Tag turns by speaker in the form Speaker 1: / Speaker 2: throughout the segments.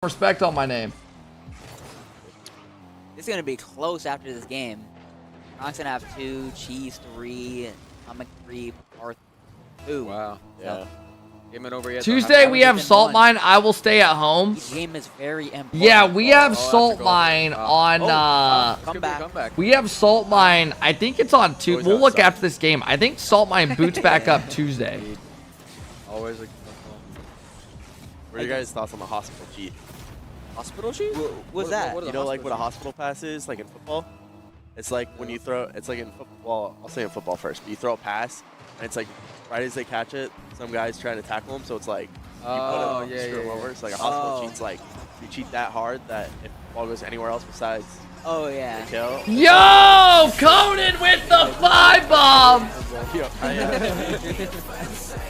Speaker 1: respect on my name.
Speaker 2: It's gonna be close after this game. Knox gonna have 2, Cheese 3, and Comic 3, Parth 2.
Speaker 3: Wow. Yeah. Game it over yet.
Speaker 1: Tuesday we have Salt Mine. I will stay at home.
Speaker 2: The game is very important.
Speaker 1: Yeah, we have Salt Mine on.
Speaker 2: Comeback.
Speaker 1: We have Salt Mine. I think it's on Tuesday. We'll look after this game. I think Salt Mine boots back up Tuesday.
Speaker 3: Always.
Speaker 4: What are your guys' thoughts on the hospital cheat?
Speaker 3: Hospital cheat?
Speaker 2: What's that?
Speaker 4: You know, like what a hospital pass is, like in football. It's like when you throw. It's like in football. I'll say in football first. But you throw a pass, and it's like right as they catch it, some guy's trying to tackle him. So it's like you put it, screw him over. It's like a hospital cheat's like you cheat that hard that if the ball goes anywhere else besides the kill.
Speaker 1: Yo, Conan with the 5-bomb.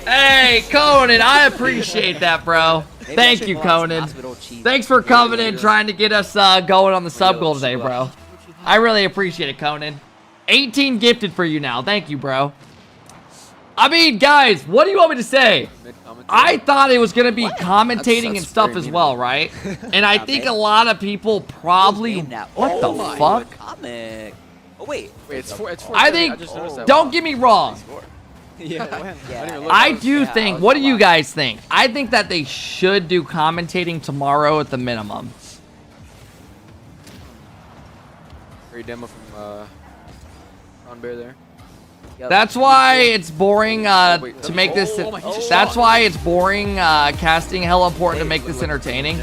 Speaker 1: Hey, Conan, I appreciate that, bro. Thank you, Conan. Thanks for coming in, trying to get us going on the sub goal today, bro. I really appreciate it, Conan. 18 gifted for you now. Thank you, bro. I mean, guys, what do you want me to say? I thought it was going to be commentating and stuff as well, right? And I think a lot of people probably... What the fuck?
Speaker 2: Oh, wait.
Speaker 3: It's 4.
Speaker 1: I think... Don't get me wrong. I do think... What do you guys think? I think that they should do commentating tomorrow at the minimum.
Speaker 3: Great demo from Ron Bear there.
Speaker 1: That's why it's boring to make this... That's why it's boring casting. Hella important to make this entertaining.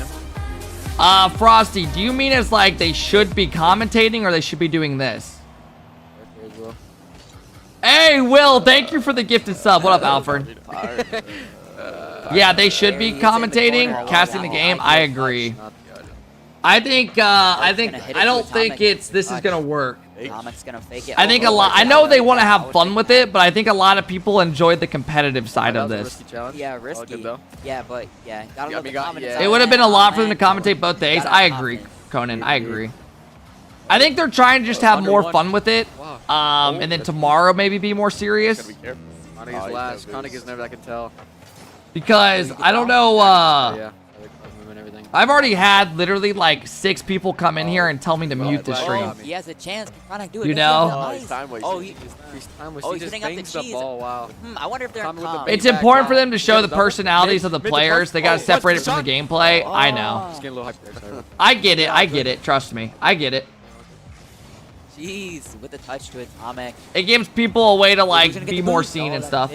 Speaker 1: Frosty, do you mean it's like they should be commentating or they should be doing this? Hey, Will, thank you for the gifted sub. What up, Alfred? Yeah, they should be commentating, casting the game. I agree. I don't think this is gonna work.
Speaker 2: Gonna fake it.
Speaker 1: I think a lot. I know they want to have fun with it, but I think a lot of people enjoyed the competitive side of this.
Speaker 2: Yeah, risky. Yeah, but gotta look at the comments.
Speaker 1: It would have been a lot for them to commentate both days. I agree, Conan. I agree. I think they're trying to just have more fun with it, and then tomorrow maybe be more serious.
Speaker 3: Konig is last. Konig is never. I can tell.
Speaker 1: Because I don't know.
Speaker 3: Yeah.
Speaker 1: I've already had literally like 6 people come in here and tell me to mute the stream.
Speaker 2: He has a chance. Can do it?
Speaker 1: You know?
Speaker 2: He's time wasting. He's hitting up the cheese.
Speaker 3: Wow.
Speaker 2: I wonder if they're calm.
Speaker 1: It's important for them to show the personalities of the players. They gotta separate it from the gameplay. I know. I get it. I get it. Trust me. I get it.
Speaker 2: Jeez, with the touch to Atomic.
Speaker 1: It gives people a way to like be more seen and stuff.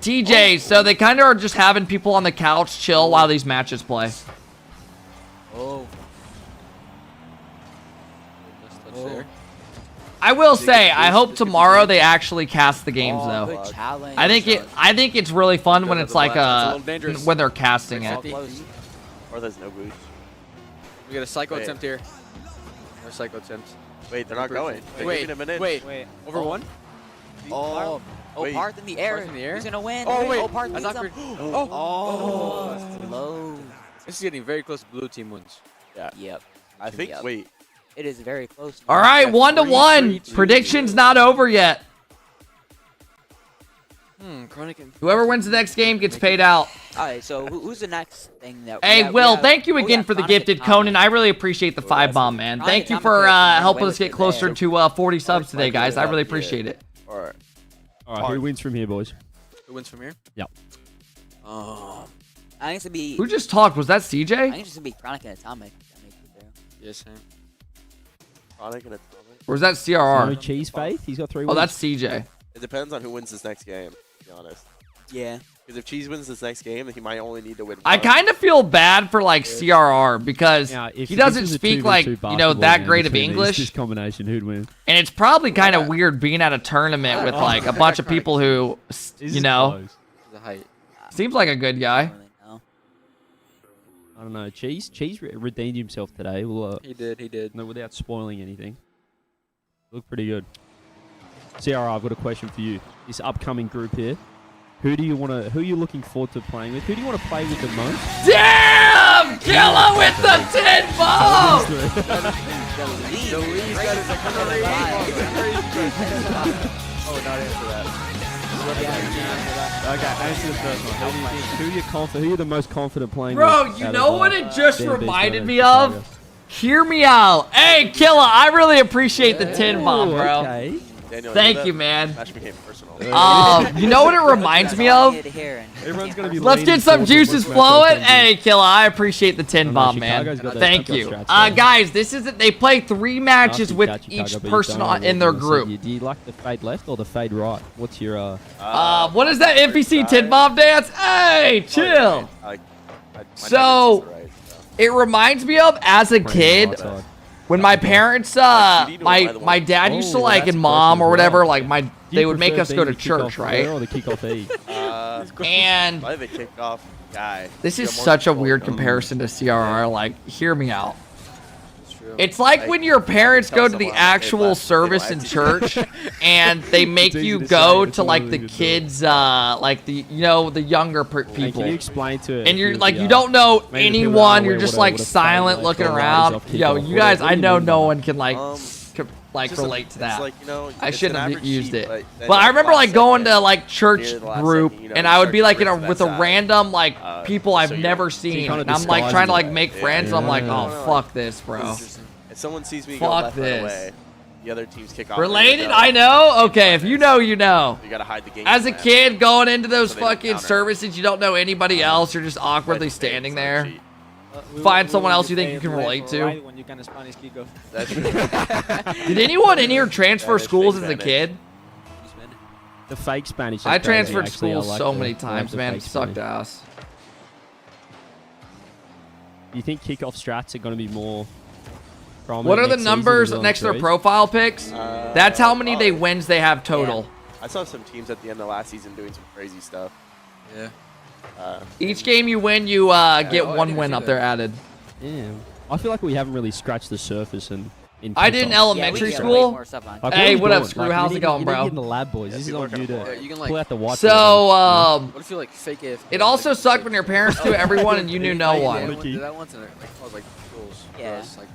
Speaker 1: TJ, so they kind of are just having people on the couch chill while these matches play. I will say, I hope tomorrow they actually cast the games though. I think it's really fun when it's like when they're casting it.
Speaker 4: Or there's no boost.
Speaker 3: We got a psycho attempt here. No psycho attempts.
Speaker 4: Wait, they're not going.
Speaker 3: Wait. Over 1?
Speaker 2: Parth in the air. He's gonna win.
Speaker 3: Oh wait.
Speaker 2: Parth beats him. Low.
Speaker 3: This is getting very close to blue team wins.
Speaker 4: Yeah.
Speaker 2: Yep.
Speaker 4: I think. Wait.
Speaker 2: It is very close.
Speaker 1: All right, 1-1. Predictions not over yet. Whoever wins the next game gets paid out.
Speaker 2: All right. So who's the next thing that?
Speaker 1: Hey, Will, thank you again for the gifted, Conan. I really appreciate the 5-bomb, man. Thank you for helping us get closer to 40 subs today, guys. I really appreciate it.
Speaker 5: All right, who wins from here, boys?
Speaker 3: Who wins from here?
Speaker 5: Yep.
Speaker 2: I think it's gonna be.
Speaker 1: Who just talked? Was that CJ?
Speaker 2: I think it's just gonna be Chronic and Atomic.
Speaker 3: Yes, same.
Speaker 4: Chronic and Atomic.
Speaker 1: Or is that CRR?
Speaker 5: No Cheese Faith. He's got 3
Speaker 1: Oh,
Speaker 5: wins.
Speaker 1: that's CJ.
Speaker 4: It depends on who wins this next game, to be honest.
Speaker 2: Yeah.
Speaker 4: Because if Cheese wins this next game, then he might only need to win 1.
Speaker 1: I kind of feel bad for like CRR because he doesn't speak like that great of English.
Speaker 5: This combination, who'd win?
Speaker 1: And it's probably kind of weird being at a tournament with like a bunch of people who, seems like a good guy.
Speaker 5: I don't know. Cheese redeemed himself today.
Speaker 3: He did.
Speaker 5: No, without spoiling anything. Looked pretty good. CRR, I've got a question for you. This upcoming group here. Who are you looking forward to playing with? Who do you want to play with the most?
Speaker 1: Damn! Killer with the 10 bomb!
Speaker 3: Oh, not answer that.
Speaker 5: Okay, answer the first one. Who do you think? Who are you the most confident playing
Speaker 1: Bro,
Speaker 5: with?
Speaker 1: you
Speaker 5: out
Speaker 1: know
Speaker 5: of,
Speaker 1: what it just
Speaker 5: Dan Beast
Speaker 1: reminded
Speaker 5: and
Speaker 1: me
Speaker 5: Chicago?
Speaker 1: of? Hear me out. Hey, Killa, I really appreciate the tin bomb,
Speaker 5: Ooh,
Speaker 1: bro.
Speaker 5: okay.
Speaker 4: Daniel,
Speaker 1: Thank you, man.
Speaker 4: Match became personal.
Speaker 1: You know what it reminds me of?
Speaker 5: Everyone's gonna be
Speaker 1: Let's
Speaker 5: leaning
Speaker 1: get some
Speaker 5: towards the
Speaker 1: juices
Speaker 5: most
Speaker 1: flowing.
Speaker 5: matchup
Speaker 1: Hey, Killa, I appreciate the tin
Speaker 5: no,
Speaker 1: bomb, man.
Speaker 5: Chicago's got those
Speaker 1: Thank
Speaker 5: pickup
Speaker 1: you.
Speaker 5: strats, though.
Speaker 1: Guys, this is it. They play 3 matches
Speaker 5: Nasty
Speaker 1: with
Speaker 5: cat, Chicago,
Speaker 1: each
Speaker 5: but you
Speaker 1: person
Speaker 5: don't know
Speaker 1: in their
Speaker 5: what you
Speaker 1: group.
Speaker 5: said. Do you like the fade left or the fade right? What's your
Speaker 1: What is that NPC tin bomb dance? Hey, chill. So, it reminds me of as a kid
Speaker 5: outside?
Speaker 1: when my parents, my dad used to
Speaker 5: Oh,
Speaker 1: like
Speaker 5: that's
Speaker 1: and mom
Speaker 5: question
Speaker 1: or
Speaker 5: as
Speaker 1: whatever,
Speaker 5: well.
Speaker 1: like
Speaker 5: Do
Speaker 1: they
Speaker 5: you
Speaker 1: would make
Speaker 5: prefer
Speaker 1: us go
Speaker 5: being
Speaker 1: to
Speaker 5: the kickoff
Speaker 1: church, right?
Speaker 5: player or the kickoff E?
Speaker 1: And
Speaker 4: Probably the kickoff guy.
Speaker 1: this
Speaker 4: You
Speaker 1: is
Speaker 4: got more
Speaker 1: such a
Speaker 4: control,
Speaker 1: weird
Speaker 4: you know?
Speaker 1: comparison to CRR. Like, hear me out.
Speaker 3: It's true.
Speaker 1: It's like
Speaker 4: Like,
Speaker 1: when your parents
Speaker 4: tell
Speaker 1: go to the
Speaker 4: someone, hey,
Speaker 1: actual
Speaker 4: bud,
Speaker 1: service
Speaker 4: they
Speaker 1: in
Speaker 4: lied to
Speaker 1: church and they make
Speaker 5: easy
Speaker 1: you
Speaker 5: to
Speaker 1: go
Speaker 5: say, it's
Speaker 1: to like
Speaker 5: another
Speaker 1: the
Speaker 5: thing to do.
Speaker 1: kids, like the the younger
Speaker 5: Hey,
Speaker 1: people.
Speaker 5: can you explain to it?
Speaker 1: And you're
Speaker 5: if
Speaker 1: like,
Speaker 5: the,
Speaker 1: you don't know
Speaker 5: maybe the people that
Speaker 1: anyone.
Speaker 5: aren't
Speaker 1: You're
Speaker 5: aware
Speaker 1: just
Speaker 5: what a-
Speaker 1: like
Speaker 5: what a
Speaker 1: silent,
Speaker 5: fade
Speaker 1: looking
Speaker 5: left or right
Speaker 1: around.
Speaker 5: is off
Speaker 1: Yo,
Speaker 5: kickoff.
Speaker 1: you guys,
Speaker 5: What
Speaker 1: I
Speaker 5: do you
Speaker 1: know
Speaker 5: mean by
Speaker 1: no
Speaker 5: that?
Speaker 1: one can like
Speaker 4: Just a-
Speaker 1: relate to that.
Speaker 4: It's like, you know,
Speaker 1: I
Speaker 4: it's
Speaker 1: shouldn't
Speaker 4: an
Speaker 1: have
Speaker 4: average
Speaker 1: used
Speaker 4: sheet,
Speaker 1: it.
Speaker 4: but then
Speaker 1: But I
Speaker 4: in the
Speaker 1: remember
Speaker 4: last
Speaker 1: like going to
Speaker 4: second,
Speaker 1: like church
Speaker 4: near the last
Speaker 1: group,
Speaker 4: second, you know,
Speaker 1: and
Speaker 4: you
Speaker 1: I would
Speaker 4: start
Speaker 1: be
Speaker 4: to
Speaker 1: like in
Speaker 4: sprint
Speaker 1: a
Speaker 4: to that
Speaker 1: with a
Speaker 4: side.
Speaker 1: random like people
Speaker 4: so
Speaker 1: I've
Speaker 4: you're-
Speaker 1: never
Speaker 4: so you
Speaker 1: seen,
Speaker 5: kinda
Speaker 1: and I'm like
Speaker 5: disguise
Speaker 1: trying to
Speaker 5: it.
Speaker 1: like make friends. I'm like,
Speaker 5: Yeah.
Speaker 1: oh fuck this, bro.
Speaker 4: If someone sees me go
Speaker 1: Fuck
Speaker 4: left right
Speaker 1: this.
Speaker 4: away, the other team's kick off.
Speaker 1: Related? I know. Okay, if you know, you know.
Speaker 4: You gotta hide the game.
Speaker 1: As a
Speaker 4: plan.
Speaker 1: kid going into those
Speaker 4: So they don't
Speaker 1: fucking
Speaker 4: counter.
Speaker 1: services, you don't know anybody else. You're just awkwardly
Speaker 4: That's the thing,
Speaker 1: standing
Speaker 4: it's not
Speaker 1: there.
Speaker 4: cheat.
Speaker 1: Find someone else you think you can relate to.
Speaker 6: When you can Spanish kick off.
Speaker 4: That's
Speaker 1: Did anyone in here transfer
Speaker 4: That is
Speaker 1: schools as
Speaker 4: big
Speaker 1: a kid?
Speaker 5: The fake Spanish. is
Speaker 1: I
Speaker 5: crazy,
Speaker 1: transferred
Speaker 5: actually. I
Speaker 1: schools
Speaker 5: like
Speaker 1: so
Speaker 5: the-
Speaker 1: many
Speaker 5: I like
Speaker 1: times,
Speaker 5: the
Speaker 1: man.
Speaker 5: fake
Speaker 1: Sucked
Speaker 5: Spanish.
Speaker 1: ass.
Speaker 5: Do you think kickoff strats are going to be more prominent
Speaker 1: What are the
Speaker 5: next season
Speaker 1: numbers
Speaker 5: as well in
Speaker 1: next to their
Speaker 5: threes?
Speaker 1: profile pics? That's how many they wins they have total.
Speaker 4: I saw some teams at the end of last season doing some crazy stuff.
Speaker 3: Yeah.
Speaker 1: Each game you win, you get
Speaker 3: I
Speaker 1: one
Speaker 3: didn't
Speaker 1: win
Speaker 3: see
Speaker 1: up
Speaker 3: that.
Speaker 1: there added.
Speaker 5: Yeah. I feel like we haven't really scratched the surface in
Speaker 1: I did in
Speaker 5: kickoff.
Speaker 1: elementary
Speaker 2: Yeah,
Speaker 1: school.
Speaker 5: Like,
Speaker 1: Hey,
Speaker 5: are we
Speaker 1: what up,
Speaker 5: doing?
Speaker 1: Screw?
Speaker 5: Like,
Speaker 1: How's
Speaker 5: we
Speaker 1: it
Speaker 5: need-
Speaker 1: going,
Speaker 5: you
Speaker 1: bro?
Speaker 5: need to get in the lab, boys.
Speaker 4: Yeah,
Speaker 5: This is
Speaker 4: people
Speaker 5: on
Speaker 4: are
Speaker 5: you
Speaker 4: gonna
Speaker 5: to
Speaker 4: play.
Speaker 3: You can
Speaker 5: pull
Speaker 3: like.
Speaker 5: out the whiteboard.
Speaker 1: So,
Speaker 3: What if you like fake it?
Speaker 1: it also sucked when your parents knew everyone and you knew no
Speaker 3: Yeah,
Speaker 1: one.
Speaker 3: I went- did that once and like called like schools.
Speaker 2: Yeah.
Speaker 3: Like,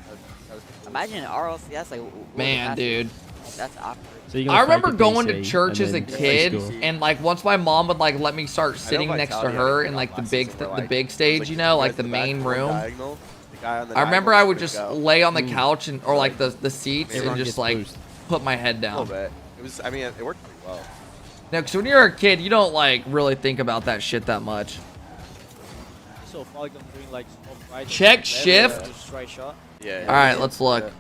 Speaker 3: that was cool.
Speaker 2: Imagine RLCS, like, what
Speaker 1: Man,
Speaker 2: would
Speaker 1: dude.
Speaker 2: That's awkward.
Speaker 5: So you're
Speaker 1: I
Speaker 5: gonna
Speaker 1: remember
Speaker 5: fake
Speaker 1: going
Speaker 5: PC
Speaker 1: to church
Speaker 5: and
Speaker 1: as a
Speaker 5: then
Speaker 1: kid,
Speaker 5: score.
Speaker 1: and like once my mom would like let me start sitting next to
Speaker 4: Vitality
Speaker 1: her
Speaker 4: had
Speaker 1: in
Speaker 4: a
Speaker 1: like the
Speaker 4: last
Speaker 1: big
Speaker 4: season where,
Speaker 1: the
Speaker 4: like,
Speaker 1: big
Speaker 4: it was,
Speaker 1: stage, you know, like the
Speaker 4: guys in back,
Speaker 1: main
Speaker 4: one
Speaker 1: room.
Speaker 4: diagonal, the guy on the
Speaker 1: I remember I would
Speaker 4: diagonal
Speaker 1: just
Speaker 4: go.
Speaker 1: lay on the couch and or like the seats
Speaker 5: Everyone
Speaker 1: and just
Speaker 5: gets
Speaker 1: like
Speaker 5: boost.
Speaker 1: put my head
Speaker 4: a
Speaker 1: down.
Speaker 4: little bit. It was. I mean, it worked pretty well.
Speaker 1: No, because when you're a kid, you don't like really think about that shit that much.
Speaker 6: So Falcon doing like off right.
Speaker 1: Check
Speaker 6: left,
Speaker 1: shift.
Speaker 6: just right shot.
Speaker 4: Yeah.
Speaker 1: All right, let's look.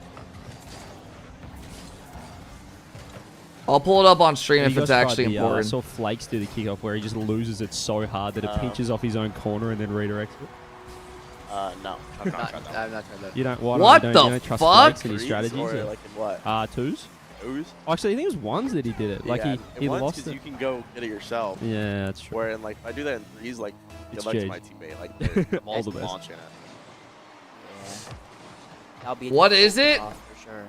Speaker 1: I'll pull it up on stream
Speaker 5: You
Speaker 1: if it's
Speaker 5: guys tried
Speaker 1: actually
Speaker 5: the, I
Speaker 1: important.
Speaker 5: saw Flakes do the kickoff where he just loses it so hard that it pinches off his own corner and then redirects it.
Speaker 4: No.
Speaker 3: I've not tried that.
Speaker 5: You don't. Why
Speaker 1: What
Speaker 5: don't,
Speaker 1: the
Speaker 5: you don't trust
Speaker 1: fuck?
Speaker 5: Flakes and his
Speaker 4: Threes
Speaker 5: strategies?
Speaker 4: or
Speaker 5: Or,
Speaker 4: like in what?
Speaker 5: twos.
Speaker 4: Twos?
Speaker 5: Actually, I think it was ones that he did it. Like
Speaker 4: Yeah,
Speaker 5: he
Speaker 4: in ones,
Speaker 5: lost
Speaker 4: 'cause
Speaker 5: it.
Speaker 4: you can go get it yourself.
Speaker 5: Yeah, that's true.
Speaker 4: Where in like if I do that in threes, like
Speaker 5: It's
Speaker 4: good luck to
Speaker 5: Jade.
Speaker 4: my teammate. Like I'm
Speaker 5: All the
Speaker 4: just
Speaker 5: best.
Speaker 4: launching it.
Speaker 2: Yeah. That'll be
Speaker 1: What is it?
Speaker 2: off for sure.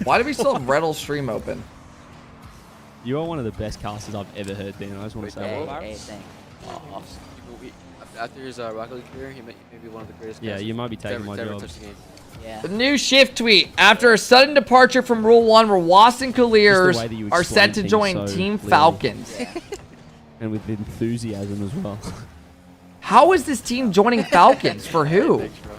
Speaker 1: Why do we still have Red'll stream open?
Speaker 5: You are one of the best casters I've ever heard, Dan. I just want to say
Speaker 2: Hey,
Speaker 5: that.
Speaker 2: hey, thanks.
Speaker 3: After his Rocket League career, he may be one of the greatest.
Speaker 5: Yeah,
Speaker 3: casters
Speaker 5: you might be
Speaker 3: to
Speaker 5: taking
Speaker 3: ever-
Speaker 5: my
Speaker 3: to ever
Speaker 5: job.
Speaker 3: touch the game.
Speaker 2: Yeah.
Speaker 1: The new shift tweet. After a sudden departure from Rule 1, Rawas and Colliers
Speaker 5: way that you
Speaker 1: are set
Speaker 5: explain
Speaker 1: to
Speaker 5: things
Speaker 1: join
Speaker 5: so
Speaker 1: Team
Speaker 5: clearly.
Speaker 1: Falcons.
Speaker 2: Yeah.
Speaker 5: And with enthusiasm as well.
Speaker 1: How is this team joining Falcons? For who?
Speaker 3: Thanks, bro.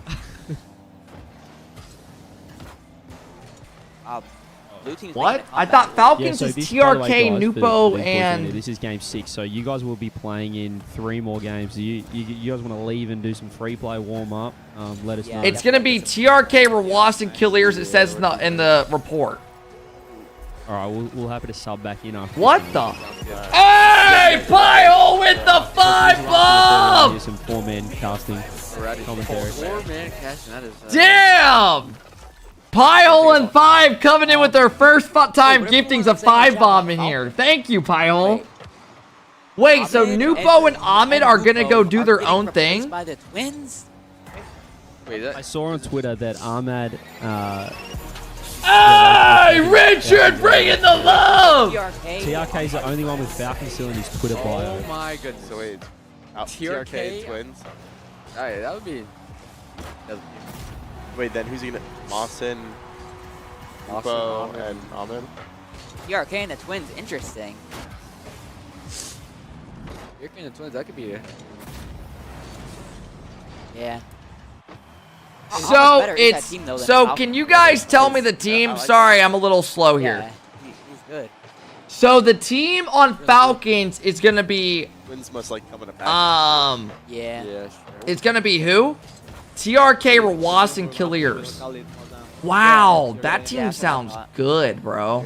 Speaker 2: Blue team's
Speaker 1: What?
Speaker 2: making a
Speaker 1: I thought
Speaker 2: comeback.
Speaker 1: Falcons
Speaker 5: so
Speaker 1: is
Speaker 5: this, by the way,
Speaker 1: TRK,
Speaker 5: guys,
Speaker 1: Nupo,
Speaker 5: for people listening,
Speaker 1: and...
Speaker 5: this is game 6, so you guys will be playing in 3 more games. You guys want to leave and do some free play, warm up? Let us
Speaker 2: Yeah.
Speaker 5: know.
Speaker 1: It's going to be TRK, Rawas, and Colliers, it says in the report.
Speaker 5: All right, we'll happy to sub back in after.
Speaker 1: What the? Hey! Pyle with the 5 bomb!
Speaker 5: Some 4-man casting
Speaker 3: Alrighty.
Speaker 5: commentary.
Speaker 3: 4-man casting. That is.
Speaker 1: Damn! Pyle and 5 coming in with their first time giftings of 5 bomb in here. Thank you, Pyle. Wait, so Nupo and Ahmed are gonna go do their own thing?
Speaker 2: By the Twins?
Speaker 3: Wait,
Speaker 5: I saw on Twitter that Ahmad.
Speaker 1: Hey, Richard, bringing the love!
Speaker 5: TRK is the only one with Falcon still in his Twitter
Speaker 3: Oh
Speaker 5: bio.
Speaker 3: my goodness.
Speaker 4: So wait,
Speaker 3: TRK?
Speaker 4: TRK twins.
Speaker 3: Alright, that would be.
Speaker 4: Wait, then who's he gonna? Mawson,
Speaker 3: Mawson,
Speaker 4: Nupo,
Speaker 3: Ahmed.
Speaker 4: and Ahmed.
Speaker 2: TRK and the Twins, interesting.
Speaker 3: Here can the Twins. That could be it.
Speaker 2: Yeah.
Speaker 1: So
Speaker 2: better is that
Speaker 1: it's
Speaker 2: team, though, than
Speaker 1: so.
Speaker 2: Falcons?
Speaker 1: Can you guys tell me the team? Sorry, I'm a little slow here.
Speaker 2: Yeah, he's good.
Speaker 1: So the team on Falcons is gonna be
Speaker 4: Twins must like coming to pass.
Speaker 2: Yeah.
Speaker 3: Yeah, sure.
Speaker 1: it's gonna be who? TRK, Rawas, and Killiers.
Speaker 6: Khalid fall down.
Speaker 1: Wow,
Speaker 6: Yeah,
Speaker 1: that
Speaker 6: yeah,
Speaker 1: team
Speaker 2: that's what I
Speaker 1: sounds
Speaker 2: thought.
Speaker 1: good, bro.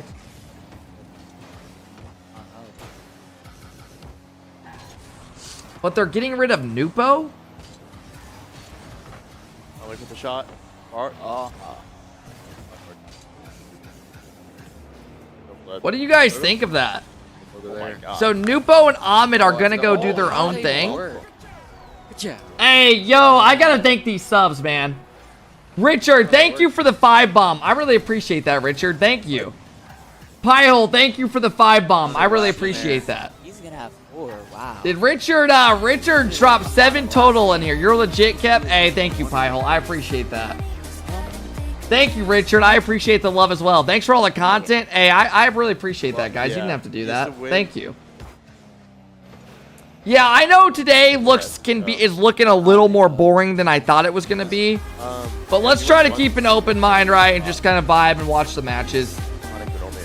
Speaker 1: But they're getting rid of Nupo?
Speaker 4: I wait for the shot. Art.
Speaker 2: Oh.
Speaker 1: What do you guys think of that?
Speaker 3: Over
Speaker 4: Oh my
Speaker 3: there.
Speaker 4: god.
Speaker 1: So Nupo and Ahmed are
Speaker 3: Oh,
Speaker 1: gonna
Speaker 3: it's
Speaker 1: go
Speaker 3: the-
Speaker 1: do their
Speaker 3: oh,
Speaker 1: own
Speaker 3: nice
Speaker 1: thing.
Speaker 3: work. Good job.
Speaker 1: Hey, yo, I gotta thank these subs, man. Richard, thank you for the 5 bomb. I really appreciate that, Richard. Thank you. Piehole, thank you for the 5 bomb. I really appreciate that.
Speaker 2: He's gonna have 4. Wow.
Speaker 1: Did Richard dropped 7 total in here. You're legit, Kev. Hey, thank you, Piehole. I appreciate that. Thank you, Richard. I appreciate the love as well. Thanks for all the content. Hey, I really appreciate that, guys. You didn't have to do
Speaker 4: Just
Speaker 1: that.
Speaker 4: to win.
Speaker 1: Thank you. Yeah, I know today is looking a little more boring than I thought it was gonna be. But let's try to keep an open mind, right, and just kind of vibe and watch the matches.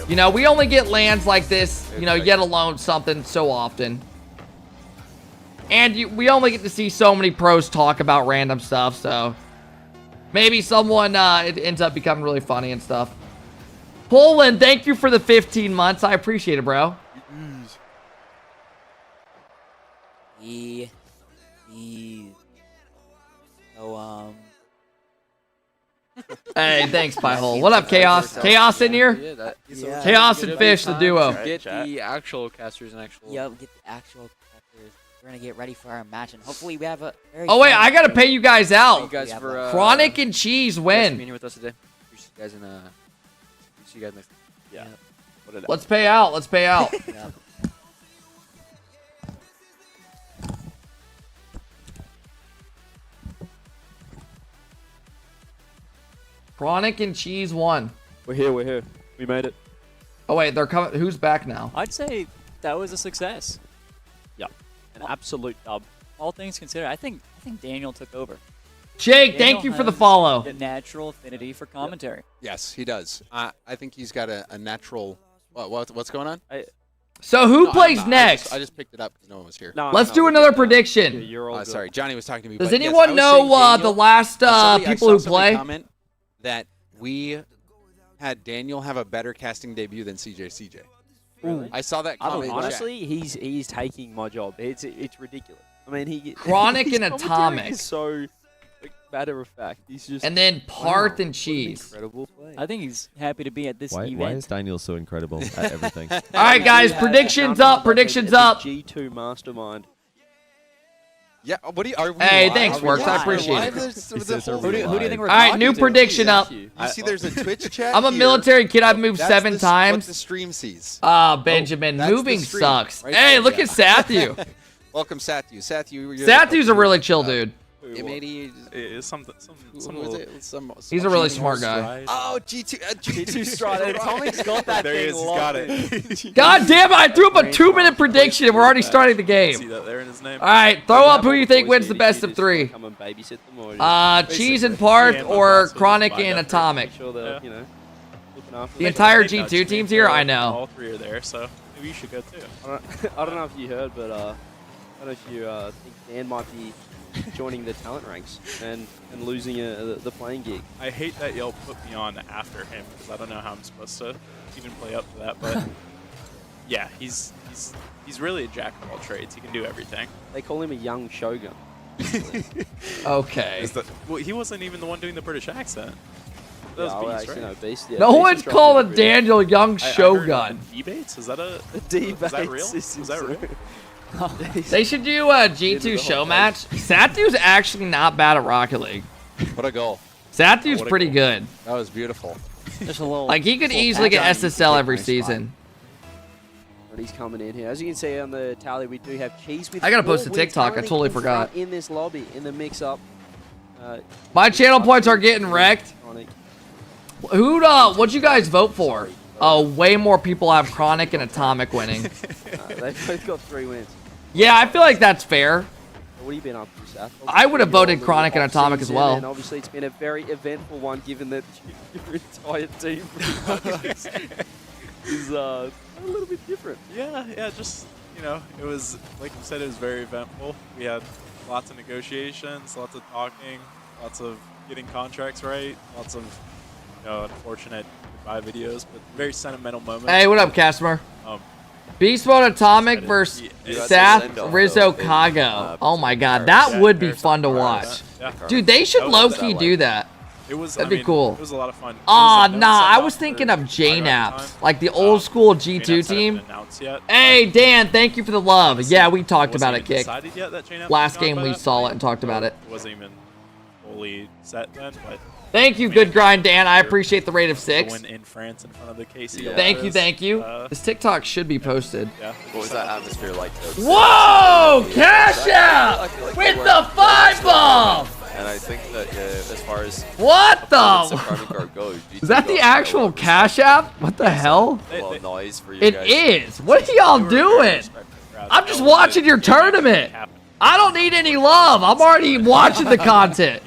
Speaker 1: You know, we only get lands like this, you know, yet alone something so often. And we only get to see so many pros talk about random stuff, so maybe someone it ends up becoming really funny and stuff. Poland, thank you for the 15 months. I appreciate it, bro.
Speaker 2: So,
Speaker 1: Hey, thanks, Piehole. What up, Chaos? Chaos in here?
Speaker 3: Yeah, that,
Speaker 2: Yeah.
Speaker 1: Chaos and Fish, the duo.
Speaker 3: Get
Speaker 4: Chat.
Speaker 3: the actual casters and actual.
Speaker 2: yeah, get the actual characters. We're gonna get ready for our match, and hopefully we have a very.
Speaker 1: Oh, wait,
Speaker 2: fun-
Speaker 1: I gotta pay you guys
Speaker 3: Thank
Speaker 1: out.
Speaker 3: you guys for
Speaker 1: Chronic and Cheese
Speaker 3: being
Speaker 1: win.
Speaker 3: here with us today. Appreciate you guys and see you guys next.
Speaker 4: Yeah. What did
Speaker 1: Let's pay out. Let's pay out.
Speaker 2: Yeah.
Speaker 1: Chronic and Cheese won.
Speaker 5: We're here. We're here. We made it.
Speaker 1: Oh, wait, they're coming. Who's back now?
Speaker 7: I'd say that was a success.
Speaker 5: An absolute dub.
Speaker 7: All things considered, I think Daniel took over.
Speaker 1: Jake, thank
Speaker 7: Daniel
Speaker 1: you for the
Speaker 7: has
Speaker 1: follow.
Speaker 7: The natural affinity for commentary.
Speaker 8: Yes, he does. I think he's got a natural. What's going on?
Speaker 1: So who
Speaker 8: No,
Speaker 1: plays
Speaker 8: I
Speaker 1: next?
Speaker 8: just picked it up because no one was here.
Speaker 5: No,
Speaker 1: Let's
Speaker 5: no,
Speaker 1: do
Speaker 5: we're
Speaker 1: another
Speaker 5: good now.
Speaker 1: prediction.
Speaker 5: Yeah, you're all good.
Speaker 8: Sorry, Johnny was talking to me.
Speaker 1: Does
Speaker 8: but yes,
Speaker 1: anyone
Speaker 8: I was
Speaker 1: know
Speaker 8: saying Daniel-
Speaker 1: the last
Speaker 8: I
Speaker 1: people
Speaker 8: saw
Speaker 1: who
Speaker 8: somebody
Speaker 1: play?
Speaker 8: comment that we had Daniel have a better casting debut than CJ.
Speaker 5: Really?
Speaker 8: I saw that
Speaker 5: I
Speaker 8: comment.
Speaker 5: don't,
Speaker 8: in chat.
Speaker 5: honestly, he's taking my job. It's ridiculous. I mean, he
Speaker 1: Chronic
Speaker 5: his
Speaker 1: and
Speaker 5: commentary
Speaker 1: Atomic.
Speaker 5: is so like, matter of fact. He's just
Speaker 1: And then Parth
Speaker 5: wow,
Speaker 1: and Cheese.
Speaker 5: incredible play.
Speaker 7: I think he's happy to be at this
Speaker 9: Why
Speaker 7: event.
Speaker 9: is Daniel so incredible at everything?
Speaker 1: All right, guys, predictions up. Predictions up.
Speaker 5: G2 mastermind.
Speaker 8: Yeah. What do you? Are we
Speaker 1: Hey,
Speaker 8: live?
Speaker 1: thanks,
Speaker 8: Are we
Speaker 1: Works. I
Speaker 8: live?
Speaker 1: appreciate
Speaker 8: Why
Speaker 1: it.
Speaker 8: there's-
Speaker 9: He
Speaker 8: the
Speaker 9: says
Speaker 8: whole-
Speaker 9: are we
Speaker 7: Who do you think we're
Speaker 1: All right,
Speaker 7: talking
Speaker 1: new
Speaker 7: to?
Speaker 1: prediction up.
Speaker 8: You see, there's a Twitch chat.
Speaker 1: I'm a
Speaker 8: here.
Speaker 1: military kid. I've moved
Speaker 8: That's
Speaker 1: 7
Speaker 8: what
Speaker 1: times.
Speaker 8: the stream sees.
Speaker 1: Benjamin,
Speaker 8: that's the
Speaker 1: moving
Speaker 8: stream
Speaker 1: sucks.
Speaker 8: right
Speaker 1: Hey,
Speaker 8: there,
Speaker 1: look
Speaker 8: yeah.
Speaker 1: at Sathu.
Speaker 8: Welcome, Sathu. Sathu.
Speaker 1: Sathu's a really chill dude.
Speaker 8: M80.
Speaker 10: It's something.
Speaker 8: Who was it?
Speaker 1: He's a really smart guy.
Speaker 8: Oh, G2.
Speaker 5: G2 Strider. Tommy's got that
Speaker 10: There he
Speaker 5: thing
Speaker 10: is. He's got
Speaker 5: locked.
Speaker 10: it.
Speaker 1: God damn it, I threw up a 2-minute prediction and we're already starting the
Speaker 10: See
Speaker 1: game.
Speaker 10: that there in his name?
Speaker 1: All right, throw up who you think wins the best of 3.
Speaker 5: Come and babysit them or
Speaker 1: Cheese and Parth
Speaker 10: Yeah, my
Speaker 1: or
Speaker 10: boss was
Speaker 1: Chronic
Speaker 10: lined
Speaker 1: and
Speaker 10: up for
Speaker 1: Atomic.
Speaker 5: make sure they're,
Speaker 10: Yeah.
Speaker 5: you know, looking after
Speaker 1: The
Speaker 5: them.
Speaker 1: entire
Speaker 10: They
Speaker 1: G2
Speaker 10: nudged me
Speaker 1: team's
Speaker 10: for
Speaker 1: here? I know.
Speaker 10: All 3 are there, so maybe you should go too.
Speaker 5: I don't know if you heard, but I don't know if you think Dan might be joining the talent ranks and losing the playing gig.
Speaker 10: I hate that y'all put me on after him because I don't know how I'm supposed to even play up to that. But yeah, he's really a jack of all trades. He can do everything.
Speaker 5: They call him a young shogun.
Speaker 1: Okay.
Speaker 10: Well, he wasn't even the one doing the British accent. That was
Speaker 5: Yeah,
Speaker 10: Beast,
Speaker 5: actually,
Speaker 10: right?
Speaker 5: no, Beast. Yeah,
Speaker 1: No
Speaker 5: Beast is
Speaker 1: one's
Speaker 5: trying to
Speaker 1: calling
Speaker 5: do it really
Speaker 1: Daniel Young
Speaker 10: I heard,
Speaker 1: Shogun.
Speaker 10: Debates? Is that a?
Speaker 5: Debates
Speaker 10: Is that real?
Speaker 5: is
Speaker 10: Is that real?
Speaker 1: They should do a G2 show match. Sathu's actually not bad at Rocket League.
Speaker 8: What a goal.
Speaker 1: Sathu's pretty good.
Speaker 8: That was beautiful.
Speaker 7: Just a little.
Speaker 1: Like, he could easily get SSL every season.
Speaker 5: But he's coming in here. As you can see on the tally, we do have Cheese with
Speaker 1: I gotta post
Speaker 5: 4
Speaker 1: a
Speaker 5: wins
Speaker 1: TikTok. I
Speaker 5: currently
Speaker 1: totally
Speaker 5: in front
Speaker 1: forgot.
Speaker 5: in this lobby, in the mix-up.
Speaker 1: My channel points are getting wrecked.
Speaker 5: Chronic.
Speaker 1: What'd you guys vote for? Oh, way more people have Chronic and Atomic winning.
Speaker 5: They've both got 3 wins.
Speaker 1: Yeah, I feel like that's fair.
Speaker 11: What have you been up to, Seth?
Speaker 1: I would have voted
Speaker 11: Obviously,
Speaker 1: Chronic and
Speaker 11: you're
Speaker 1: Atomic as well.
Speaker 11: And obviously, it's been a very eventful one, given that your entire team is a little bit different.
Speaker 10: Yeah, just, you know, it was, like you said, it was very eventful. We had lots of negotiations, lots of talking, lots of getting contracts right, lots of, you know, unfortunate goodbye videos, but very sentimental moments.
Speaker 1: Hey, what up, Casimir? Beast Mode Atomic versus Sath Rizzo Kago. Oh my god, that would be fun to watch. Dude, they should low-key do that. That'd be cool.
Speaker 10: It was a lot of fun.
Speaker 1: Aw, nah, I was thinking of JNAPs, like the old school G2 team. Hey, Dan, thank you for the love. Yeah, we talked about it, Kick. Last game we saw it and talked about it.
Speaker 10: It wasn't even fully set then, but
Speaker 1: thank you, good grind, Dan. I appreciate the rate of 6.
Speaker 10: win in France in front of the KC.
Speaker 1: Thank you. This TikTok should be posted.
Speaker 10: Yeah.
Speaker 9: What was that atmosphere like, though?
Speaker 1: Whoa! Cash out with the 5-bomb!
Speaker 9: And I think that as far as
Speaker 1: what the?
Speaker 9: Card goes,
Speaker 1: Is that the actual Cash App? What the hell?
Speaker 9: Noise for you
Speaker 1: it
Speaker 9: guys.
Speaker 1: Is. What are y'all doing? I'm just watching your tournament. I don't need any love. I'm already watching the content.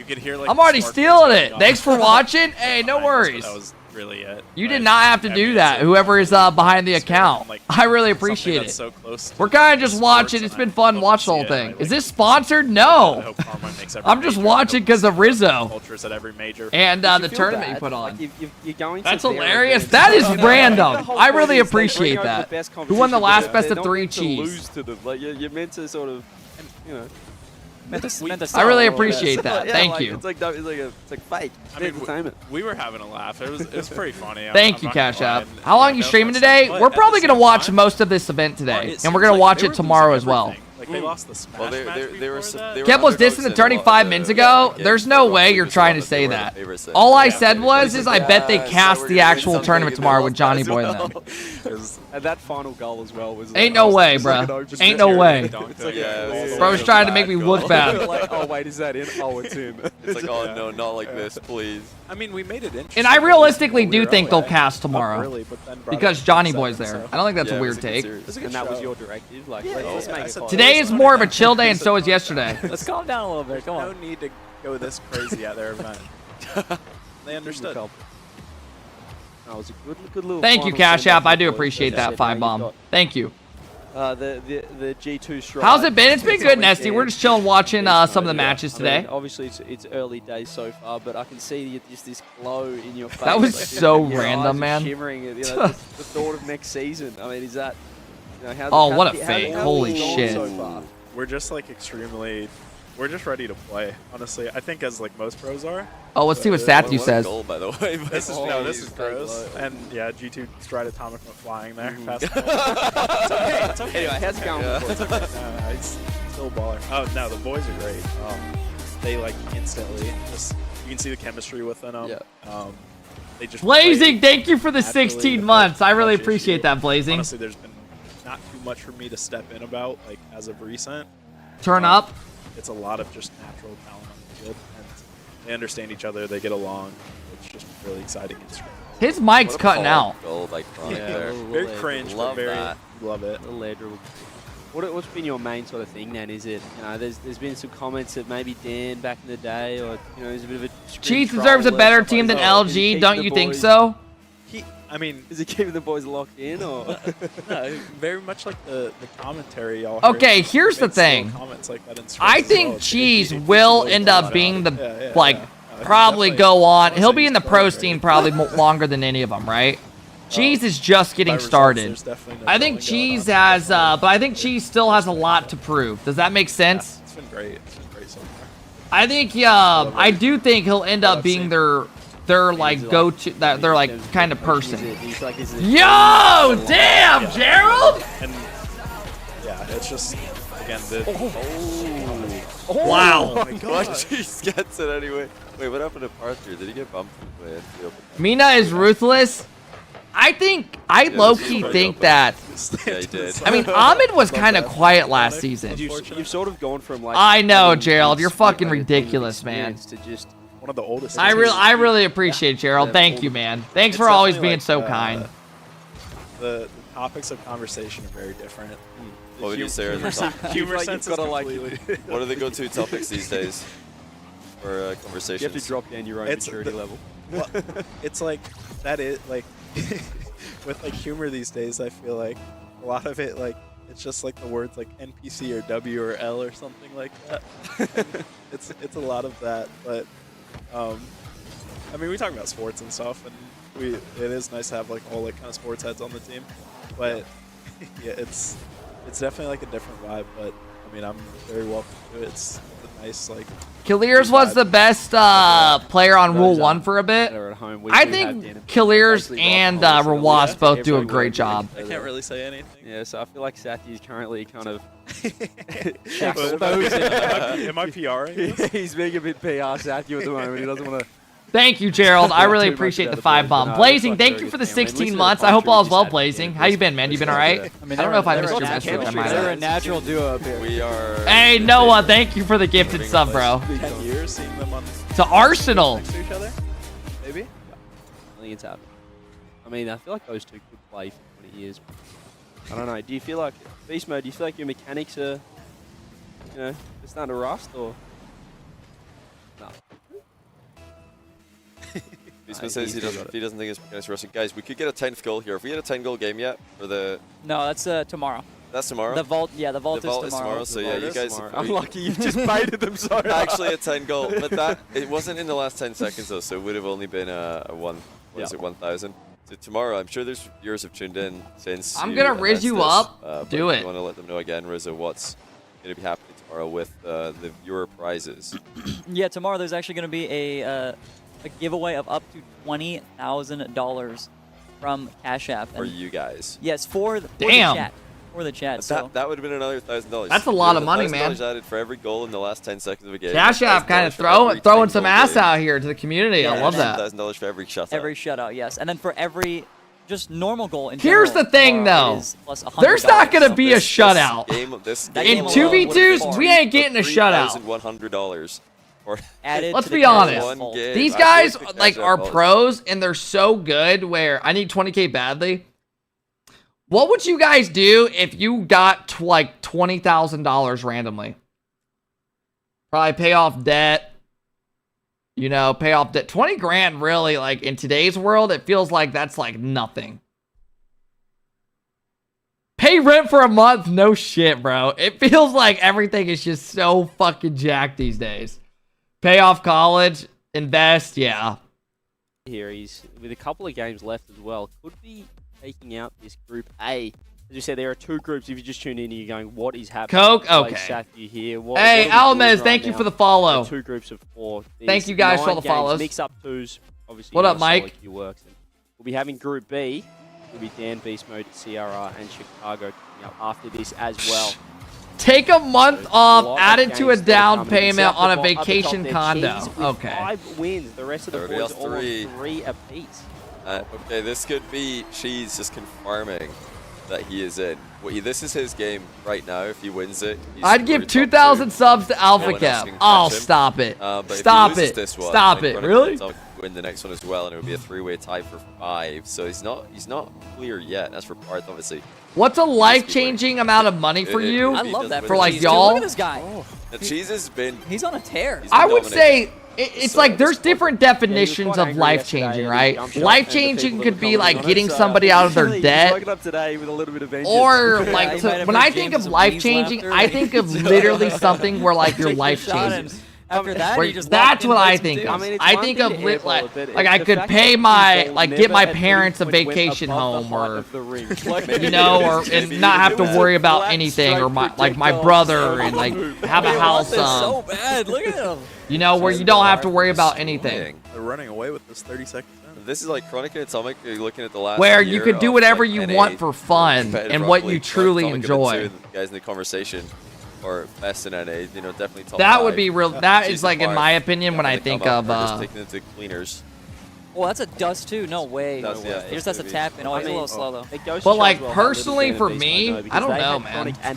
Speaker 1: I'm already stealing it. Thanks for watching. Hey, no worries.
Speaker 10: That was really it.
Speaker 1: You did not have to do that. Whoever is behind the account. I really appreciate it. We're kind of just watching. It's been fun watching the whole thing. Is this sponsored? No. I'm just watching because of Rizzo. And the tournament you put on. That's hilarious. That is random. I really appreciate that. Who won the last best of 3 cheese?
Speaker 11: You're meant to sort of, you know.
Speaker 1: I really appreciate that. Thank you.
Speaker 11: It's like fake.
Speaker 10: I mean, we were having a laugh. It was pretty funny.
Speaker 1: Thank you, Cash App. How long are you streaming today? We're probably going to watch most of this event today. And we're going to watch it tomorrow as well.
Speaker 10: Like they lost the smash
Speaker 1: Kev was dissing the tourney 5 minutes ago. There's no way you're trying to say that. All I said was, I bet they cast the actual tournament tomorrow with Johnny Boy and them.
Speaker 11: And that final goal as well was.
Speaker 1: Ain't no way, bro. Ain't no way. Bro's trying to make me look bad.
Speaker 11: Oh wait, is that in? Oh, it's in.
Speaker 9: It's like, oh no, not like this, please.
Speaker 10: I mean, we made it interesting.
Speaker 1: And I realistically do think they'll cast tomorrow because Johnny Boy's there. I don't think that's a weird take.
Speaker 11: And that was your directive, like let's make it.
Speaker 1: Today is more of a chill day, and so is yesterday.
Speaker 7: Let's calm down a little bit. Come on.
Speaker 10: No need to go this crazy at their event. They understood.
Speaker 11: That was a good little.
Speaker 1: Thank you, Cash App. I do appreciate that 5-bomb. Thank you.
Speaker 11: The G2 strike.
Speaker 1: How's it been? It's been good, Nesty. We're just chilling watching some of the matches today.
Speaker 11: I mean, obviously, it's early days so far, but I can see just this glow in your face.
Speaker 1: That was so random, man.
Speaker 11: Shimmering, you know, the thought of next season. I mean, is that? You know,
Speaker 1: oh, what a fake! Holy shit!
Speaker 11: So far?
Speaker 10: We're just like extremely. We're just ready to play, honestly. I think as like most pros are.
Speaker 1: Oh, let's see what Statue says.
Speaker 9: Goal, by the way.
Speaker 10: This is gross. And yeah, G2 Stride Atomic went flying there. Fast
Speaker 11: it's okay. Anyway, how's it going?
Speaker 10: It's still a baller. Oh no, the boys are great. They like instantly just you can see the chemistry within them.
Speaker 11: Yeah.
Speaker 10: They just
Speaker 1: Blazing, thank you for the 16 months. I really appreciate that, Blazing.
Speaker 10: Honestly, there's been not too much for me to step in about like as of recent.
Speaker 1: Turn up.
Speaker 10: It's a lot of just natural talent on the field, and they understand each other. They get along. It's just really exciting.
Speaker 1: His mic's cutting out.
Speaker 9: Goal, like,
Speaker 10: very cringe, but very love it.
Speaker 11: What's been your main sort of thing then? Is it, you know, there's been some comments that maybe Dan back in the day, or you know, there's a bit of a.
Speaker 1: Chiefs deserves a better team than LG, don't you think so?
Speaker 10: I mean,
Speaker 11: is he keeping the boys locked in, or?
Speaker 10: No, very much like the commentary y'all.
Speaker 1: Okay, here's the thing. I think Cheese will end up being the probably go on. He'll be in the pro scene probably longer than any of them, right? Cheese is just getting started. I think Cheese has, but I think Cheese still has a lot to prove. Does that make sense?
Speaker 10: It's been great. It's been great so far.
Speaker 1: I think, I do think he'll end up being their like go-to, that they're like kind of person. Yo, damn, Gerald!
Speaker 10: And yeah, it's just again the.
Speaker 1: Wow.
Speaker 9: Oh my god. Cheese gets it anyway. Wait, what happened to Parker? Did he get bumped?
Speaker 1: Mina is ruthless. I low-key think that.
Speaker 9: Yeah, he did.
Speaker 1: I mean, Ahmed was kind of quiet last season.
Speaker 11: You've sort of gone from like.
Speaker 1: I know, Gerald. You're fucking ridiculous, man.
Speaker 11: To just
Speaker 10: one of the oldest.
Speaker 1: I really appreciate Gerald. Thank you, man. Thanks for always being so kind.
Speaker 10: The topics of conversation are very different.
Speaker 9: What would you say are the top?
Speaker 10: Humor sense is completely.
Speaker 9: What are the go-to topics these days for conversations?
Speaker 5: You have to drop down your own maturity level.
Speaker 10: Well, it's like that is like with like humor these days. I feel like a lot of it like it's just like the words like NPC or W or L or something like that. it's a lot of that, but I mean we talk about sports and stuff, and it is nice to have like all like kind of sports heads on the team, but yeah, it's definitely like a different vibe. But I mean I'm very welcome to it. It's a nice like.
Speaker 1: Killiers was the best player on Rule 1 for a bit. I think Killiers and Rawas both do a great job.
Speaker 10: I can't really say anything.
Speaker 11: Yeah, so I feel like Sathy is currently kind of
Speaker 10: Am I PRing?
Speaker 11: He's being a bit PR Sathy at the moment. He doesn't want to.
Speaker 1: Thank you, Gerald. I really appreciate the 5 bomb. Blazing, thank you for the 16 months. I hope all is well, Blazing. How you been, man? You been all right? I don't know if I missed your message.
Speaker 7: They're a natural duo up here.
Speaker 9: We are.
Speaker 1: Hey, Noah, thank you for the gifted sub, bro.
Speaker 10: 10 years seeing them on
Speaker 1: To Arsenal.
Speaker 10: next to each other, maybe.
Speaker 11: I think it's happening. I mean, I feel like those two could play for 20 years. I don't know. Do you feel like Beast Mode? Do you feel like your mechanics are, they're starting to rust, or no?
Speaker 9: Beastman says he doesn't think his mechanics are rusty. Guys, we could get a 10th goal here. Have we had a 10-goal game yet for the?
Speaker 7: No, that's tomorrow.
Speaker 9: That's tomorrow.
Speaker 7: The vault, yeah, the vault is tomorrow.
Speaker 9: So yeah, you guys.
Speaker 11: I'm lucky you've just baited them so hard.
Speaker 9: Actually, a 10 goal, but that it wasn't in the last 10 seconds though, so it would have only been a 1,000. So tomorrow, I'm sure there's viewers have tuned in since.
Speaker 1: I'm gonna riz you up. Do it.
Speaker 9: I want to let them know again, Rizzo, what's going to be happening tomorrow with the viewer prizes.
Speaker 7: Yeah, tomorrow there's actually going to be a giveaway of up to $20,000 from Cash App.
Speaker 9: For you guys.
Speaker 7: Yes, for the chat. For the chat.
Speaker 9: That would have been another $1,000.
Speaker 1: That's a lot of money, man.
Speaker 9: $1,000 added for every goal in the last 10 seconds of a game.
Speaker 1: Cash App kind of throwing some ass out here to the community. I love that.
Speaker 9: $1,000 for every shutout.
Speaker 7: Every shutout, yes. And then for every just normal goal in
Speaker 1: Here's
Speaker 7: general,
Speaker 1: the thing, though.
Speaker 7: plus $100.
Speaker 1: There's not going to be a shutout.
Speaker 9: In
Speaker 1: 2v2s, we ain't getting a shutout.
Speaker 9: $3,100.
Speaker 1: Let's be honest. These guys like are pros, and they're so good where I need 20K badly. What would you guys do if you got like $20,000 randomly? Probably pay off debt. You know, pay off debt. 20 grand really, like in today's world, it feels like that's like nothing. Pay rent for a month? No shit, bro. It feels like everything is just so fucking jacked these days. Pay off college, invest, yeah.
Speaker 11: Here he's with a couple of games left as well. Could be taking out this group A. As you said, there are two groups. If you just tune in and you're going, what is happening?
Speaker 1: Coke? Okay.
Speaker 11: Sathy here.
Speaker 1: Hey, Almez, thank you for the follow.
Speaker 11: Two groups of 4.
Speaker 1: Thank you guys for all the follows.
Speaker 11: Mix up twos. Obviously,
Speaker 1: what up, Mike?
Speaker 11: Works. We'll be having Group B. It'll be Dan, Beast Mode, CRR, and Chicago coming up after this as well.
Speaker 1: Take a month off, added to a down payment on a vacation condo. Okay.
Speaker 11: 5 wins. The rest of the boys are all on 3 apiece.
Speaker 9: Okay, this could be Cheese just confirming that he is in. This is his game right now. If he wins it,
Speaker 1: I'd give 2,000 subs to Alpha Cap. Oh, stop it. Stop it. Stop it. Really?
Speaker 9: I'll win the next one as well, and it would be a 3-way tie for 5. So he's not clear yet. That's for Parth, obviously.
Speaker 1: What's a life-changing amount of money for you?
Speaker 7: I love that
Speaker 1: for like y'all.
Speaker 7: Look at this guy.
Speaker 9: The Cheese has been.
Speaker 7: He's on a tear.
Speaker 1: I would say it's like there's different definitions of life-changing, right? Life-changing could be like getting somebody out of their debt, or like when I think of life-changing, I think of literally something where like your life changes.
Speaker 7: After that,
Speaker 1: that's what I think of. I think of like I could pay my get my parents a vacation home, or you know, or and not have to worry about anything, or my brother and like have a house.
Speaker 7: So bad. Look at him.
Speaker 1: You know, where you don't have to worry about anything.
Speaker 10: They're running away with this 30 seconds.
Speaker 9: This is like Chronic and Atomic. You're looking at the last.
Speaker 1: Where you could do whatever you want for fun and what you truly enjoy.
Speaker 9: Guys in the conversation. Or best in NA, you know, definitely top 5.
Speaker 1: That would be real. That is like, in my opinion, when I think of.
Speaker 9: Just taking it to cleaners.
Speaker 7: Well, that's a dust too. No way. He just has to tap in. Oh, he's a little slow though.
Speaker 1: But like personally, for me, I don't know, man. I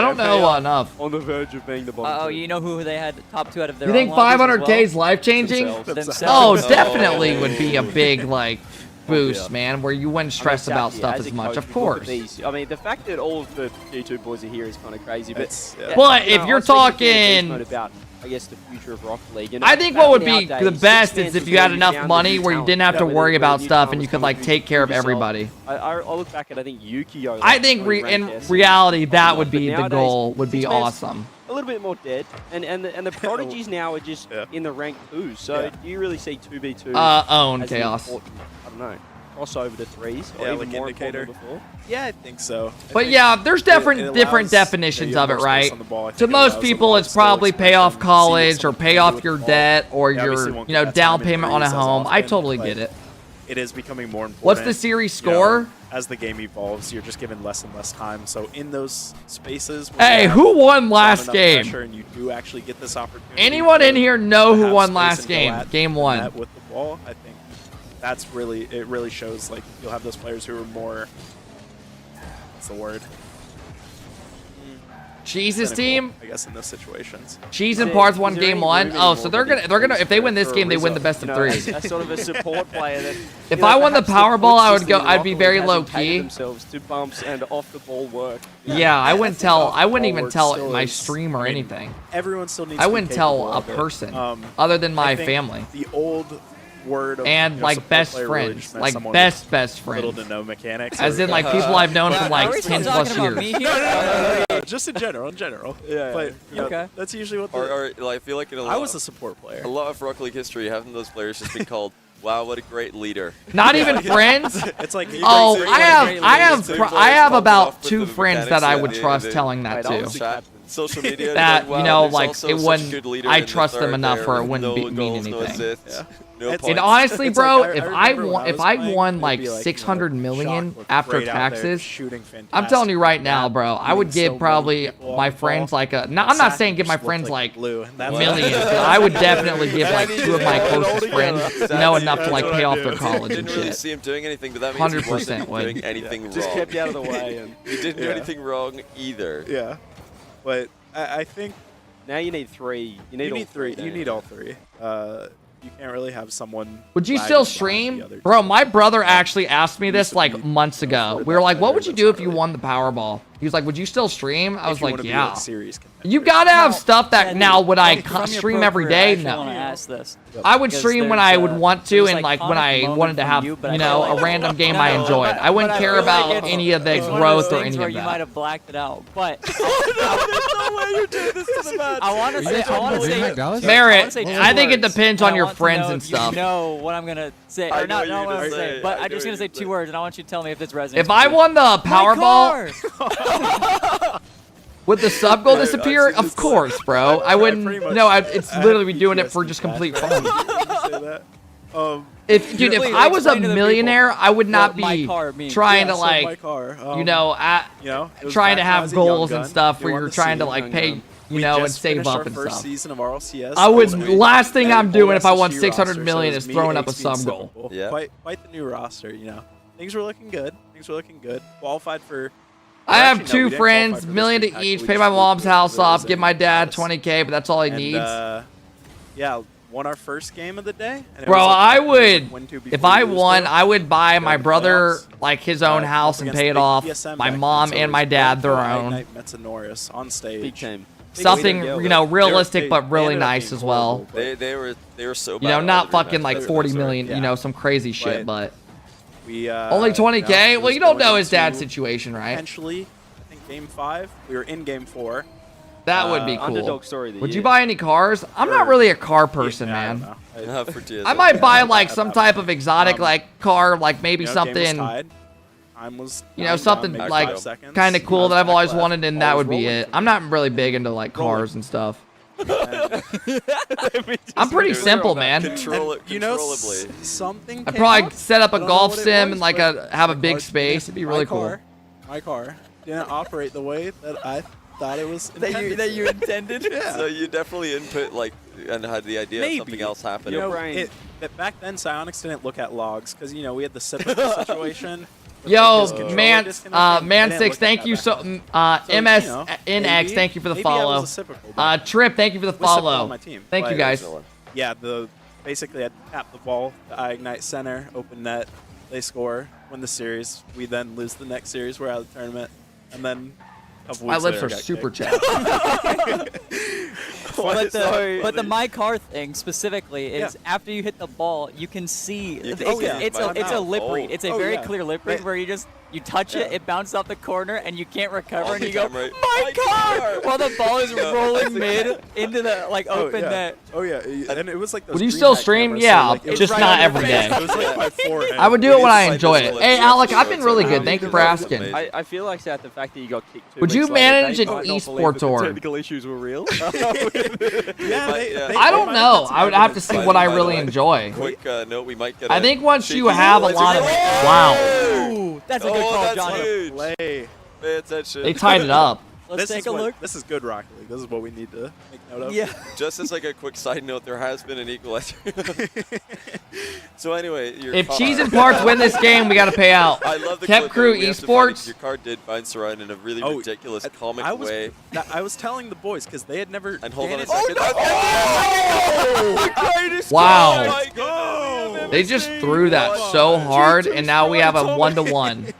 Speaker 1: don't know enough.
Speaker 11: On the verge of being the bottom.
Speaker 7: Oh, you know who they had top 2 out of their.
Speaker 1: You think 500K is life changing? Oh, definitely would be a big like. boost, man, where you wouldn't stress about stuff as much. Of course.
Speaker 11: I mean, the fact that all of the G2 boys are here is kind of crazy. But,
Speaker 1: But if you're talking
Speaker 11: about, I guess, the future of Rocket League. You know,
Speaker 1: I think what would be the best is if you had enough money where you didn't have to worry about stuff and you could like take care of everybody.
Speaker 11: I look back at, I think, Yukio.
Speaker 1: I think in reality that would be the goal. Would be awesome.
Speaker 11: A little bit more dead, and the prodigies now are just in the rank 2. So do you really see 2v2?
Speaker 1: Own
Speaker 11: as
Speaker 1: chaos.
Speaker 11: I don't know. Crossover to 3s, or
Speaker 10: Yeah,
Speaker 11: even
Speaker 10: like
Speaker 11: more
Speaker 10: indicator.
Speaker 11: important than before.
Speaker 10: Yeah, I think so.
Speaker 1: But yeah, there's different definitions of it, right? To most people, it's probably pay off college or pay off your debt or your down payment on a home. I totally get it.
Speaker 10: It is becoming more important.
Speaker 1: What's the series score?
Speaker 10: As the game evolves, you're just given less and less time. So in those spaces,
Speaker 1: hey, who won last game?
Speaker 10: And you do actually get this opportunity.
Speaker 1: Anyone in here know who won last game? Game 1.
Speaker 10: With the ball, I think that's it really shows like you'll have those players who are more, what's the word?
Speaker 1: Cheese's team?
Speaker 10: I guess in those situations.
Speaker 1: Cheese and Parts won game 1. Oh, so they're gonna if they win this game, they win the best of 3.
Speaker 11: That's sort of a support player that.
Speaker 1: If I won the Powerball, I'd be very low key.
Speaker 11: Themselves to bumps and off the ball work.
Speaker 1: Yeah, I wouldn't even tell my stream or anything.
Speaker 10: Everyone still needs.
Speaker 1: I wouldn't tell a person other than my family.
Speaker 10: The old word of,
Speaker 1: and like best friends, like best friends.
Speaker 10: Little to no mechanics.
Speaker 1: As in like people I've known for like 10 plus years.
Speaker 10: Just in general. Yeah. But
Speaker 7: okay,
Speaker 10: that's usually what.
Speaker 9: I feel like in
Speaker 10: I was a support player.
Speaker 9: A lot of Rocket League history, haven't those players just been called? Wow, what a great leader!
Speaker 1: Not even friends.
Speaker 10: It's like
Speaker 1: I have about 2 friends that I would trust telling that to.
Speaker 9: Social media.
Speaker 1: That
Speaker 9: wow,
Speaker 1: like it wouldn't. I trust them enough where it wouldn't mean anything. And honestly, bro, if I won like 600 million after taxes, I'm telling you right now, bro, I would give probably my friends like a. No, I'm not saying give my friends like millions. I would definitely give like 2 of my closest friends, enough to like pay off their college and
Speaker 9: shit. Didn't really see him doing anything, but that means 100% doing anything wrong.
Speaker 11: Just kept you out of the way, and
Speaker 9: he didn't do anything wrong either.
Speaker 10: Yeah, but I think
Speaker 11: now you need 3. You need
Speaker 10: 3. You need all 3. You can't really have someone.
Speaker 1: Would you still stream? Bro, my brother actually asked me this like months ago. We were like, what would you do if you won the Powerball? He was like, would you still stream? I was like, yeah. You gotta have stuff that now would I stream every day? No. I would stream when I would want to and like when I wanted to have, a random game I enjoyed. I wouldn't care about any of the growth or any of that.
Speaker 7: You might have blacked it out, but
Speaker 9: there's no way you're doing this to the match.
Speaker 7: I want to say,
Speaker 1: Merritt, I think it depends on your friends and stuff.
Speaker 7: You know what I'm gonna say, or not what I'm gonna say, but I'm just gonna say 2 words, and I want you to tell me if it's resonates.
Speaker 1: If I won the Powerball, would the sub goal disappear? Of course, bro. I wouldn't. No, it's literally doing it for just complete fun. If I was a millionaire, I would not be trying to like, trying to have goals and stuff where you're trying to like pay, and save up and stuff.
Speaker 10: Season of RLCS.
Speaker 1: I would. Last thing I'm doing if I won 600 million is throwing up a sub goal.
Speaker 10: Yeah. Quite the new roster. Things were looking good. Qualified for.
Speaker 1: I have 2 friends, $1 million to each, pay my mom's house off, give my dad $20K, but that's all he needs.
Speaker 10: Yeah, won our first game of the day.
Speaker 1: Bro, I would, if I won, I would buy my brother like his own house and pay it off. My mom and my dad their own.
Speaker 10: On stage.
Speaker 1: Something, realistic but really nice as well.
Speaker 9: They were so bad.
Speaker 1: Not fucking like 40 million, some crazy shit, but. Only 20K? Well, you don't know his dad's situation, right?
Speaker 10: Potentially, I think game 5. We were in game 4.
Speaker 1: That would be cool.
Speaker 11: Underdog story of the
Speaker 1: would
Speaker 11: year.
Speaker 1: you buy any cars? I'm not really a car person, man. I might buy like some type of exotic like car, like maybe something. Something like kind of cool that I've always wanted, and that would be it. I'm not really big into like cars and stuff. I'm pretty simple, man.
Speaker 9: Controllably.
Speaker 10: Something.
Speaker 1: I'd probably set up a golf sim and like have a big space. It'd be really cool.
Speaker 10: My car didn't operate the way that I thought it was
Speaker 7: intended. that you intended.
Speaker 10: Yeah.
Speaker 9: So you definitely input and had the idea of something else happening.
Speaker 10: Back then, Psyonix didn't look at logs because we had the cyclical situation.
Speaker 1: Yo, Man6, thank you so. MSNX, thank you for the follow. Trip, thank you for the follow. Thank you guys.
Speaker 10: Yeah, basically I tapped the ball, the ignite center, open net. they score, win the series. We then lose the next series. We're out of the tournament, and then a couple
Speaker 1: My
Speaker 10: weeks
Speaker 1: lips
Speaker 10: later,
Speaker 1: are
Speaker 10: I got
Speaker 1: super
Speaker 10: kicked.
Speaker 7: But the my car thing specifically is after you hit the ball, you can see it's a lip read. It's a very clear lip read where you touch it, it bounces off the corner, and you can't recover, and you go, my car! While the ball is rolling mid into the open net.
Speaker 10: Oh yeah, and it was like those
Speaker 1: Would you
Speaker 10: green
Speaker 1: still
Speaker 10: hat
Speaker 1: stream?
Speaker 10: cameras,
Speaker 1: Yeah,
Speaker 10: so, like, it was
Speaker 1: just
Speaker 10: right
Speaker 1: not
Speaker 10: on your
Speaker 1: every
Speaker 10: face.
Speaker 1: day.
Speaker 10: It was like my forehead.
Speaker 1: I would do it when I enjoy it.
Speaker 9: Just
Speaker 1: Hey,
Speaker 9: like
Speaker 1: Alec,
Speaker 9: this
Speaker 1: I've been really good.
Speaker 9: amazing.
Speaker 1: Thank you for asking.
Speaker 11: I feel like, Seth, the fact that you got kicked 2
Speaker 1: Would you
Speaker 11: weeks later,
Speaker 1: manage
Speaker 11: they
Speaker 1: an
Speaker 11: might not
Speaker 1: esports
Speaker 11: believe that
Speaker 1: tour?
Speaker 11: the technical issues were real.
Speaker 1: I don't know. I would have to see what I really enjoy.
Speaker 9: Quick note, we might get
Speaker 1: I think once you have a lot of wow,
Speaker 7: That's a good call,
Speaker 9: that's
Speaker 7: Johnny.
Speaker 9: huge.
Speaker 10: Play.
Speaker 9: Pay attention.
Speaker 1: they tied it up.
Speaker 7: Let's take a look.
Speaker 10: This is good Rocket League. This is what we need to make note of.
Speaker 7: Yeah.
Speaker 9: Just as like a quick side note, there has been an equalizer. So anyway, your
Speaker 1: If
Speaker 9: car.
Speaker 1: Cheese and Parts win this game, we got to pay out.
Speaker 9: I love the
Speaker 1: Kept
Speaker 9: clip
Speaker 1: Crew
Speaker 9: where we have to find it.
Speaker 1: Esports.
Speaker 9: Your car did bounce around in a really ridiculous comic way.
Speaker 10: I was telling the boys because they had never.
Speaker 9: And hold on a
Speaker 10: Danny-
Speaker 9: second. The greatest
Speaker 1: Wow.
Speaker 9: goal! My God.
Speaker 1: They just threw that so hard, and now we have a 1-1.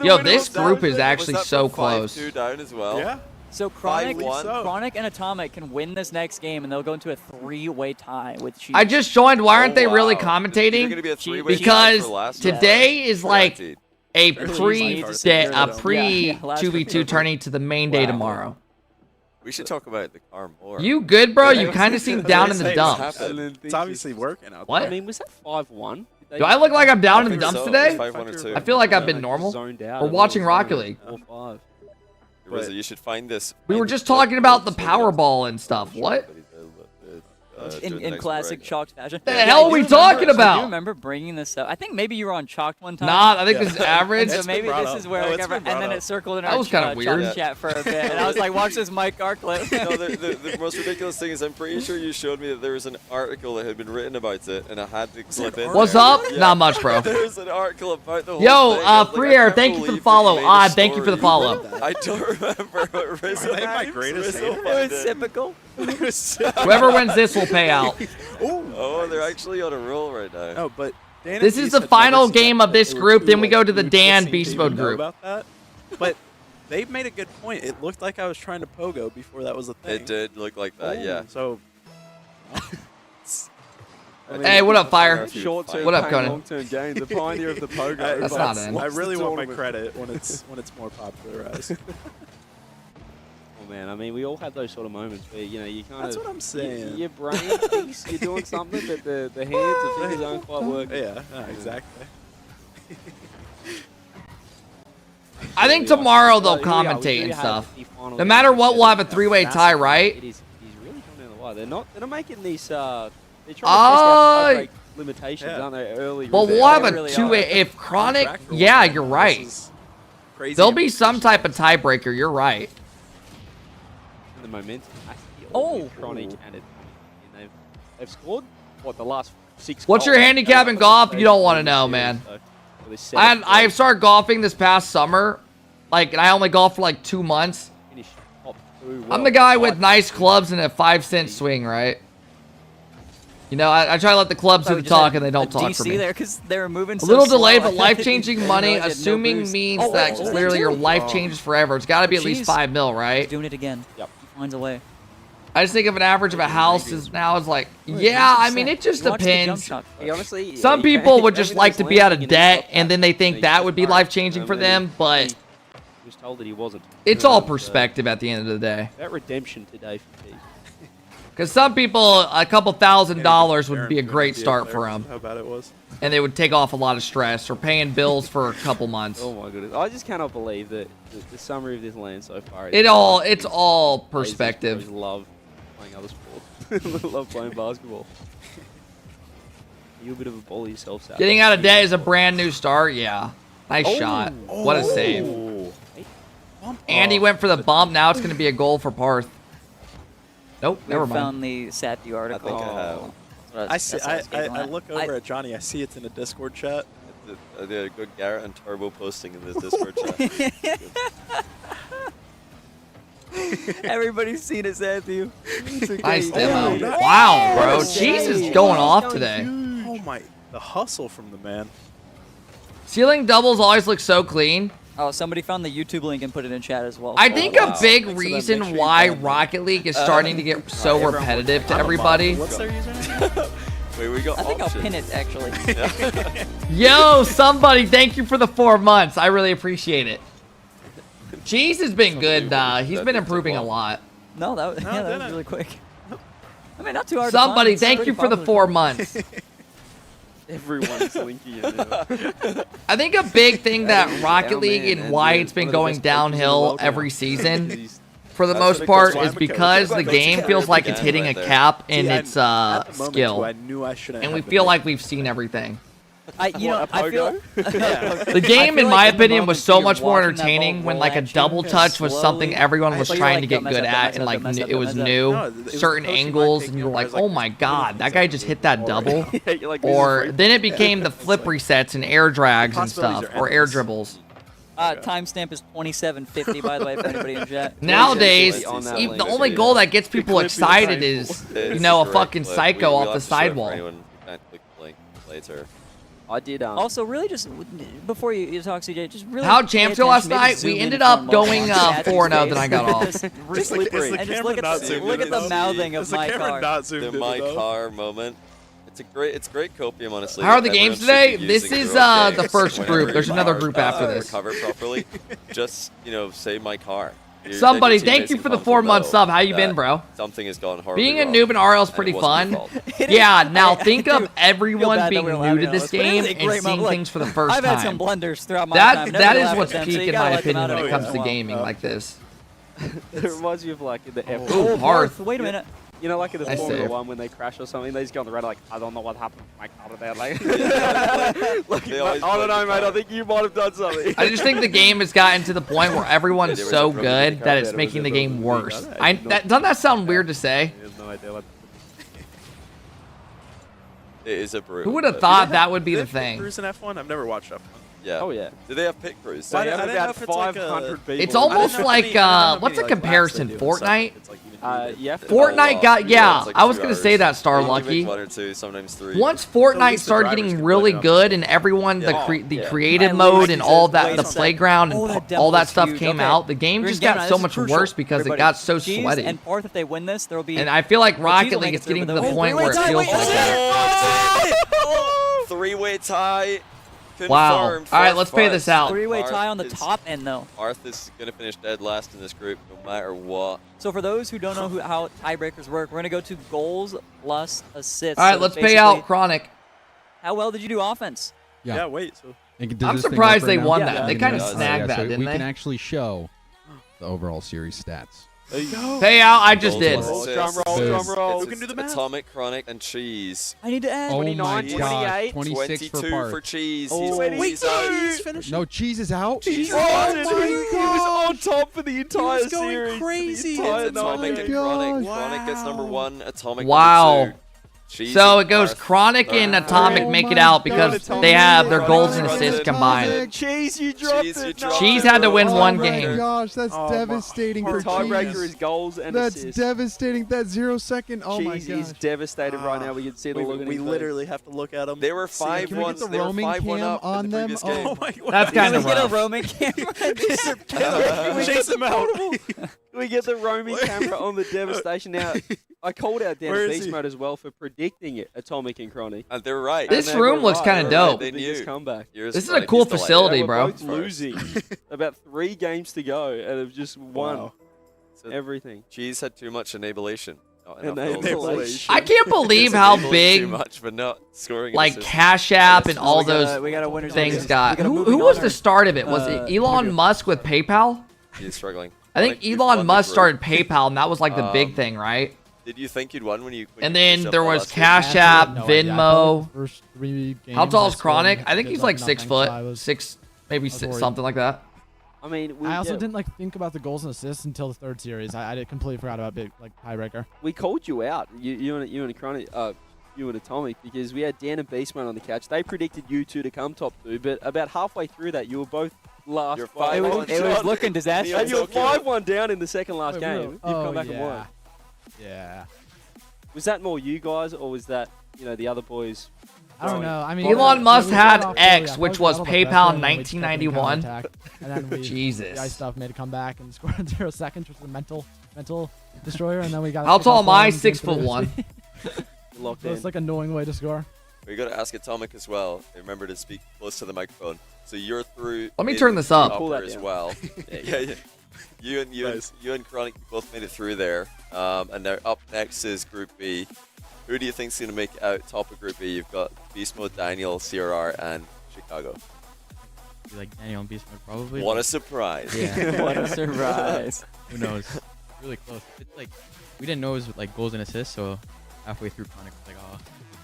Speaker 1: Yo, this group is actually so close.
Speaker 9: 5-2 down as well.
Speaker 10: Yeah.
Speaker 7: So Chronic,
Speaker 9: 5-1.
Speaker 7: Chronic and Atomic can win this next game, and they'll go into a 3-way tie with Cheese.
Speaker 1: I just joined. Why aren't they really
Speaker 9: Is there going to
Speaker 1: commentating?
Speaker 9: be a three-way tie
Speaker 1: Because
Speaker 9: for last time?
Speaker 1: today is like
Speaker 9: Guaranteed.
Speaker 1: a
Speaker 7: Yeah,
Speaker 1: pre
Speaker 7: last
Speaker 1: 2v2
Speaker 7: week.
Speaker 1: tourney to the main day tomorrow.
Speaker 9: We should talk about the car more.
Speaker 1: You good, bro? You kind of seem down in the dumps.
Speaker 10: It's obviously working out
Speaker 1: What?
Speaker 11: I mean, was that 5-1?
Speaker 1: Do I look like I'm down
Speaker 9: I
Speaker 1: in the
Speaker 9: think
Speaker 1: dumps
Speaker 9: so.
Speaker 1: today?
Speaker 9: 5-1 or 2.
Speaker 1: I feel like I've been normal.
Speaker 11: Zoned out.
Speaker 1: We're watching Rocket League.
Speaker 11: 4-5.
Speaker 9: Rizzo, you should find this.
Speaker 1: We were just talking about the Powerball and stuff. What?
Speaker 7: in classic Chalked fashion.
Speaker 1: The hell are we talking
Speaker 7: I
Speaker 1: about?
Speaker 7: do remember bringing this up. I think maybe you were on Chalked one time.
Speaker 1: Nah, I think this is average.
Speaker 7: So maybe this is where
Speaker 10: No,
Speaker 7: it
Speaker 10: it's
Speaker 7: ever,
Speaker 10: been
Speaker 7: and then
Speaker 10: brought
Speaker 7: it circled in
Speaker 1: That
Speaker 7: our
Speaker 1: was kinda weird.
Speaker 7: chat for a bit, and I was like, watch this Mike Gar clip.
Speaker 9: No, the most ridiculous thing is I'm pretty sure you showed me that there was an article that had been written about it, and I had to clip in.
Speaker 1: What's
Speaker 9: there.
Speaker 1: up?
Speaker 9: Yeah.
Speaker 1: Not much, bro.
Speaker 9: There's an article about the whole
Speaker 1: Yo,
Speaker 9: thing. I was
Speaker 1: Free
Speaker 9: like, I
Speaker 1: Air,
Speaker 9: can't
Speaker 1: thank you for the
Speaker 9: believe
Speaker 1: follow.
Speaker 9: made a
Speaker 1: Odd, thank you for the
Speaker 9: story.
Speaker 1: follow.
Speaker 9: I don't remember what Rizzo
Speaker 10: Are they my greatest
Speaker 9: Rizzo
Speaker 10: hater?
Speaker 9: found
Speaker 7: It was typical.
Speaker 1: Whoever wins this will pay out.
Speaker 9: Oh, they're actually on a roll right now.
Speaker 10: No, but Dan and
Speaker 1: This is
Speaker 10: Beast
Speaker 1: the
Speaker 10: had
Speaker 1: final
Speaker 10: never seen
Speaker 1: game
Speaker 10: that,
Speaker 1: of this
Speaker 10: they were
Speaker 1: group,
Speaker 10: too,
Speaker 1: then we
Speaker 10: like,
Speaker 1: go to the
Speaker 10: new
Speaker 1: Dan
Speaker 10: scene to
Speaker 1: Beast
Speaker 10: even
Speaker 1: Mode
Speaker 10: know
Speaker 1: group.
Speaker 10: About that. But they made a good point. It looked like I was trying to pogo before that was a thing.
Speaker 9: It did look like that, yeah.
Speaker 10: So.
Speaker 1: Hey, what up, Fire?
Speaker 11: Short-term
Speaker 1: What up,
Speaker 11: pain,
Speaker 1: Conan?
Speaker 11: long-term gain. The pioneer of the pogo.
Speaker 1: That's not in.
Speaker 10: I really want my
Speaker 11: tournament.
Speaker 10: credit when it's more popularized.
Speaker 11: Oh man, I mean, we all had those sort of moments where you kind
Speaker 10: That's
Speaker 11: of.
Speaker 10: what I'm saying.
Speaker 11: Your brain thinks you're doing something, but the hands and fingers aren't quite working.
Speaker 10: Yeah, no, exactly.
Speaker 1: I think tomorrow they'll commentate and stuff. No matter what, we'll have a 3-way tie, right?
Speaker 11: He's really coming down the wire. They're not making these. They're trying to test out tiebreak limitations, aren't they? Early.
Speaker 1: Well,
Speaker 11: Rizzo.
Speaker 1: we'll have
Speaker 7: They
Speaker 1: a
Speaker 7: really
Speaker 1: 2-way.
Speaker 7: are.
Speaker 1: If Chronic,
Speaker 10: Track for
Speaker 1: yeah,
Speaker 10: one.
Speaker 1: you're right.
Speaker 10: This is crazy
Speaker 1: There'll be some
Speaker 10: information.
Speaker 1: type of tiebreaker. You're right.
Speaker 11: The momentum has to be
Speaker 7: Oh.
Speaker 11: with Chronic and it. And they've scored what the last 6.
Speaker 1: What's your
Speaker 11: goals.
Speaker 1: handicap in golf? You don't want to know, man. I started golfing this past summer, and I only golfed for like 2 months. I'm the guy with nice clubs and a 5-cent swing, right? I try to let the clubs do the talk and they don't talk for
Speaker 7: DC
Speaker 1: me.
Speaker 7: there because they were moving.
Speaker 1: A little
Speaker 7: so
Speaker 1: delayed,
Speaker 7: slow.
Speaker 1: but life-changing money,
Speaker 7: They had no
Speaker 1: assuming
Speaker 7: boost.
Speaker 1: means
Speaker 7: Oh,
Speaker 1: that
Speaker 7: oh,
Speaker 1: clearly your
Speaker 7: too.
Speaker 1: life changes forever. It's got to be at least
Speaker 7: Jeez.
Speaker 1: $5 mil, right?
Speaker 7: He's doing it again.
Speaker 11: Yep.
Speaker 7: He finds a way.
Speaker 1: I just think of an average of a house is now is like, yeah, I mean, it just
Speaker 7: Watch the jump
Speaker 1: depends.
Speaker 7: shot.
Speaker 11: Hey, honestly,
Speaker 1: Some
Speaker 11: yeah,
Speaker 1: people would just
Speaker 11: everything's
Speaker 1: like to be out of
Speaker 11: landing
Speaker 1: debt,
Speaker 11: and
Speaker 1: and then they think that would be life-changing for them, but
Speaker 11: He was told that he wasn't.
Speaker 1: it's all perspective at the end of the day.
Speaker 11: That redemption today for Pete.
Speaker 1: Because some people, a couple $1,000 would be a
Speaker 10: Aaron
Speaker 1: great
Speaker 10: Gordon
Speaker 1: start
Speaker 10: player,
Speaker 1: for them,
Speaker 10: How bad it was.
Speaker 1: and they would take off a lot of stress or paying bills for a couple months.
Speaker 11: Oh my goodness! I just cannot believe that the summary of this land so far. Is
Speaker 1: It's all
Speaker 11: pros
Speaker 1: perspective.
Speaker 11: love playing other sports. Love playing basketball. You're a bit of a bully yourself, Sal.
Speaker 1: Getting out of debt is a brand new start. Yeah, nice shot. What a save. Andy went for the bump. Now it's going to be a goal for Parth. Nope, never mind.
Speaker 7: Found the Satthew article.
Speaker 9: I think I have.
Speaker 10: I see.
Speaker 7: That's what was getting
Speaker 10: I
Speaker 7: at.
Speaker 10: look over at Johnny. I see it's in a Discord chat.
Speaker 9: The good Garrett and Turbo posting in this Discord chat.
Speaker 7: Everybody's seen it, Satthew.
Speaker 1: Nice demo.
Speaker 10: nice.
Speaker 1: Wow, bro.
Speaker 10: Nice.
Speaker 1: Cheese is going off today.
Speaker 10: Oh my! The hustle from the man.
Speaker 1: Ceiling doubles always look so clean.
Speaker 7: Oh, somebody found the YouTube link and put it in chat as well.
Speaker 1: I think a big reason why Rocket League is starting to get so repetitive to everybody.
Speaker 10: What's their username?
Speaker 9: Wait, we got
Speaker 7: I think
Speaker 9: options.
Speaker 7: I'll pin it actually.
Speaker 1: Yo, somebody, thank you for the 4 months. I really appreciate it. Cheese has been good. He's been improving a lot.
Speaker 7: No, that was, that was really quick. I mean, not too hard.
Speaker 1: Somebody,
Speaker 7: to find.
Speaker 1: thank you for the 4 months.
Speaker 11: Everyone's linking it now.
Speaker 1: I think a big thing that Rocket League and why it's been going downhill every season, for the most part, is because the game feels like it's hitting a cap in its skill, and we feel like we've seen everything.
Speaker 7: I feel
Speaker 1: The game, in my opinion, was so much more entertaining when like a double touch was something everyone was trying to get good at, and like it was new, certain angles, and you were like, oh my god, that guy just hit that double. Or then it became the flip resets and air drags and stuff, or air dribbles.
Speaker 7: Timestamp is 2750, by the way, for anybody in chat.
Speaker 1: Nowadays, the only goal that gets people excited is, you know, a fucking psycho off the sidewall.
Speaker 11: I did.
Speaker 7: Also, really, just before you talk, CJ, just really.
Speaker 1: How champs go last night? We ended up going 4-0. Then I got off.
Speaker 7: Just look at the mouthing of my car.
Speaker 9: The my car moment. It's great copium, honestly.
Speaker 1: How are the games today? This is the first group. There's another group after this.
Speaker 9: Recover properly. Just say my car.
Speaker 1: Somebody, thank you for the 4-month sub. How you been, bro?
Speaker 9: Something has gone horribly
Speaker 1: Being a
Speaker 9: wrong,
Speaker 1: noob in RL is pretty fun. Yeah, now think of everyone being new to this game and seeing things for the first time.
Speaker 7: I've had some blunders throughout my time.
Speaker 1: That is what's peak in my opinion when it comes to gaming like this.
Speaker 11: It reminds me of like in the F1.
Speaker 1: Oh, Hearth.
Speaker 7: Wait a minute.
Speaker 11: You know, like in the
Speaker 1: I
Speaker 11: Formula
Speaker 1: see.
Speaker 11: 1 when they crash or something, they just go on the road like, I don't know what happened to my car today. Like, I don't know, mate. I think you might have done something.
Speaker 1: I just think the game has gotten to the point where everyone's so good that it's making the game worse. Doesn't that sound weird to say?
Speaker 11: I have no idea what.
Speaker 9: It is a brew.
Speaker 1: Who would have thought that would be the thing?
Speaker 10: Cruise in F1? I've never watched F1.
Speaker 9: Yeah.
Speaker 11: Oh yeah.
Speaker 9: Do they have pit crews?
Speaker 11: They have
Speaker 10: I didn't know
Speaker 11: about
Speaker 10: if it's like
Speaker 11: 500 people.
Speaker 1: It's almost like what's a comparison? Fortnite?
Speaker 11: Yeah.
Speaker 1: Fortnite got I was gonna say that, Star Lucky.
Speaker 9: 1 or 2, sometimes 3.
Speaker 1: Once Fortnite started getting really good and everyone the creative mode and all that, the playground and all that stuff came out, the game just got so much worse because it got so sweaty.
Speaker 7: And Parth, if they win this, there'll be.
Speaker 1: And I feel like Rocket League is getting to the point where it feels like that.
Speaker 9: 3-way tie.
Speaker 1: Wow.
Speaker 9: Confirmed.
Speaker 1: All right, let's pay this out.
Speaker 7: 3-way tie on the top end, though.
Speaker 9: Arth is going to finish dead last in this group no matter what.
Speaker 7: So for those who don't know how tiebreakers work, we're going to go to goals plus assists.
Speaker 1: All right,
Speaker 7: So
Speaker 1: let's pay out
Speaker 7: basically,
Speaker 1: Chronic.
Speaker 7: How well did you do offense?
Speaker 10: Yeah, wait. So
Speaker 1: I'm surprised they won that. They kind of snagged that, didn't
Speaker 12: we
Speaker 1: they?
Speaker 12: can actually show the overall series stats.
Speaker 1: Pay out, I just did.
Speaker 11: Drum roll.
Speaker 10: who can do the math?
Speaker 9: Atomic, Chronic, and Cheese.
Speaker 7: I need to add.
Speaker 12: Oh
Speaker 11: 29,
Speaker 12: my god,
Speaker 11: 28,
Speaker 12: 26 for
Speaker 9: 22
Speaker 12: Parth.
Speaker 9: for Cheese.
Speaker 11: Oh,
Speaker 9: He's
Speaker 10: He's finished.
Speaker 12: No, Cheese is out.
Speaker 11: He was on top for the entire
Speaker 10: He was going
Speaker 11: series.
Speaker 10: crazy.
Speaker 11: The entire
Speaker 10: It's
Speaker 9: Atomic
Speaker 11: night.
Speaker 9: and Chronic.
Speaker 10: Wow.
Speaker 9: Chronic gets number 1. Atomic
Speaker 1: Wow.
Speaker 9: number 2. Cheese
Speaker 1: So
Speaker 9: and
Speaker 1: it goes
Speaker 9: Arth.
Speaker 1: Chronic and Atomic
Speaker 12: Oh
Speaker 1: make it
Speaker 12: my
Speaker 1: out
Speaker 12: God,
Speaker 1: because
Speaker 11: Atomic.
Speaker 1: they have their goals and
Speaker 9: Atomic.
Speaker 1: assists combined.
Speaker 11: Cheese, you dropped
Speaker 9: Cheese, you
Speaker 11: it.
Speaker 9: dropped
Speaker 1: Cheese
Speaker 9: it.
Speaker 1: had to win
Speaker 12: Oh
Speaker 1: one
Speaker 12: my
Speaker 1: game.
Speaker 12: gosh, that's
Speaker 10: Oh my
Speaker 12: devastating for
Speaker 11: The tiebreaker
Speaker 12: Cheese.
Speaker 11: is goals and
Speaker 12: That's
Speaker 11: assists.
Speaker 12: devastating. That 0 second. Oh my
Speaker 11: Cheese is
Speaker 12: gosh.
Speaker 11: devastated right now. We can see the look in
Speaker 4: We
Speaker 11: his
Speaker 4: literally have to look at them.
Speaker 9: They were
Speaker 4: See,
Speaker 9: 5-1.
Speaker 12: Can we get the
Speaker 9: They were
Speaker 12: roaming
Speaker 9: 5-1
Speaker 12: cam
Speaker 9: up
Speaker 12: on
Speaker 9: in the
Speaker 12: them?
Speaker 9: previous
Speaker 12: Oh
Speaker 9: game.
Speaker 10: my god.
Speaker 1: That's kind
Speaker 7: Can
Speaker 1: of
Speaker 7: we get a
Speaker 1: rough.
Speaker 7: roaming camera?
Speaker 10: Chase him out.
Speaker 11: We get the roaming camera on the devastation. Now, I called out down
Speaker 10: Where
Speaker 11: to
Speaker 10: is
Speaker 11: Beast
Speaker 10: he?
Speaker 11: Mode as well for predicting it, Atomic and Chronic.
Speaker 9: And they were right.
Speaker 1: This
Speaker 11: And they
Speaker 1: room
Speaker 11: were
Speaker 1: looks
Speaker 11: right.
Speaker 1: kinda
Speaker 11: They were
Speaker 1: dope.
Speaker 11: the
Speaker 9: They
Speaker 11: biggest
Speaker 9: knew.
Speaker 11: comeback.
Speaker 9: Yours
Speaker 1: This is a
Speaker 9: Chronic
Speaker 1: cool
Speaker 9: used to like
Speaker 1: facility,
Speaker 11: They were
Speaker 1: bro.
Speaker 11: both losing. About 3 games to go, and have just won
Speaker 10: Wow.
Speaker 9: So
Speaker 11: everything.
Speaker 9: Cheese had too much enablation. Not enough
Speaker 11: Enabling.
Speaker 9: goals.
Speaker 1: I can't believe
Speaker 9: It's
Speaker 1: how
Speaker 9: enabling
Speaker 1: big
Speaker 9: too much, but not scoring.
Speaker 1: like
Speaker 9: assists.
Speaker 1: Cash App and all
Speaker 7: We got
Speaker 1: those
Speaker 7: a- we got a winner's
Speaker 1: things
Speaker 7: list.
Speaker 1: got.
Speaker 7: We got a
Speaker 1: Who
Speaker 7: moving
Speaker 1: was
Speaker 7: on
Speaker 1: the
Speaker 7: our-
Speaker 1: start of it? Was it Elon Musk with PayPal?
Speaker 9: He's struggling.
Speaker 1: I think
Speaker 9: Chronic, you've
Speaker 1: Elon
Speaker 9: won
Speaker 1: Musk
Speaker 9: the group.
Speaker 1: started PayPal, and that was like the big
Speaker 9: Um,
Speaker 1: thing, right?
Speaker 9: Did you think you'd won when you?
Speaker 1: And then there was Cash App, Venmo.
Speaker 13: First 3 games,
Speaker 1: How tall
Speaker 13: I
Speaker 1: is
Speaker 13: scored
Speaker 1: Chronic?
Speaker 13: and
Speaker 1: I think
Speaker 13: did,
Speaker 1: he's like 6
Speaker 13: nothing,
Speaker 1: foot,
Speaker 13: so I was-
Speaker 1: 6, maybe
Speaker 13: I was worried.
Speaker 1: something like that.
Speaker 11: I mean,
Speaker 13: I also didn't like think about the goals and assists until the 3rd series. I did completely forgot about big like tiebreaker.
Speaker 11: we called you out, you and Chronic, you and Atomic, because we had Dan and Beastman on the couch. They predicted you two to come top 2, but about halfway through that, you were both last.
Speaker 9: You're
Speaker 11: 5-1
Speaker 7: It was
Speaker 11: down.
Speaker 7: looking disastrous.
Speaker 11: And you're 5-1 down in the second last
Speaker 13: Wait,
Speaker 11: game.
Speaker 13: really?
Speaker 11: You've
Speaker 13: Oh,
Speaker 11: come back and
Speaker 13: yeah.
Speaker 11: won.
Speaker 13: Yeah.
Speaker 11: Was that more you guys, or was that the other boys?
Speaker 13: I don't know. I mean,
Speaker 1: Elon Musk
Speaker 13: we
Speaker 1: had
Speaker 13: got off-
Speaker 1: X,
Speaker 13: yeah,
Speaker 1: which
Speaker 13: we
Speaker 1: was
Speaker 13: got off the
Speaker 1: PayPal
Speaker 13: pressure,
Speaker 1: in
Speaker 13: and then we stepped in
Speaker 1: 1991.
Speaker 13: counterattack, and then we,
Speaker 1: Jesus.
Speaker 13: The ice stuff made a comeback and scored in 0 seconds, which was a mental destroyer, and then we got.
Speaker 1: How tall am I?
Speaker 13: 6'1".
Speaker 11: 6'1". Locked
Speaker 13: So
Speaker 11: in.
Speaker 13: it's like annoying way to score.
Speaker 9: We got to ask Atomic as well. Remember to speak close to the microphone. So you're through.
Speaker 1: Let me turn this up.
Speaker 11: Pull that
Speaker 9: as
Speaker 11: down.
Speaker 9: well. Yeah. You and Chronic both made it through there. And now up next is Group B. Who do you think's going to make it out top of Group B? You've got Beast Mode, Daniel, CRR, and Chicago.
Speaker 14: Like Daniel and Beast Mode probably.
Speaker 9: What a surprise!
Speaker 7: Yeah. What a surprise!
Speaker 14: Who knows? Really close. It's like we didn't know it was like goals and assists, so halfway through Chronic was like, oh,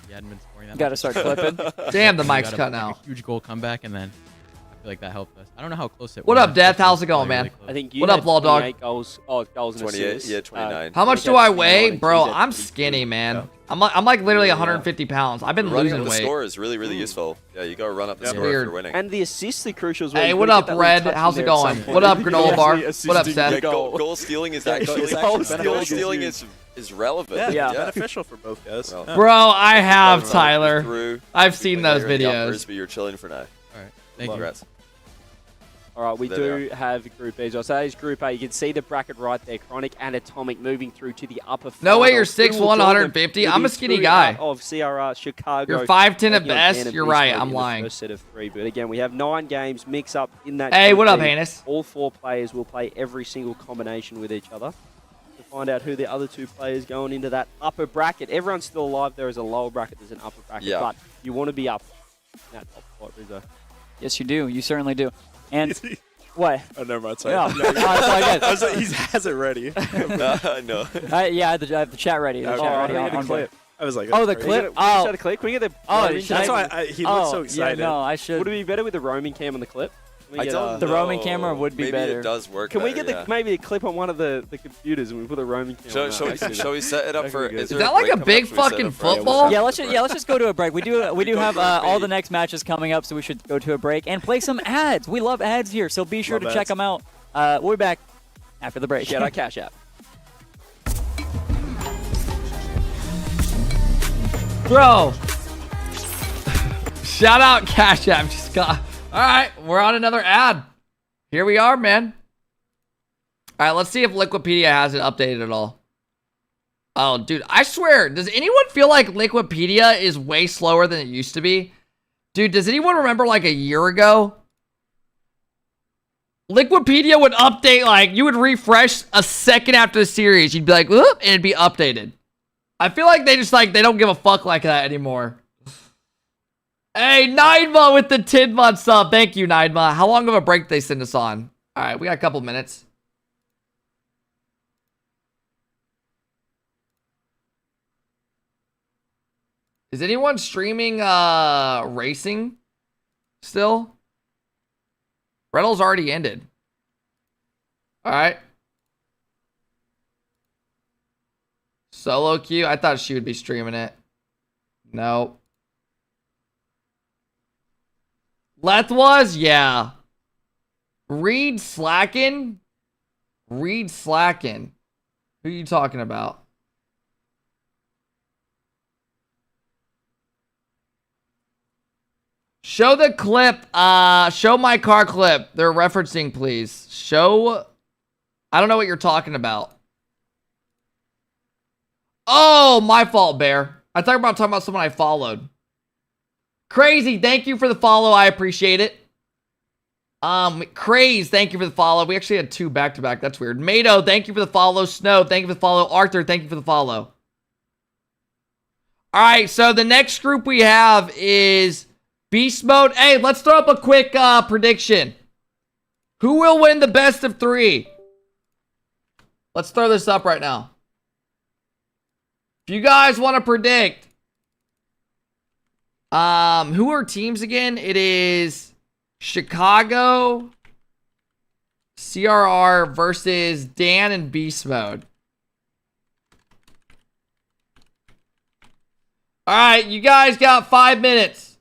Speaker 14: he hadn't been scoring that.
Speaker 7: Gotta
Speaker 14: much.
Speaker 7: start clipping.
Speaker 1: Damn, the
Speaker 14: We
Speaker 1: mic's
Speaker 14: got
Speaker 1: cutting
Speaker 14: like,
Speaker 1: out.
Speaker 14: a huge goal comeback, and then I feel like that helped us. I don't know how close it
Speaker 1: What
Speaker 14: was.
Speaker 1: up, Death?
Speaker 14: but
Speaker 1: How's it
Speaker 14: was
Speaker 1: going,
Speaker 14: probably
Speaker 1: man?
Speaker 14: really close.
Speaker 11: I think you
Speaker 1: What
Speaker 11: had
Speaker 1: up, Law Dog?
Speaker 11: 28 goals and
Speaker 9: 28,
Speaker 11: assists.
Speaker 9: yeah, 29.
Speaker 1: How much
Speaker 11: He
Speaker 1: do
Speaker 11: had
Speaker 1: I
Speaker 11: 21
Speaker 1: weigh,
Speaker 11: and
Speaker 1: bro?
Speaker 11: he's at
Speaker 1: I'm
Speaker 11: 22.
Speaker 1: skinny, man.
Speaker 9: Yeah.
Speaker 1: I'm like literally 150 pounds. I've been
Speaker 9: Running
Speaker 1: losing
Speaker 9: up the
Speaker 1: weight.
Speaker 9: score is really, really useful. Yeah, you got to run up the
Speaker 1: Yep.
Speaker 9: score if
Speaker 1: Weird.
Speaker 9: you're winning.
Speaker 11: And the assists are crucial as well.
Speaker 1: Hey,
Speaker 11: You've
Speaker 1: what
Speaker 11: gotta
Speaker 1: up,
Speaker 11: get that
Speaker 1: Red?
Speaker 11: little touch
Speaker 1: How's
Speaker 11: in
Speaker 1: it
Speaker 11: there at
Speaker 1: going?
Speaker 11: some point.
Speaker 1: What up, Granola Bar? What up,
Speaker 4: assisting
Speaker 1: Seth?
Speaker 9: Yeah, goal stealing is actually
Speaker 4: actually
Speaker 9: goal stealing is relevant.
Speaker 4: Yeah, beneficial for both guys.
Speaker 9: Well,
Speaker 4: Yeah.
Speaker 1: Bro, I have,
Speaker 9: Through.
Speaker 1: Tyler. I've seen those
Speaker 9: You're in the
Speaker 1: videos.
Speaker 9: uppers, but you're chilling for now.
Speaker 14: All right, thank you.
Speaker 9: Congrats.
Speaker 11: All right, we
Speaker 9: There
Speaker 11: do have Group B. So that is Group A. You can see the bracket right there. Chronic and Atomic moving through to the upper
Speaker 1: No way, you're
Speaker 11: finals. Who
Speaker 1: 6'1",
Speaker 11: will join them?
Speaker 1: 150.
Speaker 11: It'll
Speaker 1: I'm
Speaker 11: be
Speaker 1: a skinny
Speaker 11: two
Speaker 1: guy.
Speaker 11: out Of CRR, Chicago.
Speaker 1: You're 5'10" at
Speaker 11: taking on
Speaker 1: best.
Speaker 11: Dan and
Speaker 1: You're
Speaker 11: Beast
Speaker 1: right,
Speaker 11: Mode
Speaker 1: I'm
Speaker 11: in the
Speaker 1: lying.
Speaker 11: First set of 3. But again, we have 9 games mix up in that.
Speaker 1: Hey,
Speaker 11: Group
Speaker 1: what up,
Speaker 11: B.
Speaker 1: Hannes?
Speaker 11: All 4 players will play every single combination with each other to find out who the other 2 players going into that upper bracket. Everyone's still alive. There is a lower bracket. There's an upper bracket.
Speaker 9: Yeah.
Speaker 11: But you want to be up in that top spot, Rizzo.
Speaker 7: Yes, you do. You certainly do. And what?
Speaker 4: Oh, never mind. Sorry.
Speaker 7: No, no, it's all good.
Speaker 4: I was like, he has it ready.
Speaker 9: I know.
Speaker 7: Yeah, I have the chat ready. The
Speaker 4: Okay.
Speaker 7: chat ready
Speaker 4: Oh,
Speaker 7: on
Speaker 4: clip. I was like,
Speaker 7: Oh, the
Speaker 4: that's
Speaker 7: clip.
Speaker 4: crazy.
Speaker 7: Oh,
Speaker 11: Should I click? Can we get the
Speaker 7: Oh,
Speaker 11: roaming
Speaker 7: should
Speaker 11: cam?
Speaker 4: That's why he looked so
Speaker 7: yeah,
Speaker 4: excited.
Speaker 7: no, I should.
Speaker 11: Would it be better with the roaming cam on the clip? Can we
Speaker 9: I
Speaker 11: get,
Speaker 9: don't
Speaker 7: The
Speaker 9: know.
Speaker 7: roaming camera would be
Speaker 9: Maybe
Speaker 7: better.
Speaker 9: it does work.
Speaker 11: Can we
Speaker 9: better,
Speaker 11: get the
Speaker 9: yeah.
Speaker 11: maybe a clip on one of the computers and we put a roaming camera?
Speaker 9: Shall we set it up for?
Speaker 1: Is that like a big fucking football?
Speaker 7: Yeah, let's just go to a break. We do have all the next matches coming up, so we should go to a break and play some ads. We love ads here, so be sure
Speaker 4: Love
Speaker 7: to check
Speaker 4: ads.
Speaker 7: them out. We'll be back after the break.
Speaker 11: Shout out Cash App.
Speaker 1: Bro. Shout out Cash App. Just got. All right, we're on another ad. Here we are, man. All right, let's see if Liquipedia has it updated at all. Oh, dude, I swear, does anyone feel like Liquipedia is way slower than it used to be? Dude, does anyone remember like a year ago? Liquipedia would update, like, you would refresh a second after the series. You'd be like, whoop, and it'd be updated. I feel like they just, like, they don't give a fuck like that anymore. Hey, Nidema with the 10-month sub. Thank you, Nidema. How long of a break did they send us on? All right, we got a couple minutes. Is anyone streaming racing still? Reynolds already ended. All right. Solo Q. I thought she would be streaming it. No. Leth was? Yeah. Reed slacking? Reed slacking. Who are you talking about? Show the clip. Show my car clip. They're referencing, please. Show. I don't know what you're talking about. Oh, my fault, Bear. I thought you were talking about someone I followed. Crazy, thank you for the follow. I appreciate it. Craze, thank you for the follow. We actually had 2 back-to-back. That's weird. Mato, thank you for the follow. Snow, thank you for the follow. Arthur, thank you for the follow. All right, so the next group we have is Beast Mode. Hey, let's throw up a quick prediction. Who will win the best of 3? Let's throw this up right now. If you guys want to predict, who are teams again? It is Chicago, CRR versus Dan and Beast Mode. All right, you guys got 5 minutes.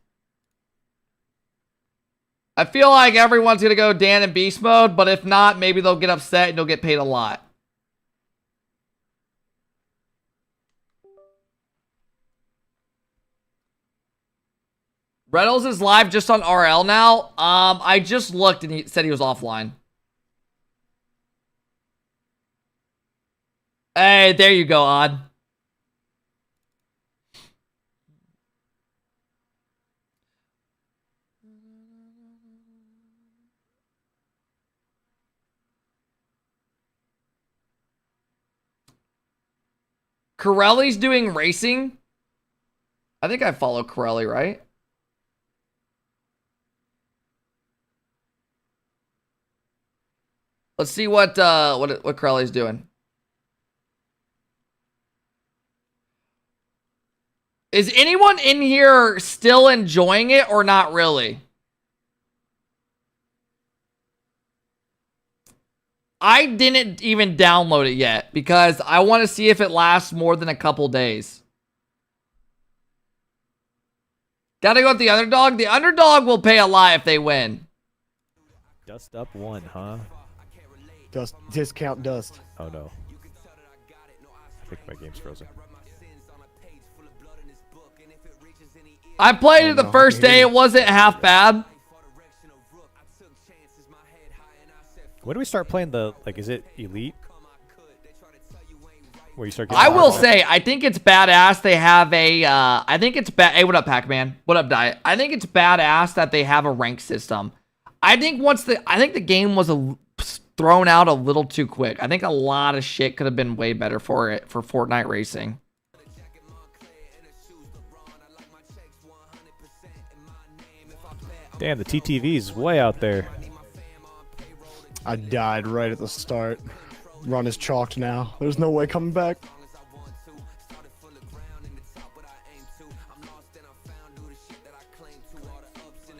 Speaker 1: I feel like everyone's going to go Dan and Beast Mode, but if not, maybe they'll get upset and you'll get paid a lot. Reynolds is live just on RL now. I just looked and he said he was offline. Hey, there you go, Odd. Corelli's doing racing. I think I follow Corelli, right? Let's see what Corelli's doing. Is anyone in here still enjoying it or not really? I didn't even download it yet because I want to see if it lasts more than a couple days. Gotta go with the underdog. The underdog will pay a lot if they win.
Speaker 15: Dust up one, huh?
Speaker 16: Dust discount dust.
Speaker 15: Oh no. I think my game's frozen.
Speaker 1: I played it the first day. It wasn't half bad.
Speaker 15: When do we start playing the, like, is it Elite? Where you start
Speaker 1: I will say, I think it's badass they have a, I think it's hey, what up, Pac-Man? What up, Diet? I think it's badass that they have a rank system. I think the game was thrown out a little too quick. I think a lot of shit could have been way better for it, for Fortnite racing.
Speaker 15: Damn, the TTV's way out there.
Speaker 16: I died right at the start. Run is chalked now. There's no way coming back.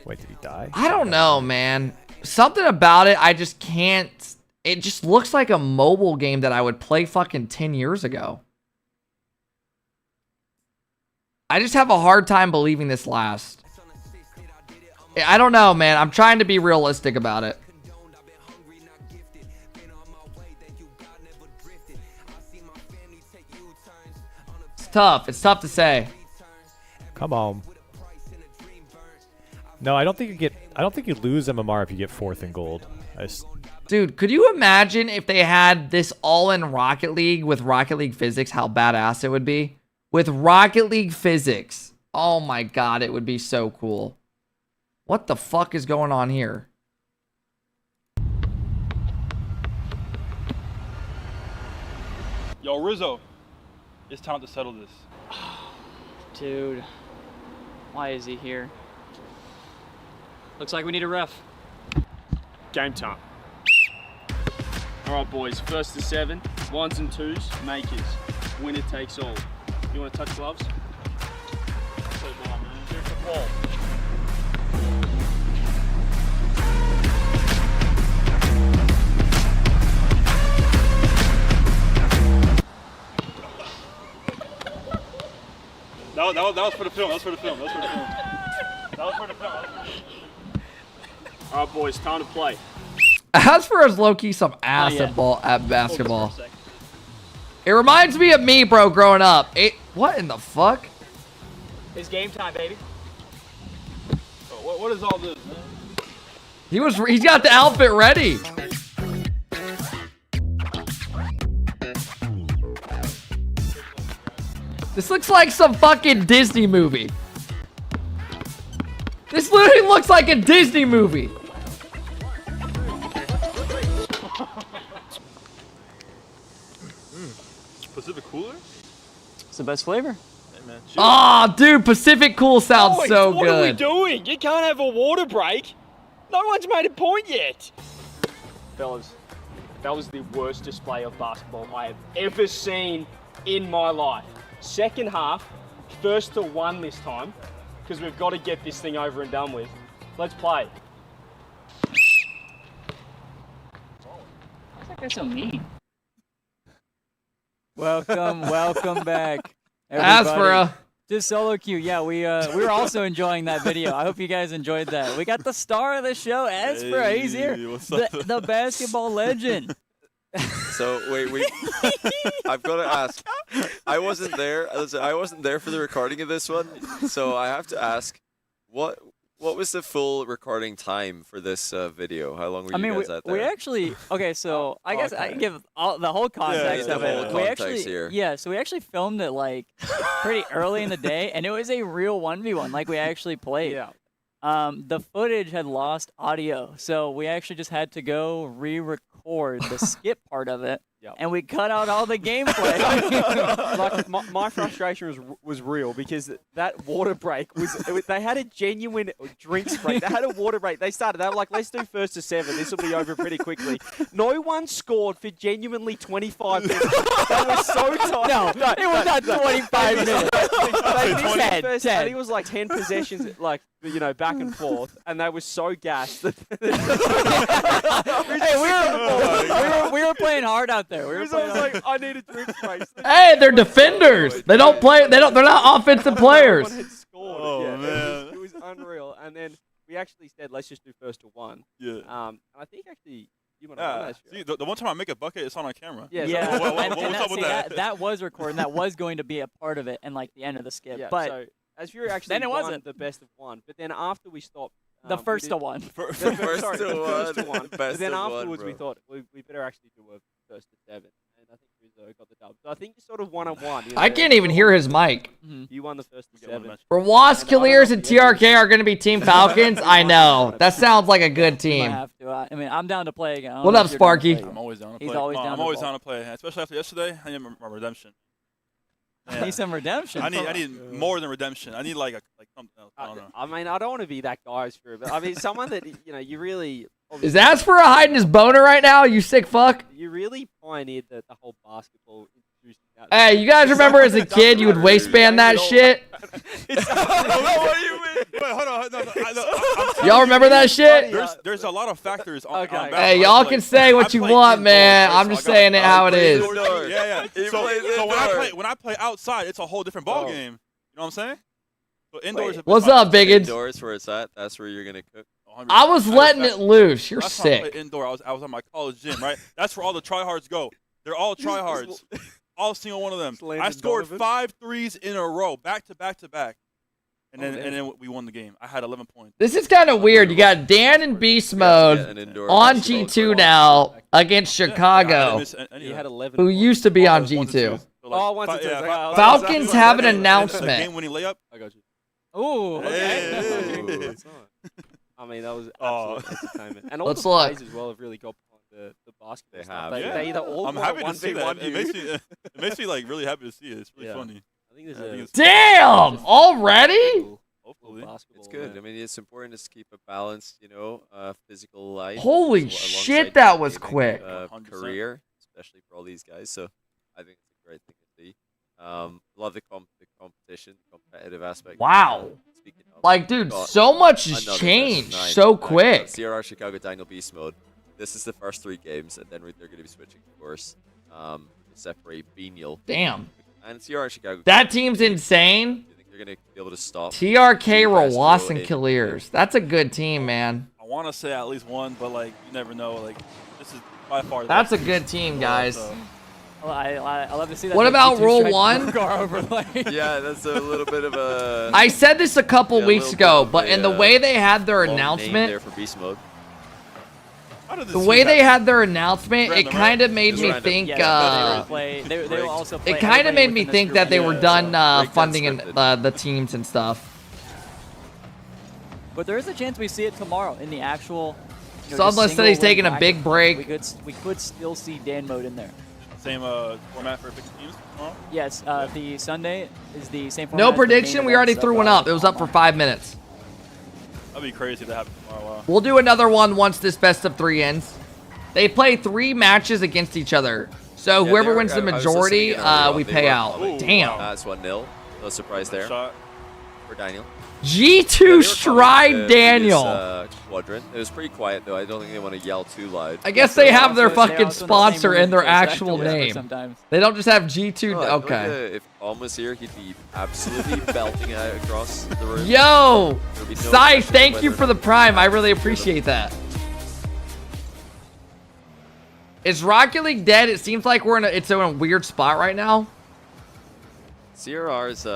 Speaker 15: Wait, did he die?
Speaker 1: I don't know, man. Something about it, I just can't. It just looks like a mobile game that I would play fucking 10 years ago. I just have a hard time believing this lasts. I don't know, man. I'm trying to be realistic about it. It's tough. It's tough to say.
Speaker 15: Come on. No, I don't think you get. I don't think you lose MMR if you get 4th in gold.
Speaker 1: Dude, could you imagine if they had this all in Rocket League with Rocket League physics? How badass it would be with Rocket League physics. Oh my god, it would be so cool. What the fuck is going on here?
Speaker 17: Yo, Rizzo, it's time to settle this.
Speaker 7: Dude, why is he here? Looks like we need a ref.
Speaker 17: Game time. All right, boys, first to 7, 1s and 2s, makers. Winner takes all. You want to touch gloves? Here's the ball. That was for the film. That was for the film. That was for the film. That was for the film. All right, boys, time to play.
Speaker 1: Asper is low-key some ass at basketball. It reminds me of me, bro, growing up. What in the fuck?
Speaker 17: It's game time, baby. What is all this, man?
Speaker 1: He's got the outfit ready. This looks like some fucking Disney movie. This literally looks like a Disney movie.
Speaker 17: Pacific Cooler?
Speaker 7: It's the best flavor.
Speaker 17: Hey, man.
Speaker 1: Oh, dude, Pacific Cool sounds so
Speaker 17: what
Speaker 1: good.
Speaker 17: What are we doing? You can't have a water break. No one's made a point yet. Fellas, that was the worst display of basketball I have ever seen in my life. Second half, 1st to 1 this time, because we've got to get this thing over and done with. Let's play.
Speaker 7: Looks like they're so mean. Welcome back, everybody.
Speaker 1: Aspera.
Speaker 7: To Solo Q. Yeah, we were also enjoying that video. I hope you guys enjoyed that. We got the star of the show, Aspera. He's here. The basketball legend.
Speaker 9: So wait, I've got to ask. I wasn't there. I wasn't there for the recording of this one, so I have to ask. What was the full recording time for this video? How long were you guys out there?
Speaker 7: we actually okay. So I guess I can give the whole context of it. We actually so we actually filmed it like pretty early in the day, and it was a real 1v1. Like we actually played.
Speaker 11: Yeah.
Speaker 7: The footage had lost audio, so we actually just had to go re-record the skip part of it.
Speaker 11: Yep.
Speaker 7: And we cut out all the gameplay.
Speaker 11: Like my frustration was real because that water break they had a genuine drinks break. They had a water break. They were like, let's do first to 7. This will be over pretty quickly. No one scored for genuinely 25 minutes. They were so tired.
Speaker 7: No, it was not 25 minutes.
Speaker 11: I think it was like 10 possessions, like back and forth, and they were so gassed. That
Speaker 7: Hey, we were playing hard out there.
Speaker 11: I was like, I need a drink break.
Speaker 1: Hey, they're defenders. They don't play. They're not offensive players.
Speaker 11: Everyone had scored.
Speaker 10: Oh, man.
Speaker 11: It was unreal. And then we actually said, let's just do first to 1.
Speaker 10: Yeah.
Speaker 11: And I think actually you might have won that.
Speaker 10: See, the one time I make a bucket, it's on camera.
Speaker 11: Yeah.
Speaker 7: Yeah.
Speaker 10: What's up with that?
Speaker 7: That was recording. That was going to be a part of it, and like the end of the skip.
Speaker 11: Yeah,
Speaker 7: but
Speaker 11: so as you actually
Speaker 7: then it
Speaker 11: won
Speaker 7: wasn't
Speaker 11: the best of 1. But then after we stopped.
Speaker 7: The first to 1.
Speaker 11: The first to 1. But
Speaker 9: Best
Speaker 11: then
Speaker 9: of one,
Speaker 11: afterwards we
Speaker 9: bro.
Speaker 11: thought we better actually do a first to 7. And I think Rizzo got the dub. So I think you sort of 1-on-1.
Speaker 1: I can't even hear his mic.
Speaker 11: You won the first to 7.
Speaker 1: For Waskaliers and TRK are going to be Team Falcons. I know. That sounds like a good
Speaker 7: I
Speaker 1: team.
Speaker 7: have to. I mean, I'm down to play again. I don't
Speaker 1: What
Speaker 7: know
Speaker 1: up,
Speaker 7: if you're down to
Speaker 1: Sparky?
Speaker 7: play again.
Speaker 10: I'm always down to play.
Speaker 7: He's always down.
Speaker 10: I'm always down to play, especially after yesterday. I need my redemption.
Speaker 7: I need some redemption.
Speaker 10: I need more than redemption. I need like something else. I don't know.
Speaker 11: I mean, I don't want to be that guy's for it, but I mean, someone that you really
Speaker 1: Is Aspera hiding his boner right now? You sick fuck.
Speaker 11: you really pioneered the whole basketball.
Speaker 1: Hey, you guys remember as a kid you would waistband that shit?
Speaker 10: What do you mean? Wait, hold on. No,
Speaker 1: Y'all remember that shit?
Speaker 10: There's a lot of factors on basketball.
Speaker 1: Hey, y'all can say what you want, man. I'm just saying it how it is.
Speaker 10: Yeah. So when I play outside, it's a whole different ball game. You know what I'm saying? So indoors.
Speaker 1: What's up, Biggins?
Speaker 9: Indoors where it's at. That's where you're gonna cook.
Speaker 1: I was letting it loose. You're
Speaker 10: Last time I
Speaker 1: sick.
Speaker 10: played indoor. I was at my college gym, right? That's where all the tryhards go. They're all tryhards. All single one of them. I scored 5 threes in a row, back to back to back, and then we won the game. I had 11 points.
Speaker 1: This is kind of weird. You got Dan in beast mode on G2 now against Chicago,
Speaker 11: He had 11.
Speaker 1: who used to be on G2.
Speaker 11: Oh, 1 to 2.
Speaker 1: Falcons have an announcement.
Speaker 10: Game-winning layup.
Speaker 11: I got you.
Speaker 7: Ooh. Okay.
Speaker 11: I mean, that was absolute entertainment. And all
Speaker 1: Let's
Speaker 11: the
Speaker 1: look.
Speaker 11: plays as well have really got behind the basketball stuff.
Speaker 9: have.
Speaker 11: They either all
Speaker 10: I'm
Speaker 11: want
Speaker 10: happy to see that.
Speaker 11: 1v1
Speaker 10: It makes me like really happy to see it. It's really funny.
Speaker 11: I think there's
Speaker 1: Damn! Already?
Speaker 10: Hopefully.
Speaker 9: It's good. I mean, it's important to keep a balanced, physical life.
Speaker 1: Holy
Speaker 9: alongside
Speaker 1: shit, that was
Speaker 9: gaming,
Speaker 1: quick.
Speaker 10: 100%.
Speaker 9: Career, especially for all these guys. So I think it's a great thing to see. Love the competition, competitive aspect.
Speaker 1: Wow.
Speaker 9: Speaking of,
Speaker 1: Like, dude,
Speaker 9: we've got
Speaker 1: so much has
Speaker 9: another
Speaker 1: changed
Speaker 9: best of 9.
Speaker 1: so
Speaker 9: We've got
Speaker 1: quick.
Speaker 9: CRR Chicago Daniel Beast mode. This is the first 3 games, and then they're going to be switching, of course, to separate Beanial.
Speaker 1: Damn.
Speaker 9: And CRR Chicago.
Speaker 1: That team's insane.
Speaker 9: Do you think they're going to be able to stop?
Speaker 1: TRK, Rawas, and
Speaker 9: in-
Speaker 1: Killiers. That's a good team, man.
Speaker 10: I want to say at least one, but like you never know. Like this is by far. The
Speaker 1: That's a
Speaker 10: best
Speaker 1: good team, guys.
Speaker 10: So.
Speaker 7: Well, I love to see that.
Speaker 1: What
Speaker 7: like,
Speaker 1: about
Speaker 7: G2
Speaker 1: roll
Speaker 7: strike
Speaker 1: one?
Speaker 7: car overlay.
Speaker 9: Yeah, that's a little bit of a.
Speaker 1: I said this a couple
Speaker 9: Yeah,
Speaker 1: weeks
Speaker 9: little
Speaker 1: ago,
Speaker 9: bit
Speaker 1: but
Speaker 9: of
Speaker 1: in
Speaker 9: a,
Speaker 1: the way they had their
Speaker 9: long name
Speaker 1: announcement,
Speaker 9: there for Beast mode.
Speaker 1: the way they had their announcement, it
Speaker 10: Random,
Speaker 1: kind of
Speaker 10: right?
Speaker 1: made
Speaker 9: Just
Speaker 1: me
Speaker 9: random.
Speaker 1: think.
Speaker 7: Yeah, they will also play
Speaker 1: It kind of
Speaker 7: everybody
Speaker 1: made me
Speaker 7: within
Speaker 1: think
Speaker 7: this
Speaker 1: that they
Speaker 7: group.
Speaker 1: were done
Speaker 9: Breakdown
Speaker 1: funding and
Speaker 9: scripted.
Speaker 1: the teams and stuff.
Speaker 7: But there is a chance we see it tomorrow in the actual.
Speaker 1: Sunless said he's taking a big break.
Speaker 7: We could still see Dan mode in there.
Speaker 10: Same format for 50 teams tomorrow?
Speaker 7: Yes, the Sunday is the same format.
Speaker 1: No
Speaker 7: as the main
Speaker 1: prediction. We already
Speaker 7: events
Speaker 1: threw
Speaker 7: of,
Speaker 1: one up. It was up for 5 minutes.
Speaker 10: That'd be crazy to happen tomorrow. Wow.
Speaker 1: We'll do another one once this best of 3 ends. They play 3 matches against each other. So
Speaker 9: Yeah,
Speaker 1: whoever
Speaker 9: they
Speaker 1: wins the
Speaker 9: I was
Speaker 1: majority,
Speaker 9: listening earlier on,
Speaker 1: we
Speaker 9: they
Speaker 1: pay
Speaker 9: were
Speaker 1: out.
Speaker 9: coming.
Speaker 1: Damn.
Speaker 9: That's 1-0. No surprise there
Speaker 10: Shot.
Speaker 9: for Daniel.
Speaker 1: G2 Stride Daniel.
Speaker 9: Quadrant. It was pretty quiet though. I don't think they want to yell too loud.
Speaker 1: I guess they have their
Speaker 7: They
Speaker 1: fucking
Speaker 7: also
Speaker 1: sponsor
Speaker 7: name
Speaker 1: in their
Speaker 7: room for
Speaker 1: actual
Speaker 7: Spectre
Speaker 1: name.
Speaker 7: sometimes.
Speaker 1: They don't just have G2.
Speaker 9: No, I feel like,
Speaker 1: Okay.
Speaker 9: if Alm was here, he'd be absolutely belting it out across the room.
Speaker 1: Yo,
Speaker 9: There'd be no
Speaker 1: Sai,
Speaker 9: question
Speaker 1: thank
Speaker 9: whether
Speaker 1: you
Speaker 9: or
Speaker 1: for the
Speaker 9: not
Speaker 1: prime. I
Speaker 9: he'd
Speaker 1: really
Speaker 9: hear them.
Speaker 1: appreciate that. Is Rocket League dead? It seems like it's in a weird spot right now.
Speaker 9: CRR's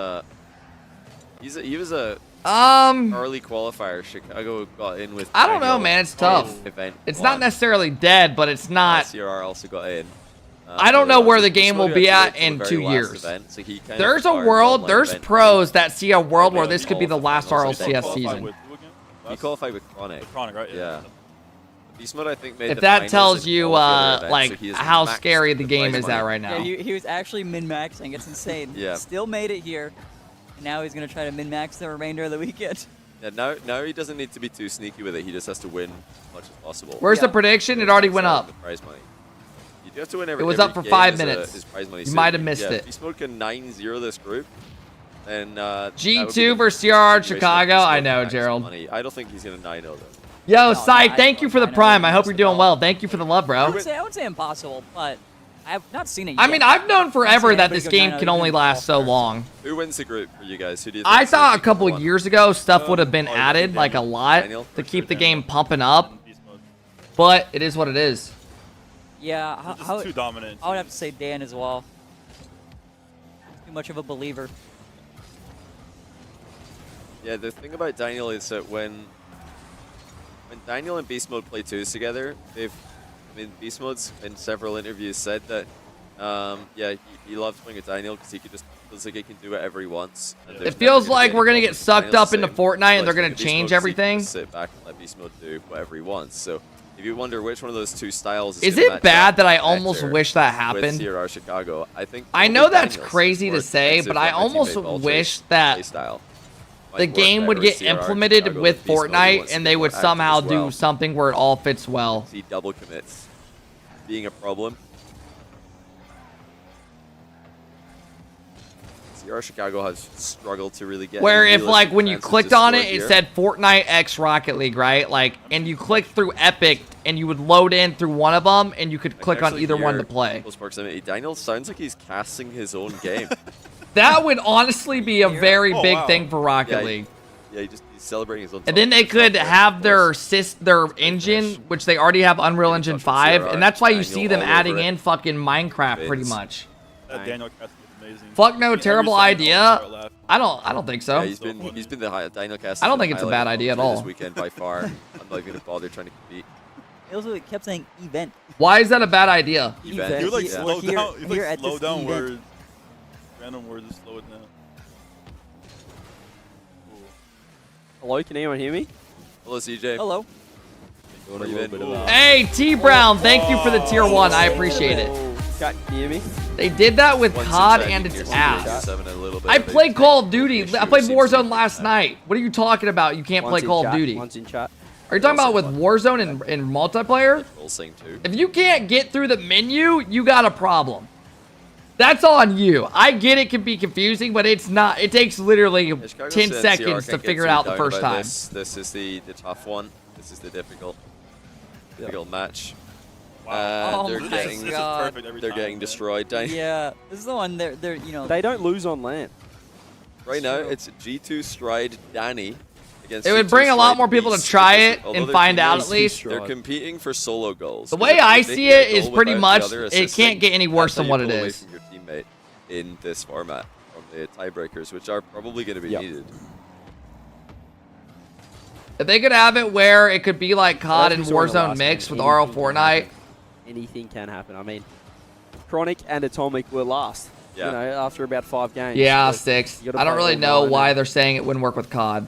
Speaker 9: He was a early qualifier. Chicago got in with.
Speaker 1: I don't know, man. It's tough. It's not necessarily dead, but it's not.
Speaker 9: CRR also got in.
Speaker 1: I don't know where the game will be at in 2 years. There's a world, there's pros that see a world where this could be the last RLCS season.
Speaker 9: He qualified with Chronic.
Speaker 10: Chronic, right?
Speaker 9: Yeah. Beast Mode, I think, made
Speaker 1: If
Speaker 9: the
Speaker 1: that
Speaker 9: finals
Speaker 1: tells
Speaker 9: in
Speaker 1: you,
Speaker 9: all of the events,
Speaker 1: like,
Speaker 9: so he has
Speaker 1: how
Speaker 9: maxed
Speaker 1: scary the game
Speaker 9: prize
Speaker 1: is at
Speaker 9: money.
Speaker 1: right now.
Speaker 7: Yeah, he was actually min-maxing. It's insane.
Speaker 9: Yeah.
Speaker 7: Still made it here. And now he's going to try to min-max the remainder of the weekend.
Speaker 9: Yeah, now he doesn't need to be too sneaky with it. He just has to win as much as possible.
Speaker 1: Where's the prediction? It already went up.
Speaker 9: The prize money. You do have to win every.
Speaker 1: It was
Speaker 9: every
Speaker 1: up for
Speaker 9: game
Speaker 1: 5
Speaker 9: as a-
Speaker 1: minutes.
Speaker 9: as prize money.
Speaker 1: You
Speaker 9: So,
Speaker 1: might have missed
Speaker 9: yeah,
Speaker 1: it.
Speaker 9: Beast Mode can 9-0 this group, and
Speaker 1: G2 versus CRR Chicago. I know, Gerald.
Speaker 9: I don't think he's gonna 9-0 though.
Speaker 1: Yo, Sai, thank you for the prime. I hope you're doing well. Thank you for the love,
Speaker 7: I
Speaker 1: bro.
Speaker 7: would say impossible, but I have not seen it yet.
Speaker 1: I mean, I've known forever
Speaker 7: I'd say
Speaker 1: that this
Speaker 7: everybody
Speaker 1: game
Speaker 7: go
Speaker 1: can
Speaker 7: 9-0
Speaker 1: only last so long.
Speaker 9: Who wins the group for you guys? Who do you think?
Speaker 1: I thought a couple years ago stuff would have been added, like a lot, to keep the game pumping up. But it is what it is.
Speaker 7: Yeah,
Speaker 10: Just too dominant.
Speaker 7: I would have to say Dan as well. Too much of a believer.
Speaker 9: Yeah, the thing about Daniel is that when Daniel and Beast Mode play twos together, Beast Mode's in several interviews said that, yeah, he loves playing with Daniel because he just feels like he can do whatever he wants.
Speaker 1: It feels like we're gonna get sucked up into Fortnite and they're gonna change everything.
Speaker 9: Sit back and let Beast Mode do whatever he wants. So if you wonder which one of those two styles
Speaker 1: Is
Speaker 9: gonna
Speaker 1: it
Speaker 9: match
Speaker 1: bad
Speaker 9: up
Speaker 1: that I almost
Speaker 9: better
Speaker 1: wish that
Speaker 9: with
Speaker 1: happened?
Speaker 9: CRR Chicago, I think
Speaker 1: I know
Speaker 9: probably
Speaker 1: that's
Speaker 9: Daniel's
Speaker 1: crazy
Speaker 9: more
Speaker 1: to say,
Speaker 9: expensive
Speaker 1: but I
Speaker 9: than my
Speaker 1: almost
Speaker 9: teammate Balter's
Speaker 1: wish that
Speaker 9: playstyle.
Speaker 1: the
Speaker 9: Might work
Speaker 1: game would
Speaker 9: better
Speaker 1: get
Speaker 9: with CRR
Speaker 1: implemented
Speaker 9: Chicago
Speaker 1: with
Speaker 9: than Beast Mode
Speaker 1: Fortnite
Speaker 9: wants
Speaker 1: and
Speaker 9: to
Speaker 1: they
Speaker 9: be
Speaker 1: would
Speaker 9: more active
Speaker 1: somehow
Speaker 9: as well.
Speaker 1: do something where it all fits well.
Speaker 9: See double commits being a problem. CR Chicago has struggled to really get.
Speaker 1: Where
Speaker 9: any
Speaker 1: if like
Speaker 9: realistic
Speaker 1: when you
Speaker 9: chances
Speaker 1: clicked
Speaker 9: to
Speaker 1: on
Speaker 9: score
Speaker 1: it, it
Speaker 9: here.
Speaker 1: said Fortnite X Rocket League, right? Like, and you click through Epic and you would load in through one of them and you could click on
Speaker 9: Actually
Speaker 1: either one
Speaker 9: here,
Speaker 1: to play.
Speaker 9: People's Proximity. Daniel sounds like he's casting his own game.
Speaker 1: That would honestly be a very
Speaker 9: Oh,
Speaker 1: big
Speaker 9: wow.
Speaker 1: thing for Rocket
Speaker 9: Yeah,
Speaker 1: League.
Speaker 9: Yeah, he's celebrating his own.
Speaker 1: And then they could have their engine, which they already have Unreal Engine 5, and that's why you see them adding in fucking Minecraft pretty much.
Speaker 10: That Daniel cast was amazing.
Speaker 1: Fuck no, terrible idea. I don't think so.
Speaker 9: Yeah, he's been the high Daniel cast.
Speaker 1: I don't think it's a bad idea at all.
Speaker 9: This weekend by far. I'm not even gonna bother trying to compete.
Speaker 7: He also kept saying event.
Speaker 1: Why is that a bad idea?
Speaker 9: Event.
Speaker 10: You like
Speaker 9: Yeah.
Speaker 10: slow
Speaker 7: Here-
Speaker 10: down. You
Speaker 7: here
Speaker 10: like
Speaker 7: at
Speaker 10: slow
Speaker 7: this
Speaker 10: down
Speaker 7: event.
Speaker 10: words. Random words to slow it down.
Speaker 11: Hello, can anyone hear me?
Speaker 9: Hello, CJ.
Speaker 7: Hello.
Speaker 9: Where you been?
Speaker 1: Hey, T Brown, thank you for the tier 1. I appreciate it.
Speaker 11: Cat, can you hear me?
Speaker 1: They did that with
Speaker 9: Once
Speaker 1: COD
Speaker 9: inside,
Speaker 1: and
Speaker 9: you can
Speaker 1: its
Speaker 9: hear
Speaker 1: ass.
Speaker 9: CJ7 a little bit
Speaker 1: I
Speaker 9: of a
Speaker 1: played Call of Duty.
Speaker 9: issue
Speaker 1: I played
Speaker 9: seems
Speaker 1: Warzone
Speaker 9: to be
Speaker 1: last night. What are you talking about? You can't play
Speaker 11: One's in
Speaker 1: Call of
Speaker 11: chat,
Speaker 1: Duty.
Speaker 11: One's in chat.
Speaker 1: Are you talking about with Warzone and multiplayer?
Speaker 9: Pulsing too.
Speaker 1: If you can't get through the menu, you got a problem. That's on you. I get it can be confusing, but it's not. It takes literally
Speaker 9: Chicago
Speaker 1: 10
Speaker 9: said
Speaker 1: seconds
Speaker 9: CR
Speaker 1: to
Speaker 9: can't
Speaker 1: figure
Speaker 9: get
Speaker 1: it out
Speaker 9: too
Speaker 1: the
Speaker 9: down
Speaker 1: first
Speaker 9: about
Speaker 1: time.
Speaker 9: This is the tough one. This is the difficult match.
Speaker 7: Oh
Speaker 9: They're
Speaker 7: my
Speaker 9: getting
Speaker 7: God.
Speaker 9: they're getting destroyed. Daniel.
Speaker 7: Yeah, this is the one they're you know.
Speaker 11: They don't lose on land.
Speaker 9: Right now, it's G2 Stride Danny against.
Speaker 1: It would
Speaker 9: G2
Speaker 1: bring a lot
Speaker 9: Stride
Speaker 1: more people to
Speaker 9: Beast,
Speaker 1: try
Speaker 9: because
Speaker 1: it
Speaker 9: although
Speaker 1: and
Speaker 9: they're
Speaker 1: find out
Speaker 9: teammates,
Speaker 1: at least.
Speaker 9: They're competing for solo goals.
Speaker 1: The way
Speaker 9: Because
Speaker 1: I
Speaker 9: if they
Speaker 1: see
Speaker 9: get
Speaker 1: it
Speaker 9: a
Speaker 1: is
Speaker 9: goal
Speaker 1: pretty
Speaker 9: without
Speaker 1: much
Speaker 9: the other
Speaker 1: it
Speaker 9: assisting,
Speaker 1: can't get any worse
Speaker 9: that's how
Speaker 1: than
Speaker 9: you
Speaker 1: what it
Speaker 9: pull away
Speaker 1: is.
Speaker 9: from your teammate in this format from the tiebreakers, which are probably going to be needed.
Speaker 1: If they could have it where it could be like COD
Speaker 11: As
Speaker 1: and
Speaker 11: we saw in the
Speaker 1: Warzone
Speaker 11: last
Speaker 1: mixed
Speaker 11: game,
Speaker 1: with RL
Speaker 11: anything can
Speaker 1: Fortnite.
Speaker 11: happen. Anything can happen. I mean, Chronic and Atomic were last.
Speaker 9: Yeah.
Speaker 11: You know, after about 5 games.
Speaker 1: Yeah,
Speaker 11: But
Speaker 1: 6.
Speaker 11: you gotta
Speaker 1: I don't
Speaker 11: play
Speaker 1: really
Speaker 11: all
Speaker 1: know
Speaker 11: nine
Speaker 1: why
Speaker 11: and
Speaker 1: they're saying it wouldn't work with COD.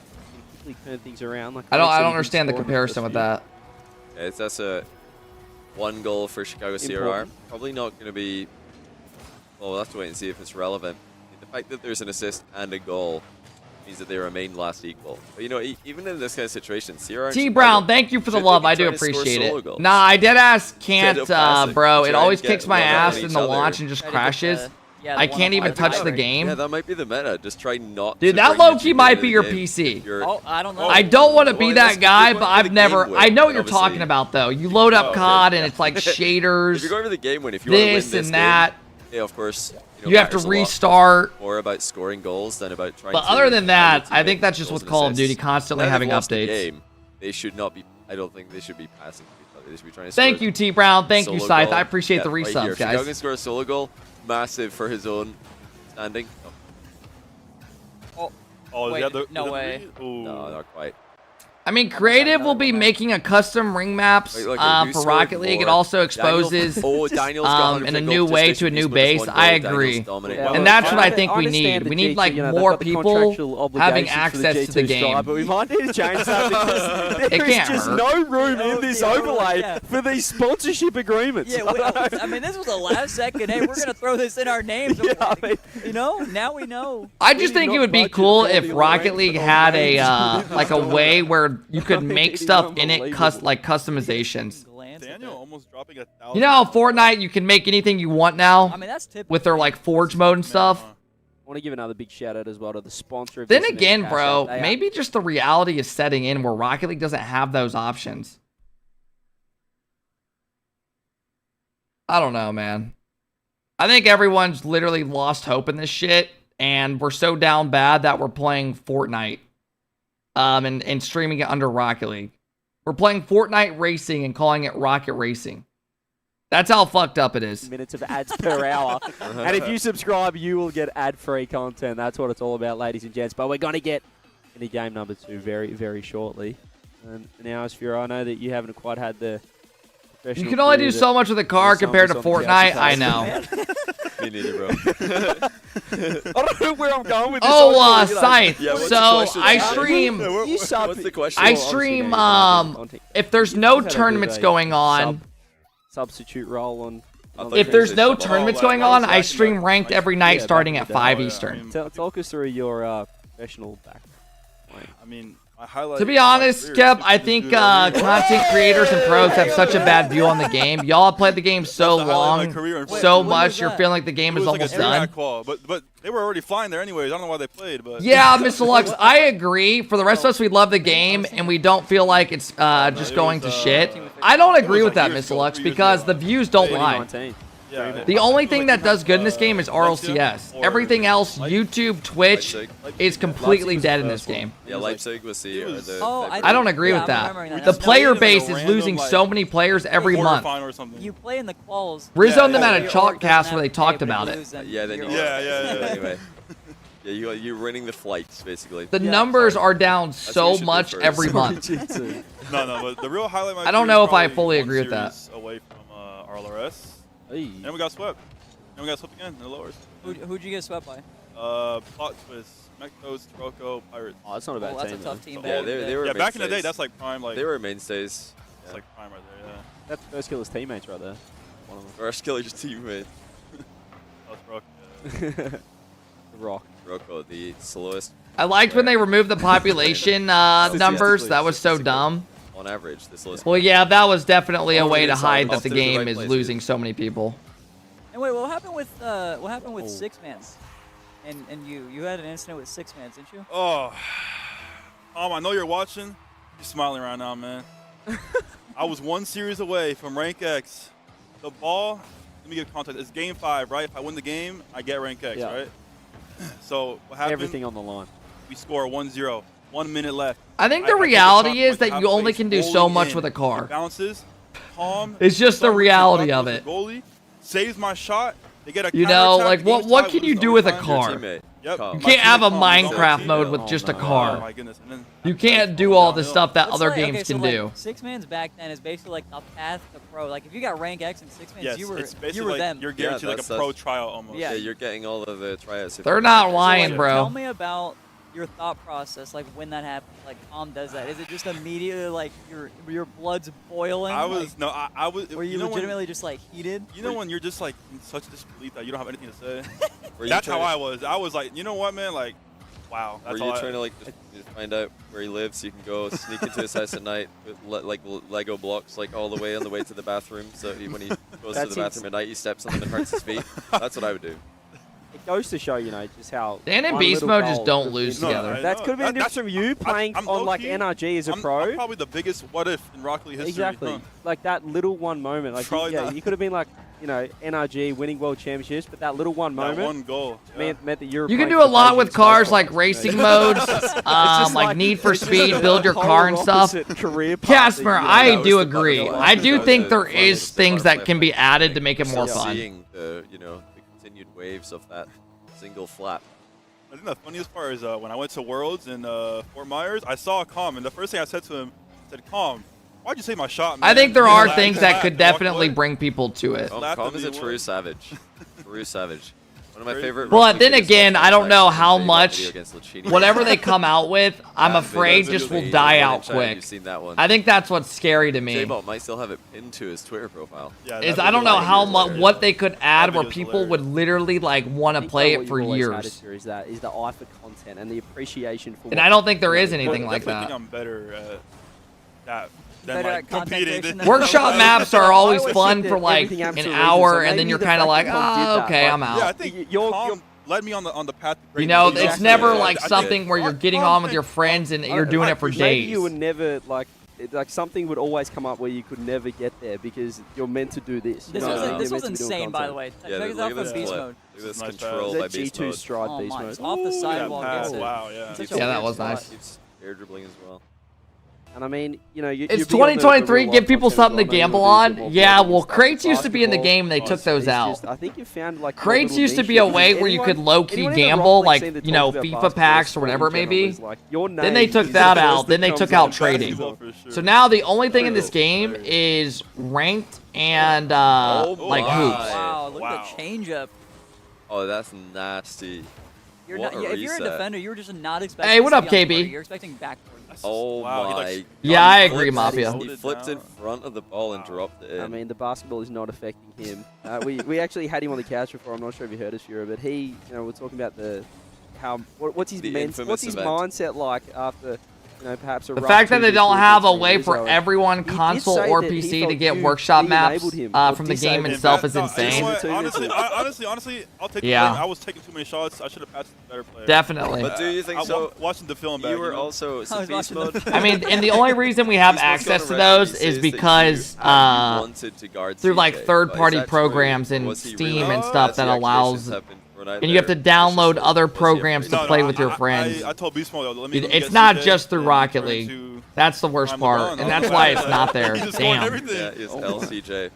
Speaker 11: quickly turn things around. Like
Speaker 1: I don't
Speaker 11: Chronic said, he can
Speaker 1: understand the
Speaker 11: score in
Speaker 1: comparison with
Speaker 11: first
Speaker 1: that.
Speaker 9: Yeah, that's a 1 goal for Chicago CRR.
Speaker 11: Important.
Speaker 9: Probably not going to be. Well, we'll have to wait and see if it's relevant. The fact that there's an assist and a goal means that they remain last equal. But you know, even in this kind of situation, CRR. and
Speaker 1: T
Speaker 9: Chicago
Speaker 1: Brown, thank you for the
Speaker 9: should
Speaker 1: love.
Speaker 9: be
Speaker 1: I do
Speaker 9: trying to score
Speaker 1: appreciate
Speaker 9: solo
Speaker 1: it.
Speaker 9: goals.
Speaker 1: Nah, I deadass can't,
Speaker 9: Instead of passing,
Speaker 1: bro. It
Speaker 9: try
Speaker 1: always
Speaker 9: and get
Speaker 1: kicks my
Speaker 9: one up
Speaker 1: ass
Speaker 9: on
Speaker 1: in
Speaker 9: each
Speaker 1: the
Speaker 9: other.
Speaker 1: launch and just
Speaker 7: Try to get
Speaker 1: crashes.
Speaker 7: the- yeah,
Speaker 1: I
Speaker 7: the one
Speaker 1: can't
Speaker 7: on
Speaker 1: even
Speaker 7: five
Speaker 1: touch the
Speaker 7: right.
Speaker 1: game.
Speaker 9: Yeah, that might be the meta. Just try not.
Speaker 1: Dude,
Speaker 9: to
Speaker 1: that
Speaker 9: bring the
Speaker 1: low-key
Speaker 9: GP
Speaker 1: might
Speaker 9: into
Speaker 1: be
Speaker 9: the
Speaker 1: your
Speaker 9: game
Speaker 1: PC.
Speaker 9: if you're-
Speaker 7: Oh, I don't know.
Speaker 1: I don't want to be
Speaker 9: Well,
Speaker 1: that
Speaker 9: that's
Speaker 1: guy,
Speaker 9: good
Speaker 1: but
Speaker 9: one for
Speaker 1: I've
Speaker 9: the
Speaker 1: never.
Speaker 9: game win,
Speaker 1: I know what you're
Speaker 9: obviously.
Speaker 1: talking about, though. You load up
Speaker 9: Oh, okay.
Speaker 1: COD and it's like shaders.
Speaker 9: If you're going for the game win, if you want to win
Speaker 1: This
Speaker 9: this
Speaker 1: and that.
Speaker 9: game, yeah, of course.
Speaker 1: You have to
Speaker 9: matters a lot
Speaker 1: restart.
Speaker 9: more about scoring goals than about trying.
Speaker 1: But
Speaker 9: to
Speaker 1: other than
Speaker 9: find
Speaker 1: that,
Speaker 9: your
Speaker 1: I think
Speaker 9: teammate
Speaker 1: that's just
Speaker 9: goals
Speaker 1: with
Speaker 9: and
Speaker 1: Call of
Speaker 9: assists.
Speaker 1: Duty constantly
Speaker 9: Now they've
Speaker 1: having
Speaker 9: lost the
Speaker 1: updates.
Speaker 9: game, they should not be. I don't think they should be passing to each other. They should be trying to.
Speaker 1: Thank
Speaker 9: score
Speaker 1: you, T Brown. Thank you,
Speaker 9: solo
Speaker 1: Scythe.
Speaker 9: goal.
Speaker 1: I appreciate the
Speaker 9: Yeah,
Speaker 1: resubs,
Speaker 9: right here. Chicago can
Speaker 1: guys.
Speaker 9: score a solo goal, massive for his own standing.
Speaker 18: Oh,
Speaker 7: Wait,
Speaker 18: is that
Speaker 7: no way.
Speaker 9: No, not quite.
Speaker 1: I mean, Creative will be making a custom ring maps
Speaker 9: Wait, look,
Speaker 1: for
Speaker 9: who's
Speaker 1: Rocket
Speaker 9: scored
Speaker 1: League. It
Speaker 9: more?
Speaker 1: also exposes
Speaker 9: Daniel's got
Speaker 1: in a
Speaker 9: 100%
Speaker 1: new
Speaker 9: goal,
Speaker 1: way
Speaker 9: just
Speaker 1: to a new
Speaker 9: Beast Mode
Speaker 1: base.
Speaker 9: has one
Speaker 1: I
Speaker 9: goal,
Speaker 1: agree.
Speaker 9: Daniel's dominating.
Speaker 1: And that's what I think we
Speaker 11: understand
Speaker 1: need.
Speaker 11: the
Speaker 1: We need
Speaker 11: G2,
Speaker 1: like
Speaker 11: you know, they've
Speaker 1: more
Speaker 11: got the
Speaker 1: people
Speaker 11: contractual
Speaker 1: having
Speaker 11: obligations for the
Speaker 1: access to the
Speaker 11: G2
Speaker 1: game.
Speaker 11: side, but we might need to change that because
Speaker 1: It
Speaker 11: there's
Speaker 1: can't
Speaker 11: just
Speaker 1: hurt.
Speaker 11: no room in this overlay
Speaker 7: yeah.
Speaker 11: for these sponsorship agreements.
Speaker 7: Yeah, I mean, this was a last second. Hey, we're gonna throw this in our names. You know, now we know.
Speaker 1: I just think it would be cool if Rocket League had a like a way where you could make stuff in it, like customizations.
Speaker 18: Daniel almost dropping 1,000.
Speaker 1: You know how Fortnite you can make anything you want now?
Speaker 7: I mean, that's typical.
Speaker 1: With their like Forge mode and stuff.
Speaker 11: I want to give another big shout out as well to the sponsor of
Speaker 1: Then
Speaker 11: this event,
Speaker 1: again,
Speaker 11: Cash
Speaker 1: bro,
Speaker 11: Out. They are-
Speaker 1: maybe just the reality is setting in where Rocket League doesn't have those options. I don't know, man. I think everyone's literally lost hope in this shit, and we're so down bad that we're playing Fortnite and streaming it under Rocket League. We're playing Fortnite Racing and calling it Rocket Racing. That's how fucked up it is.
Speaker 11: minutes of ads per hour. And if you subscribe, you will get ad-free content. That's what it's all about, ladies and gents. But we're going to get into game number 2 very, very shortly. And now, as Furo, I know that you haven't quite had the
Speaker 1: You can only do so much with a car compared to Fortnite. I know.
Speaker 9: Me neither, bro.
Speaker 11: I don't know where I'm going with this.
Speaker 1: Oh, Scythe.
Speaker 9: Yeah, what's
Speaker 1: so
Speaker 9: the question?
Speaker 1: I stream.
Speaker 9: What's the question?
Speaker 1: I stream. If there's no tournaments going on,
Speaker 11: substitute role on.
Speaker 1: If there's no tournaments going on, I stream ranked every night starting at 5 Eastern.
Speaker 11: Talk us through your professional background.
Speaker 18: I mean, my highlight.
Speaker 1: To be honest, Kev, I think content creators and pros have such a bad view on the game. Y'all have played the game so long, so much, you're feeling like the game is almost done.
Speaker 18: But they were already flying there anyways. I don't know why they played. But
Speaker 1: Yeah, Mr. Lux, I agree. For the rest of us, we love the game, and we don't feel like it's just going to shit. I don't agree with that, Mr. Lux, because the views don't lie. The only thing that does good in this game is RLCS. Everything else, YouTube, Twitch, is completely dead in this game.
Speaker 9: Yeah, Leipzig was the.
Speaker 1: I don't agree with that. The player base is losing so many players every month.
Speaker 7: You play in the quals.
Speaker 1: Rizzo and them had a chalk cast where they talked about it.
Speaker 9: Yeah, then you. Anyway. Yeah, you're winning the flights basically.
Speaker 1: The numbers are down so much every month.
Speaker 18: No, but the real highlight.
Speaker 1: I don't know if I fully agree with that.
Speaker 18: Away from RLRS. And we got swept. And we got swept again in the lowers.
Speaker 7: Who'd you get swept by?
Speaker 18: Plot Twist, Mectos, Troco, Pirates.
Speaker 11: Oh, that's not a bad team.
Speaker 7: That's a tough team.
Speaker 9: Yeah, they were.
Speaker 18: Yeah, back in the day, that's like prime. Like
Speaker 9: they were mainstays.
Speaker 18: It's like prime right there. Yeah.
Speaker 11: That's First Killer's teammates right there.
Speaker 9: One of them. First Killer's teammate.
Speaker 18: That's Rock.
Speaker 11: The Rock.
Speaker 9: Rocco, the soloist.
Speaker 1: I liked when they removed the population numbers. That was so dumb.
Speaker 9: On average, this list.
Speaker 1: Well, yeah, that was definitely a way to hide that the game is losing so many people.
Speaker 7: And wait, what happened with Six Man? And you had an incident with Six Man, didn't you?
Speaker 18: Oh, I know you're watching. You're smiling right now, man. I was 1 series away from rank X. The ball. Let me give context. It's game 5, right? If I win the game, I get rank X, right? So what happened?
Speaker 11: Everything on the line.
Speaker 18: We score 1-0. 1 minute left.
Speaker 1: I think the reality is that you only can do so much with a car.
Speaker 18: Bounces. Calm.
Speaker 1: It's just the reality of it.
Speaker 18: Goalie saves my shot. They get a
Speaker 1: You know, like what can you do with a car?
Speaker 18: Yep.
Speaker 1: You can't have a Minecraft mode with just a car.
Speaker 18: Oh my goodness. And then
Speaker 1: You can't do all the stuff that
Speaker 7: It's
Speaker 1: other
Speaker 7: like-
Speaker 1: games
Speaker 7: okay, so
Speaker 1: can
Speaker 7: like,
Speaker 1: do.
Speaker 7: Six Man's back then is basically like the path to pro. Like if you got rank X and Six Man's,
Speaker 18: yes,
Speaker 7: you were
Speaker 18: it's basically
Speaker 7: you were
Speaker 18: like
Speaker 7: them.
Speaker 18: you're guaranteed like a pro tryout almost.
Speaker 7: Yeah.
Speaker 9: Yeah, you're getting all of the tryouts.
Speaker 1: They're not lying,
Speaker 7: So,
Speaker 1: bro.
Speaker 7: Tell me about your thought process, like when that happens. Like Tom does that. Is it just immediately like your blood's boiling?
Speaker 18: I was
Speaker 7: like,
Speaker 18: no, I was.
Speaker 7: Were you legitimately just like heated?
Speaker 18: You know when you're just like in such disbelief that you don't have anything to say.
Speaker 9: Were you
Speaker 18: That's how
Speaker 9: trying
Speaker 18: I was. I was like, you know what, man? Like, wow. That's
Speaker 9: Were you
Speaker 18: all
Speaker 9: trying to like just find out where he lives so you can go sneak into his house at night with like Lego blocks like all the way on the way to the bathroom so when he goes to the bathroom at night he steps on them and hurts his feet? That's what I would do.
Speaker 11: It goes to show, you know, just how.
Speaker 1: Dan and
Speaker 11: one
Speaker 1: Beast
Speaker 11: little
Speaker 1: Mode just
Speaker 11: goal
Speaker 1: don't lose
Speaker 11: could be-
Speaker 1: together.
Speaker 11: That could have been different from you playing
Speaker 18: I'm
Speaker 11: on like
Speaker 18: low-key-
Speaker 11: NRG as a pro.
Speaker 18: I'm probably the biggest what if in Rocket League history.
Speaker 11: Exactly.
Speaker 18: Huh.
Speaker 11: Like that little one moment. Like
Speaker 18: Probably not.
Speaker 11: you could have been like, you know, NRG winning world championships, but that little one
Speaker 18: That
Speaker 11: moment
Speaker 18: one goal.
Speaker 11: meant that you're.
Speaker 1: You can
Speaker 11: playing
Speaker 1: do a
Speaker 11: for
Speaker 1: lot
Speaker 11: Asian
Speaker 1: with cars
Speaker 11: stars.
Speaker 1: like racing modes, like Need for Speed, build your car and stuff. Casper, I do agree. I do think there is things that can be added to make it more fun.
Speaker 9: Seeing the the continued waves of that single flap.
Speaker 18: I think the funniest part is when I went to Worlds in Fort Myers, I saw Calm, and the first thing I said to him, I said, Calm, why'd you say my shot, man?
Speaker 1: I think there are things that could definitely bring people to it.
Speaker 9: Calm is a true savage. True savage. One of my favorite.
Speaker 1: But then again, I don't know how much whatever they come out with, I'm afraid just will die out quick.
Speaker 9: You've seen that one.
Speaker 1: I think that's what's scary to me.
Speaker 9: J-Bot might still have it pinned to his Twitter profile.
Speaker 1: Is I don't know how much what they could add where people would literally like want to play it for years.
Speaker 11: Is the eye for content and the appreciation for.
Speaker 1: And I don't think there is anything like
Speaker 18: I
Speaker 1: that.
Speaker 18: think I'm better at that than like competing.
Speaker 1: Workshop maps are always fun for like an hour, and then you're kind of like, oh, okay, I'm out.
Speaker 18: Yeah, I think Calm led me on the path to
Speaker 1: You know, it's never like something where you're getting on with your friends and you're doing it for
Speaker 11: Maybe
Speaker 1: days.
Speaker 11: you would never like something would always come up where you could never get there because you're meant to do this.
Speaker 7: This was insane, by the way.
Speaker 9: Yeah,
Speaker 7: Check it out from Beast Mode.
Speaker 9: Look at this control by Beast Mode.
Speaker 11: Stride
Speaker 7: Oh
Speaker 11: Beast
Speaker 7: my,
Speaker 11: Mode.
Speaker 7: it's off the sidewalk. Gets it.
Speaker 18: Wow, yeah.
Speaker 1: Yeah, that was nice.
Speaker 9: Keeps air dribbling as well.
Speaker 11: And I mean, you know,
Speaker 1: It's 2023. Give people something to gamble on. Yeah, well, crates used to be in the game. They took those out.
Speaker 11: I think you found like
Speaker 1: Crates used to be a way where you could low-key gamble, like, you know, FIFA packs or whatever it may be. Then they took that out. Then they took out trading. So now the only thing in this game is ranked and like hoops.
Speaker 7: Wow, look at the change-up.
Speaker 9: Oh, that's nasty.
Speaker 7: You're
Speaker 9: What
Speaker 7: not,
Speaker 9: a
Speaker 7: if you're a
Speaker 9: reset.
Speaker 7: defender, you're just not expecting.
Speaker 1: Hey, what
Speaker 7: to
Speaker 1: up,
Speaker 7: be on the
Speaker 1: KB?
Speaker 7: court. You're expecting backboard.
Speaker 9: Oh my.
Speaker 1: Yeah, I agree, Mafia.
Speaker 9: He flipped in front of the ball and dropped it in.
Speaker 11: I mean, the basketball is not affecting him. We actually had him on the couch before. I'm not sure if you heard us, Shura, but he, you know, we're talking about what's his mindset like after, you know, perhaps a
Speaker 1: The
Speaker 11: rough
Speaker 1: fact that they
Speaker 11: 2v2
Speaker 1: don't have a
Speaker 11: against
Speaker 1: way for
Speaker 11: Rizzo.
Speaker 1: everyone,
Speaker 11: He did
Speaker 1: console
Speaker 11: say
Speaker 1: or
Speaker 11: that he
Speaker 1: PC,
Speaker 11: felt
Speaker 1: to get
Speaker 11: you
Speaker 1: workshop maps
Speaker 11: enabled him,
Speaker 1: from the game
Speaker 11: disabled him.
Speaker 1: itself is
Speaker 18: You
Speaker 1: insane.
Speaker 18: know what? Honestly, I'll take
Speaker 1: Yeah.
Speaker 18: the blame. I was taking too many shots. I should have passed the better player.
Speaker 1: Definitely.
Speaker 9: But do you think
Speaker 18: I'm watching the film back.
Speaker 9: You were also some beast mode.
Speaker 1: I mean, and the only reason we have access to those is because through like third-party programs and Steam and stuff that allows, and you have to download other programs to play with your friends.
Speaker 18: I told Beast Mode, let me
Speaker 1: It's
Speaker 18: get
Speaker 1: not
Speaker 18: CJ
Speaker 1: just through
Speaker 18: and
Speaker 1: Rocket
Speaker 18: try
Speaker 1: League.
Speaker 18: to
Speaker 1: That's the worst
Speaker 18: climb the
Speaker 1: part,
Speaker 18: run.
Speaker 1: and that's why it's not there.
Speaker 18: He's just going
Speaker 1: Damn.
Speaker 18: everything.
Speaker 9: Yeah, it's LCJ.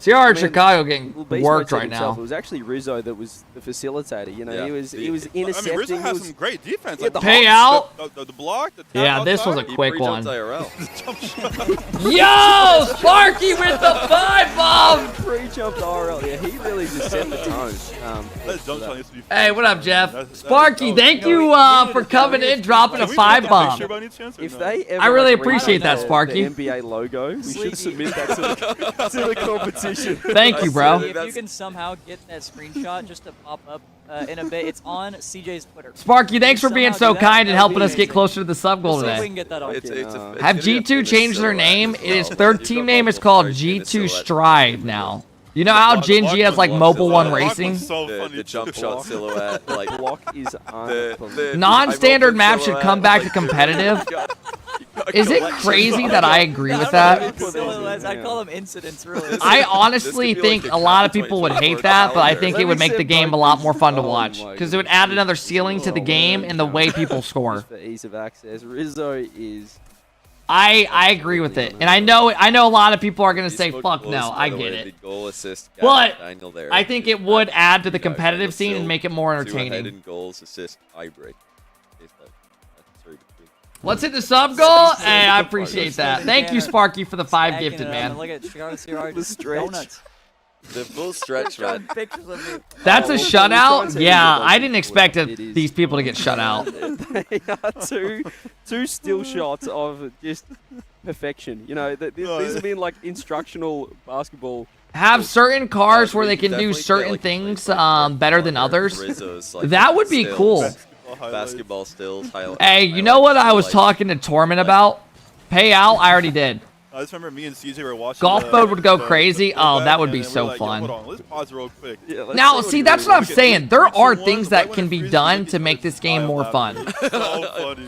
Speaker 1: CR in Chicago getting
Speaker 11: Well, Beast
Speaker 1: worked
Speaker 11: Mode
Speaker 1: right
Speaker 11: himself,
Speaker 1: now.
Speaker 11: It was actually Rizzo that was the facilitator. You know,
Speaker 9: Yeah.
Speaker 11: he was
Speaker 18: I mean,
Speaker 11: intercepting.
Speaker 18: Rizzo
Speaker 11: he
Speaker 18: has
Speaker 11: was
Speaker 18: some great defense.
Speaker 11: Yeah,
Speaker 18: Like
Speaker 11: the
Speaker 1: Payout.
Speaker 18: the block, the tap
Speaker 1: Yeah, this was a
Speaker 18: outside.
Speaker 1: quick
Speaker 9: pre-jumped
Speaker 1: one.
Speaker 9: IRL.
Speaker 1: Yo, Sparky with the 5-bomb!
Speaker 11: pre-jumped RL. Yeah, he really just set the tone.
Speaker 18: That jump shot needs to be
Speaker 1: Hey, what up, Jeff?
Speaker 18: That's-
Speaker 1: Sparky, thank you for coming in, dropping a
Speaker 18: Can we make a
Speaker 1: 5-bomb.
Speaker 18: picture by any chance or
Speaker 11: If
Speaker 18: no?
Speaker 11: they ever
Speaker 1: I really
Speaker 11: like, bring
Speaker 1: appreciate
Speaker 11: back
Speaker 1: that, Sparky.
Speaker 11: The NBA logo, we should submit that to the competition.
Speaker 1: Thank you, bro.
Speaker 7: If you can somehow get that screenshot just to pop up in a bit, it's on CJ's Twitter.
Speaker 1: Sparky, thanks for
Speaker 7: Somehow
Speaker 1: being
Speaker 7: do
Speaker 1: so
Speaker 7: that,
Speaker 1: kind and
Speaker 7: that'd
Speaker 1: helping
Speaker 7: be
Speaker 1: us get
Speaker 7: amazing.
Speaker 1: closer to the sub goal
Speaker 7: See if we
Speaker 1: today.
Speaker 7: can get that on.
Speaker 9: It's
Speaker 1: Have G2 changed their name? It is their team name is called G2 Stride now. You know how Gingy has like Mobile One Racing?
Speaker 9: The jump shot silhouette, like
Speaker 11: block is
Speaker 9: the
Speaker 1: Non-standard map should come back to competitive. Is it crazy that I agree with that?
Speaker 7: I'd call them incidents, really.
Speaker 1: I honestly think a lot of people would hate that, but I think it would make the game a lot more fun to watch because it would add another ceiling to the game and the way people score.
Speaker 11: For ease of access, Rizzo is.
Speaker 1: I agree with it, and I know a lot of people are gonna say, "Fuck no," I get it.
Speaker 9: Goal assist,
Speaker 1: But
Speaker 9: Daniel there.
Speaker 1: I think it would add to the competitive scene and make it more
Speaker 9: Two ahead
Speaker 1: entertaining.
Speaker 9: in goals, assist, tie break.
Speaker 1: Let's hit the sub goal. Hey, I appreciate that. Thank you, Sparky, for the 5 gifted, man.
Speaker 7: Look at Chicago CR just
Speaker 11: stretch.
Speaker 7: donuts.
Speaker 9: The full stretch, man.
Speaker 7: Pictures of me.
Speaker 1: That's a shutout? Yeah, I didn't expect these people to get shut out.
Speaker 11: They are two still shots of just perfection. You know, these have been like instructional basketball.
Speaker 1: Have certain cars where they can do certain things better than others. That would be cool.
Speaker 9: Basketball stills.
Speaker 1: Hey, you know what I was talking to Torment about? Payout, I already did.
Speaker 18: I just remember me and CJ were watching.
Speaker 1: Golf mode would go crazy. Oh, that would be so fun.
Speaker 18: Hold on, let's pause real quick.
Speaker 1: Now, see, that's what I'm saying. There are things that can be done to make this game more fun.
Speaker 18: So funny.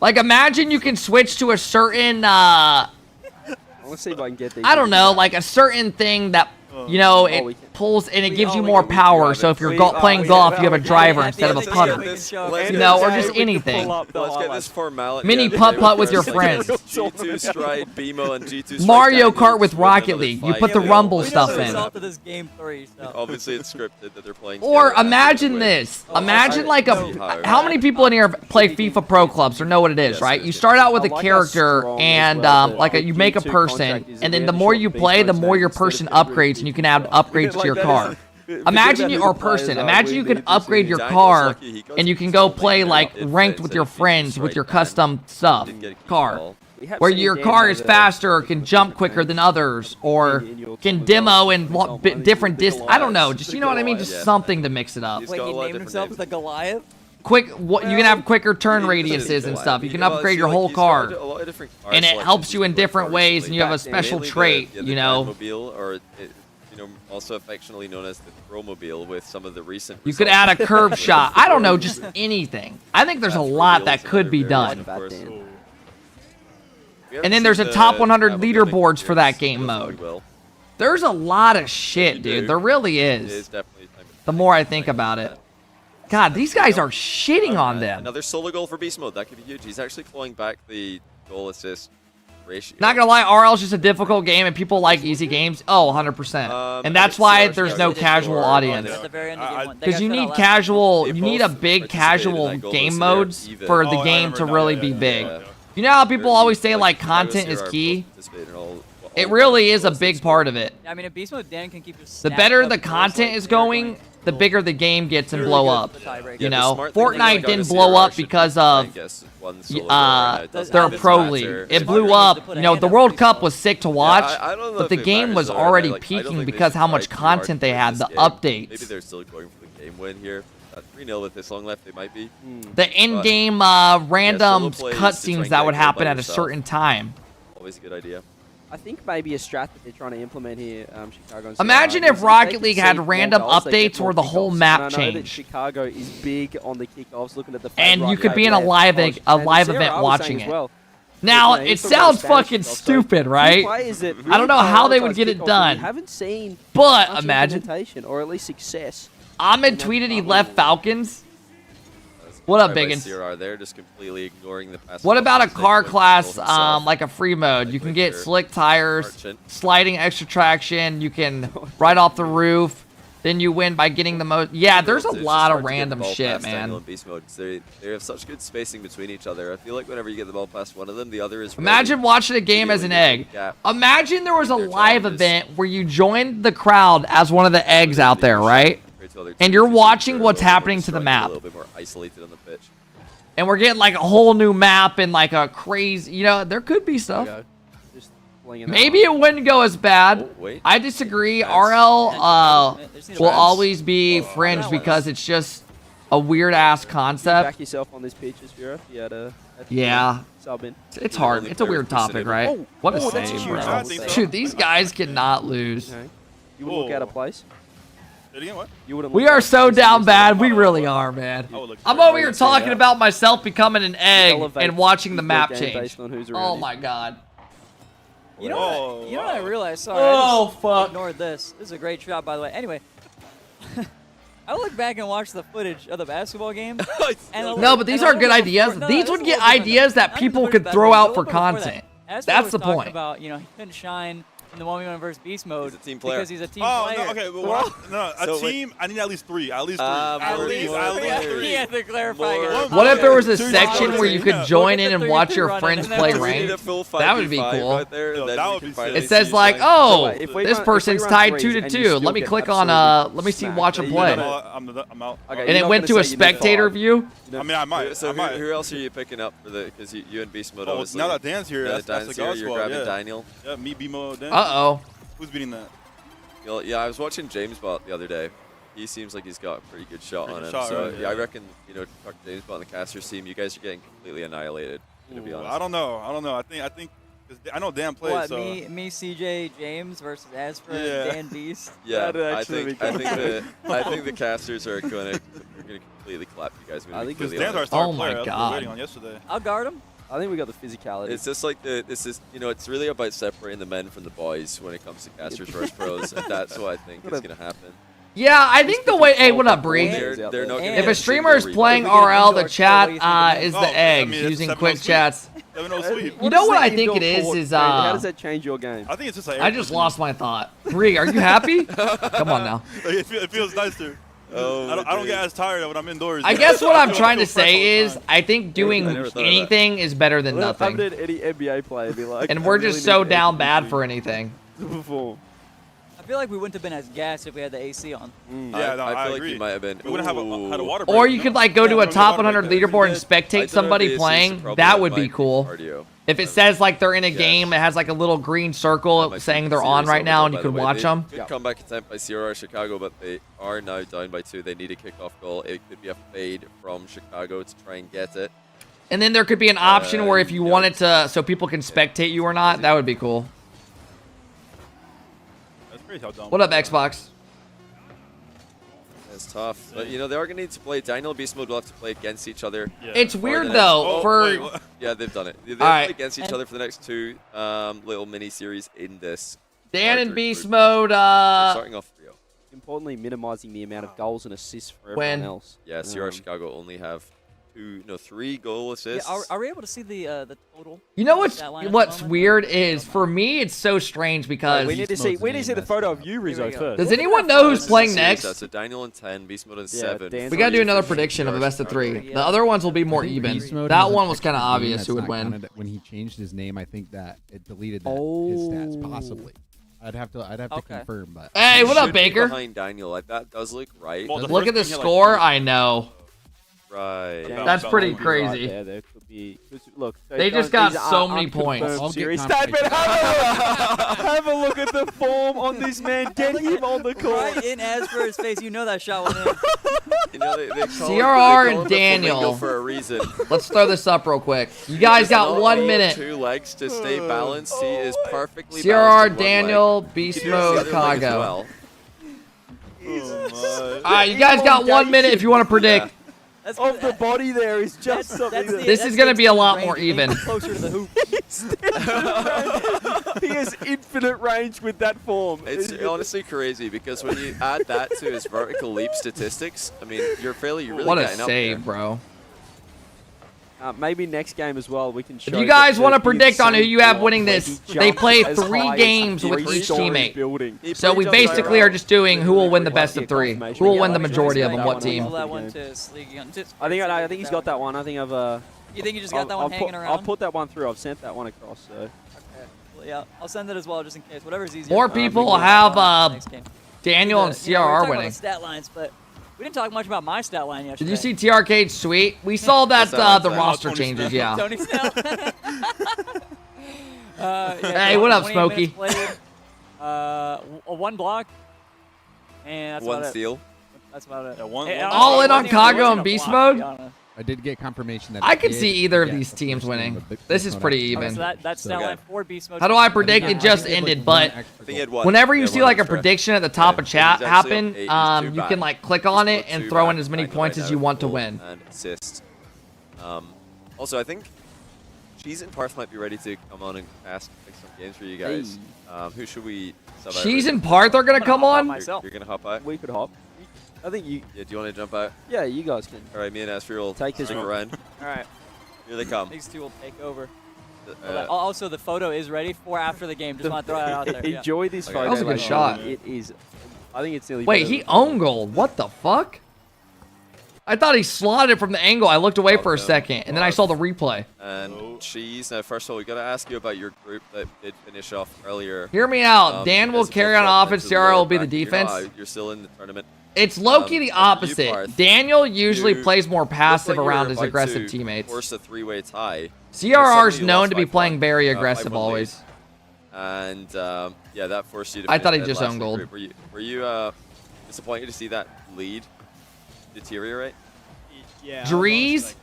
Speaker 1: Like, imagine you can switch to a certain,
Speaker 11: Let's see if I can get these.
Speaker 1: I don't know, like a certain thing that you know, it pulls and it gives you more power. So if you're playing golf, you have a driver instead of a putter. You know, or just anything.
Speaker 9: Let's get this formality.
Speaker 1: Mini putt-putt with your friends.
Speaker 9: G2 Stride, BMO, and G2 Stride
Speaker 1: Mario
Speaker 9: Daniel
Speaker 1: Kart with Rocket League. You put the rumble stuff in.
Speaker 9: Obviously, it's scripted that they're playing.
Speaker 1: Or imagine this. Imagine like how many people in here play FIFA Pro Clubs or know what it is, right? You start out with a character and you make a person, and then the more you play, the more your person upgrades, and you can add upgrades to your car. Imagine you can upgrade your car, and you can go play like ranked with your friends with your custom stuff car. Where your car is faster or can jump quicker than others or can demo in different I don't know, just you know what I mean, just something to mix it up.
Speaker 2: Wait, he named himself the Goliath?
Speaker 1: You can have quicker turn radiuses and stuff. You can upgrade your whole car, and it helps you in different ways, and you have a special trait, you know.
Speaker 9: Or also affectionately known as the Promobile with some of the recent.
Speaker 1: You could add a curve shot. I don't know, just anything. I think there's a lot that could be done. And then there's a top 100 leaderboards for that game mode. There's a lot of shit, dude. There really is. The more I think about it. God, these guys are shitting on them.
Speaker 9: Another solo goal for Beast Mode. That could be huge. He's actually clawing back the goal assist ratio.
Speaker 1: Not gonna lie, RL is just a difficult game, and people like easy games. Oh, 100%. And that's why there's no casual audience. Because you need casual, you need a big casual game modes for the game to really be big. You know how people always say like content is key? It really is a big part of it.
Speaker 7: I mean, if Beast Mode Dan can keep
Speaker 1: the better the content is going, the bigger the game gets and blow up. You know, Fortnite didn't blow up because of their pro league. It blew up. You know, the World Cup was sick to watch, but the game was already peaking because how much content they had, the updates.
Speaker 9: Maybe they're still going for the game win here. 3-0 with this long left, they might be.
Speaker 1: The in-game random cutscenes that would happen at a certain time.
Speaker 9: Always a good idea.
Speaker 11: I think maybe a strat that they're trying to implement here, Chicago.
Speaker 1: Imagine if Rocket League had random updates where the whole map changed.
Speaker 11: Chicago is big on the kickoffs, looking at the
Speaker 1: and you could be in a live event watching it. Now it sounds fucking stupid, right? I don't know how they would get it done.
Speaker 11: Haven't seen
Speaker 1: but imagine,
Speaker 11: or at least success.
Speaker 1: Ahmed tweeted he left Falcons. What up, Biggins?
Speaker 9: They're just completely ignoring the pass.
Speaker 1: What about a car class like a free mode? You can get slick tires, sliding extra traction. You can ride off the roof. Then you win by getting the most. Yeah, there's a lot of random shit, man.
Speaker 9: They have such good spacing between each other. I feel like whenever you get the ball past one of them, the other is.
Speaker 1: Imagine watching a game as an egg. Imagine there was a live event where you joined the crowd as one of the eggs out there, right? And you're watching what's happening to the map.
Speaker 9: A little bit more isolated on the pitch.
Speaker 1: And we're getting like a whole new map and like a crazy, you know, there could be stuff. Maybe it wouldn't go as bad. I disagree. RL will always be fringe because it's just a weird ass concept.
Speaker 11: Back yourself on these peaches, Vera. If you had a sub in.
Speaker 1: It's hard. It's a weird topic, right? What a save, bro. Dude, these guys cannot lose.
Speaker 11: You would look out of place.
Speaker 1: We are so down bad. We really are, man. I'm over here talking about myself becoming an egg and watching the map change. Oh my god.
Speaker 7: You know what I realized? Sorry,
Speaker 1: fuck.
Speaker 7: Ignored this. This is a great shot, by the way. Anyway, I look back and watch the footage of the basketball game.
Speaker 1: No, but these are good ideas. These would get ideas that people could throw out for content. That's the point.
Speaker 7: About, you know, he couldn't shine in the 1v1 versus beast mode because he's a team
Speaker 18: player.
Speaker 7: Oh,
Speaker 18: no, okay, but a team, I need at least three. At least three. At least three.
Speaker 7: He had to clarify.
Speaker 1: What if there was a section where you could join in and watch your friends play ranked? That would be cool. It says like, oh, this person's tied 2-2. Let me click on, let me see, watch them play.
Speaker 18: I'm out.
Speaker 1: And it went to a spectator view?
Speaker 18: I mean, I might.
Speaker 9: So who else are you picking up for the, because you and Beast Mode obviously.
Speaker 18: Now that Dan's here, that's the God
Speaker 9: you're
Speaker 18: squad,
Speaker 9: grabbing Daniel.
Speaker 18: Yeah, me, BMO, Dan.
Speaker 1: Uh-oh.
Speaker 18: Who's beating that?
Speaker 9: Yeah, I was watching James Bot the other day. He seems like he's got a pretty good shot on him. So yeah, I reckon, you know, talk to James Bot on the casters team, you guys are getting completely annihilated, to be honest.
Speaker 18: I don't know. I think I know Dan plays.
Speaker 7: What,
Speaker 18: so.
Speaker 7: me, CJ, James versus Asper, Dan Beast.
Speaker 9: Yeah, I think the casters are gonna completely clap you guys.
Speaker 18: I think because Dan's our star player.
Speaker 1: God.
Speaker 18: Waiting on yesterday.
Speaker 7: I'll guard him.
Speaker 11: I think we got the physicality.
Speaker 9: It's just like it's really about separating the men from the boys when it comes to casters versus pros, and that's what I think is going to happen.
Speaker 1: Yeah, I think the way. Hey, what up, Bree?
Speaker 9: They're not gonna
Speaker 1: If
Speaker 9: get
Speaker 1: a streamer is playing RL, the chat is the eggs using quick chats. You know what I think it is
Speaker 11: how does that change your game?
Speaker 18: I think it's just like
Speaker 1: I just lost my thought. Bree, are you happy? Come on now.
Speaker 18: Like, it feels nicer.
Speaker 9: Oh,
Speaker 18: I don't get as tired when I'm indoors.
Speaker 1: I guess what I'm trying to say is I think doing anything is better than nothing.
Speaker 11: I've had any NBA player be like.
Speaker 1: And we're just so down bad for anything.
Speaker 7: I feel like we wouldn't have been as gassed if we had the AC on.
Speaker 18: Yeah, no,
Speaker 9: I feel
Speaker 18: agree.
Speaker 9: like you might have been.
Speaker 18: We wouldn't have had a water break.
Speaker 1: Or you could like go to a top 100 leaderboard and spectate somebody playing. That would be cool. If it says like they're in a game, it has like a little green circle saying they're on right now and you could watch them.
Speaker 9: Good comeback attempt by CRR Chicago, but they are now down by 2. They need a kickoff goal. It could be a fade from Chicago to try and get it.
Speaker 1: And then there could be an option where if you wanted to, so people can spectate you or not, that would be cool. What up, Xbox?
Speaker 9: It's tough, but they are going to need to play. Daniel and Beast Mode will have to play against each other.
Speaker 1: Yeah. It's weird though.
Speaker 9: Yeah, they've done it. They
Speaker 1: play
Speaker 9: against each other for the next 2 little mini series in this.
Speaker 1: Dan and Beast Mode.
Speaker 9: Starting off 3-0.
Speaker 11: Importantly, minimizing the amount of goals and assists for everyone else.
Speaker 9: Yeah, CR Chicago only have 3 goal assists.
Speaker 7: Yeah, are we able to see the total?
Speaker 1: You know what's weird is for me it's so strange because
Speaker 11: we need to see the photo of you, Rizzo, first.
Speaker 1: Does anyone know who's playing next?
Speaker 9: So Daniel and 10, Beast Mode and 7.
Speaker 1: We gotta do another prediction of a best of 3. The other ones will be more even. That one was kind of obvious who would win.
Speaker 12: When he changed his name, I think that it deleted his stats possibly. I'd have to confirm, but
Speaker 1: hey, what up, Baker?
Speaker 9: Behind Daniel, that does look right.
Speaker 1: Look at the score. I know.
Speaker 9: Right.
Speaker 1: That's pretty crazy.
Speaker 11: Right there could be. Look,
Speaker 1: they just got so many points.
Speaker 11: Have a look at the form on this man. Get him on the court.
Speaker 7: Right in Asper's face. You know that shot went in.
Speaker 1: CRR and Daniel.
Speaker 9: For a reason.
Speaker 1: Let's throw this up real quick. You guys got 1 minute.
Speaker 9: 2 legs to stay balanced. He is perfectly
Speaker 1: CRR,
Speaker 9: balanced.
Speaker 1: Daniel, Beast Mode, Chicago. Alright, you guys got 1 minute if you want to predict.
Speaker 11: Of the body there is just something.
Speaker 1: This is going to be a lot more even.
Speaker 7: Closer to the hoop.
Speaker 11: He has infinite range with that form.
Speaker 9: It's honestly crazy because when you add that to his vertical leap statistics, I mean, you're really
Speaker 1: what a
Speaker 9: getting
Speaker 1: save,
Speaker 9: up
Speaker 1: bro.
Speaker 11: Maybe next game as well we can show.
Speaker 1: If you guys want to predict on who you have winning this, they play 3 games with each teammate. So we basically are just doing who will win the best of 3. Who will win the majority of them, what team.
Speaker 11: I think he's got that one. I think I've
Speaker 7: You think you just got that one hanging around?
Speaker 11: I'll put that one through. I've sent that one across. So.
Speaker 7: Okay. Well, yeah, I'll send it as well just in case. Whatever's easier.
Speaker 1: More people have Daniel and CRR winning.
Speaker 7: Stat lines, but we didn't talk much about my stat line yesterday.
Speaker 1: Did you see TRK's tweet? We saw that the roster changes, yeah.
Speaker 7: Tony Snell.
Speaker 1: Hey, what up, Smokey?
Speaker 7: A 1 block. And that's
Speaker 9: 1
Speaker 7: about
Speaker 9: steal.
Speaker 7: It. That's about it.
Speaker 1: All in on Kago and Beast Mode?
Speaker 12: I did get confirmation that
Speaker 1: I could see either of these teams winning. This is pretty even.
Speaker 7: So that's stat line 4 Beast Mode.
Speaker 1: How do I predict? It just ended, but whenever you see like a prediction at the top of chat happen, you can like click on it and throw in as many points as you want to win.
Speaker 9: And assist. Also, I think Cheese and Parth might be ready to come on and ask some games for you guys. Who should we sub out?
Speaker 1: Cheese and Parth are gonna come on.
Speaker 9: You're gonna hop out.
Speaker 11: We could hop. I think you.
Speaker 9: Yeah, do you want to jump out?
Speaker 11: Yeah, you guys can.
Speaker 9: All right, me and Asfer will take this around.
Speaker 7: All right.
Speaker 9: Here they come.
Speaker 7: These two will take over. Also, the photo is ready for after the game. Just want to throw that out there.
Speaker 11: Enjoy this photo.
Speaker 1: That was a good shot.
Speaker 11: It is. I think it's nearly.
Speaker 1: Wait, he owned goal. What the fuck? I thought he slotted it from the angle. I looked away for a second, and then I saw the replay.
Speaker 9: And Cheese. Now, first of all, we got to ask you about your group that did finish off earlier.
Speaker 1: Hear me out. Dan will carry on offense. CR will be the defense.
Speaker 9: You're still in the tournament.
Speaker 1: It's low-key the opposite. Daniel usually plays more passive around his aggressive teammates.
Speaker 9: Force a 3-way tie.
Speaker 1: CRR's known to be playing very aggressive always.
Speaker 9: And yeah, that forced you to.
Speaker 1: I thought he just owned gold.
Speaker 9: Were you disappointed to see that lead deteriorate?
Speaker 6: Yeah.
Speaker 1: Drees?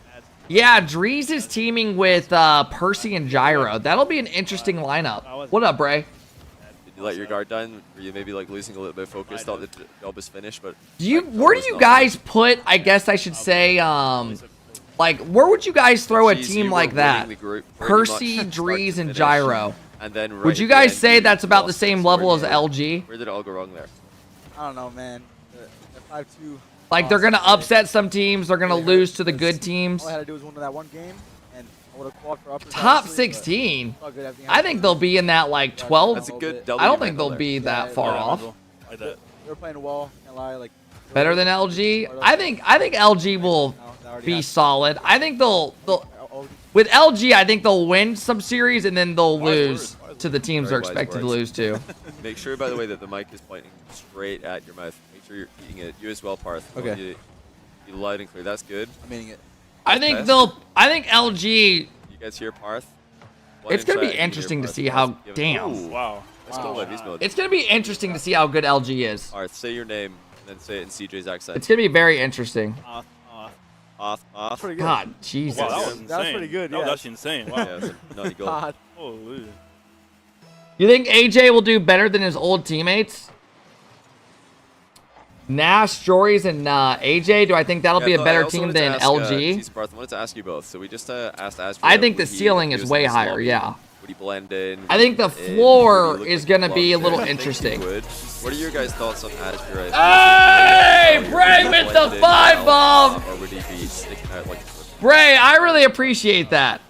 Speaker 1: Yeah, Drees is teaming with Percy and Gyro. That'll be an interesting lineup. What up, Bray?
Speaker 9: Did you let your guard down? Were you maybe like losing a little bit of focus? Thought the job was finished, but
Speaker 1: Where do you guys put? I guess I should say Like, where would you guys throw a
Speaker 9: Jeez,
Speaker 1: team
Speaker 9: you
Speaker 1: like
Speaker 9: were
Speaker 1: that?
Speaker 9: winning the group pretty
Speaker 1: Percy,
Speaker 9: much start
Speaker 1: Drees,
Speaker 9: to
Speaker 1: and
Speaker 9: finish.
Speaker 1: Gyro.
Speaker 9: And then right
Speaker 1: Would you
Speaker 9: at the
Speaker 1: guys
Speaker 9: end,
Speaker 1: say
Speaker 9: you
Speaker 1: that's about the
Speaker 9: lost
Speaker 1: same
Speaker 9: it.
Speaker 1: level as
Speaker 9: Where
Speaker 1: LG?
Speaker 9: Where did it all go wrong there?
Speaker 6: I don't know, man. The 5-2.
Speaker 1: Like, they're gonna upset some teams. They're gonna lose to the good teams.
Speaker 6: All I had to do was win that one game, and I would have qualified for uppers.
Speaker 1: Top
Speaker 6: obviously, but
Speaker 1: 16.
Speaker 6: it's all good, everything
Speaker 1: I think they'll be in that like 12.
Speaker 9: That's a good
Speaker 1: I don't
Speaker 9: W
Speaker 1: think they'll
Speaker 9: there.
Speaker 1: be that far off.
Speaker 18: Like that.
Speaker 6: They were playing well. Can't lie. Like
Speaker 1: Better than LG. I think LG will be solid. I think they'll with LG. I think they'll win some series and then they'll lose to the teams they're
Speaker 9: Very wise
Speaker 1: expected to
Speaker 9: words.
Speaker 1: lose to.
Speaker 9: Make sure, by the way, that the mic is pointing straight at your mouth. Make sure you're eating it. You as well, Parth. I want
Speaker 6: Okay.
Speaker 9: You, you loud and clear. That's good.
Speaker 6: I'm eating it.
Speaker 1: I think LG.
Speaker 9: You guys hear Parth?
Speaker 1: It's gonna be interesting to see how. Damn.
Speaker 18: Wow.
Speaker 9: Let's go live. He's mode.
Speaker 1: It's gonna be interesting to see how good LG is.
Speaker 9: Parth, say your name and then say it in CJ's accent.
Speaker 1: It's gonna be very interesting.
Speaker 9: Off.
Speaker 6: Pretty good.
Speaker 1: God, Jesus.
Speaker 18: Wow, that was insane.
Speaker 6: That was pretty good,
Speaker 18: That was
Speaker 6: yeah.
Speaker 18: actually insane. Wow.
Speaker 9: Yeah, it's a nutty goal.
Speaker 6: God.
Speaker 18: Holy.
Speaker 1: You think AJ will do better than his old teammates? Nash, Jories, and AJ. Do I think that'll be a better team than LG?
Speaker 9: Parth, I wanted to ask you both. So we just asked Asper.
Speaker 1: I think the ceiling is way higher. Yeah.
Speaker 9: Would he blend in?
Speaker 1: I think the floor is gonna be a little interesting.
Speaker 9: What are your guys' thoughts on Asper?
Speaker 1: Hey, Bray with the 5 bomb.
Speaker 9: Or would he be sticking out like?
Speaker 1: Bray, I really appreciate that.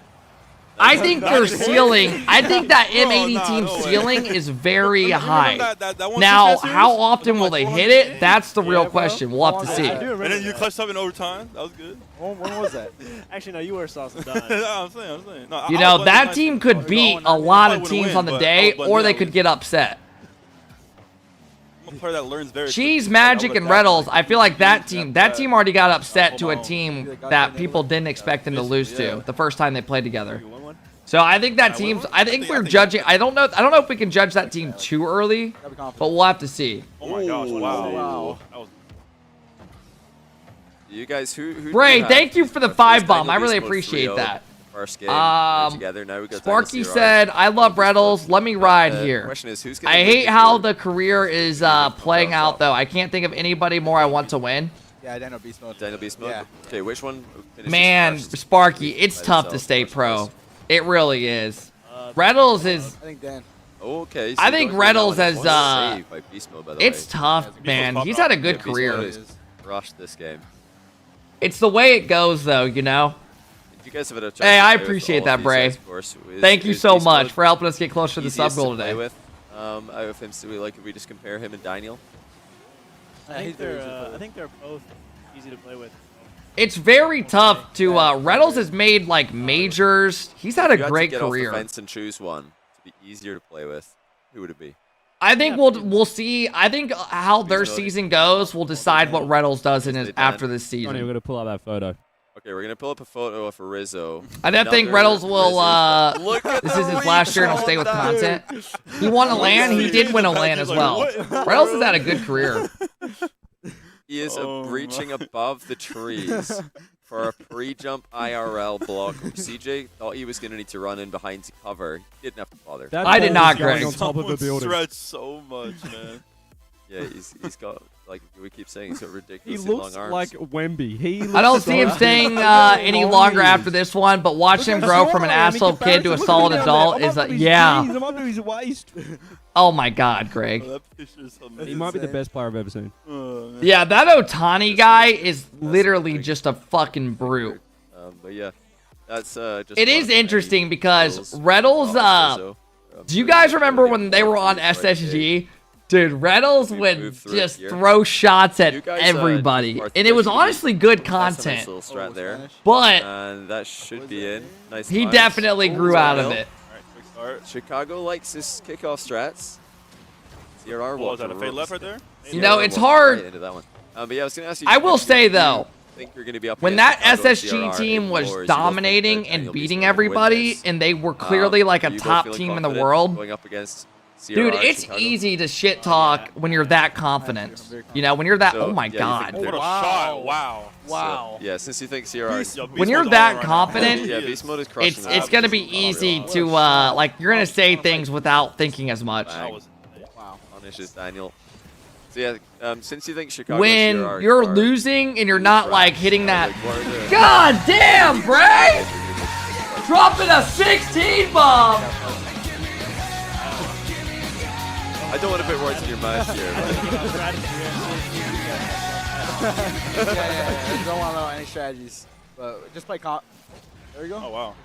Speaker 1: I think their ceiling, I think that M80 team ceiling is very high. Now, how often will they hit it? That's the real question. We'll have to see.
Speaker 18: And then you clutched up in overtime. That was good.
Speaker 6: When was that?
Speaker 11: Actually, no, you were sauce and
Speaker 18: I'm saying. No,
Speaker 1: You know, that team could beat a lot of teams on the day, or they could get upset.
Speaker 18: I'm a player that learns very
Speaker 1: Cheese, Magic, and Reddles, I feel like that team already got upset to a team that people didn't expect them to lose to the first time they played together. So I think that team's, I think we're judging, I don't know if we can judge that team too early, but we'll have to see.
Speaker 18: Oh my gosh, wow. That was
Speaker 9: You guys, who
Speaker 1: Bray,
Speaker 9: do have
Speaker 1: thank you for the
Speaker 9: our
Speaker 1: 5
Speaker 9: first
Speaker 1: bomb. I
Speaker 9: Daniel
Speaker 1: really
Speaker 9: Beast Mode
Speaker 1: appreciate
Speaker 9: 3-0
Speaker 1: that.
Speaker 9: First game we're together. Now we got
Speaker 1: Sparky
Speaker 9: Daniel CRR.
Speaker 1: said, I love Reddles. Let me ride here.
Speaker 9: Question is, who's gonna
Speaker 1: I
Speaker 9: win
Speaker 1: hate
Speaker 9: the
Speaker 1: how
Speaker 9: group?
Speaker 1: the career is playing out, though. I can't think of anybody more I want to win.
Speaker 6: Yeah, Daniel Beast Mode.
Speaker 9: Daniel Beast Mode?
Speaker 6: Yeah.
Speaker 9: Okay, which one finishes
Speaker 1: Man,
Speaker 9: first?
Speaker 1: Sparky, it's
Speaker 9: By
Speaker 1: tough to
Speaker 9: itself,
Speaker 1: stay
Speaker 9: first
Speaker 1: pro.
Speaker 9: place.
Speaker 1: It really is. Reddles is...
Speaker 6: I think Dan.
Speaker 9: Okay.
Speaker 1: I think Reddles has,
Speaker 9: saved by Beast Mode, by the
Speaker 1: it's
Speaker 9: way.
Speaker 1: tough, man. He's had a good
Speaker 9: Beast Mode
Speaker 1: career.
Speaker 9: has crushed this game.
Speaker 1: It's the way it goes, though, you know?
Speaker 9: If you guys have had a chance
Speaker 1: Hey,
Speaker 9: to
Speaker 1: I
Speaker 9: play with
Speaker 1: appreciate
Speaker 9: all
Speaker 1: that,
Speaker 9: of these
Speaker 1: Bray.
Speaker 9: guys, of course,
Speaker 1: Thank you
Speaker 9: is
Speaker 1: so
Speaker 9: Beast
Speaker 1: much
Speaker 9: Mode
Speaker 1: for helping us get closer to the
Speaker 9: easiest
Speaker 1: sub goal
Speaker 9: to play
Speaker 1: today.
Speaker 9: with? Out of him, so if we just compare him and Daniel.
Speaker 11: I think they're both easy to play with.
Speaker 1: It's very tough to, Reddles has made, like, majors. He's had a
Speaker 9: If you had
Speaker 1: great
Speaker 9: to get off
Speaker 1: career.
Speaker 9: the fence and choose one to be easier to play with, who would it be?
Speaker 1: I think we'll see. I think how their season goes will decide what Reddles does in his, after this
Speaker 5: Johnny, we're
Speaker 1: season.
Speaker 5: gonna pull out that photo.
Speaker 9: Okay, we're gonna pull up a photo of Rizzo.
Speaker 1: I don't think
Speaker 9: Another
Speaker 1: Reddles will,
Speaker 9: Look at
Speaker 1: this is his last year and he'll stay with content. He won a LAN. He did win a LAN as well. Reddles has had a good career.
Speaker 9: He is breaching above the trees for a pre-jump IRL block. CJ thought he was gonna need to run in behind to cover. He didn't have to bother.
Speaker 1: I did not, Greg.
Speaker 5: On top of the building.
Speaker 18: stretched so much, man.
Speaker 9: Yeah, he's got, like we keep saying, he's got
Speaker 5: He
Speaker 9: ridiculously long
Speaker 5: looks
Speaker 9: arms.
Speaker 5: like Wemby. He
Speaker 1: I don't
Speaker 5: looks
Speaker 1: see him
Speaker 5: so
Speaker 1: staying
Speaker 5: big.
Speaker 1: any
Speaker 5: Long
Speaker 1: longer
Speaker 5: years.
Speaker 1: after this one, but watching him
Speaker 5: Look
Speaker 1: grow
Speaker 5: how
Speaker 1: from an
Speaker 5: short I am in
Speaker 1: asshole kid to a
Speaker 5: comparison.
Speaker 1: solid
Speaker 5: Look at him
Speaker 1: adult
Speaker 5: down there.
Speaker 1: is
Speaker 5: I'm up to his
Speaker 1: yeah.
Speaker 5: knees, I'm up to his waist.
Speaker 1: Oh my God, Greg.
Speaker 18: Oh, that picture's amazing.
Speaker 5: He might be the best player I've ever seen.
Speaker 18: Oh, man.
Speaker 1: Yeah, that Otani guy is literally just a fucking brute.
Speaker 9: But yeah, that's just.
Speaker 1: It is interesting because Reddles, do you guys remember when they were on SSG? Dude, Reddles would just throw shots at everybody. And it was honestly good content. But
Speaker 9: and that should be in. Nice.
Speaker 1: he
Speaker 9: times.
Speaker 1: definitely grew out of it.
Speaker 9: Chicago likes his kickoff strats. CRR
Speaker 18: Was that a fade left right there?
Speaker 1: You know, it's hard.
Speaker 9: Right into that one. But yeah, I was gonna ask you.
Speaker 1: I will say though,
Speaker 9: think you're gonna be up
Speaker 1: when
Speaker 9: against
Speaker 1: that
Speaker 9: Chicago and
Speaker 1: SSG
Speaker 9: CRR
Speaker 1: team
Speaker 9: in
Speaker 1: was
Speaker 9: Lures, you both
Speaker 1: dominating
Speaker 9: think that
Speaker 1: and
Speaker 9: Daniel
Speaker 1: beating
Speaker 9: Beast Mode will win
Speaker 1: everybody,
Speaker 9: this.
Speaker 1: and they were clearly like
Speaker 9: are
Speaker 1: a
Speaker 9: you both
Speaker 1: top
Speaker 9: feeling
Speaker 1: team in the
Speaker 9: confident
Speaker 1: world,
Speaker 9: going up against CRR
Speaker 1: dude,
Speaker 9: in
Speaker 1: it's
Speaker 9: Chicago?
Speaker 1: easy to shit talk when you're that confident. You know, when you're that.
Speaker 9: So,
Speaker 1: Oh my
Speaker 9: yeah, you
Speaker 1: God.
Speaker 9: think they're-
Speaker 18: What a shot! Wow.
Speaker 9: So, yeah, since you think CRR,
Speaker 1: When you're that confident,
Speaker 9: yeah, Beast Mode is crushing
Speaker 1: it's gonna be easy to like you're gonna say things without thinking as much.
Speaker 9: Wow. Punishes Daniel. So yeah, since you think Chicago
Speaker 1: when
Speaker 9: CRR
Speaker 1: you're
Speaker 9: are
Speaker 1: losing and you're not like hitting that.
Speaker 9: like, what are the-
Speaker 1: God damn, Bray! Dropping a 16 bomb.
Speaker 9: I don't want to put words in your mouth here.
Speaker 3: yeah. Don't want to know any strategies, but just play comp. There you go.
Speaker 18: Oh wow.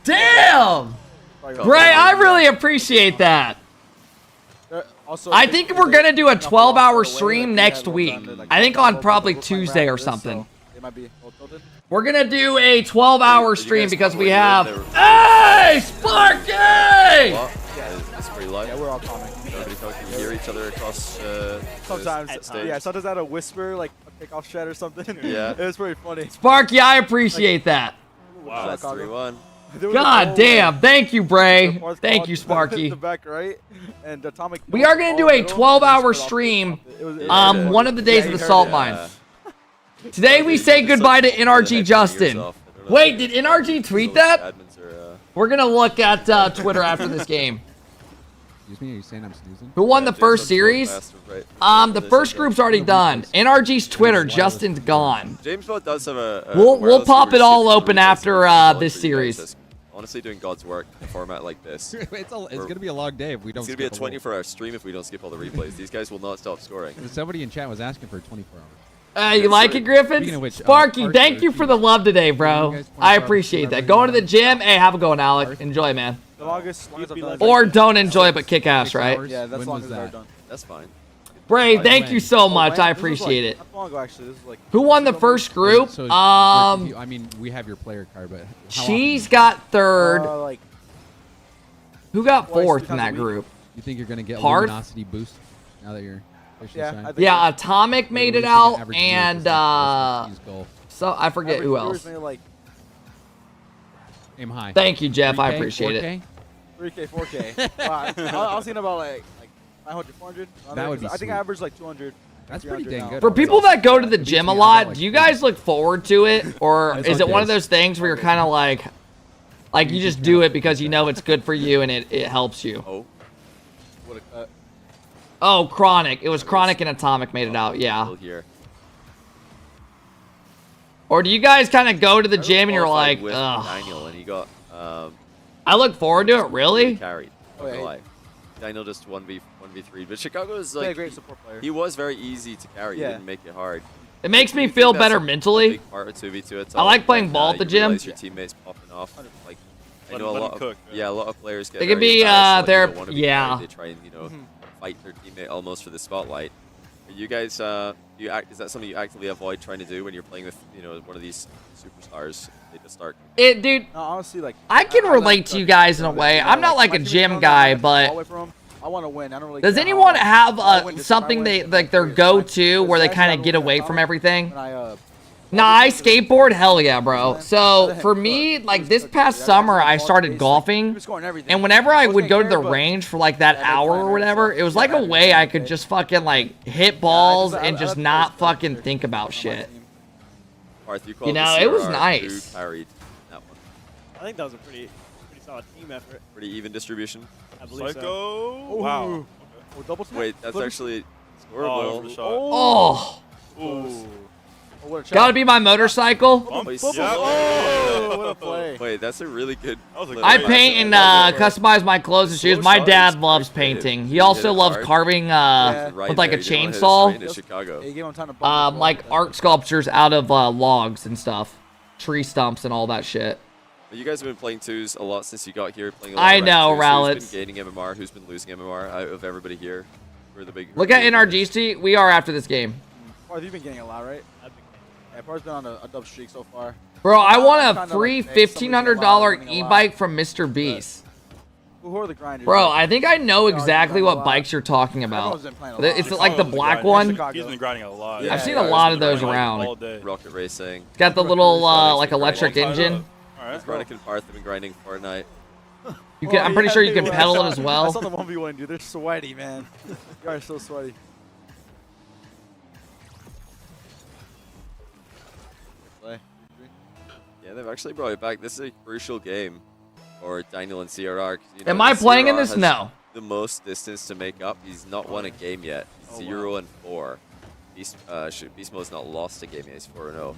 Speaker 1: Damn! Bray, I really appreciate that.
Speaker 3: Also,
Speaker 1: I think we're gonna do a 12-hour stream next week. I think on probably Tuesday or something.
Speaker 3: They might be a little tilted.
Speaker 1: We're gonna do a 12-hour stream because we have. Hey, Sparky!
Speaker 9: What? It's pretty loud.
Speaker 3: Yeah, we're all calming.
Speaker 9: Everybody talking. You hear each other across.
Speaker 3: Sometimes,
Speaker 9: the stage.
Speaker 3: yeah. Sometimes I had a whisper, like a kickoff strat or something.
Speaker 9: Yeah.
Speaker 3: It was pretty funny.
Speaker 1: Sparky, I appreciate that.
Speaker 9: Wow, that's 3-1.
Speaker 1: God damn! Thank you, Bray. Thank you, Sparky.
Speaker 3: The back right and Atomic.
Speaker 1: We are gonna do a 12-hour stream. One of the days of the salt mine. Today we say goodbye to NRG Justin. Wait, did NRG tweet that? We're gonna look at Twitter after this game.
Speaker 12: Excuse me, are you saying I'm snoozing?
Speaker 1: Who won the first series? The first group's already done. NRG's Twitter, Justin's gone.
Speaker 9: James Bond does have a
Speaker 1: We'll pop it all open after this series.
Speaker 9: Honestly, doing God's work in a format like this.
Speaker 12: It's gonna be a long day if we don't.
Speaker 9: It's gonna be a 24-hour stream if we don't skip all the replays. These guys will not stop scoring.
Speaker 12: Somebody in chat was asking for 24 hours.
Speaker 1: You like it, Griffin? Sparky, thank you for the love today, bro. I appreciate that. Going to the gym? Hey, have a go, Alec. Enjoy, man.
Speaker 3: The longest
Speaker 1: Or don't enjoy, but kick ass, right?
Speaker 3: Yeah, that's long as they're done.
Speaker 9: That's fine.
Speaker 1: Bray, thank you so much. I appreciate it.
Speaker 3: Not long ago, actually. This is like.
Speaker 1: Who won the first group?
Speaker 12: I mean, we have your player card, but
Speaker 1: Cheese got third.
Speaker 3: Like.
Speaker 1: Who got fourth in that group?
Speaker 12: You think you're gonna get
Speaker 1: Parth?
Speaker 12: luminosity boost now that you're?
Speaker 1: Yeah, Atomic made it out, and so I forget who else.
Speaker 12: Aim high.
Speaker 1: Thank you, Jeff. I
Speaker 12: 3K,
Speaker 1: appreciate
Speaker 12: 4K?
Speaker 1: it.
Speaker 3: 3K, 4K. Wow, I was thinking about like 500, 400.
Speaker 12: That would be
Speaker 3: I think
Speaker 12: sweet.
Speaker 3: I averaged like 200.
Speaker 12: That's pretty dang good.
Speaker 1: For people that go to the gym a lot, do you guys look forward to it, or is it one of those things where you're kind of like you just do it because you know it's good for you and it helps you?
Speaker 9: Oh.
Speaker 3: What a cut.
Speaker 1: Oh, Chronic. It was Chronic and Atomic made it out. Yeah. Or do you guys kind of go to the gym and you're like,
Speaker 9: with
Speaker 1: ugh.
Speaker 9: Daniel, and he got.
Speaker 1: I look forward to it. Really?
Speaker 9: Carried. Not gonna lie. Daniel just 1v3, but Chicago is
Speaker 3: Yeah,
Speaker 9: like
Speaker 3: great support player.
Speaker 9: he was very easy to carry. He
Speaker 3: Yeah.
Speaker 9: didn't make it hard.
Speaker 1: It makes me
Speaker 9: I think
Speaker 1: feel
Speaker 9: that's
Speaker 1: better
Speaker 9: a
Speaker 1: mentally.
Speaker 9: big part of 2v2 at
Speaker 1: I like
Speaker 9: all,
Speaker 1: playing
Speaker 9: when,
Speaker 1: ball at the
Speaker 9: you
Speaker 1: gym.
Speaker 9: realize your teammates popping off. Like I know a lot of a lot of players get.
Speaker 1: It can
Speaker 9: very
Speaker 1: be,
Speaker 9: embarrassed,
Speaker 1: they're-
Speaker 9: they don't wanna be
Speaker 1: yeah.
Speaker 9: carried. They try and fight their teammate almost for the spotlight. Are you guys, is that something you actively avoid trying to do when you're playing with one of these superstars? They just start.
Speaker 1: Dude.
Speaker 3: No, honestly, like
Speaker 1: I can relate to you guys in a way. I'm not like a gym guy, but
Speaker 3: I want to win. I don't really.
Speaker 1: does
Speaker 3: care
Speaker 1: anyone
Speaker 3: how
Speaker 1: have something they like their go-to where they kind of get away from everything? Nah, I skateboard, hell yeah, bro. So for me, like this past summer, I started golfing, and whenever I would go to the range for like that hour or whatever, it was like a way I could just fucking like hit balls and just not fucking think about shit.
Speaker 9: Parth,
Speaker 1: You know, it was
Speaker 9: CRR,
Speaker 1: nice.
Speaker 9: Who carried that one?
Speaker 6: I think that was a pretty solid team effort.
Speaker 9: Pretty even distribution.
Speaker 6: I believe
Speaker 18: Psycho.
Speaker 6: so.
Speaker 18: Wow.
Speaker 3: Double
Speaker 9: Wait, that's actually
Speaker 18: Oh,
Speaker 9: scoreable.
Speaker 1: Oh,
Speaker 18: Ooh.
Speaker 1: gotta be my motorcycle.
Speaker 3: Oh, what a play.
Speaker 9: Wait, that's a really good.
Speaker 1: I paint and customize my clothes and shoes. My dad loves painting. He also loves carving with like a chainsaw. Like art sculptures out of logs and stuff, tree stumps and all that shit.
Speaker 9: You guys have been playing twos a lot since you got here. Playing a lot
Speaker 1: I
Speaker 9: of
Speaker 1: know,
Speaker 9: ranked twos.
Speaker 1: Rowlett.
Speaker 9: Who's been gaining MMR? Who's been losing MMR out of everybody here? We're the big.
Speaker 1: Look at NRGC. We are after this game.
Speaker 3: Parth, you've been getting a lot, right? Yeah, Parth's been on a dub streak so far.
Speaker 1: Bro, I want a free $1,500 e-bike from Mr. Beast.
Speaker 3: Who are the grinders?
Speaker 1: Bro, I think I know exactly what bikes you're talking about. It's like the black one.
Speaker 18: He's been grinding a lot.
Speaker 1: I've seen a lot of those around.
Speaker 9: Rocket racing.
Speaker 1: It's got the little like electric engine.
Speaker 9: Alright. Chronic and Parth have been grinding Fortnite.
Speaker 1: You can, I'm pretty sure you can pedal it as
Speaker 3: I
Speaker 1: well.
Speaker 3: saw the 1v1, dude. They're sweaty, man. You guys are so sweaty.
Speaker 9: Yeah, they've actually brought it back. This is a crucial game for Daniel and CRR. 'cause,
Speaker 1: Am I playing in
Speaker 9: CRR
Speaker 1: this?
Speaker 9: has
Speaker 1: No.
Speaker 9: the most distance to make up. He's not won a game yet. 0-4. Beast Mode's not lost a game yet. He's 4-0.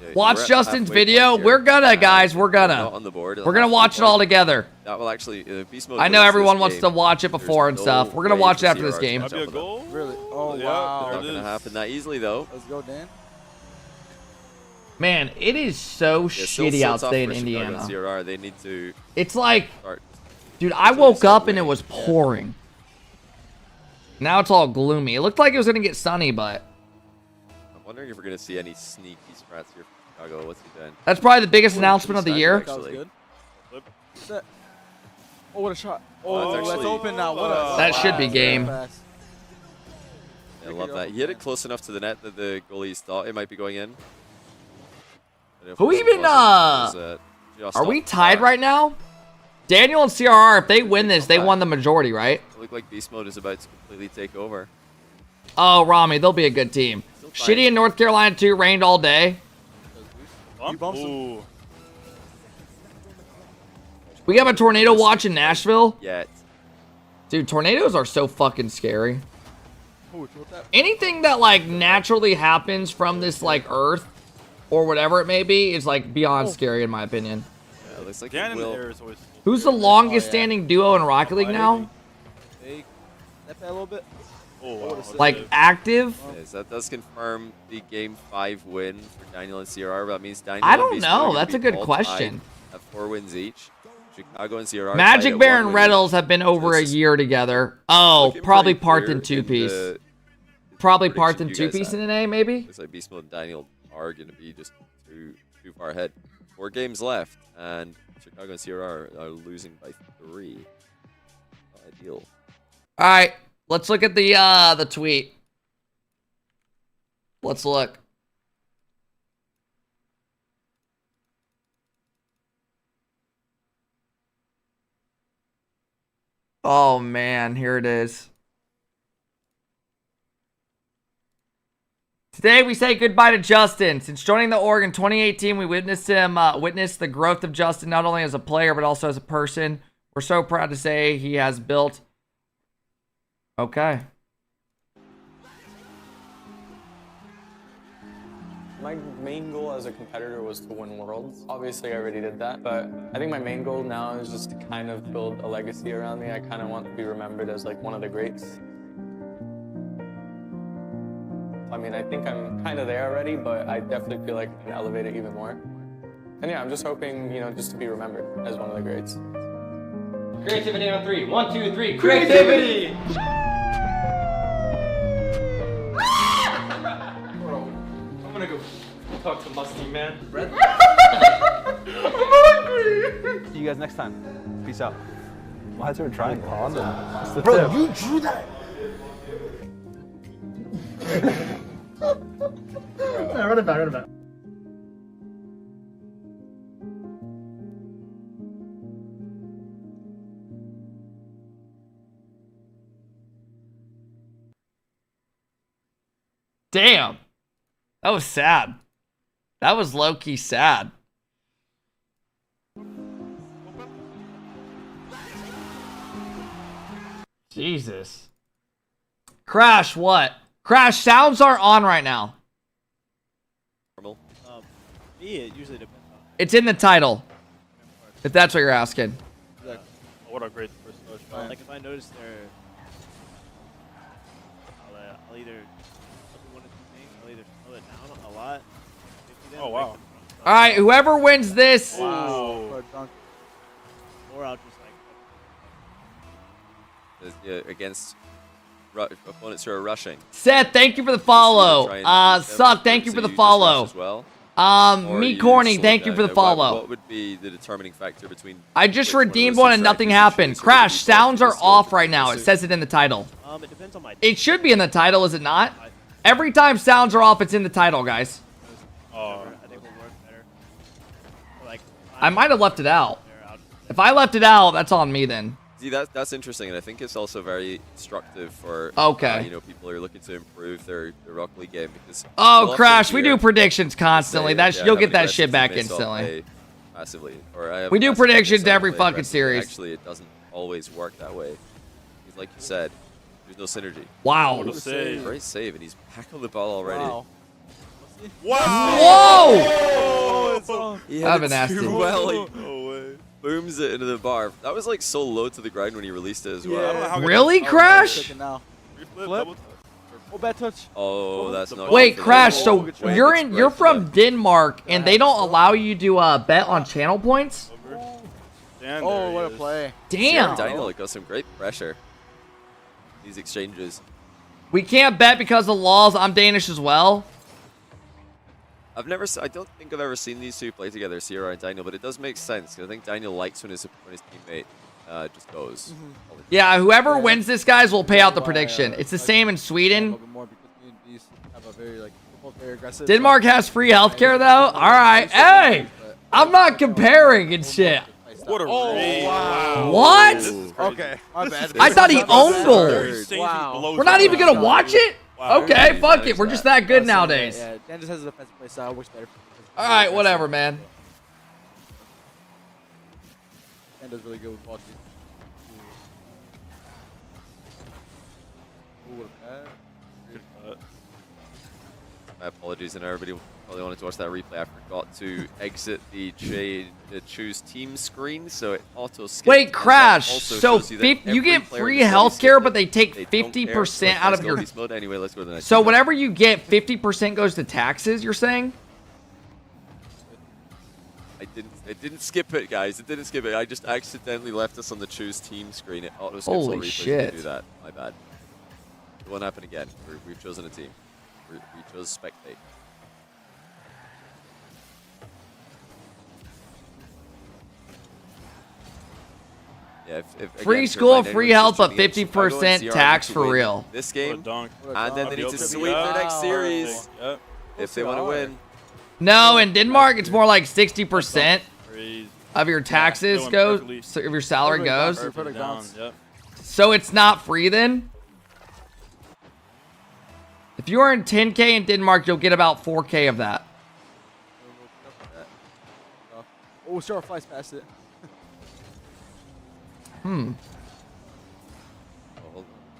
Speaker 9: Yeah,
Speaker 1: Watch Justin's video. We're gonna, guys. We're gonna.
Speaker 9: On the board.
Speaker 1: We're gonna watch it all together.
Speaker 9: That will actually. Beast Mode
Speaker 1: I know
Speaker 9: wins
Speaker 1: everyone
Speaker 9: this
Speaker 1: wants
Speaker 9: game.
Speaker 1: to watch it before and stuff. We're gonna
Speaker 9: way
Speaker 1: watch it
Speaker 9: for
Speaker 1: after this
Speaker 9: CRR
Speaker 1: game.
Speaker 9: to catch up with them.
Speaker 3: Really? Oh,
Speaker 18: Yeah,
Speaker 3: wow.
Speaker 9: Not gonna happen that easily though.
Speaker 3: Let's go, Dan.
Speaker 1: Man, it is so
Speaker 9: Still
Speaker 1: shitty
Speaker 9: so
Speaker 1: out
Speaker 9: tough
Speaker 1: there in
Speaker 9: for Chicago and
Speaker 1: Indiana.
Speaker 9: CRR. They need to.
Speaker 1: It's like,
Speaker 9: start.
Speaker 1: dude, I woke up and it was pouring. Now it's all gloomy. It looked like it was gonna get sunny, but
Speaker 9: I'm wondering if we're gonna see any sneaky strats here from Chicago. What's he doing?
Speaker 1: that's probably the biggest announcement of the year.
Speaker 3: That was good. Set. Oh, what a shot.
Speaker 9: Oh,
Speaker 3: Oh,
Speaker 9: that's
Speaker 3: let's
Speaker 9: actually-
Speaker 3: open now. What a
Speaker 1: That should be game.
Speaker 3: fast.
Speaker 9: I love that. He hit it close enough to the net that the goalies thought it might be going in. But of
Speaker 1: Who
Speaker 9: course it
Speaker 1: even,
Speaker 9: wasn't. It was, just
Speaker 1: are we
Speaker 9: off
Speaker 1: tied right now? Daniel and CRR, if they win this, they won the majority, right?
Speaker 9: It looked like Beast Mode is about to completely take over.
Speaker 1: Oh, Rami, they'll be a good team. Shitty in North Carolina too, rained all day.
Speaker 18: Ooh.
Speaker 1: We have a tornado watch in Nashville.
Speaker 9: Yet.
Speaker 1: Dude, tornadoes are so fucking scary.
Speaker 3: Oh, what's that?
Speaker 1: Anything that like naturally happens from this like Earth or whatever it may be is like beyond scary in my opinion.
Speaker 9: Yeah, it looks like
Speaker 18: Dan
Speaker 9: it
Speaker 18: in the
Speaker 9: will.
Speaker 18: air is always.
Speaker 1: Who's the longest standing duo in Rocket League now?
Speaker 3: Fake. Step that a little bit.
Speaker 18: Oh, wow.
Speaker 1: Like active?
Speaker 9: Yes, that does confirm the Game 5 win for Daniel and CRR. That means Daniel
Speaker 1: I
Speaker 9: and
Speaker 1: don't
Speaker 9: Beast
Speaker 1: know.
Speaker 9: Mode are gonna
Speaker 1: That's a
Speaker 9: be
Speaker 1: good
Speaker 9: all
Speaker 1: question.
Speaker 9: tied at 4 wins each. Chicago and CRR.
Speaker 1: Magic
Speaker 9: tied
Speaker 1: Bear
Speaker 9: at
Speaker 1: and
Speaker 9: 1 win
Speaker 1: Red
Speaker 9: each.
Speaker 1: Hills have been over a year together. Oh,
Speaker 9: Looking
Speaker 1: probably
Speaker 9: pretty
Speaker 1: parked
Speaker 9: clear
Speaker 1: in two
Speaker 9: in
Speaker 1: piece.
Speaker 9: the
Speaker 1: Probably parked in
Speaker 9: prediction
Speaker 1: two
Speaker 9: you guys
Speaker 1: piece in
Speaker 9: had.
Speaker 1: an A, maybe?
Speaker 9: Looks like Beast Mode and Daniel are going to be just too far ahead. 4 games left, and Chicago and CRR are losing by 3. Not ideal.
Speaker 1: All right, let's look at the tweet. Let's look. Oh man, here it is. Today we say goodbye to Justin. Since joining the org in 2018, we witnessed the growth of Justin not only as a player but also as a person. We're so proud to say he has built. Okay.
Speaker 19: My main goal as a competitor was to win Worlds. Obviously, I already did that, but I think my main goal now is just to kind of build a legacy around me. I kind of want to be remembered as like one of the greats. I mean, I think I'm kind of there already, but I definitely feel like I can elevate it even more. And yeah, I'm just hoping, you know, just to be remembered as one of the greats.
Speaker 17: Creativity on 3. 1, 2, 3. Creativity! Bro, I'm gonna go talk to Musty, man.
Speaker 3: Red?
Speaker 20: See you guys next time. Peace out. Why is there a triangle?
Speaker 16: Bro, you drew that. Run it back.
Speaker 1: Damn. That was sad. That was low-key sad. Jesus. Crash, what? Crash, sounds aren't on right now.
Speaker 6: Me, it usually depends on.
Speaker 1: It's in the title. If that's what you're asking.
Speaker 18: Oh, what a great first touch.
Speaker 6: Like if I notice I'll either one of two things. I'll either slow it down a lot.
Speaker 18: Oh wow.
Speaker 1: All right, whoever wins this.
Speaker 18: Wow.
Speaker 6: Or I'll just like.
Speaker 9: Against opponents who are rushing.
Speaker 1: Seth, thank you for the follow. Suck, thank you for the follow.
Speaker 9: As well.
Speaker 1: Me Corny, thank you for the follow.
Speaker 9: What would be the determining factor between?
Speaker 1: I just redeemed one and nothing happened. Crash, sounds are off right now. It says it in the title.
Speaker 6: It depends on my.
Speaker 1: It should be in the title, is it not? Every time sounds are off, it's in the title, guys.
Speaker 6: I think will work better. Like.
Speaker 1: I might have left it out. If I left it out, that's on me then.
Speaker 9: See, that's interesting, and I think it's also very instructive for
Speaker 1: Okay.
Speaker 9: People who are looking to improve their Rocket League game because.
Speaker 1: Oh, Crash, we do predictions constantly. You'll get that shit back instantly.
Speaker 9: Massively.
Speaker 1: We do predictions every fucking series.
Speaker 9: Actually, it doesn't always work that way. Because like you said, there's no synergy.
Speaker 1: Wow.
Speaker 18: What a save.
Speaker 9: Great save, and he's back on the ball already.
Speaker 3: Wow.
Speaker 1: Whoa!
Speaker 9: He
Speaker 1: That'd
Speaker 9: had
Speaker 1: be
Speaker 9: it
Speaker 1: nasty.
Speaker 9: too well. He booms it into the bar. That was like so low to the ground when he released it as well.
Speaker 1: Really, Crash?
Speaker 3: Now.
Speaker 18: Flip.
Speaker 3: Oh, bad touch.
Speaker 9: Oh, that's not.
Speaker 1: Wait,
Speaker 9: good for
Speaker 1: Crash.
Speaker 9: them.
Speaker 1: So
Speaker 9: Wait,
Speaker 1: you're
Speaker 9: it's
Speaker 1: you're
Speaker 9: right for
Speaker 1: from
Speaker 9: them.
Speaker 1: Denmark, and they don't allow you to bet on channel points.
Speaker 3: Oh, what a play.
Speaker 1: Damn.
Speaker 9: Daniel got some great pressure. These exchanges.
Speaker 1: We can't bet because of laws. I'm Danish as well.
Speaker 9: I don't think I've ever seen these two play together, Sierra and Daniel, but it does make sense. 'Cause I think Daniel likes when his teammate just goes.
Speaker 1: Yeah, whoever wins this, guys, will pay out the prediction. It's the same in Sweden. Denmark has free healthcare, though. All right. Hey, I'm not comparing and shit.
Speaker 18: What a read.
Speaker 3: Wow.
Speaker 1: What?
Speaker 3: Okay, my bad.
Speaker 1: I thought he owned goals.
Speaker 3: Wow.
Speaker 1: We're not even going to watch it?
Speaker 18: Wow.
Speaker 1: Okay, fuck it. We're just that good nowadays.
Speaker 3: Yeah, Dan just has a defensive play style, works better.
Speaker 1: All right, whatever, man.
Speaker 3: Dan does really good with ball, too. Ooh, what a pass.
Speaker 9: My apologies, and everybody probably wanted to watch that replay. I forgot to exit the choose team screen, so it auto skipped.
Speaker 1: Wait, Crash.
Speaker 9: Also
Speaker 1: So
Speaker 9: shows you that
Speaker 1: you
Speaker 9: every
Speaker 1: get
Speaker 9: player
Speaker 1: free
Speaker 9: in the study
Speaker 1: healthcare,
Speaker 9: skip
Speaker 1: but they
Speaker 9: it.
Speaker 1: take
Speaker 9: They don't care.
Speaker 1: 50% out of
Speaker 9: Let's
Speaker 1: your.
Speaker 9: go beast mode. Anyway, let's go to the next.
Speaker 1: So
Speaker 9: one.
Speaker 1: whatever you get, 50% goes to taxes. You're saying?
Speaker 9: I didn't skip it, guys. It didn't skip it. I just accidentally left us on the choose team screen. It auto skips all
Speaker 1: Holy
Speaker 9: replays.
Speaker 1: shit.
Speaker 9: Do that. My bad. It won't happen again. We've chosen a team. We chose spectate. Yeah,
Speaker 1: Free
Speaker 9: again,
Speaker 1: school,
Speaker 9: to remind
Speaker 1: free
Speaker 9: anyone
Speaker 1: health,
Speaker 9: who's
Speaker 1: but
Speaker 9: tuning in, Chicago and
Speaker 1: 50%
Speaker 9: CR
Speaker 1: tax
Speaker 9: need to
Speaker 1: for
Speaker 9: win
Speaker 1: real.
Speaker 9: this game,
Speaker 18: dunk.
Speaker 9: and then they need to sweep their next series if they want to win.
Speaker 1: No, in Denmark, it's more like 60% of your taxes goes, so if your salary goes. So it's not free then? If you earn 10K in Denmark, you'll get about 4K of that.
Speaker 3: Oh, sure, flies past it.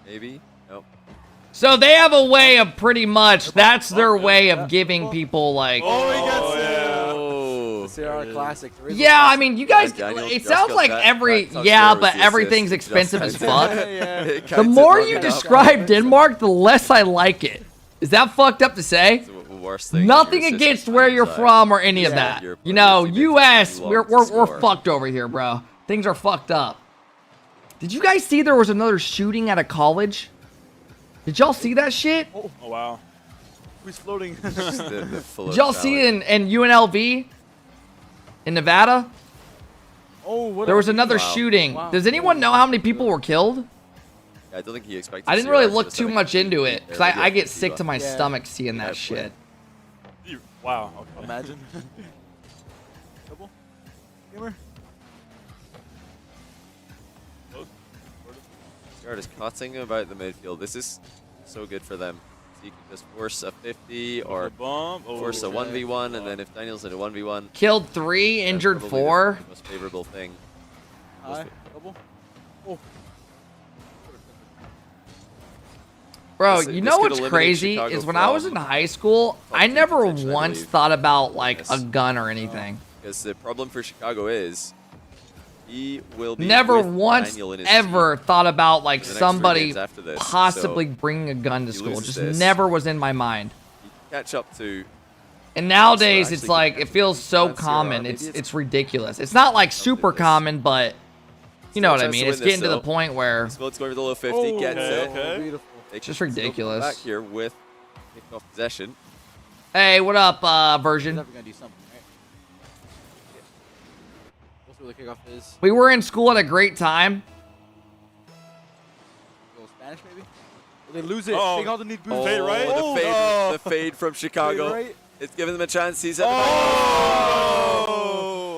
Speaker 9: Maybe. Nope.
Speaker 1: So they have a way of pretty much, that's their way of giving people like.
Speaker 3: Oh, CR classic.
Speaker 1: Yeah, I mean, you guys, it sounds like but everything's expensive as fuck. The more you describe Denmark, the less I like it. Is that fucked up to say? Nothing against where you're from or any of that. You know, US, we're fucked over here, bro. Things are fucked up. Did you guys see there was another shooting at a college? Did y'all see that shit?
Speaker 18: Oh wow.
Speaker 3: Who's floating?
Speaker 1: Did y'all see it in UNLV? In Nevada?
Speaker 3: Oh,
Speaker 1: there was another shooting.
Speaker 3: Wow.
Speaker 1: Does anyone know how many people were killed?
Speaker 9: I don't think he expected.
Speaker 1: I didn't really look too much into it because I get sick to my stomach seeing that shit.
Speaker 18: Wow. Okay.
Speaker 3: Imagine. Double. Gamer.
Speaker 9: Guard is cutting about the midfield. This is so good for them. So you can just force a 50 or force a 1v1, and then if Daniel's in a 1v1,
Speaker 1: Killed 3, injured 4.
Speaker 9: the most favorable thing.
Speaker 3: Double. Oh.
Speaker 1: Bro,
Speaker 9: This
Speaker 1: you know
Speaker 9: could
Speaker 1: what's
Speaker 9: eliminate
Speaker 1: crazy
Speaker 9: Chicago
Speaker 1: is when I was in
Speaker 9: from
Speaker 1: high school, I never
Speaker 9: contention, I
Speaker 1: once
Speaker 9: believe.
Speaker 1: thought about like a gun or anything.
Speaker 9: Because the problem for Chicago is he will be
Speaker 1: Never
Speaker 9: with
Speaker 1: once
Speaker 9: Daniel in his
Speaker 1: ever thought about like
Speaker 9: for the next 3
Speaker 1: somebody
Speaker 9: games after this.
Speaker 1: possibly
Speaker 9: So
Speaker 1: bringing a gun to
Speaker 9: he
Speaker 1: school.
Speaker 9: loses
Speaker 1: Just
Speaker 9: this.
Speaker 1: never was in my mind.
Speaker 9: catch up to.
Speaker 1: And nowadays it's
Speaker 9: actually
Speaker 1: like it feels so
Speaker 9: That's
Speaker 1: common.
Speaker 9: maybe
Speaker 1: It's ridiculous. It's not like super common, but you know what I
Speaker 9: Chance to
Speaker 1: mean.
Speaker 9: win
Speaker 1: It's
Speaker 9: this,
Speaker 1: getting to the
Speaker 9: though.
Speaker 1: point where
Speaker 9: Let's go over the low 50, gets it.
Speaker 3: Beautiful.
Speaker 9: It's
Speaker 1: just ridiculous.
Speaker 9: Back here with kickoff possession.
Speaker 1: hey, what up, version?
Speaker 3: Definitely gonna do something, right? We'll see where the kickoff is.
Speaker 1: We were in school at a great time.
Speaker 3: A little Spanish, maybe? Will they lose it?
Speaker 18: Oh.
Speaker 3: They call the need boost.
Speaker 9: Oh,
Speaker 18: Fade right?
Speaker 9: the fade from Chicago.
Speaker 3: Fade right?
Speaker 9: It's giving them a chance. He's at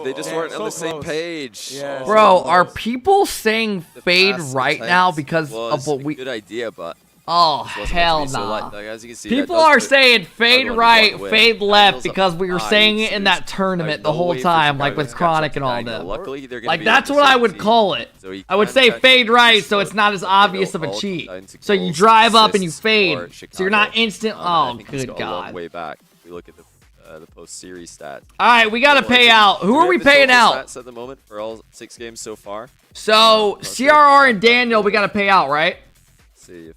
Speaker 9: They just
Speaker 3: Damn,
Speaker 9: weren't on
Speaker 3: so
Speaker 9: the same
Speaker 3: close.
Speaker 9: page.
Speaker 3: Yeah,
Speaker 1: Bro,
Speaker 3: so
Speaker 1: are
Speaker 3: close.
Speaker 1: people saying fade
Speaker 9: Pass
Speaker 1: right
Speaker 9: attempt
Speaker 1: now because
Speaker 9: was
Speaker 1: of what
Speaker 9: a
Speaker 1: we?
Speaker 9: good idea, but
Speaker 1: Oh, hell nah. People are saying fade right, fade left because we were saying it in that tournament the whole time, like with Chronic and all that. Like, that's what I would call it. I would say fade right so it's not as obvious of a cheat. So you drive up and you fade, so you're not instant. Oh, good God.
Speaker 9: Way back. We look at the post-series stats.
Speaker 1: All right, we got to pay out. Who are we paying out?
Speaker 9: Stats at the moment for all 6 games so far.
Speaker 1: So, CRR and Daniel, we got to pay out, right?
Speaker 9: Let's see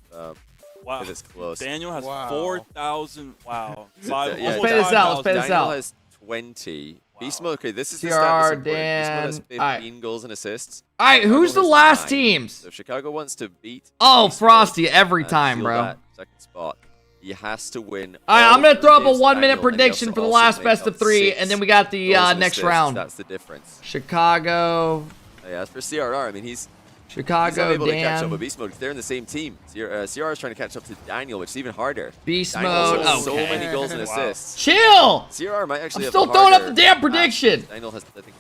Speaker 18: wow.
Speaker 9: if it's close.
Speaker 18: Daniel has 4,000. Wow.
Speaker 1: Let's pay this out.
Speaker 9: Daniel has 20. Wow. Beast Mode, okay, this is
Speaker 1: CRR,
Speaker 9: the stat. Beast Mode has 15
Speaker 1: right.
Speaker 9: goals and assists.
Speaker 1: All right, who's the last teams?
Speaker 9: So Chicago wants to beat.
Speaker 1: Oh, Frosty every time, bro.
Speaker 9: That second spot. He has to win.
Speaker 1: All right, I'm going to throw up a 1-minute prediction for the last best of 3, and then we got the next round.
Speaker 9: That's the difference.
Speaker 1: Chicago.
Speaker 9: Yeah, as for CRR, I mean, he's
Speaker 1: Chicago,
Speaker 9: not able to catch up
Speaker 1: Dan.
Speaker 9: with Beast Mode because they're in the same team. CRR is trying to catch up to Daniel, which is even harder.
Speaker 1: Beast
Speaker 9: Daniel
Speaker 1: Mode.
Speaker 9: has so many goals and assists.
Speaker 1: Chill.
Speaker 9: CRR might actually
Speaker 1: I'm
Speaker 9: have
Speaker 1: still throwing up the damn prediction.
Speaker 9: Daniel has, I think,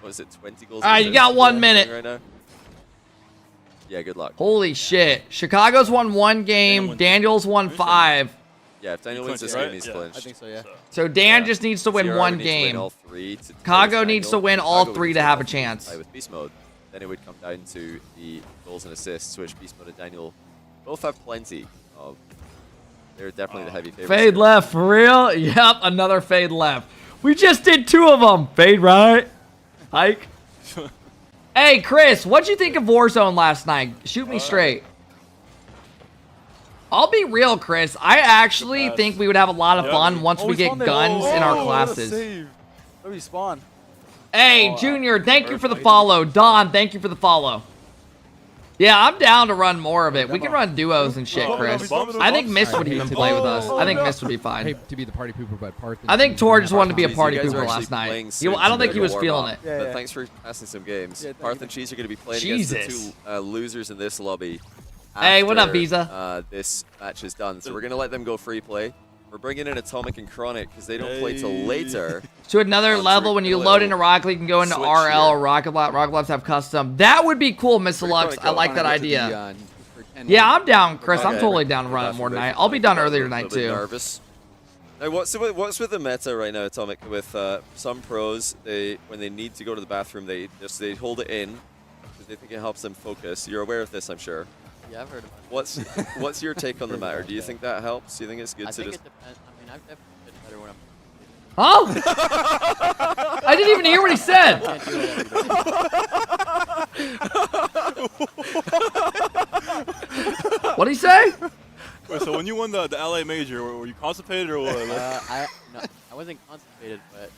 Speaker 9: what is it, 20 goals?
Speaker 1: All right, you got 1 minute.
Speaker 9: Right now. Yeah, good luck.
Speaker 1: Holy shit. Chicago's won 1 game. Daniel's won 5.
Speaker 9: Yeah, if Daniel wins this game, he's clinched.
Speaker 3: I think so, yeah.
Speaker 1: So Dan just needs to win
Speaker 9: CRR
Speaker 1: 1
Speaker 9: needs to win
Speaker 1: game.
Speaker 9: all 3 to
Speaker 1: Chicago needs to win all
Speaker 9: Chicago
Speaker 1: 3
Speaker 9: needs
Speaker 1: to have a
Speaker 9: win all 3
Speaker 1: chance.
Speaker 9: With Beast Mode. Then it would come down to the goals and assists, which Beast Mode and Daniel both have plenty of. They're definitely the heavy favorites.
Speaker 1: Fade left, for real? Yep, another fade left. We just did 2 of them. Fade right. Hike. Hey, Chris, what'd you think of Warzone last night? Shoot me straight. I'll be real, Chris. I actually think we would have a lot of fun once we get guns in our classes.
Speaker 3: Let me spawn.
Speaker 1: Hey, Junior, thank you for the follow. Don, thank you for the follow. Yeah, I'm down to run more of it. We can run duos and shit, Chris. I think Mist would even play with us. I think Mist would be fine.
Speaker 12: I hate to be the party pooper, but Parth.
Speaker 1: I think Tor just wanted to be a party
Speaker 9: You guys are
Speaker 1: pooper
Speaker 9: actually
Speaker 1: last
Speaker 9: playing
Speaker 1: night.
Speaker 9: soon,
Speaker 1: I don't
Speaker 9: so
Speaker 1: think he was
Speaker 9: warm
Speaker 1: feeling
Speaker 9: up.
Speaker 1: it.
Speaker 9: But thanks for passing some games. Parth and Cheese are going to be playing
Speaker 1: Jesus.
Speaker 9: against the 2 losers in this lobby.
Speaker 1: Hey, what up,
Speaker 9: after,
Speaker 1: Visa?
Speaker 9: This match is done, so we're going to let them go free play. We're bringing in Atomic and Chronic because they don't play till later.
Speaker 1: To another level, when you load into Rocket League, you can go into RL or Rocket Lab. Rocket Labs have custom. That would be cool, Mr. Lux. I like that idea. Yeah, I'm down, Chris. I'm totally down to run it more tonight. I'll be done earlier tonight, too.
Speaker 9: Nervous. Now, what's with the meta right now, Atomic? With some pros, when they need to go to the bathroom, they hold it in because they think it helps them focus. You're aware of this, I'm sure.
Speaker 14: Yeah, I've heard about it.
Speaker 9: What's your take on the matter? Do you think that helps? Do you think it's good
Speaker 14: I
Speaker 9: to
Speaker 14: think
Speaker 9: just...
Speaker 14: it depends. I mean, I've definitely been better when I'm...
Speaker 1: Huh? I didn't even hear what he said. What'd he say?
Speaker 18: Wait, so when you won the LA major, were you constipated or what?
Speaker 14: I wasn't constipated, but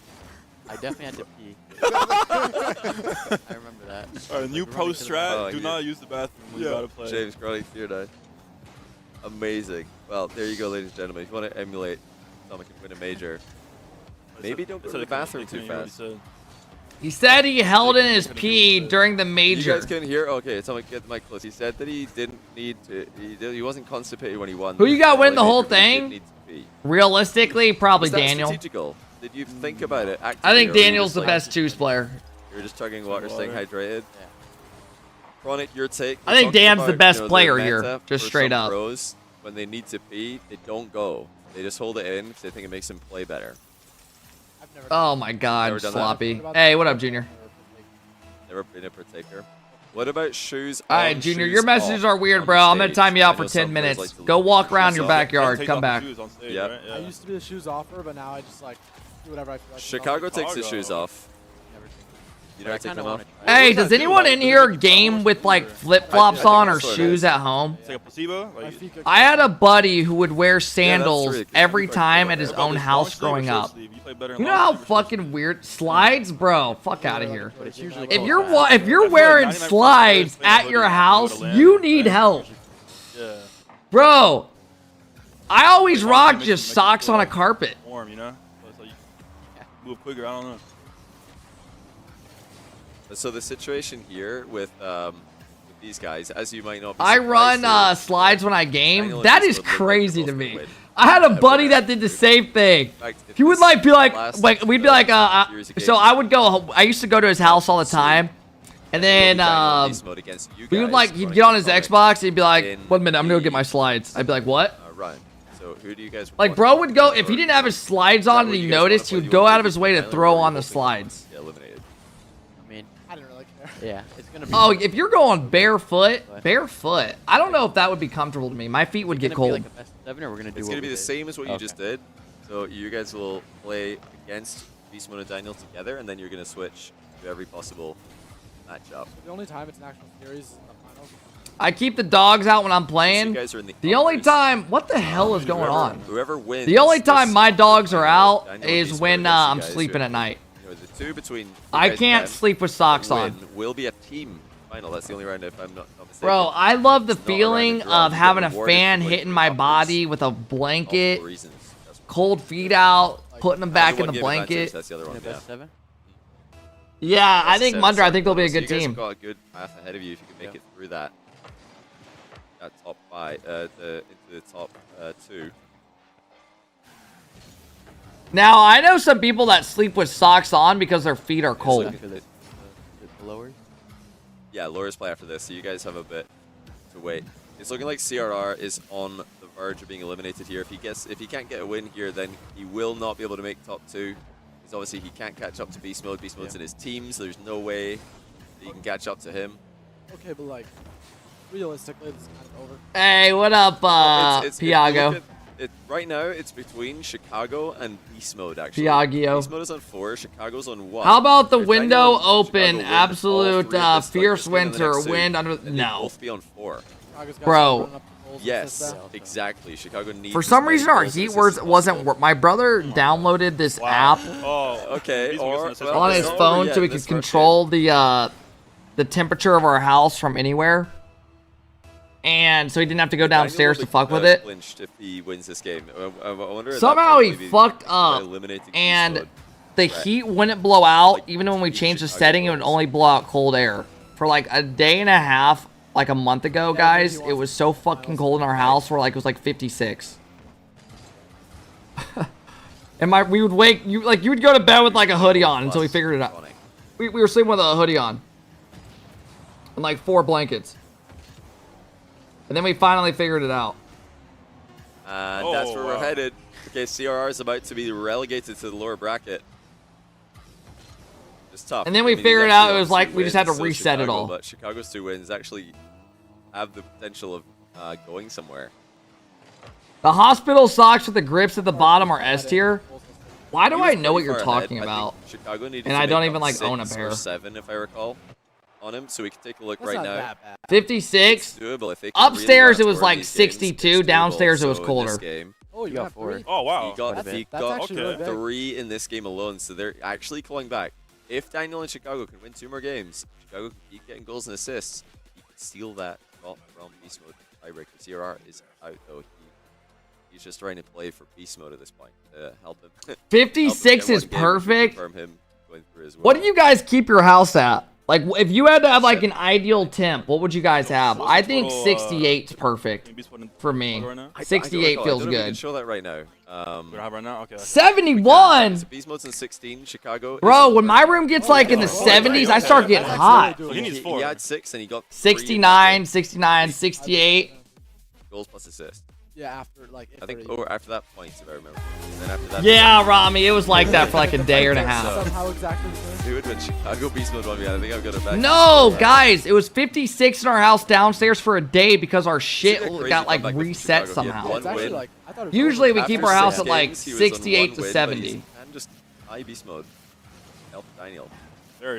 Speaker 14: I definitely had to pee. I remember that.
Speaker 18: All right, new pro strat, do not use the bathroom when you gotta play.
Speaker 9: James Crowley, Fear Die. Amazing. Well, there you go, ladies and gentlemen. If you want to emulate Atomic and win a major, maybe don't go to the bathroom too fast.
Speaker 1: He said he held in his pee during the major.
Speaker 9: You guys can hear? Okay, Atomic, get the mic close. He said that he didn't need to. He wasn't constipated when he won.
Speaker 1: Who you got win the whole
Speaker 9: major, but he did
Speaker 1: thing?
Speaker 9: need to pee.
Speaker 1: Realistically, probably
Speaker 9: Was that
Speaker 1: Daniel.
Speaker 9: strategical? Did you think about it?
Speaker 1: I
Speaker 9: actively,
Speaker 1: think
Speaker 9: or were you
Speaker 1: Daniel's
Speaker 9: just
Speaker 1: the
Speaker 9: like-
Speaker 1: best choose player.
Speaker 9: You were just chugging water, staying hydrated. Chronic, your take.
Speaker 1: I think
Speaker 9: We're talking
Speaker 1: Dan's the
Speaker 9: about,
Speaker 1: best
Speaker 9: you know,
Speaker 1: player
Speaker 9: the
Speaker 1: here,
Speaker 9: meta
Speaker 1: just
Speaker 9: for
Speaker 1: straight
Speaker 9: some
Speaker 1: up.
Speaker 9: Pros, when they need to pee, they don't go. They just hold it in because they think it makes them play better.
Speaker 1: Oh my God,
Speaker 9: Never done that?
Speaker 1: sloppy. Hey, what up, Junior?
Speaker 9: Never been a partaker. What about shoes
Speaker 1: All
Speaker 9: on,
Speaker 1: right, Junior,
Speaker 9: shoes
Speaker 1: your messages
Speaker 9: off
Speaker 1: are weird,
Speaker 9: on
Speaker 1: bro. I'm gonna
Speaker 9: stage?
Speaker 1: time you out
Speaker 9: I
Speaker 1: for
Speaker 9: know
Speaker 1: 10
Speaker 9: some players
Speaker 1: minutes.
Speaker 9: like to
Speaker 1: Go
Speaker 9: look
Speaker 1: walk
Speaker 9: for
Speaker 1: around your
Speaker 9: yourself.
Speaker 1: backyard. Come back.
Speaker 9: Yep.
Speaker 3: I used to be the shoes offer, but now I just like do whatever I feel like.
Speaker 9: Chicago takes his shoes off. You never take them off?
Speaker 1: Hey, does anyone in here game with like flip-flops on or shoes at home?
Speaker 18: It's like a placebo?
Speaker 1: I had a buddy who would wear sandals every time at his own house growing up. You know how fucking weird slides, bro? Fuck out of here. If you're wearing slides at your house, you need help, bro. I always rock just socks on a carpet.
Speaker 18: Warm, you know? So you move quicker, I don't know.
Speaker 9: So the situation here with these guys, as you might not be
Speaker 1: I run slides when I game. That is crazy to me. I had a buddy that did the same thing. He would like be like we'd be like so I would go. I used to go to his house all the time, And then we would like he'd get on his Xbox and he'd be like, 1 minute, I'm gonna go get my slides. I'd be like, what?
Speaker 9: Run. So who do you guys
Speaker 1: Like bro would go if he didn't have his slides on and he noticed, he would go out of his way to throw on the slides.
Speaker 9: Eliminated.
Speaker 14: I mean,
Speaker 3: I didn't really care.
Speaker 14: yeah, it's gonna be.
Speaker 1: Oh, if you're going barefoot, I don't know if that would be comfortable to me. My feet would get cold.
Speaker 14: Like a best of 7, or we're gonna do.
Speaker 9: It's
Speaker 14: what
Speaker 9: gonna be
Speaker 14: we
Speaker 9: the
Speaker 14: did?
Speaker 9: same as what you
Speaker 14: Okay.
Speaker 9: just did. So you guys will play against Beast Mode and Daniel together, and then you're gonna switch to every possible matchup.
Speaker 3: The only time it's an actual series is in the finals.
Speaker 1: I keep the dogs out when I'm playing.
Speaker 9: You guys are in
Speaker 1: The only time, what the hell is going on?
Speaker 9: Whoever wins.
Speaker 1: The only time my dogs are out
Speaker 9: Daniel and
Speaker 1: is
Speaker 9: Beast
Speaker 1: when
Speaker 9: Mode against you
Speaker 1: I'm
Speaker 9: guys,
Speaker 1: sleeping at night.
Speaker 9: You know, the two between.
Speaker 1: I can't sleep with socks on.
Speaker 9: Will be a team final. That's the only round if I'm not mistaken.
Speaker 1: Bro, I love the
Speaker 9: It's not a round
Speaker 1: feeling
Speaker 9: draw.
Speaker 1: of
Speaker 9: You
Speaker 1: having
Speaker 9: get
Speaker 1: a
Speaker 9: rewarded
Speaker 1: fan
Speaker 9: for
Speaker 1: hitting
Speaker 9: winning
Speaker 1: my
Speaker 9: uppers.
Speaker 1: body with a blanket,
Speaker 9: Multiple reasons.
Speaker 1: cold feet out, putting them back
Speaker 9: The
Speaker 1: in
Speaker 9: one
Speaker 1: the
Speaker 9: game advantage,
Speaker 1: blanket.
Speaker 9: That's the other one.
Speaker 14: Best of 7.
Speaker 1: Yeah, I
Speaker 9: That's
Speaker 1: think
Speaker 9: seven,
Speaker 1: Munder, I
Speaker 9: seven.
Speaker 1: think they'll be a
Speaker 9: So
Speaker 1: good
Speaker 9: you guys
Speaker 1: team.
Speaker 9: have got a good path ahead of you if you can make it through that. That top 5, into the top 2.
Speaker 1: Now, I know some people that sleep with socks on because their feet are cold.
Speaker 14: The lowers.
Speaker 9: Yeah, lowers play after this, so you guys have a bit to wait. It's looking like CRR is on the verge of being eliminated here. If he can't get a win here, then he will not be able to make top 2. Because obviously he can't catch up to Beast Mode. Beast Mode's in his team, so there's no way that he can catch up to him.
Speaker 3: Okay, but like, realistically, this is kind of over.
Speaker 1: Hey, what up, Piago?
Speaker 9: Right now, it's between Chicago and Beast Mode, actually.
Speaker 1: Piaggio.
Speaker 9: Beast Mode is on 4, Chicago's on 1.
Speaker 1: How about the
Speaker 9: If
Speaker 1: window
Speaker 9: Daniel and
Speaker 1: open?
Speaker 9: Chicago win all
Speaker 1: Absolute
Speaker 9: 3 of this, like,
Speaker 1: fierce
Speaker 9: this game and the
Speaker 1: winter.
Speaker 9: next 2,
Speaker 1: Wind under.
Speaker 9: then they'd
Speaker 1: No.
Speaker 9: both be on 4.
Speaker 1: Bro.
Speaker 9: Yes, exactly. Chicago needs.
Speaker 1: For some
Speaker 9: as many
Speaker 1: reason, our
Speaker 9: goals
Speaker 1: heat
Speaker 9: as
Speaker 1: words
Speaker 9: possible.
Speaker 1: wasn't work. My brother downloaded this app
Speaker 18: Oh,
Speaker 9: okay. Or,
Speaker 1: on his phone so he could control the temperature of our house from anywhere. And so he didn't have to go downstairs to fuck with it.
Speaker 9: Clinched if he wins this game. I wonder if
Speaker 1: Somehow
Speaker 9: that
Speaker 1: he
Speaker 9: maybe
Speaker 1: fucked
Speaker 9: by
Speaker 1: up,
Speaker 9: eliminating Beast
Speaker 1: and
Speaker 9: Mode.
Speaker 1: the heat wouldn't blow out. Even when we changed the setting, it would only blow out cold air. For like a day and a half, like a month ago, guys, it was so fucking cold in our house where like it was like 56. And we would you would go to bed with like a hoodie on until we figured it out. We were sleeping with a hoodie on. And like 4 blankets. And then we finally figured it out.
Speaker 9: And that's where we're headed. Okay, CRR is about to be relegated to the lower bracket. It's tough.
Speaker 1: And then we
Speaker 9: he's
Speaker 1: figured
Speaker 9: actually
Speaker 1: out it
Speaker 9: on
Speaker 1: was
Speaker 9: 2
Speaker 1: like we just had to
Speaker 9: wins, so
Speaker 1: reset it
Speaker 9: Chicago,
Speaker 1: all.
Speaker 9: But Chicago's 2 wins actually have the potential of going somewhere.
Speaker 1: The hospital socks with the grips at the bottom are S tier. Why do I know what you're
Speaker 9: Far
Speaker 1: talking
Speaker 9: ahead.
Speaker 1: about?
Speaker 9: I think Chicago needed
Speaker 1: And
Speaker 9: to
Speaker 1: I don't
Speaker 9: make
Speaker 1: even
Speaker 9: up
Speaker 1: like own a
Speaker 9: 6
Speaker 1: pair.
Speaker 9: or 7, if I recall, on him. So we can take a look
Speaker 3: That's
Speaker 9: right
Speaker 3: not
Speaker 9: now.
Speaker 3: that bad.
Speaker 1: 56.
Speaker 9: It's doable if they can really
Speaker 1: Upstairs it
Speaker 9: run
Speaker 1: was
Speaker 9: toward
Speaker 1: like
Speaker 9: these games,
Speaker 1: 62.
Speaker 9: it's doable.
Speaker 1: Downstairs it was
Speaker 9: So in
Speaker 1: colder.
Speaker 9: this game,
Speaker 3: Oh, you got 4.
Speaker 18: Oh, wow.
Speaker 9: he got,
Speaker 3: That's
Speaker 9: he
Speaker 3: that's
Speaker 9: got
Speaker 3: actually really big.
Speaker 9: 3 in this game alone, so they're actually clawing back. If Daniel and Chicago can win 2 more games, Chicago can keep getting goals and assists. He can steal that spot from Beast Mode tiebreaker. CRR is out though. He's just trying to play for Beast Mode at this point to help him.
Speaker 1: 56 is
Speaker 9: help him get one game and
Speaker 1: perfect.
Speaker 9: confirm him going through as well.
Speaker 1: What do you guys keep your house at? Like, if you had to have like an ideal temp, what would you guys have? I think 68's perfect for me. 68 feels
Speaker 9: I don't know if we can
Speaker 1: good.
Speaker 9: show that right now.
Speaker 18: We don't have right now? Okay.
Speaker 1: 71?
Speaker 9: So Beast Mode's in 16. Chicago.
Speaker 1: Bro, when my room gets like in the 70s, I start getting hot.
Speaker 9: So he had 6 and he got
Speaker 1: 69, 69, 68.
Speaker 9: goals plus assists.
Speaker 3: Yeah, after like.
Speaker 9: I think after that point, if I remember. And then after that,
Speaker 1: Yeah, Rami, it was like that for like a day and a half.
Speaker 3: Somehow exactly the same.
Speaker 9: Dude, when Chicago Beast Mode won me, I think I've got it back.
Speaker 1: No, guys, it was 56 in our house downstairs for a day because our shit
Speaker 9: Isn't it crazy
Speaker 1: got like
Speaker 9: comeback with
Speaker 1: reset
Speaker 9: Chicago? He had
Speaker 1: somehow.
Speaker 9: one
Speaker 3: It's actually
Speaker 9: win.
Speaker 3: like I thought it was
Speaker 1: Usually we
Speaker 3: over.
Speaker 1: keep
Speaker 9: After
Speaker 1: our house
Speaker 9: 6
Speaker 1: at like
Speaker 9: games, he was on
Speaker 1: 68
Speaker 9: 1
Speaker 1: to
Speaker 9: win, but
Speaker 1: 70.
Speaker 9: he's- And just high Beast Mode. Help Daniel.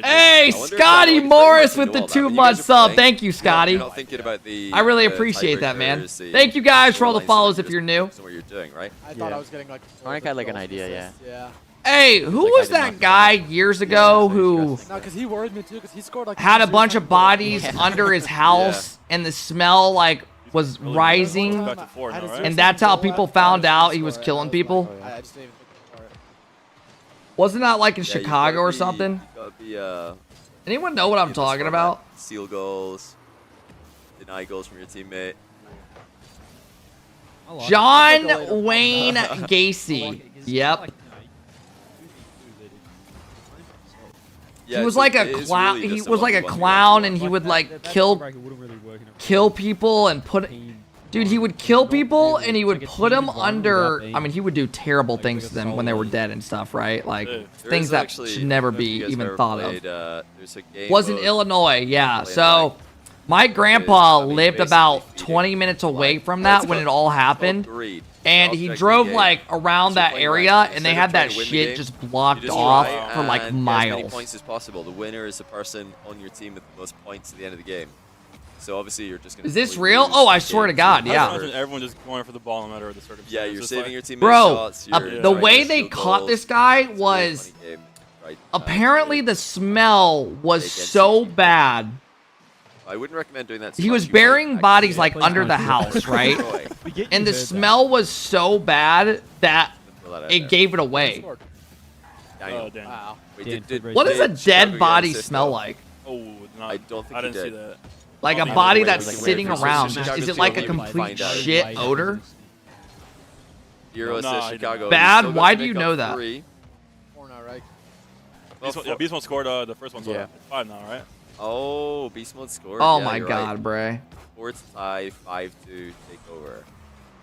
Speaker 1: Hey, Scotty Morris with the 2-month sub. Thank you, Scotty.
Speaker 9: You're not thinking about the,
Speaker 1: I really appreciate that, man. Thank you guys for all the follows if you're new.
Speaker 9: What you're doing, right?
Speaker 3: I thought I was getting like.
Speaker 14: Sonic had like an idea, yeah.
Speaker 3: Yeah.
Speaker 1: Hey, who was that guy years ago who
Speaker 3: No, because he worried me too. Because he scored like.
Speaker 1: had a bunch of bodies under his house and the smell like was rising, and that's how people found out he was killing people?
Speaker 3: I just didn't even think of it.
Speaker 1: Wasn't that like in
Speaker 9: Yeah, you
Speaker 1: Chicago or
Speaker 9: gotta be-
Speaker 1: something?
Speaker 9: you gotta be,
Speaker 1: Anyone know what I'm talking about?
Speaker 9: Steal goals, deny goals from your teammate.
Speaker 1: John Wayne Gacy. Yep.
Speaker 9: Yeah,
Speaker 1: he was
Speaker 9: it's
Speaker 1: like a
Speaker 9: it is
Speaker 1: clown.
Speaker 9: really
Speaker 1: He
Speaker 9: just a
Speaker 1: was like a
Speaker 9: 1v1v1v1.
Speaker 1: clown, and he would like kill people and put. Dude, he would kill people and he would put them under. I mean, he would do terrible things to them when they were dead and stuff, right? Like
Speaker 9: There
Speaker 1: things
Speaker 9: is
Speaker 1: that
Speaker 9: actually-
Speaker 1: should never
Speaker 9: I don't know if
Speaker 1: be
Speaker 9: you guys have
Speaker 1: even
Speaker 9: ever
Speaker 1: thought
Speaker 9: played,
Speaker 1: of.
Speaker 9: there's a game
Speaker 1: Was in
Speaker 9: mode
Speaker 1: Illinois, yeah.
Speaker 9: playing
Speaker 1: So my grandpa lived
Speaker 9: basically
Speaker 1: about 20 minutes away from that when it all happened.
Speaker 9: greed.
Speaker 1: And
Speaker 9: The
Speaker 1: he
Speaker 9: object of
Speaker 1: drove
Speaker 9: the game.
Speaker 1: like around
Speaker 9: So
Speaker 1: that
Speaker 9: playing
Speaker 1: area,
Speaker 9: ranked,
Speaker 1: and they
Speaker 9: instead of
Speaker 1: had
Speaker 9: trying
Speaker 1: that
Speaker 9: to win the
Speaker 1: shit
Speaker 9: game,
Speaker 1: just
Speaker 9: you
Speaker 1: blocked
Speaker 9: just
Speaker 1: off
Speaker 9: try
Speaker 1: for like
Speaker 9: and get as many
Speaker 1: miles.
Speaker 9: points as possible. The winner is the person on your team with the most points at the end of the game. So obviously you're just gonna.
Speaker 1: Is this
Speaker 9: completely
Speaker 1: real?
Speaker 9: lose
Speaker 1: Oh, I
Speaker 9: the
Speaker 1: swear to
Speaker 9: game.
Speaker 1: God,
Speaker 9: So
Speaker 1: yeah.
Speaker 9: whatever.
Speaker 18: Everyone just going for the ball no matter the circumstances.
Speaker 9: Yeah, you're
Speaker 18: It's
Speaker 9: saving
Speaker 18: like-
Speaker 9: your teammates'
Speaker 1: Bro,
Speaker 9: shots.
Speaker 1: the
Speaker 9: You're
Speaker 1: way
Speaker 9: trying
Speaker 1: they
Speaker 9: to
Speaker 1: caught
Speaker 9: goals.
Speaker 1: this guy
Speaker 9: It's a really
Speaker 1: was
Speaker 9: funny game. Right.
Speaker 1: apparently the smell was so bad.
Speaker 9: I wouldn't recommend doing that. Too
Speaker 1: He
Speaker 9: much.
Speaker 1: was
Speaker 9: You might
Speaker 1: burying
Speaker 9: actually
Speaker 1: bodies like
Speaker 9: play
Speaker 1: under the
Speaker 9: fine.
Speaker 1: house, right?
Speaker 9: Destroy.
Speaker 1: And the smell was so bad that
Speaker 9: Throw that out
Speaker 1: it
Speaker 9: there.
Speaker 1: gave it away.
Speaker 9: Daniel.
Speaker 18: Oh, damn.
Speaker 3: Wow.
Speaker 9: Wait, did
Speaker 1: What does a
Speaker 9: Chicago
Speaker 1: dead
Speaker 9: get
Speaker 1: body
Speaker 9: assist,
Speaker 1: smell
Speaker 9: though?
Speaker 1: like?
Speaker 18: Oh, not,
Speaker 9: I don't think
Speaker 18: I
Speaker 9: he
Speaker 18: didn't see
Speaker 9: did.
Speaker 18: that.
Speaker 1: Like
Speaker 18: I
Speaker 1: a
Speaker 18: don't
Speaker 1: body
Speaker 18: think it
Speaker 1: that's
Speaker 18: was like
Speaker 1: sitting
Speaker 18: weird.
Speaker 1: around.
Speaker 9: Chicago
Speaker 1: Is it like a
Speaker 9: didn't
Speaker 1: complete
Speaker 9: find out.
Speaker 1: shit odor?
Speaker 9: Euro
Speaker 18: No,
Speaker 9: says
Speaker 18: I didn't.
Speaker 9: Chicago.
Speaker 1: Bad?
Speaker 9: Still
Speaker 1: Why
Speaker 9: got to
Speaker 1: do you
Speaker 9: make
Speaker 1: know
Speaker 9: up
Speaker 1: that?
Speaker 9: 3.
Speaker 3: 4 now, right?
Speaker 18: Beast Mode scored the first one, so
Speaker 9: Yeah.
Speaker 18: it's 5 now, right?
Speaker 9: Oh, Beast Mode scored.
Speaker 1: Oh
Speaker 9: Yeah,
Speaker 1: my
Speaker 9: you're
Speaker 1: God,
Speaker 9: right.
Speaker 1: Bray.
Speaker 9: Sports tie 5-2 take over.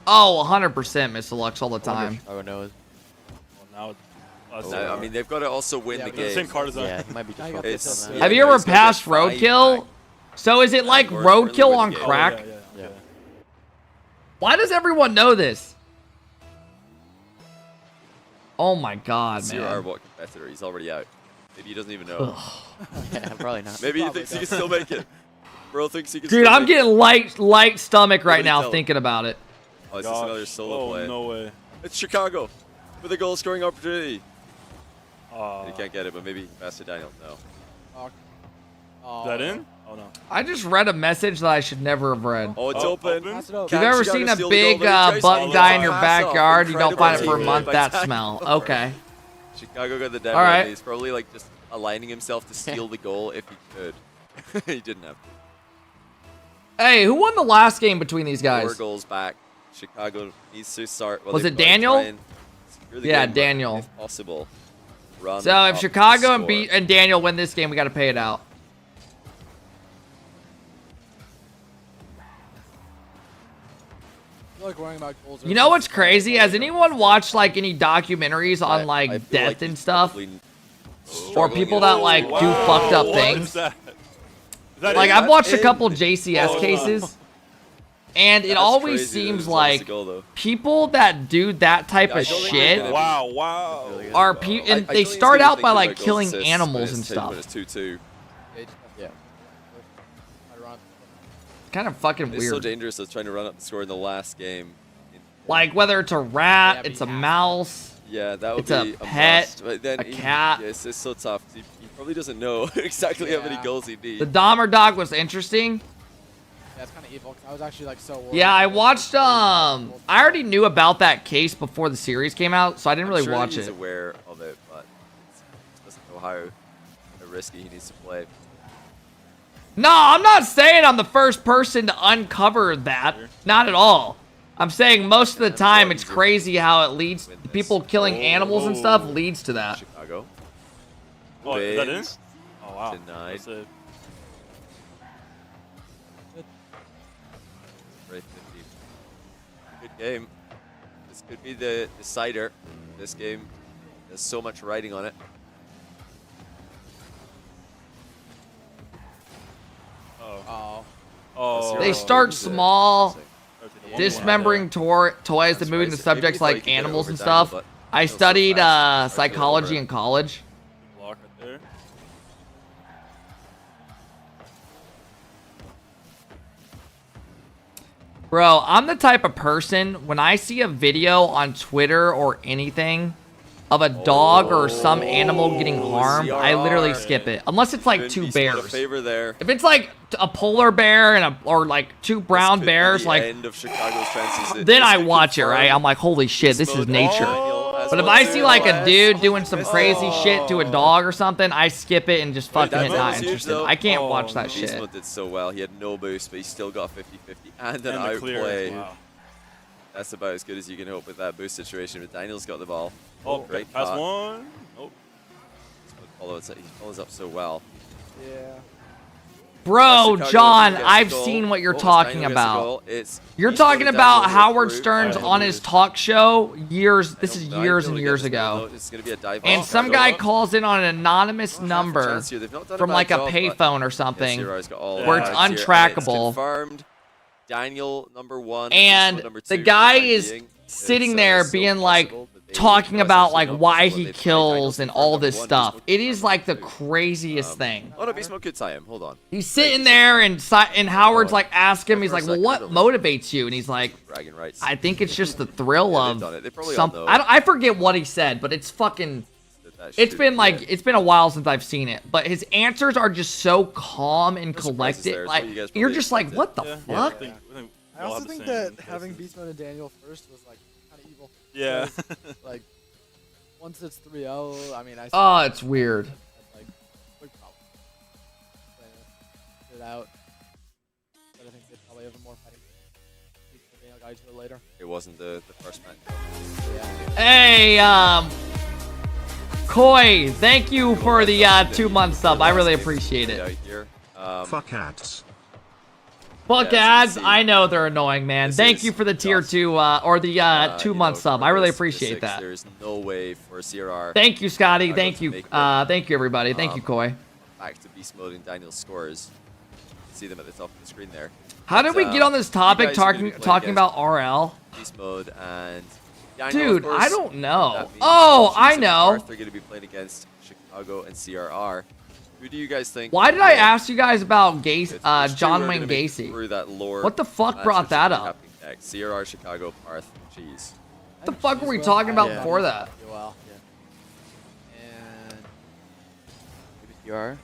Speaker 1: Oh, 100% Mr. Lux all the time.
Speaker 6: Oh no.
Speaker 18: Well, now it's
Speaker 9: No, I mean they've got to also win the
Speaker 18: but
Speaker 9: game.
Speaker 18: the same card as
Speaker 6: Yeah,
Speaker 18: that.
Speaker 6: he might be just
Speaker 9: It's-
Speaker 6: focused on
Speaker 9: yeah,
Speaker 1: Have you
Speaker 9: no,
Speaker 1: ever
Speaker 9: he's gonna
Speaker 1: passed
Speaker 9: get 5
Speaker 1: roadkill?
Speaker 9: back.
Speaker 1: So is it like
Speaker 9: Or really
Speaker 1: roadkill
Speaker 9: win
Speaker 1: on
Speaker 9: the game.
Speaker 1: crack?
Speaker 18: Oh, yeah.
Speaker 1: Why does everyone know this? Oh my God,
Speaker 9: It's your
Speaker 1: man.
Speaker 9: Arbok competitor. He's already out. Maybe he doesn't even know.
Speaker 6: Yeah, probably not.
Speaker 9: Maybe he thinks he can still make it. Bro thinks he can.
Speaker 1: Dude,
Speaker 9: still
Speaker 1: I'm
Speaker 9: make it.
Speaker 1: getting light stomach right
Speaker 9: What did he
Speaker 1: now
Speaker 9: tell him?
Speaker 1: thinking about it.
Speaker 9: Oh, it's just another solo play.
Speaker 18: No way.
Speaker 9: It's Chicago with a goal scoring opportunity.
Speaker 18: Uh,
Speaker 9: He can't get it, but maybe he can pass to Daniel. No.
Speaker 18: Is that in? Oh no.
Speaker 1: I just read a message that I should never have read.
Speaker 9: Oh, it's
Speaker 18: Oh,
Speaker 9: open.
Speaker 18: open?
Speaker 3: Pass it up.
Speaker 1: If you've ever
Speaker 9: Chicago
Speaker 1: seen a
Speaker 9: steal the goal,
Speaker 1: big
Speaker 9: but it's Jason.
Speaker 1: button
Speaker 9: Oh,
Speaker 1: guy in your
Speaker 9: pass off.
Speaker 1: backyard, you don't find it for a
Speaker 9: Incredible
Speaker 1: month,
Speaker 9: team
Speaker 1: that
Speaker 9: by
Speaker 1: smell.
Speaker 9: Daniel.
Speaker 1: Okay.
Speaker 9: Chicago got the dead
Speaker 1: All right.
Speaker 9: right. He's probably like just aligning himself to steal the goal if he could. He didn't have to.
Speaker 1: Hey, who won the last game between these
Speaker 9: 4
Speaker 1: guys?
Speaker 9: goals back. Chicago needs to start. Well,
Speaker 1: Was
Speaker 9: they've
Speaker 1: it
Speaker 9: got to
Speaker 1: Daniel?
Speaker 9: try and secure the
Speaker 1: Yeah,
Speaker 9: game, but
Speaker 1: Daniel.
Speaker 9: If possible, run
Speaker 1: So
Speaker 9: up
Speaker 1: if
Speaker 9: the
Speaker 1: Chicago
Speaker 9: score.
Speaker 1: and Daniel win this game, we got to pay it out.
Speaker 3: I feel like worrying about goals.
Speaker 1: You know what's crazy? Has anyone watched like any documentaries on
Speaker 9: I
Speaker 1: like
Speaker 9: feel
Speaker 1: death
Speaker 9: like
Speaker 1: and
Speaker 9: he's
Speaker 1: stuff?
Speaker 9: probably
Speaker 1: Or
Speaker 9: struggling
Speaker 1: people
Speaker 9: in
Speaker 1: that
Speaker 9: it.
Speaker 1: like do
Speaker 18: Wow,
Speaker 1: fucked up
Speaker 18: what
Speaker 1: things?
Speaker 18: is that? Is that
Speaker 1: Like
Speaker 18: in?
Speaker 1: I've watched a
Speaker 9: in?
Speaker 1: couple JCS
Speaker 18: Oh,
Speaker 1: cases, and it
Speaker 9: That's
Speaker 1: always
Speaker 9: crazy that
Speaker 1: seems
Speaker 9: it's lost a
Speaker 1: like
Speaker 9: goal, though.
Speaker 1: people that do that type
Speaker 9: Yeah, I
Speaker 1: of
Speaker 9: don't think
Speaker 1: shit
Speaker 9: they're gonna
Speaker 18: Wow.
Speaker 1: are people, and
Speaker 9: I
Speaker 1: they
Speaker 9: don't think
Speaker 1: start
Speaker 9: he's
Speaker 1: out by
Speaker 9: thinking
Speaker 1: like
Speaker 9: about goals
Speaker 1: killing
Speaker 9: assists
Speaker 1: animals
Speaker 9: when
Speaker 1: and
Speaker 9: it's
Speaker 1: stuff.
Speaker 9: When it's 2-2.
Speaker 3: Yeah.
Speaker 1: Kind of fucking
Speaker 9: It's so
Speaker 1: weird.
Speaker 9: dangerous as trying to run up the score in the last game.
Speaker 1: Like whether it's a rat,
Speaker 3: Yeah,
Speaker 1: it's
Speaker 3: but
Speaker 1: a
Speaker 3: you have to.
Speaker 1: mouse.
Speaker 9: Yeah, that would
Speaker 1: It's a
Speaker 9: be
Speaker 1: pet,
Speaker 9: must. But then
Speaker 1: a cat.
Speaker 9: Yeah, it's so tough. He probably doesn't know exactly how many
Speaker 3: Yeah.
Speaker 9: goals he needs.
Speaker 1: The Dahmer dog was interesting.
Speaker 3: Yeah, it's kind of evil. 'Cause I was actually like so worried.
Speaker 1: Yeah, I watched. I already knew about that case before the series came out, so I didn't
Speaker 9: I'm
Speaker 1: really
Speaker 9: sure
Speaker 1: watch
Speaker 9: he's
Speaker 1: it.
Speaker 9: aware of it, but he doesn't know how risky he needs to play.
Speaker 1: No, I'm not saying I'm the first person to uncover that. Not at all. I'm saying most of the time it's crazy how it leads people killing animals and stuff leads to that.
Speaker 9: Chicago.
Speaker 18: Oh, is that in?
Speaker 9: Wins.
Speaker 18: Oh wow.
Speaker 9: Denied.
Speaker 18: That's it.
Speaker 9: Right, 50. Good game. This could be the decider. This game has so much riding on it.
Speaker 3: Oh.
Speaker 18: Oh.
Speaker 1: They start small, dismembering toys and moving to
Speaker 9: Maybe
Speaker 1: subjects
Speaker 9: thought he
Speaker 1: like
Speaker 9: could get it
Speaker 1: animals
Speaker 9: over
Speaker 1: and
Speaker 9: Daniel,
Speaker 1: stuff.
Speaker 9: but
Speaker 1: I
Speaker 9: he was so
Speaker 1: studied
Speaker 9: fast. Hard to get
Speaker 1: psychology
Speaker 9: over it.
Speaker 1: in college.
Speaker 18: Block right there.
Speaker 1: Bro, I'm the type of person, when I see a video on Twitter or anything of a dog or some animal getting harmed, I literally
Speaker 9: CRR.
Speaker 1: skip it. Unless it's like
Speaker 9: Couldn't
Speaker 1: two
Speaker 9: be split a
Speaker 1: bears.
Speaker 9: favor there.
Speaker 1: If it's like a polar bear and or like two brown
Speaker 9: Could be
Speaker 1: bears,
Speaker 9: the
Speaker 1: like
Speaker 9: end of Chicago's chances.
Speaker 1: then
Speaker 9: This
Speaker 1: I
Speaker 9: could
Speaker 1: watch it,
Speaker 9: confirm
Speaker 1: right? I'm like, holy shit, this is
Speaker 9: mode
Speaker 1: nature.
Speaker 9: Daniel as
Speaker 1: But if
Speaker 9: well
Speaker 1: I
Speaker 9: too.
Speaker 1: see like a dude doing some crazy shit to a dog or something, I skip it and just fucking
Speaker 9: That
Speaker 1: hit
Speaker 9: mode
Speaker 1: not
Speaker 9: was huge,
Speaker 1: interested.
Speaker 9: though.
Speaker 1: I can't watch that
Speaker 9: Beast
Speaker 1: shit.
Speaker 9: Mode did so well. He had no boost, but he still got 50-50 and an
Speaker 18: And the clear.
Speaker 9: outplay.
Speaker 18: Wow.
Speaker 9: That's about as good as you can hope with that boost situation. But Daniel's got the ball.
Speaker 18: Oh,
Speaker 9: great
Speaker 18: pass
Speaker 9: cut.
Speaker 18: one. Nope.
Speaker 9: It's follows up so well.
Speaker 3: Yeah.
Speaker 1: Bro,
Speaker 9: Chicago
Speaker 1: John,
Speaker 9: gets a
Speaker 1: I've
Speaker 9: goal.
Speaker 1: seen what you're
Speaker 9: Almost
Speaker 1: talking
Speaker 9: Daniel gets a
Speaker 1: about.
Speaker 9: goal. It's
Speaker 1: You're
Speaker 9: Beast
Speaker 1: talking
Speaker 9: Mode
Speaker 1: about
Speaker 9: Daniel
Speaker 1: Howard
Speaker 9: through.
Speaker 1: Stearns on his talk show years. This is years and years ago.
Speaker 9: It's gonna be a dive
Speaker 1: And some guy calls in on an anonymous number
Speaker 9: chance here. They've not done a
Speaker 1: from
Speaker 9: bad
Speaker 1: like a
Speaker 9: job, but-
Speaker 1: payphone or something
Speaker 9: Sierra's got all
Speaker 1: where it's
Speaker 9: odds here, and it's
Speaker 1: untrackable.
Speaker 9: confirmed. Daniel number 1.
Speaker 1: And
Speaker 9: Beast Mode number 2
Speaker 1: the
Speaker 9: for
Speaker 1: guy
Speaker 9: time
Speaker 1: is
Speaker 9: being.
Speaker 1: sitting
Speaker 9: It's,
Speaker 1: there
Speaker 9: so
Speaker 1: being like
Speaker 9: possible that they
Speaker 1: talking
Speaker 9: know
Speaker 1: about
Speaker 9: essentially
Speaker 1: like
Speaker 9: not
Speaker 1: why
Speaker 9: what
Speaker 1: he
Speaker 9: they play.
Speaker 1: kills
Speaker 9: Daniel's
Speaker 1: and
Speaker 9: confirmed
Speaker 1: all
Speaker 9: number
Speaker 1: this
Speaker 9: 1,
Speaker 1: stuff.
Speaker 9: Beast Mode
Speaker 1: It is like the
Speaker 9: number 2.
Speaker 1: craziest thing.
Speaker 9: Oh no, Beast Mode could tie him. Hold on.
Speaker 1: He's sitting there and Howard's like asking him, he's like, well, what motivates you? And he's like,
Speaker 9: Bragging rights.
Speaker 1: I think it's just the thrill of
Speaker 9: done it. They probably all
Speaker 1: something.
Speaker 9: know.
Speaker 1: I forget what he said, but it's fucking. It's been like it's been a while since I've seen it, but his answers are just so calm and collected. Like you're just like, what the fuck?
Speaker 3: I also think that having Beast Mode and Daniel first was like kind of evil.
Speaker 18: Yeah.
Speaker 3: Because, like once it's 3-0, I mean, I.
Speaker 1: Oh, it's weird.
Speaker 3: Like, quick problem. Get it out. But I think they probably have a more fighting. Beast Mode Daniel got into it later.
Speaker 9: It wasn't the first match.
Speaker 1: Hey, Koi, thank you for the 2-month sub. I really appreciate it.
Speaker 9: Fuck ads.
Speaker 1: Fuck ads. I know they're annoying, man. Thank you for the tier 2 or the 2-month sub. I really appreciate that.
Speaker 9: There's no way for CRR.
Speaker 1: Thank you, Scotty. Thank you. Thank you, everybody. Thank you, Koi.
Speaker 9: Back to Beast Mode and Daniel's scores. See them at the top of the screen there.
Speaker 1: How did we get on this topic talking about RL?
Speaker 9: Beast Mode and Daniel,
Speaker 1: Dude,
Speaker 9: of course.
Speaker 1: I don't know.
Speaker 9: That means
Speaker 1: Oh,
Speaker 9: Cheese
Speaker 1: I
Speaker 9: and
Speaker 1: know.
Speaker 9: Arth are going to be playing against Chicago and CRR. Who do you guys think?
Speaker 1: Why did I ask you guys about Gacy,
Speaker 9: Which two
Speaker 1: John
Speaker 9: are
Speaker 1: Wayne
Speaker 9: gonna make
Speaker 1: Gacy?
Speaker 9: through that lore
Speaker 1: What the fuck
Speaker 9: match
Speaker 1: brought
Speaker 9: which
Speaker 1: that
Speaker 9: is
Speaker 1: up?
Speaker 9: happening next? CRR, Chicago, Parth, Cheese.
Speaker 1: What the fuck were we talking about before that?
Speaker 3: Well,
Speaker 2: CR.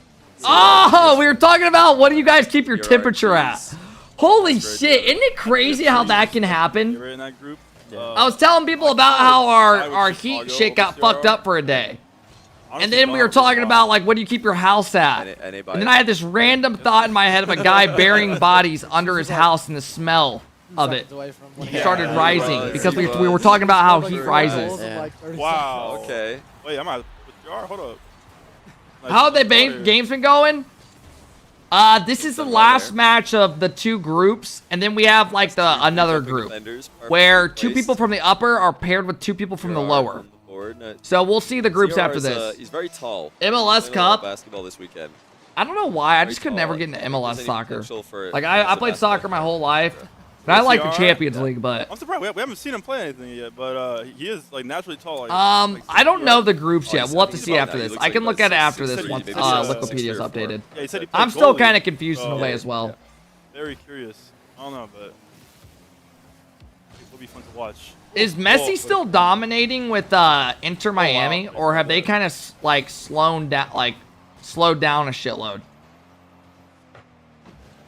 Speaker 1: Oh, we were talking about what do you guys keep your temperature at? Holy shit, isn't it crazy how that can happen?
Speaker 18: You're in that group.
Speaker 1: I was telling people about how our heat shit got fucked up for a day. And then we were talking about like what do you keep your house at? And then I had this random thought in my head of a guy burying bodies under his house and the smell of it started rising because we were talking about how heat rises.
Speaker 18: Wow.
Speaker 9: Okay.
Speaker 18: Wait, I'm out. Hold up.
Speaker 1: How have the games been going? This is the last match of the 2 groups, and then we have like another group where 2 people from the upper are paired with 2 people from the lower. So we'll see the groups after this.
Speaker 9: He's very tall.
Speaker 1: MLS Cup.
Speaker 9: Basketball this weekend.
Speaker 1: I don't know why. I just could never get into MLS soccer. Like I played soccer my whole life. And I like the Champions League, but
Speaker 18: I'm surprised we haven't seen him play anything yet. But he is like naturally tall. Like,
Speaker 1: I don't know the groups yet. We'll have to see after this. I can look at it after this once Wikipedia's updated.
Speaker 18: Yeah, he said he played
Speaker 1: I'm still
Speaker 18: goalie,
Speaker 1: kind of confused in a
Speaker 18: so-
Speaker 1: way as well.
Speaker 18: Very curious. I don't know, but it will be fun to watch.
Speaker 1: Is Messi still dominating with Inter Miami, or have they kind of like slowed down a shitload?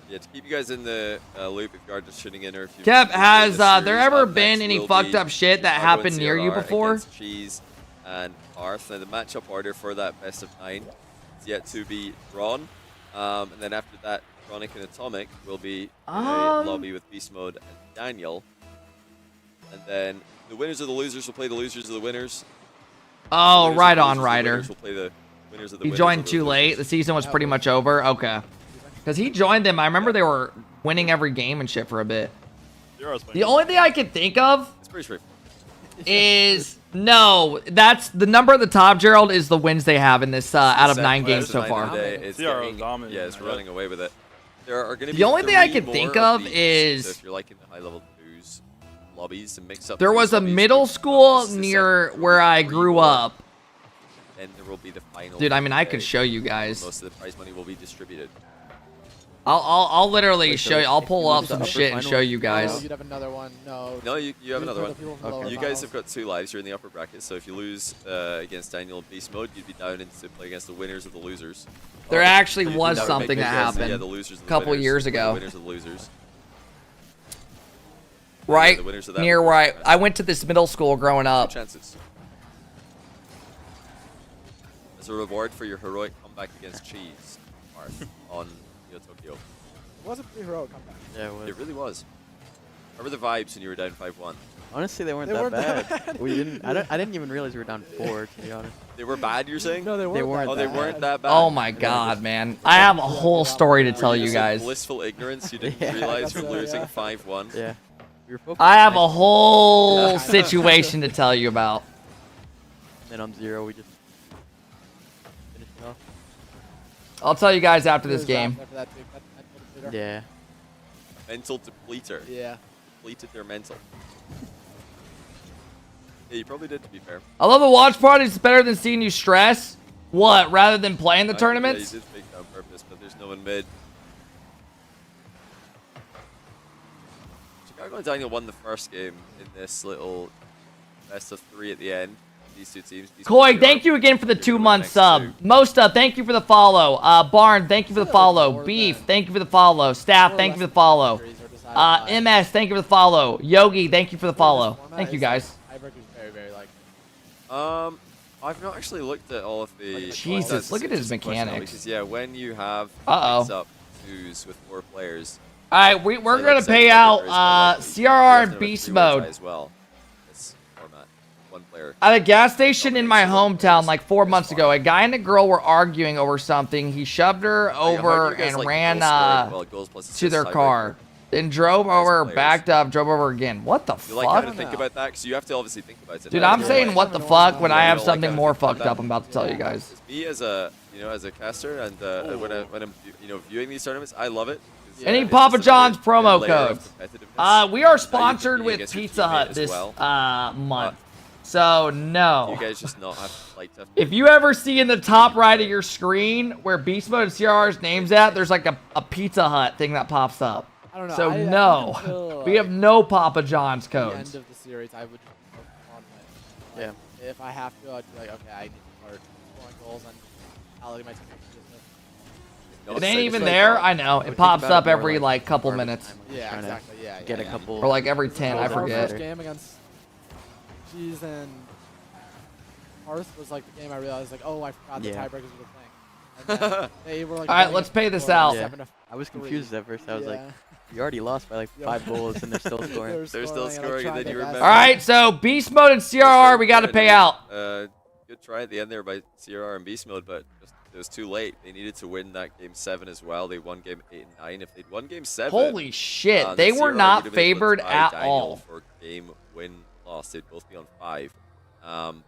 Speaker 9: Yeah, to keep you guys in the loop if you are just shooting in or if you
Speaker 1: Kev, has there ever been any fucked up shit that happened near you before?
Speaker 9: Cheese and Arth. Now the matchup order for that best of 9 is yet to be drawn. And then after that, Chronic and Atomic will be in a lobby with Beast Mode and Daniel. And then the winners of the losers will play the losers of the winners.
Speaker 1: Oh, right on, Ryder.
Speaker 9: Will play the winners of the
Speaker 1: He
Speaker 9: winners
Speaker 1: joined
Speaker 9: of the
Speaker 1: too late. The season was pretty much over. Okay. Because he joined them. I remember they were winning every game and shit for a bit. The only thing I can think of
Speaker 9: It's pretty straightforward.
Speaker 1: is no. That's the number at the top, Gerald, is the wins they have in this out of 9 games so far.
Speaker 9: It's running away with it. There are going to be
Speaker 1: The only thing I can
Speaker 9: more
Speaker 1: think of
Speaker 9: these.
Speaker 1: is
Speaker 9: So if you're liking the high level twos lobbies and mix up.
Speaker 1: there was a
Speaker 9: lobbies,
Speaker 1: middle school near where I grew up.
Speaker 9: and there will be the final.
Speaker 1: Dude, I mean, I could show you guys.
Speaker 9: Most of the prize money will be distributed.
Speaker 1: I'll literally show you. I'll pull up some shit and show you guys.
Speaker 3: You'd have another one. No.
Speaker 9: No, you have another one.
Speaker 3: People from lower
Speaker 9: You
Speaker 3: finals.
Speaker 9: guys have got 2 lives. You're in the upper bracket, so if you lose against Daniel in Beast Mode, you'd be down into play against the winners of the losers.
Speaker 1: There actually
Speaker 9: You'd be
Speaker 1: was
Speaker 9: down to
Speaker 1: something
Speaker 9: make
Speaker 1: that
Speaker 9: against,
Speaker 1: happened
Speaker 9: yeah, the losers
Speaker 1: a
Speaker 9: of the
Speaker 1: couple
Speaker 9: winners,
Speaker 1: years
Speaker 9: the
Speaker 1: ago.
Speaker 9: winners of the losers.
Speaker 1: Right
Speaker 9: the winners of that
Speaker 1: near
Speaker 9: will
Speaker 1: where
Speaker 9: go
Speaker 1: I went to this middle school growing up.
Speaker 9: Chances. As a reward for your heroic comeback against Cheese, Marth, on Neo Tokyo.
Speaker 3: It was a pretty heroic comeback.
Speaker 9: Yeah, it really was. How were the vibes when you were down 5-1?
Speaker 14: Honestly, they weren't
Speaker 3: They
Speaker 14: that
Speaker 3: weren't
Speaker 14: bad.
Speaker 3: bad.
Speaker 14: We didn't. I didn't even realize we were down 4. To be honest.
Speaker 9: They were bad, you're saying?
Speaker 3: No, they weren't.
Speaker 9: Oh, they weren't that bad.
Speaker 1: Oh my God, man! I have a whole story to tell
Speaker 9: Were
Speaker 1: you
Speaker 9: just in
Speaker 1: guys.
Speaker 9: blissful ignorance. You didn't
Speaker 14: Yeah.
Speaker 9: realize
Speaker 3: I
Speaker 9: you're
Speaker 3: guess so,
Speaker 9: losing
Speaker 3: yeah.
Speaker 9: 5-1.
Speaker 14: Yeah. We were focused.
Speaker 1: I have a whole
Speaker 3: Yeah.
Speaker 1: situation to tell you about.
Speaker 14: And then on 0, we just finished it off.
Speaker 1: I'll tell you guys after this
Speaker 3: It was
Speaker 1: game.
Speaker 3: after that big mental depleter.
Speaker 14: Yeah.
Speaker 9: Mental depleter.
Speaker 3: Yeah.
Speaker 9: Depleted their mental. Yeah, you probably did, to be fair.
Speaker 1: I love the watch parties. It's better than seeing you stress. What? Rather than playing the tournaments?
Speaker 9: Yeah, you did fake that on purpose, but there's no one mid. Chicago and Daniel won the first game in this little best of 3 at the end. These two teams.
Speaker 1: Koi, thank you again for the 2-month sub. Mosta, thank you for the follow. Barn, thank you for the follow. Beef, thank you for the follow. Staff, thank you for the follow. MS, thank you for the follow. Yogi, thank you for the follow. Thank you guys.
Speaker 3: Tiebreaker's very like.
Speaker 9: I've not actually looked at all of the.
Speaker 1: Jesus,
Speaker 9: that's
Speaker 1: look at his
Speaker 9: just a question,
Speaker 1: mechanics.
Speaker 9: Because, yeah, when you have
Speaker 1: Uh-oh.
Speaker 9: up 2s with 4 players.
Speaker 1: All right, we're going to pay out CRR and Beast Mode.
Speaker 9: As well. This format. 1 player.
Speaker 1: At a gas station in my hometown like 4 months ago, a guy and a girl were arguing over something. He shoved her over and ran to their car. Then drove over, backed up, drove over again. What the
Speaker 9: You like how to
Speaker 1: fuck?
Speaker 9: think about that? Because you have to obviously think about it.
Speaker 1: Dude, I'm saying what the fuck when I have something more fucked up I'm about to tell you guys.
Speaker 9: Me as a caster and when I'm viewing these tournaments, I love it.
Speaker 1: Any Papa John's promo codes? We are sponsored with Pizza Hut this month. So no.
Speaker 9: You guys just not have to.
Speaker 1: If you ever see in the top right of your screen where Beast Mode and CRR's name's at, there's like a Pizza Hut thing that pops up.
Speaker 3: I don't know.
Speaker 1: So
Speaker 3: I
Speaker 1: no,
Speaker 3: until,
Speaker 1: we have no Papa John's
Speaker 3: the end
Speaker 1: codes.
Speaker 3: of the series, I would just focus on my. Like, if I have to, I'd be like, okay, I need to start scoring goals and allocate my team.
Speaker 1: It ain't even there. I know. It pops up every like couple minutes.
Speaker 3: Yeah, exactly. Yeah,
Speaker 14: Get a couple.
Speaker 1: Or like every 10. I
Speaker 3: Our
Speaker 1: forget.
Speaker 3: first game against Cheese and Hearth was like the game I realized like, oh, I forgot the tiebreakers were playing. And then they were like.
Speaker 1: All right, let's pay this out.
Speaker 14: Yeah. I was confused at first. I was like, you already lost by like 5 goals and they're still scoring.
Speaker 9: They're still scoring, and then you remember.
Speaker 1: All right, so Beast Mode and CRR, we got to pay out.
Speaker 9: Good try at the end there by CRR and Beast Mode, but it was too late. They needed to win that game 7 as well. They won game 8 and 9. If they'd won game 7,
Speaker 1: Holy shit,
Speaker 9: then
Speaker 1: they were
Speaker 9: CRR
Speaker 1: not
Speaker 9: would have been able to
Speaker 1: favored
Speaker 9: tie
Speaker 1: at
Speaker 9: Daniel
Speaker 1: all.
Speaker 9: For game win loss, they'd both be on 5.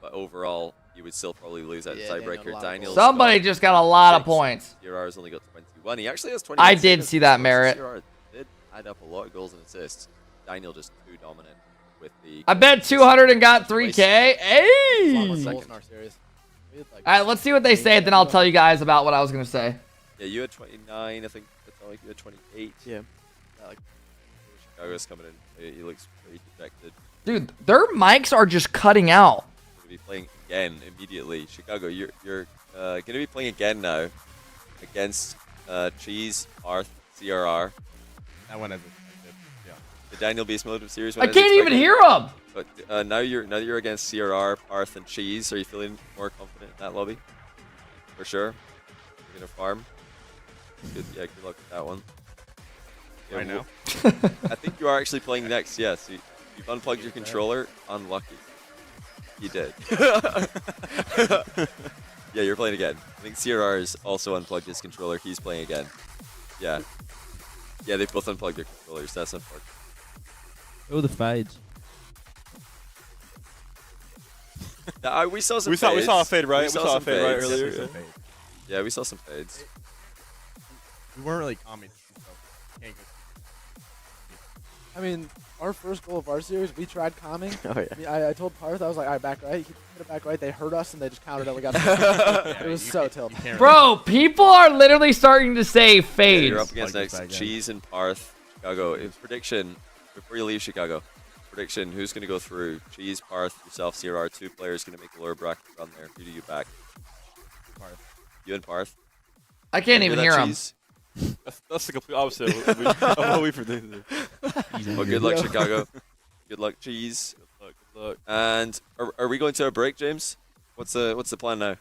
Speaker 9: But overall, you would still probably lose that tiebreaker. Daniel.
Speaker 1: Somebody just got a lot of points.
Speaker 9: CRR's only got 21. He actually has 20.
Speaker 1: I did see that merit.
Speaker 9: CRR did add up a lot of goals and assists. Daniel just too dominant with the.
Speaker 1: I bet 200 and got 3K. Hey!
Speaker 9: Second.
Speaker 1: All right, let's see what they say, then I'll tell you guys about what I was going to say.
Speaker 9: Yeah, you had 29. I think that's like you had 28.
Speaker 14: Yeah.
Speaker 9: Like Chicago's coming in. He looks pretty dejected.
Speaker 1: Dude, their mics are just cutting out.
Speaker 9: Gonna be playing again immediately. Chicago, you're gonna be playing again now against Cheese, Arth, CRR.
Speaker 10: That one has
Speaker 9: The Daniel Beast Mode series.
Speaker 1: I can't even hear them.
Speaker 9: But now you're against CRR, Arth, and Cheese. Are you feeling more confident in that lobby? For sure. You're gonna farm. Good luck with that one. Yeah,
Speaker 10: Right now?
Speaker 9: I think you are actually playing next. Yes, you've unplugged your controller. Unlucky. You did. Yeah, you're playing again. I think CRR has also unplugged his controller. He's playing again. Yeah. Yeah, they both unplugged their controllers. That's unfortunate.
Speaker 5: Oh, the fades.
Speaker 9: We saw some fades.
Speaker 18: We saw a fade, right? We saw a
Speaker 9: some
Speaker 18: fade right
Speaker 9: fades.
Speaker 18: earlier.
Speaker 9: Yeah, we saw some fades.
Speaker 10: We weren't really commenting, so can't go.
Speaker 3: I mean, our first goal of our series, we tried calming.
Speaker 14: Oh, yeah.
Speaker 3: I told Parth, I was like, all right, back right. He put it back right. They hurt us, and they just countered it. We got it was so tilted.
Speaker 1: Bro, people are literally starting to say fades.
Speaker 9: Yeah, you're up against next Cheese and Parth. Chicago. Prediction, before you leave Chicago, prediction, who's going to go through? Cheese, Parth, yourself, CRR, 2 players going to make the lower bracket run there. Who do you back?
Speaker 10: Parth.
Speaker 9: You and Parth?
Speaker 1: I can't even hear him.
Speaker 18: That's the complete opposite of what we predicted.
Speaker 9: Well, good luck, Chicago. Good luck, Cheese.
Speaker 18: Good luck.
Speaker 9: And are we going to a break, James? What's the plan now?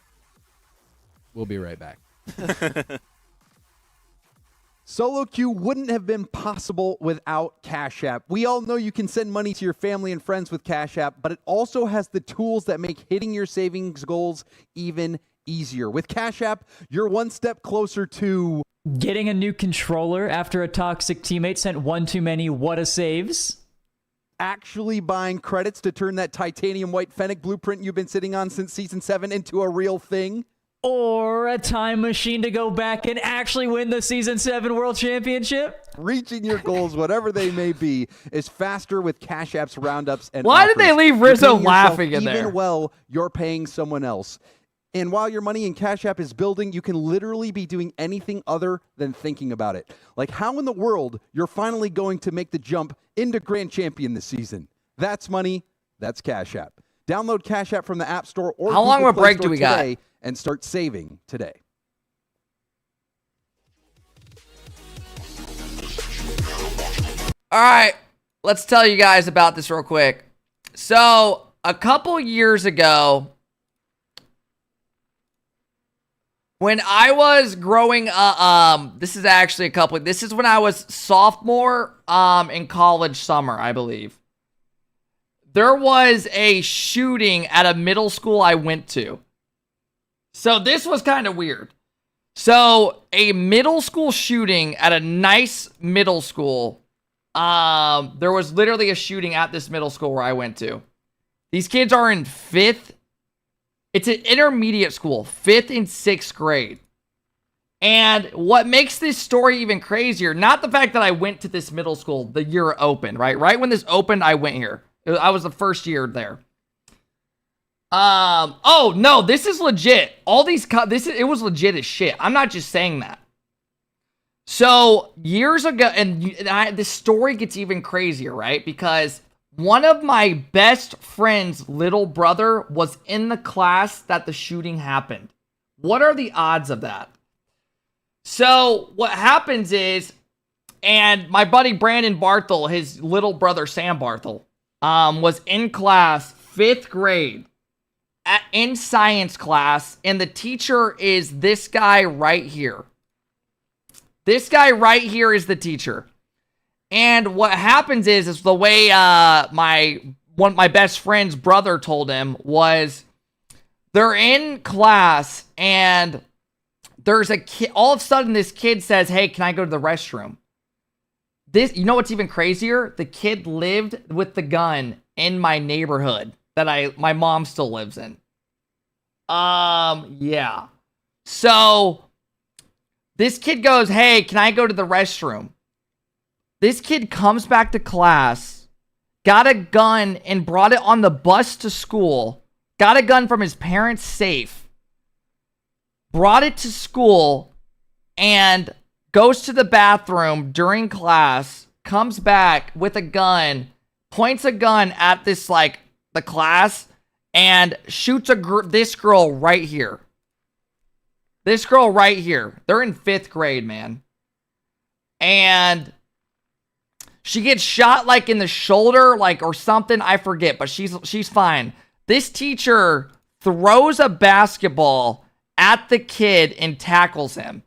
Speaker 12: We'll be right back.
Speaker 21: Solo Q wouldn't have been possible without Cash App. We all know you can send money to your family and friends with Cash App, but it also has the tools that make hitting your savings goals even easier. With Cash App, you're one step closer to
Speaker 22: getting a new controller after a toxic teammate sent one too many what-a saves.
Speaker 21: Actually buying credits to turn that titanium white Fennec blueprint you've been sitting on since Season 7 into a real thing.
Speaker 22: Or a time machine to go back and actually win the Season 7 World Championship.
Speaker 21: Reaching your goals, whatever they may be, is faster with Cash App's roundups and
Speaker 1: Why
Speaker 21: offers.
Speaker 1: did they leave Rizzo laughing in
Speaker 21: even
Speaker 1: there?
Speaker 21: Well, you're paying someone else. And while your money in Cash App is building, you can literally be doing anything other than thinking about it. Like how in the world you're finally going to make the jump into Grand Champion this season. That's money. That's Cash App. Download Cash App from the App Store or
Speaker 1: How long
Speaker 21: Google
Speaker 1: of a
Speaker 21: Play
Speaker 1: break
Speaker 21: Store
Speaker 1: do we got?
Speaker 21: today and start saving today.
Speaker 1: All right, let's tell you guys about this real quick. So, a couple years ago, when I was growing up, this is actually this is when I was sophomore in college summer, I believe. There was a shooting at a middle school I went to. So this was kind of weird. So a middle school shooting at a nice middle school. There was literally a shooting at this middle school where I went to. These kids are in 5th. It's an intermediate school, 5th and 6th grade. And what makes this story even crazier, not the fact that I went to this middle school the year it opened, right? Right when this opened, I went here. I was the first year there. Oh no, this is legit. It was legit as shit. I'm not just saying that. So years ago, and this story gets even crazier, right? Because one of my best friend's little brother was in the class that the shooting happened. What are the odds of that? So what happens is, and my buddy Brandon Barthel, his little brother Sam Barthel, was in class 5th grade in science class, and the teacher is this guy right here. This guy right here is the teacher. And what happens is the way one of my best friend's brother told him was they're in class and there's a kid. All of a sudden, this kid says, "Hey, can I go to the restroom?" You know what's even crazier? The kid lived with the gun in my neighborhood that my mom still lives in. Yeah. So this kid goes, "Hey, can I go to the restroom?" This kid comes back to class, got a gun and brought it on the bus to school, got a gun from his parents' safe, brought it to school, and goes to the bathroom during class, comes back with a gun, points a gun at this, the class, and shoots this girl right here. This girl right here. They're in 5th grade, man. And she gets shot, in the shoulder, or something. I forget, but she's fine. This teacher throws a basketball at the kid and tackles him.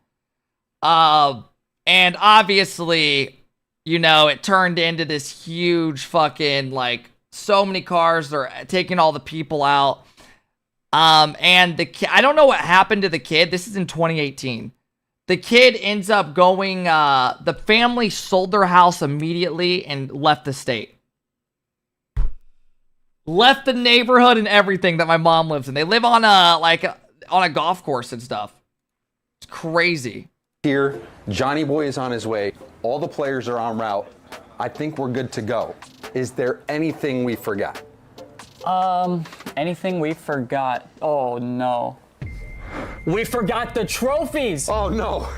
Speaker 1: And obviously, it turned into this huge fucking, so many cars. They're taking all the people out. And the kid, I don't know what happened to the kid. This is in 2018. The kid ends up going, the family sold their house immediately and left the state. Left the neighborhood and everything that my mom lives in. They live on a golf course and stuff. It's crazy.
Speaker 23: Here, Johnny Boy is on his way. All the players are en route. I think we're good to go. Is there anything we forgot?
Speaker 7: Anything we forgot? Oh no.
Speaker 22: We forgot the trophies.
Speaker 23: Oh no.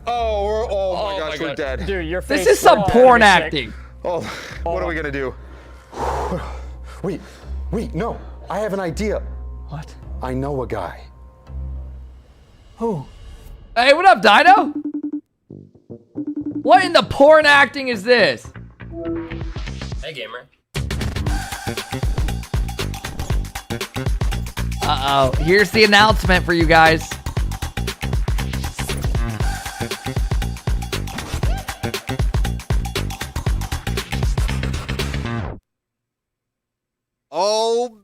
Speaker 23: Oh my gosh, we're dead.
Speaker 22: Dude, your face.
Speaker 1: This is some porn acting.
Speaker 23: Oh, what are we gonna do? Wait, no. I have an idea.
Speaker 22: What?
Speaker 23: I know a guy.
Speaker 22: Who?
Speaker 1: Hey, what up, Dino? What in the porn acting is this?
Speaker 24: Hey, gamer.
Speaker 1: Uh-oh. Here's the announcement for you guys.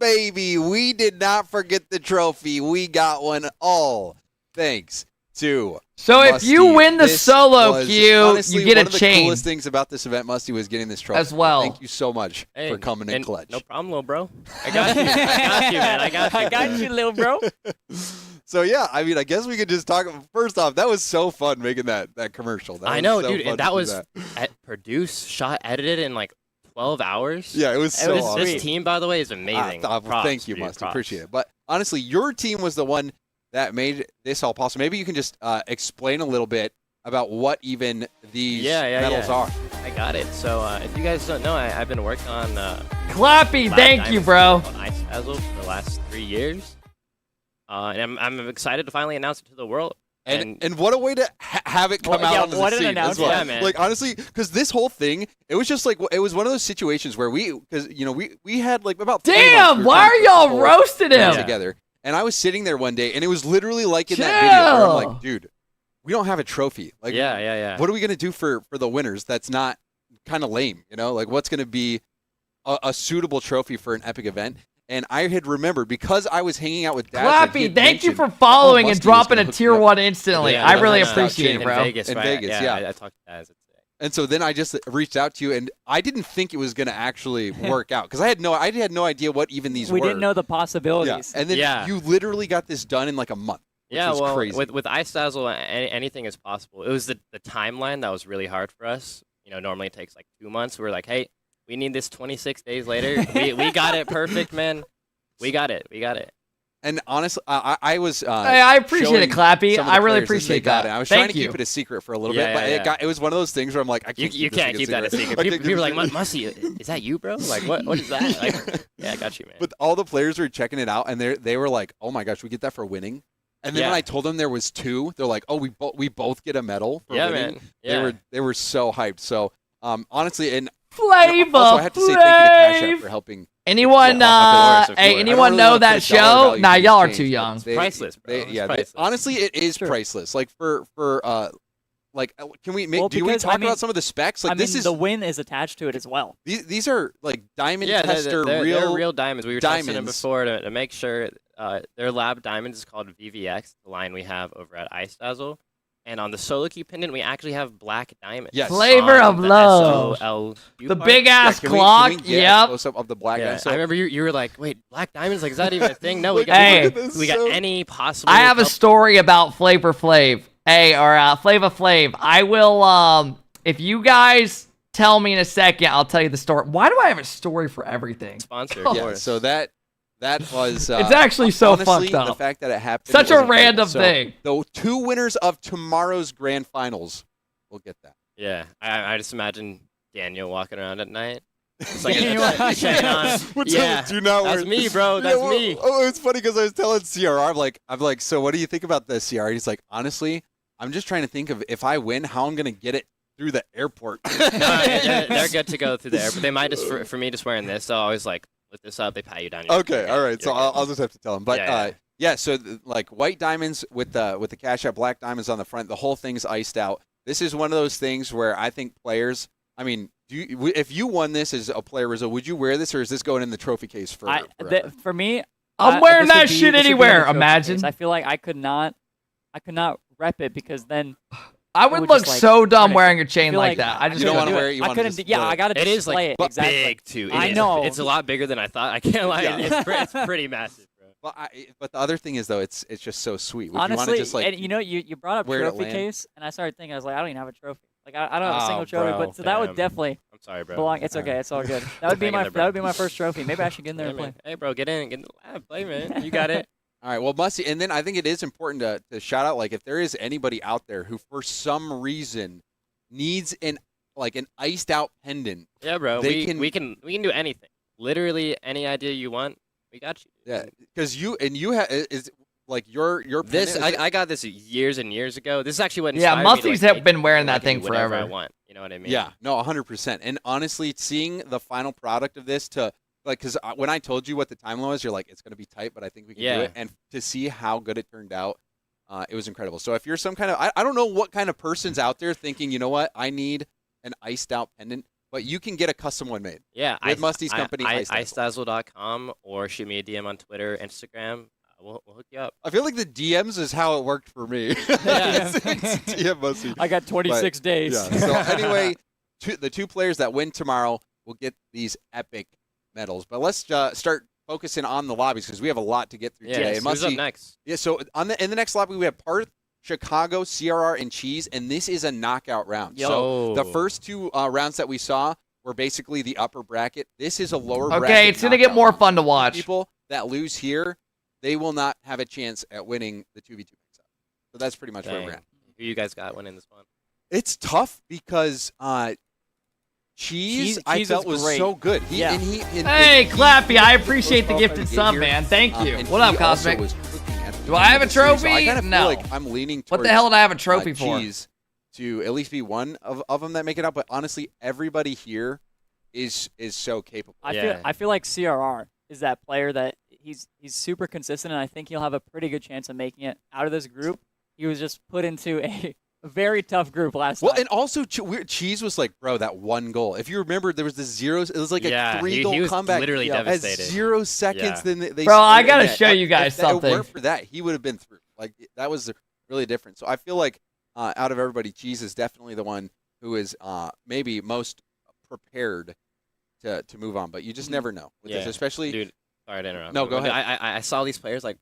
Speaker 21: baby. We did not forget the trophy. We got one all thanks to
Speaker 1: So if
Speaker 21: Musty.
Speaker 1: you win the
Speaker 21: This
Speaker 1: Solo
Speaker 21: was
Speaker 1: Q,
Speaker 21: honestly
Speaker 1: you get
Speaker 21: one
Speaker 1: a
Speaker 21: of the
Speaker 1: chain.
Speaker 21: coolest things about this event, Musty, was getting this trophy
Speaker 1: As well.
Speaker 21: Thank you so much for coming in clutch.
Speaker 24: No problem, little bro. I got you. I got you, man. I got you.
Speaker 7: I got you, little bro.
Speaker 21: So yeah, I mean, I guess we could just talk. First off, that was so fun making that commercial. That
Speaker 24: I
Speaker 21: was
Speaker 24: know,
Speaker 21: so
Speaker 24: dude.
Speaker 21: fun
Speaker 24: And
Speaker 21: to
Speaker 24: that
Speaker 21: do
Speaker 24: was produced, shot, edited in like 12 hours.
Speaker 21: Yeah, it was so awesome.
Speaker 24: This team, by the way, is amazing.
Speaker 21: Thank you, Musty. Appreciate it. But honestly, your team was the one that made this all possible. Maybe you can just explain a little bit about what even these medals are.
Speaker 24: I got it. So if you guys don't know, I've been working on
Speaker 1: Clappy, thank you, bro.
Speaker 24: On Ice Dazzle for the last 3 years. And I'm excited to finally announce it to the world.
Speaker 21: And what a way to have it come out on the scene as well.
Speaker 24: Yeah, man.
Speaker 21: Like honestly, because this whole thing, it was just like it was one of those situations where we had like about 3 months
Speaker 1: Damn, why are y'all roasting him
Speaker 21: together? And I was sitting there one day, and it was literally like in that video where I'm like, dude, we don't have a trophy. Like, what are we gonna do for the winners? That's not kind of lame, Like, what's gonna be a suitable trophy for an epic event? And I had remembered because I was hanging out with Dad.
Speaker 1: Clappy, thank you for following and dropping a tier 1 instantly.
Speaker 21: Yeah,
Speaker 1: I really appreciate it, bro.
Speaker 24: In Vegas,
Speaker 21: in
Speaker 24: right?
Speaker 21: Vegas, yeah.
Speaker 24: I talked to Dad.
Speaker 21: And so then I just reached out to you, and I didn't think it was going to actually work out because I had no idea what even these were.
Speaker 7: We didn't know the possibilities.
Speaker 21: Yeah. And then you literally got this done in like a month. Which was
Speaker 24: well,
Speaker 21: crazy.
Speaker 24: with Ice Dazzle, anything is possible. It was the timeline that was really hard for us. Normally it takes like 2 months. We're like, hey, we need this 26 days later. we got it perfect, man. We got it.
Speaker 21: And honestly, I was.
Speaker 1: Hey, I appreciate it, Clappy.
Speaker 21: I
Speaker 1: really appreciate that.
Speaker 21: I was
Speaker 1: Thank
Speaker 21: trying to
Speaker 1: you.
Speaker 21: keep it a secret for a little bit, but it was one of those things where I'm like, I can't.
Speaker 24: You can't keep that a secret. People are like, Musty, is that you, bro? Like, what is that? Like, yeah, I got you, man.
Speaker 21: But all the players were checking it out, and they were like, oh my gosh, we get that for winning. And then when I told them there was 2, they're like, oh, we both get a medal for winning.
Speaker 24: Man. Yeah.
Speaker 21: They were so hyped. So honestly, and
Speaker 1: Flavor
Speaker 21: also I have to say thank you to Cash App for helping.
Speaker 1: Anyone anyone know that show? Nah, y'all are too young.
Speaker 24: Priceless, bro.
Speaker 21: Honestly, it is priceless. Like for can we make? Do we talk about some of the specs? Like this is
Speaker 7: the win is attached to it as well.
Speaker 21: These are like diamond tester
Speaker 24: they're
Speaker 21: real
Speaker 24: real diamonds. We were testing them before to make sure their lab diamonds is called VVX, the line we have over at Ice Dazzle. And on the Solo Q pendant, we actually have black diamonds.
Speaker 21: Yes.
Speaker 1: Flavor of love. The big ass clock. Yep.
Speaker 21: Close up of the black diamond.
Speaker 24: I remember you were like, wait, black diamonds? Like, is that even a thing? No, we got any possible.
Speaker 1: I have a story about Flavor Flav. Flava Flav. I will, if you guys tell me in a second, I'll tell you the story. Why do I have a story for everything?
Speaker 24: Sponsored.
Speaker 21: Yeah, so that was.
Speaker 1: It's actually so
Speaker 21: honestly,
Speaker 1: fucked up.
Speaker 21: The fact that it happened.
Speaker 1: Such a
Speaker 21: was
Speaker 1: random
Speaker 21: so
Speaker 1: thing.
Speaker 21: The 2 winners of tomorrow's grand finals will get that.
Speaker 24: Yeah, I just imagine Daniel walking around at night. It's like,
Speaker 21: do not
Speaker 24: that's
Speaker 21: worry.
Speaker 24: me, bro. That's me.
Speaker 21: Oh, it's funny because I was telling CR, I'm like, so what do you think about this, CR? He's like, honestly, I'm just trying to think of if I win, how I'm gonna get it through the airport.
Speaker 24: They're good to go through the airport. They might just for me just wearing this. They'll always like lift this up. They pat you down.
Speaker 21: Okay, all right. So I'll just have to tell him. But so like white diamonds with the Cash App, black diamonds on the front. The whole thing's iced out. This is one of those things where I think players. I mean, if you won this as a player result, would you wear this, or is this going in the trophy case for?
Speaker 7: For me,
Speaker 1: I'm wearing that shit anywhere. Imagine.
Speaker 7: I feel like I could not rep it because then
Speaker 1: I would look so dumb wearing a chain like that. I just
Speaker 21: don't want to wear it.
Speaker 7: I couldn't. Yeah, I gotta.
Speaker 24: It is like
Speaker 7: exactly.
Speaker 24: big too.
Speaker 7: I know.
Speaker 24: It's a lot bigger than I thought. I can't lie. It's pretty massive, bro.
Speaker 21: But the other thing is though, it's just so sweet. Would
Speaker 7: honestly,
Speaker 21: you want to just like,
Speaker 7: and you brought up trophy case, and I started thinking, I was like, I don't even have a trophy. Like I don't have a single trophy, but so that would definitely.
Speaker 24: I'm sorry, bro.
Speaker 7: Belong. It's okay. It's all good. That would be my first trophy. Maybe I should get in there and play.
Speaker 24: Hey, bro, get in the lab, play, man. You got it.
Speaker 21: All right, well, Musty, and then I think it is important to shout out, like, if there is anybody out there who, for some reason, needs an iced out pendant.
Speaker 24: Yeah, bro. We can do anything. Literally any idea you want, we got you.
Speaker 21: Yeah, because you have is like your
Speaker 24: this.
Speaker 21: pendant,
Speaker 24: I got this years and years ago. This is actually what.
Speaker 1: Yeah, Musty's have been wearing that
Speaker 24: I
Speaker 1: thing forever.
Speaker 24: I want. You know what I mean?
Speaker 21: Yeah, no, 100%. And honestly, seeing the final product of this because when I told you what the timeline was, you're like, it's going to be tight, but I think we can do it. And to see how good it turned out, it was incredible. So if you're some kind of, I don't know what kind of person's out there thinking, you know what, I need an iced out pendant,
Speaker 4: but you can get a custom one made.
Speaker 24: Yeah,
Speaker 4: with Musty's company,
Speaker 24: icedazzle.com, or shoot me a DM on Twitter, Instagram. We'll hook you up.
Speaker 4: I feel like the DMs is how it worked for me. It's DM Musty.
Speaker 7: I got 26 days.
Speaker 4: Yeah. So anyway, the 2 players that win tomorrow will get these epic medals. But let's start focusing on the lobbies because we have a lot to get through today.
Speaker 24: Who's up next?
Speaker 4: Yeah. So in the next lobby we have Parth, Chicago, CRR, and Cheese, and this is a knockout round. So the first 2 rounds that we saw were basically the upper bracket. This is a lower bracket.
Speaker 1: Okay, it's gonna get more fun to watch.
Speaker 4: People that lose here, they will not have a chance at winning the 2v2 mix-up. So that's pretty much where we're at.
Speaker 24: Who you guys got winning this one?
Speaker 4: It's tough because Cheese I felt was
Speaker 7: great.
Speaker 4: so good.
Speaker 1: Hey, Clappy, I appreciate the gifted sub, man. Thank you. What up, Cosmic? Do I have a trophy?
Speaker 4: So I kind of
Speaker 1: No.
Speaker 4: feel like I'm leaning towards
Speaker 1: What the hell do I have a trophy for?
Speaker 4: Cheese to at least be one of them that make it out. But honestly, everybody here is so capable.
Speaker 7: I feel like CRR is that player that he's super consistent, and I think he'll have a pretty good chance of making it out of this group. He was just put into a very tough group last time.
Speaker 4: Well, and also Cheese was like, bro, that one goal. If you remember, there was the zeros. It was like a 3-goal
Speaker 24: he was
Speaker 4: comeback.
Speaker 24: literally devastated.
Speaker 4: At 0 seconds, then they.
Speaker 1: Bro, I
Speaker 4: scored
Speaker 1: gotta
Speaker 4: again.
Speaker 1: show you guys
Speaker 4: if that
Speaker 1: something.
Speaker 4: weren't for that, he would have been through. Like that was really different. So I feel like out of everybody, Cheese is definitely the one who is maybe most prepared to move on. But you just never know with this, especially.
Speaker 24: Dude, sorry to interrupt.
Speaker 4: No, go ahead.
Speaker 24: I saw these players like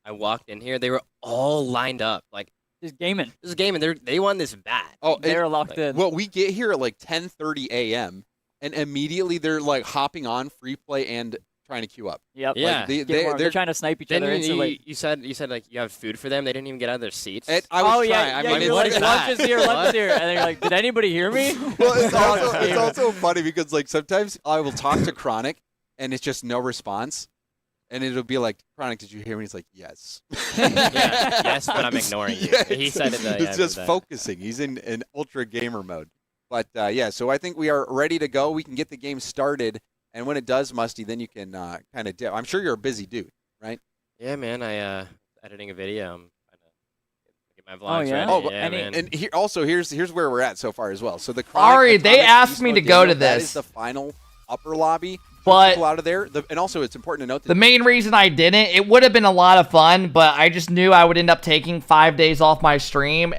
Speaker 24: I walked in here. They were all lined up like.
Speaker 7: Just gaming.
Speaker 24: Just gaming. They won this bad.
Speaker 4: Oh,
Speaker 7: they're locked in.
Speaker 4: Well, we get here at like 10:30 a.m. and immediately they're like hopping on free play and trying to queue up.
Speaker 7: Yep.
Speaker 24: Yeah.
Speaker 7: Like, they're trying to snipe each other instantly.
Speaker 24: You said like you have food for them. They didn't even get out of their seats.
Speaker 4: I was trying.
Speaker 7: Yeah,
Speaker 4: I mean,
Speaker 7: you're like, lunch is here, lunch is here. And they're like, did anybody hear me?
Speaker 4: Well, it's also funny because like sometimes I will talk to Chronic and it's just no response. And it'll be like, Chronic, did you hear me? He's like, yes.
Speaker 24: Yes, but I'm ignoring you.
Speaker 4: Yeah,
Speaker 24: He said it.
Speaker 4: It's just focusing. He's in ultra gamer mode. But yeah, so I think we are ready to go. We can get the game started. And when it does, Musty, then you can kind of dip. I'm sure you're a busy dude, right?
Speaker 24: Yeah, man. I editing a video. I'm trying to get my vlogs ready.
Speaker 4: Oh,
Speaker 24: yeah, man.
Speaker 4: and here's where we're at so far as well. So the
Speaker 1: Ari, they asked me to go to
Speaker 4: That
Speaker 1: this.
Speaker 4: is the final upper lobby.
Speaker 1: But
Speaker 4: people out of there, and also it's important to note that
Speaker 1: the main reason I didn't, it would have been a lot of fun, but I just knew I would end up taking 5 days off my stream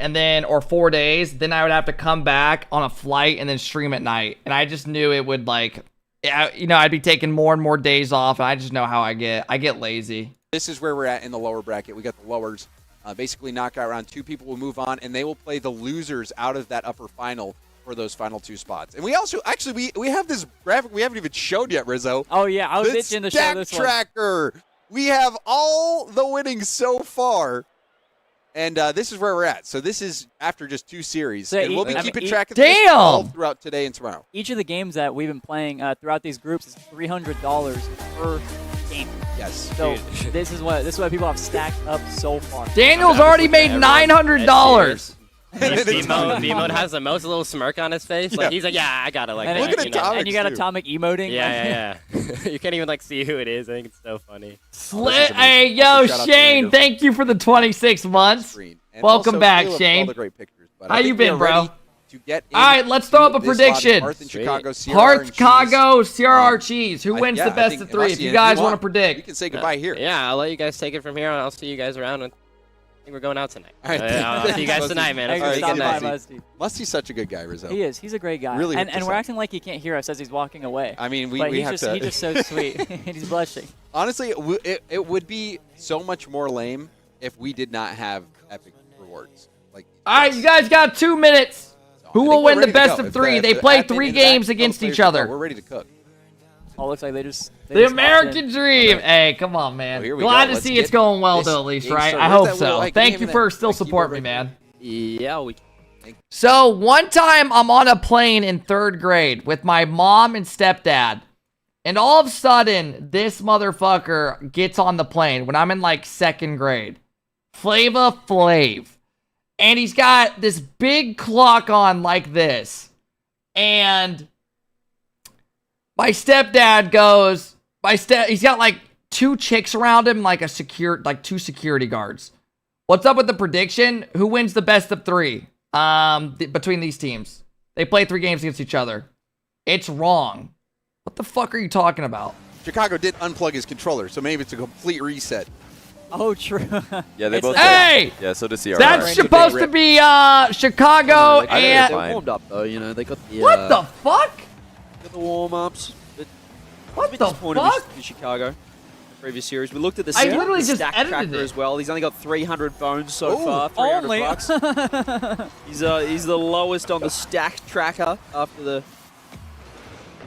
Speaker 1: or 4 days. Then I would have to come back on a flight and then stream at night. And I just knew it would I'd be taking more and more days off. And I just know how I get lazy.
Speaker 4: This is where we're at in the lower bracket. We got the lowers. Basically knockout round. 2 people will move on, and they will play the losers out of that upper final for those final 2 spots. And we also, actually, we have this graphic we haven't even showed yet, Rizzo.
Speaker 7: Oh, yeah. I was
Speaker 4: the
Speaker 7: itching to show this one.
Speaker 4: tracker. We have all the winnings so far. And this is where we're at. So this is after just 2 series.
Speaker 7: So
Speaker 4: and we'll be keeping track of this all throughout today and tomorrow.
Speaker 7: Each of the games that we've been playing throughout these groups is $300 per game.
Speaker 4: Yes.
Speaker 7: So this is what people have stacked up so far.
Speaker 1: Daniel's already made $900.
Speaker 24: B-Mode has the most little smirk on his face. Like he's like, yeah, I got it. Like
Speaker 7: and,
Speaker 24: that,
Speaker 7: and you got Atomic emoting.
Speaker 24: Yeah. You can't even see who it is. I think it's so funny.
Speaker 1: Hey, yo, Shane, thank you for the 26 months. Welcome back, Shane. How you been, bro? All right, let's throw up a prediction.
Speaker 4: Hearth, Chicago,
Speaker 1: CRR, Cheese. Who wins the best of 3? If you guys want to predict.
Speaker 4: You can say goodbye here.
Speaker 24: Yeah, I'll let you guys take it from here. I'll see you guys around. I think we're going out tonight.
Speaker 4: All right.
Speaker 24: I'll see you guys tonight, man.
Speaker 4: Musty's such a good guy, Rizzo.
Speaker 7: He is. He's a great guy.
Speaker 4: Really,
Speaker 7: and we're acting like he can't hear us as he's walking away.
Speaker 4: I mean,
Speaker 7: but
Speaker 4: we have to.
Speaker 7: He's just so sweet. He's blushing.
Speaker 4: Honestly, it would be so much more lame if we did not have epic rewards. Like,
Speaker 1: all right, you guys got 2 minutes. Who will win the best of 3? They play 3 games against each other.
Speaker 4: We're ready to cook.
Speaker 7: Oh, looks like they just.
Speaker 1: The American Dream. Hey, come on, man. Glad to see it's going well, though, at least, right? I hope so. Thank you for still supporting me, man.
Speaker 24: Yeah,
Speaker 1: So, one time I'm on a plane in 3rd grade with my mom and stepdad. And all of a sudden, this motherfucker gets on the plane when I'm in, 2nd grade. Flava Flav. And he's got this big clock on like this. And my stepdad goes, he's got 2 chicks around him, 2 security guards. What's up with the prediction? Who wins the best of 3 between these teams? They play 3 games against each other. It's wrong. What the fuck are you talking about?
Speaker 4: Chicago did unplug his controller, so maybe it's a complete reset.
Speaker 7: Oh, true.
Speaker 9: Yeah, they both.
Speaker 1: Hey!
Speaker 9: Yeah, so does CRR.
Speaker 1: That's supposed to be
Speaker 8: I
Speaker 1: Chicago
Speaker 8: think
Speaker 1: and.
Speaker 8: they warmed up though. You know, they got the.
Speaker 1: What the fuck?
Speaker 8: Got the warm ups.
Speaker 1: What the fuck?
Speaker 8: In Chicago. The previous series, we looked at the
Speaker 1: I
Speaker 8: stack,
Speaker 1: literally
Speaker 8: the
Speaker 1: just
Speaker 8: stack
Speaker 1: edited
Speaker 8: tracker
Speaker 1: it.
Speaker 8: as well. He's only got 300 bones so
Speaker 1: Ooh,
Speaker 8: far. 300
Speaker 7: only.
Speaker 8: bucks. He's the lowest on the stack tracker after the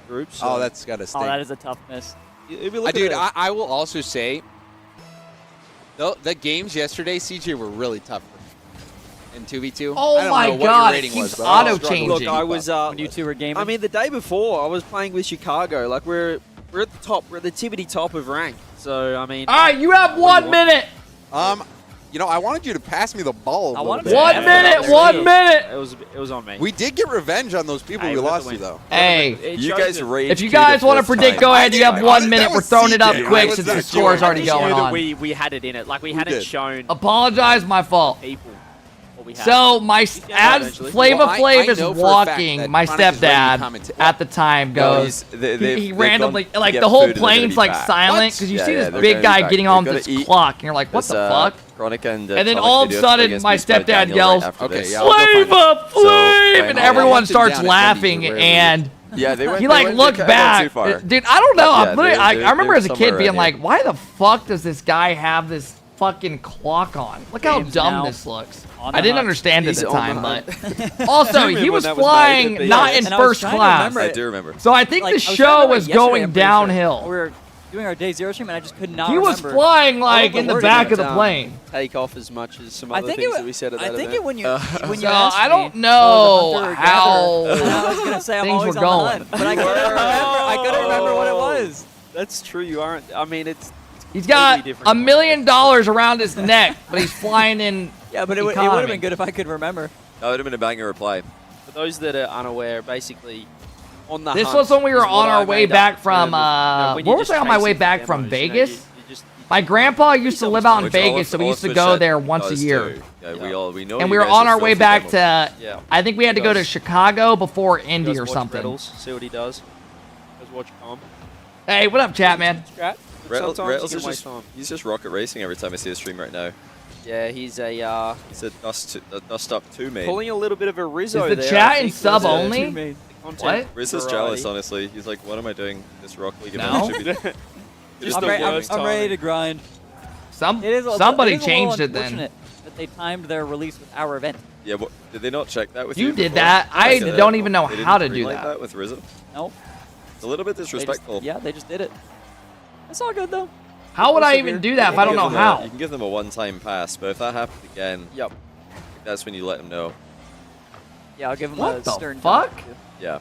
Speaker 8: group. So.
Speaker 4: Oh, that's got to stink.
Speaker 7: Oh, that is a tough miss.
Speaker 4: Dude, I will also say, the games yesterday, CJ, were really tough for me in 2v2.
Speaker 1: Oh
Speaker 4: I don't
Speaker 1: my
Speaker 4: know what
Speaker 1: God,
Speaker 4: your rating
Speaker 1: it keeps
Speaker 4: was, but I was
Speaker 1: auto-changing.
Speaker 4: struggling.
Speaker 8: Look, I was
Speaker 7: When you two were gaming.
Speaker 8: I mean, the day before, I was playing with Chicago. Like we're at the top. We're at the tippity top of rank. So I mean.
Speaker 1: All right, you have 1 minute.
Speaker 4: You know, I wanted you to pass me the ball.
Speaker 8: I wanted
Speaker 4: bit.
Speaker 1: 1 minute. 1 minute.
Speaker 8: It was on me.
Speaker 4: We did get revenge on those people we lost to, though.
Speaker 1: Hey,
Speaker 9: You guys raged.
Speaker 1: if you guys want to predict, go ahead. You have 1 minute. We're throwing it up quick since the score's already going on.
Speaker 8: We had it in it. Like we hadn't shown
Speaker 1: Apologize, my fault.
Speaker 8: people what we had.
Speaker 1: So my as
Speaker 8: eventually.
Speaker 1: Flava
Speaker 4: Well, I
Speaker 1: Flav is
Speaker 4: know for a fact
Speaker 1: walking.
Speaker 4: that
Speaker 1: My
Speaker 4: Chronic is ready to
Speaker 1: stepdad
Speaker 4: comment.
Speaker 1: at the time goes. He randomly like the whole plane's like silent because you see this big guy getting on this clock, and you're like, what the fuck?
Speaker 9: Chronic and
Speaker 1: then all of a sudden, my stepdad yells,
Speaker 4: Okay, yeah,
Speaker 1: "Flava Flav!" and everyone
Speaker 4: walked him
Speaker 1: starts
Speaker 4: down at
Speaker 1: laughing,
Speaker 4: Wendy's or
Speaker 1: and
Speaker 9: Yeah, they went.
Speaker 1: he
Speaker 9: they
Speaker 1: like
Speaker 9: went-
Speaker 1: looked
Speaker 9: they got
Speaker 1: back.
Speaker 9: too far.
Speaker 1: Dude, I don't know.
Speaker 9: Yeah,
Speaker 1: I'm literally,
Speaker 9: they
Speaker 1: I remember
Speaker 9: were
Speaker 1: as a kid
Speaker 9: somewhere
Speaker 1: being
Speaker 9: around
Speaker 1: like,
Speaker 9: here.
Speaker 1: why the fuck does this guy have this fucking clock on? Look how
Speaker 7: Game's
Speaker 1: dumb
Speaker 7: now
Speaker 1: this looks.
Speaker 7: on
Speaker 1: I
Speaker 7: the
Speaker 1: didn't
Speaker 7: hunt.
Speaker 1: understand at
Speaker 9: He's
Speaker 1: the
Speaker 9: on
Speaker 1: time,
Speaker 9: the
Speaker 1: but also he was flying not in
Speaker 7: And I was
Speaker 1: first
Speaker 7: trying to
Speaker 1: class.
Speaker 7: remember
Speaker 9: I
Speaker 7: it.
Speaker 9: do remember.
Speaker 1: So I think
Speaker 7: Like,
Speaker 1: the
Speaker 7: I was trying to
Speaker 1: show
Speaker 7: remember
Speaker 1: was
Speaker 7: it yesterday,
Speaker 1: going
Speaker 7: I'm pretty sure.
Speaker 1: downhill.
Speaker 7: We were doing our day zero stream, and I just could not
Speaker 1: He was
Speaker 7: remember.
Speaker 1: flying
Speaker 8: All
Speaker 1: like
Speaker 8: the
Speaker 1: in the
Speaker 8: words
Speaker 1: back of
Speaker 8: didn't,
Speaker 1: the plane.
Speaker 8: Take off as much as some
Speaker 7: I
Speaker 8: other
Speaker 7: think
Speaker 8: things
Speaker 7: it.
Speaker 8: that we said at
Speaker 7: I
Speaker 8: that
Speaker 7: think
Speaker 8: event.
Speaker 7: it when you when you
Speaker 1: So
Speaker 7: asked
Speaker 1: I don't
Speaker 7: me,
Speaker 1: know
Speaker 7: hunter or
Speaker 1: how
Speaker 7: gatherer, and I was gonna say I'm
Speaker 1: things
Speaker 7: always
Speaker 1: were
Speaker 7: on the
Speaker 1: going.
Speaker 7: hunt, but I couldn't remember. I couldn't remember what it was.
Speaker 8: That's true. You aren't. I mean, it's
Speaker 1: He's got
Speaker 8: completely different.
Speaker 1: $1 million around his neck, but he's flying in.
Speaker 7: Yeah, but it would have
Speaker 1: economy.
Speaker 7: been good if I could remember.
Speaker 9: That would have been a banger reply.
Speaker 8: For those that are unaware, basically, on the
Speaker 1: This
Speaker 8: hunt
Speaker 1: was when we
Speaker 8: is
Speaker 1: were
Speaker 8: what
Speaker 1: on
Speaker 8: I
Speaker 1: our way
Speaker 8: made up
Speaker 1: back
Speaker 8: the
Speaker 1: from.
Speaker 8: term of, when
Speaker 1: Where
Speaker 8: you're
Speaker 1: was
Speaker 8: just
Speaker 1: I on my way
Speaker 8: chasing
Speaker 1: back
Speaker 8: demos,
Speaker 1: from
Speaker 8: you know,
Speaker 1: Vegas?
Speaker 8: you just-
Speaker 1: My grandpa used to live out in
Speaker 9: Which all
Speaker 1: Vegas,
Speaker 9: of-
Speaker 1: so we
Speaker 9: all
Speaker 1: used to
Speaker 9: of
Speaker 1: go
Speaker 9: Fish
Speaker 1: there
Speaker 9: Head
Speaker 1: once a
Speaker 9: does
Speaker 1: year.
Speaker 9: too. Yeah, we know.
Speaker 1: And
Speaker 9: you
Speaker 1: we were
Speaker 9: guys
Speaker 1: on
Speaker 9: are
Speaker 1: our way
Speaker 9: filthy
Speaker 1: back
Speaker 9: demos.
Speaker 1: to.
Speaker 8: Yeah.
Speaker 1: I think we had to go to
Speaker 8: Does.
Speaker 1: Chicago before
Speaker 8: You
Speaker 1: Indy
Speaker 8: guys
Speaker 1: or
Speaker 8: watch
Speaker 1: something.
Speaker 8: Riddles, see what he does. Guys watch Tom.
Speaker 1: Hey, what up, chat, man?
Speaker 8: Scrap.
Speaker 9: Rattles
Speaker 8: Sometimes you
Speaker 9: is
Speaker 8: can waste
Speaker 9: just
Speaker 8: time.
Speaker 9: he's just rocket racing every time I see a stream right now.
Speaker 8: Yeah, he's a
Speaker 9: He's a dust up 2 main.
Speaker 8: pulling a little bit of a Rizzo
Speaker 1: Is the
Speaker 8: there.
Speaker 1: chat
Speaker 8: I
Speaker 1: in
Speaker 8: think,
Speaker 1: sub
Speaker 8: with the
Speaker 1: only?
Speaker 8: the content
Speaker 1: What?
Speaker 9: Riz is
Speaker 8: variety.
Speaker 9: jealous, honestly. He's like, what am I doing this Rock League
Speaker 1: No?
Speaker 9: event? Should be
Speaker 8: Just
Speaker 7: I'm,
Speaker 8: the
Speaker 7: ready,
Speaker 8: worst
Speaker 7: I'm ready
Speaker 8: timing.
Speaker 7: to grind.
Speaker 1: Some
Speaker 7: It is a,
Speaker 1: somebody
Speaker 7: it is a
Speaker 1: changed
Speaker 7: little
Speaker 1: it then.
Speaker 7: unfortunate that they timed their release with our event.
Speaker 9: Yeah, what, did they not check that with you?
Speaker 1: You did
Speaker 9: before?
Speaker 1: that. I
Speaker 9: They
Speaker 1: don't even know
Speaker 9: They didn't
Speaker 1: how to do
Speaker 9: greenlight
Speaker 1: that.
Speaker 9: with Rizzo?
Speaker 7: No.
Speaker 9: It's a little bit
Speaker 7: They just-
Speaker 9: disrespectful.
Speaker 7: yeah, they just did it. It's all good though.
Speaker 1: How would I
Speaker 7: Persevere.
Speaker 1: even do that if I don't know how?
Speaker 9: You can give them a one-time pass, but if that happens again,
Speaker 8: Yep.
Speaker 9: that's when you let them know.
Speaker 7: Yeah, I'll give them
Speaker 1: What
Speaker 7: a
Speaker 1: the
Speaker 7: stern
Speaker 1: fuck?
Speaker 7: jump.
Speaker 9: Yeah.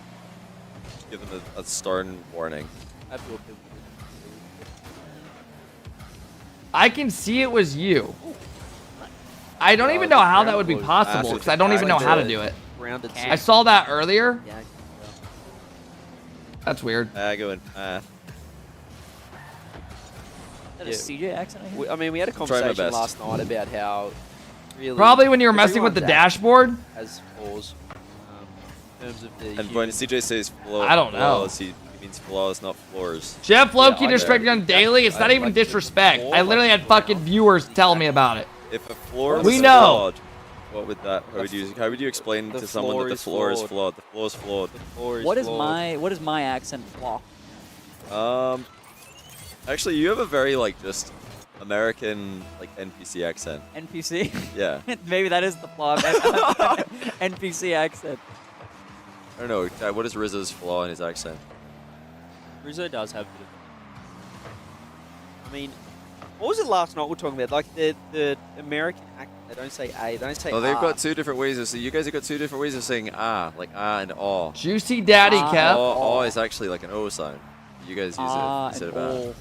Speaker 9: Give them a stern warning.
Speaker 8: I feel good.
Speaker 1: I can see it was you. I don't even know how that would be possible because I don't even know how to do it.
Speaker 8: Rounded
Speaker 1: I saw that earlier.
Speaker 2: Yeah.
Speaker 1: That's weird.
Speaker 9: I go in path.
Speaker 7: Is that a CJ accent? I hear?
Speaker 8: I mean, we had a
Speaker 9: Try my
Speaker 8: conversation
Speaker 9: best.
Speaker 8: last night about how really
Speaker 1: Probably when you were messing with the
Speaker 8: everyone's app
Speaker 1: dashboard.
Speaker 8: has flaws in terms of the
Speaker 9: And when
Speaker 8: human-
Speaker 9: CJ says
Speaker 1: I don't know.
Speaker 9: flaws, he means flaws, not floors.
Speaker 1: Jeff Loki
Speaker 9: I
Speaker 1: disrespected
Speaker 9: know.
Speaker 1: on daily. It's not
Speaker 9: I
Speaker 1: even
Speaker 9: like
Speaker 1: disrespect. I literally had fucking viewers tell me about it.
Speaker 9: If a floor
Speaker 1: We
Speaker 9: was
Speaker 1: know.
Speaker 9: flawed, what would that? How would you explain
Speaker 8: the
Speaker 9: to someone that the floor is flawed? The floor is flawed.
Speaker 7: What is my accent flaw?
Speaker 9: Actually, you have a very just American NPC accent.
Speaker 7: NPC?
Speaker 9: Yeah.
Speaker 7: Maybe that is the flaw. NPC accent.
Speaker 9: I don't know. What is Rizzo's flaw in his accent?
Speaker 8: Rizzo does have a bit of. I mean, what was it last night we were talking about? Like the American accent. They don't say A. They don't say
Speaker 9: Oh, they've
Speaker 8: R.
Speaker 9: got two different ways of saying. You guys have got two different ways of saying like and aw.
Speaker 1: Juicy Daddy Kev.
Speaker 9: Aw is actually like an O sound. You guys use it instead of a.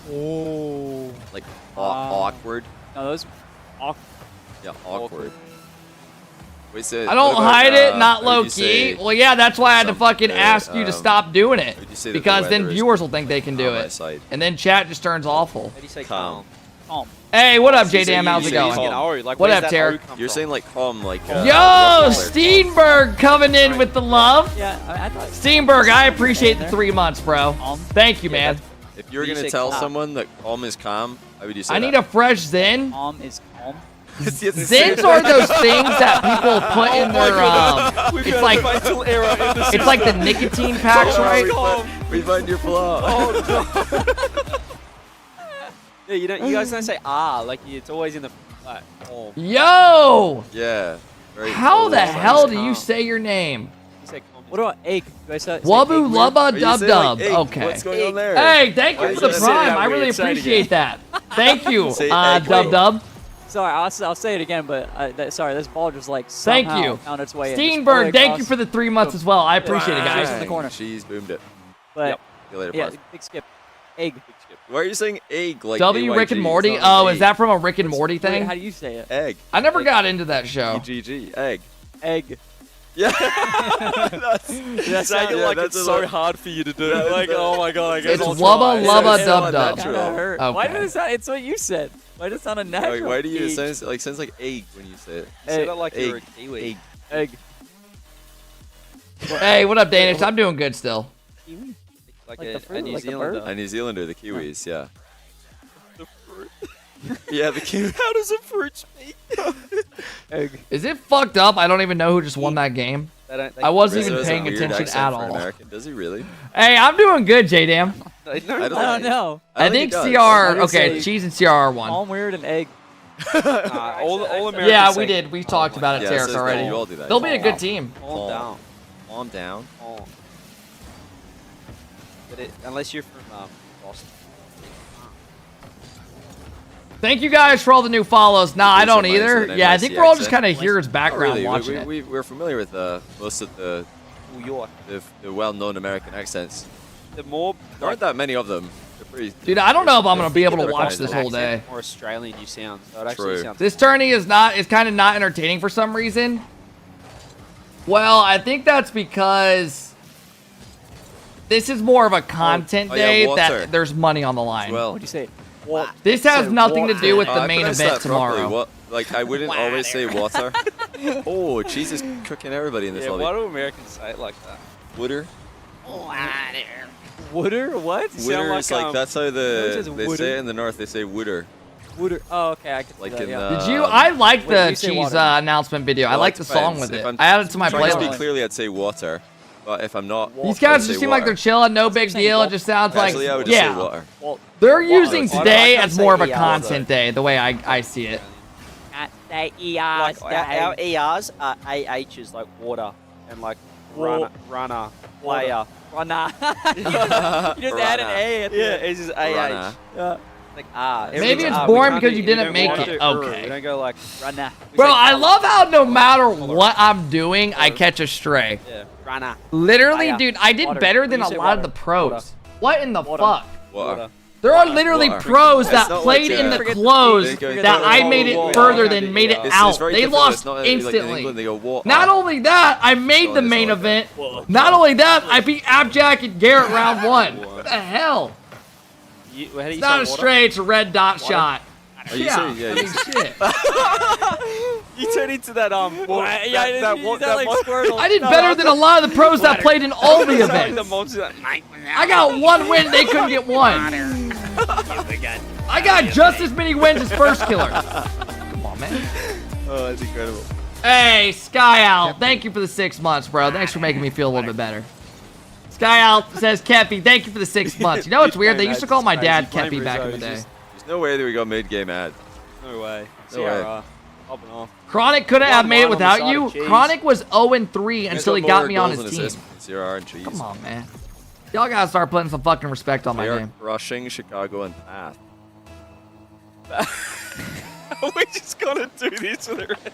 Speaker 7: Oh.
Speaker 9: Like awkward.
Speaker 7: No, those.
Speaker 9: Yeah, awkward. Wait, so
Speaker 1: I don't
Speaker 9: what about,
Speaker 1: hide it, not
Speaker 9: how would
Speaker 1: low
Speaker 9: you
Speaker 1: key.
Speaker 9: say
Speaker 1: Well, yeah, that's why I had to fucking
Speaker 9: something,
Speaker 1: ask you to stop doing it.
Speaker 9: would you say that the
Speaker 1: Because then
Speaker 9: weather is
Speaker 1: viewers will think they can do
Speaker 9: on my
Speaker 1: it.
Speaker 9: side?
Speaker 1: And then chat just turns awful.
Speaker 8: How do you say
Speaker 9: Calm.
Speaker 8: calm?
Speaker 7: Calm.
Speaker 1: Hey, what up,
Speaker 9: So
Speaker 1: J-Dam? How's it going?
Speaker 8: Like,
Speaker 1: What
Speaker 8: where's
Speaker 1: up,
Speaker 8: that O
Speaker 1: Tarek?
Speaker 8: come
Speaker 9: You're
Speaker 8: from?
Speaker 9: saying like calm, like.
Speaker 1: Yo,
Speaker 9: rugby player.
Speaker 1: Steenberg coming in with the love.
Speaker 7: Yeah, I thought.
Speaker 1: Steenberg, I appreciate the 3 months, bro. Thank you, man.
Speaker 9: If you were
Speaker 8: You
Speaker 9: gonna
Speaker 8: say
Speaker 9: tell
Speaker 8: calm.
Speaker 9: someone that calm is calm, how would you say
Speaker 1: I
Speaker 9: that?
Speaker 1: need a fresh Zen.
Speaker 7: Calm is calm.
Speaker 1: Zins are those things that people put in their it's like it's like the nicotine packs, right?
Speaker 9: We find your flaw.
Speaker 8: Yeah, you guys don't say like it's always in the like, calm.
Speaker 1: Yo!
Speaker 9: Yeah. Very
Speaker 1: How
Speaker 9: cool.
Speaker 1: the hell do you say your name?
Speaker 8: You say calm.
Speaker 7: What about egg? Do I say
Speaker 1: Wubbu
Speaker 7: egg
Speaker 1: Lubba
Speaker 9: you
Speaker 1: Dub
Speaker 9: saying,
Speaker 1: Dub.
Speaker 9: like, egg?
Speaker 1: Okay.
Speaker 9: What's going on there?
Speaker 1: Hey, thank
Speaker 9: Why
Speaker 1: you
Speaker 9: you
Speaker 1: for the
Speaker 9: gotta say
Speaker 1: prime.
Speaker 9: that
Speaker 1: I really
Speaker 9: weird? Say it
Speaker 1: appreciate that. Thank you,
Speaker 9: Say egg.
Speaker 1: Dub Dub.
Speaker 7: Sorry, I'll say it again, but sorry, this ball just like
Speaker 1: Thank
Speaker 7: somehow
Speaker 1: you.
Speaker 7: found its way in. Just all the
Speaker 1: Steenberg,
Speaker 7: way
Speaker 1: thank you
Speaker 7: across.
Speaker 1: for the 3 months as well. I appreciate it,
Speaker 7: Just
Speaker 1: guys.
Speaker 7: in the corner.
Speaker 9: She's boomed it.
Speaker 7: But
Speaker 9: See you later,
Speaker 7: yeah,
Speaker 9: Paz.
Speaker 7: big skip. Egg.
Speaker 9: Why are you saying egg like
Speaker 1: W Rick and
Speaker 9: AYG?
Speaker 1: Morty.
Speaker 9: It's not
Speaker 1: Oh,
Speaker 9: egg.
Speaker 1: is that from a Rick and Morty
Speaker 7: Wait,
Speaker 1: thing?
Speaker 7: how do you say it?
Speaker 9: Egg.
Speaker 1: I never got into that show.
Speaker 9: EGG. Egg.
Speaker 7: Egg.
Speaker 9: Yeah.
Speaker 8: That sounded like it's so hard for you to do. Like, oh my god, I guess
Speaker 1: It's
Speaker 8: I'll
Speaker 1: Wubba
Speaker 8: try.
Speaker 1: Lubba
Speaker 9: It's
Speaker 1: Dub
Speaker 9: not
Speaker 1: Dub.
Speaker 9: natural.
Speaker 7: Hurt.
Speaker 1: Okay.
Speaker 7: Why does it sound? It's what you said. Why does it sound unnatural?
Speaker 9: Why do you? It
Speaker 7: Egg.
Speaker 9: sounds like egg when you say it.
Speaker 8: You said it like
Speaker 9: Egg.
Speaker 8: you're a Kiwi.
Speaker 9: Egg.
Speaker 7: Egg.
Speaker 1: Hey, what up, Danish? I'm doing good still.
Speaker 8: Kiwi? Like,
Speaker 7: Like
Speaker 8: a,
Speaker 7: the fruit,
Speaker 8: a New
Speaker 7: like the
Speaker 8: Zealander.
Speaker 7: bird?
Speaker 9: A New Zealander, the Kiwis, yeah. Yeah, the Kiwi.
Speaker 8: How does a fruit speak?
Speaker 7: Egg.
Speaker 1: Is it fucked up? I don't even know who just won that game. I wasn't
Speaker 9: Rizzo
Speaker 1: even
Speaker 9: has a
Speaker 1: paying
Speaker 9: weird
Speaker 1: attention
Speaker 9: accent
Speaker 1: at
Speaker 9: for an
Speaker 1: all.
Speaker 9: American. Does he really?
Speaker 1: Hey, I'm doing good, J-Dam.
Speaker 8: I
Speaker 9: don't
Speaker 7: know.
Speaker 1: I think
Speaker 9: he does.
Speaker 1: CR,
Speaker 7: I
Speaker 1: okay,
Speaker 7: say
Speaker 1: cheese and CR won.
Speaker 7: Calm, weird, and egg.
Speaker 8: all Americans
Speaker 1: Yeah,
Speaker 8: say
Speaker 1: we did. We talked about it,
Speaker 9: Yeah, it
Speaker 1: Tarek,
Speaker 9: says that.
Speaker 1: already.
Speaker 9: You all do that.
Speaker 1: They'll be a good team.
Speaker 8: calm down.
Speaker 9: Calm down.
Speaker 8: Calm. But unless you're from Boston.
Speaker 1: Thank you guys for all the new follows. Nah, I don't
Speaker 9: Reminds
Speaker 1: either.
Speaker 9: of an
Speaker 1: Yeah, I
Speaker 9: NYC
Speaker 1: think we're all just
Speaker 9: accent.
Speaker 1: kind of here as
Speaker 9: Not
Speaker 1: background
Speaker 9: really.
Speaker 1: watching it.
Speaker 9: We're familiar with most of the
Speaker 8: New York.
Speaker 9: the well-known American accents.
Speaker 8: The more
Speaker 9: There aren't that many of them. They're pretty.
Speaker 1: Dude, I don't know if I'm going to be able to
Speaker 9: They're
Speaker 1: watch
Speaker 9: fine.
Speaker 1: this whole day.
Speaker 8: more Australian you sound. So it actually
Speaker 9: True.
Speaker 8: sounds.
Speaker 1: This tourney is kind of not entertaining for some reason. Well, I think that's because this is more of a content
Speaker 9: oh yeah,
Speaker 1: day
Speaker 9: water.
Speaker 1: that there's money on the line.
Speaker 9: Well,
Speaker 7: What'd you say?
Speaker 1: This has nothing to do with the
Speaker 9: I
Speaker 1: main
Speaker 9: pronounced
Speaker 1: event
Speaker 9: that properly.
Speaker 1: tomorrow.
Speaker 9: What? Like I wouldn't always say water. Oh, cheese is cooking everybody in this
Speaker 8: Yeah,
Speaker 9: lobby.
Speaker 8: why do Americans say it like that?
Speaker 9: Wooder.
Speaker 7: Wooder? What?
Speaker 8: You sound
Speaker 9: Wooder is like that's how
Speaker 7: it says
Speaker 9: they
Speaker 7: wooder.
Speaker 9: say it in the north. They say wooder.
Speaker 7: Wooder. Oh, okay. I can see
Speaker 9: Like
Speaker 7: that,
Speaker 9: in
Speaker 7: yeah.
Speaker 1: Did you? I like
Speaker 7: Wait,
Speaker 1: the
Speaker 7: you say
Speaker 1: cheese
Speaker 7: water.
Speaker 1: announcement video. I
Speaker 9: Well,
Speaker 1: like
Speaker 9: it
Speaker 1: the song
Speaker 9: depends.
Speaker 1: with
Speaker 9: If
Speaker 1: it.
Speaker 9: I'm
Speaker 1: I added it to my
Speaker 9: trying to
Speaker 1: playlist.
Speaker 9: speak clearly, I'd say water. But if I'm not,
Speaker 1: These guys
Speaker 9: I'd say
Speaker 1: just seem like they're
Speaker 9: water.
Speaker 1: chilling, no big deal. It just sounds like,
Speaker 9: Actually, I would just say
Speaker 1: yeah.
Speaker 9: water.
Speaker 8: Well,
Speaker 1: They're using
Speaker 8: I
Speaker 1: today
Speaker 8: can't
Speaker 1: as
Speaker 8: say
Speaker 1: more of a
Speaker 8: ERs,
Speaker 1: content day, the way I see it.
Speaker 7: Say
Speaker 8: like our ERs are AHs like water and like runner, player.
Speaker 7: Runner. You just add an A at the
Speaker 8: Yeah,
Speaker 7: end.
Speaker 8: it's just
Speaker 9: Runner.
Speaker 8: AH.
Speaker 7: Yeah.
Speaker 8: Like R.
Speaker 1: Maybe
Speaker 8: Everything's
Speaker 1: it's
Speaker 8: R. We
Speaker 1: boring
Speaker 8: can't
Speaker 1: because
Speaker 8: do-
Speaker 1: you
Speaker 8: we
Speaker 1: didn't
Speaker 8: don't
Speaker 1: make
Speaker 8: want
Speaker 1: it.
Speaker 8: to
Speaker 1: Okay.
Speaker 8: We don't go like
Speaker 7: Runner.
Speaker 8: we
Speaker 1: Bro,
Speaker 8: say
Speaker 1: I
Speaker 8: colour.
Speaker 1: love how no matter what I'm doing, I catch a stray.
Speaker 8: Yeah, runner.
Speaker 1: Literally,
Speaker 8: Fire.
Speaker 1: dude, I did
Speaker 8: Water.
Speaker 1: better
Speaker 8: When
Speaker 1: than
Speaker 8: you
Speaker 1: a
Speaker 8: say
Speaker 1: lot of
Speaker 8: water.
Speaker 1: the pros.
Speaker 8: Water.
Speaker 1: What in the fuck?
Speaker 9: Water.
Speaker 1: There are literally
Speaker 9: Water.
Speaker 1: pros
Speaker 9: It's
Speaker 1: that
Speaker 9: not
Speaker 1: played
Speaker 9: like,
Speaker 1: in the
Speaker 9: forget
Speaker 1: close
Speaker 9: the-
Speaker 1: that I made it further than made it out.
Speaker 9: It's very
Speaker 1: They
Speaker 9: difficult.
Speaker 1: lost
Speaker 9: It's not like in
Speaker 1: instantly.
Speaker 9: England, they go, water.
Speaker 1: Not only that, I made the main event. Not only that, I beat Abjack and Garrett round one. What the hell?
Speaker 8: How do
Speaker 1: It's
Speaker 8: you
Speaker 1: not a
Speaker 8: say water?
Speaker 1: stray, it's a red dot
Speaker 8: Water?
Speaker 1: shot.
Speaker 9: Are you
Speaker 1: Yeah,
Speaker 9: serious? Yeah,
Speaker 1: I
Speaker 9: you
Speaker 1: mean,
Speaker 9: said-
Speaker 1: shit.
Speaker 8: You turn into that
Speaker 1: I did better than a lot of the pros that played in all the events. I got one win, they couldn't get one. I got just as many wins as First Killer. Come on, man.
Speaker 9: Oh, that's incredible.
Speaker 1: Hey, Sky Owl, thank you for the 6 months, bro. Thanks for making me feel a little bit better. Sky Owl says, Kepi, thank you for the 6 months. You know what's weird? They used to call my dad Kepi back in the day.
Speaker 9: There's no way that we got mid-game ad.
Speaker 8: No way.
Speaker 9: No way.
Speaker 8: Popping off.
Speaker 1: Chronic couldn't have made it
Speaker 8: One on the
Speaker 1: without
Speaker 8: side
Speaker 1: you.
Speaker 8: of cheese.
Speaker 1: Chronic was 0-3 until he got me on his team.
Speaker 9: CRR and cheese.
Speaker 1: Come on, man. Y'all gotta start putting some fucking respect on my
Speaker 9: They are
Speaker 1: name.
Speaker 9: crushing Chicago and Path.
Speaker 8: We just gotta do this with it.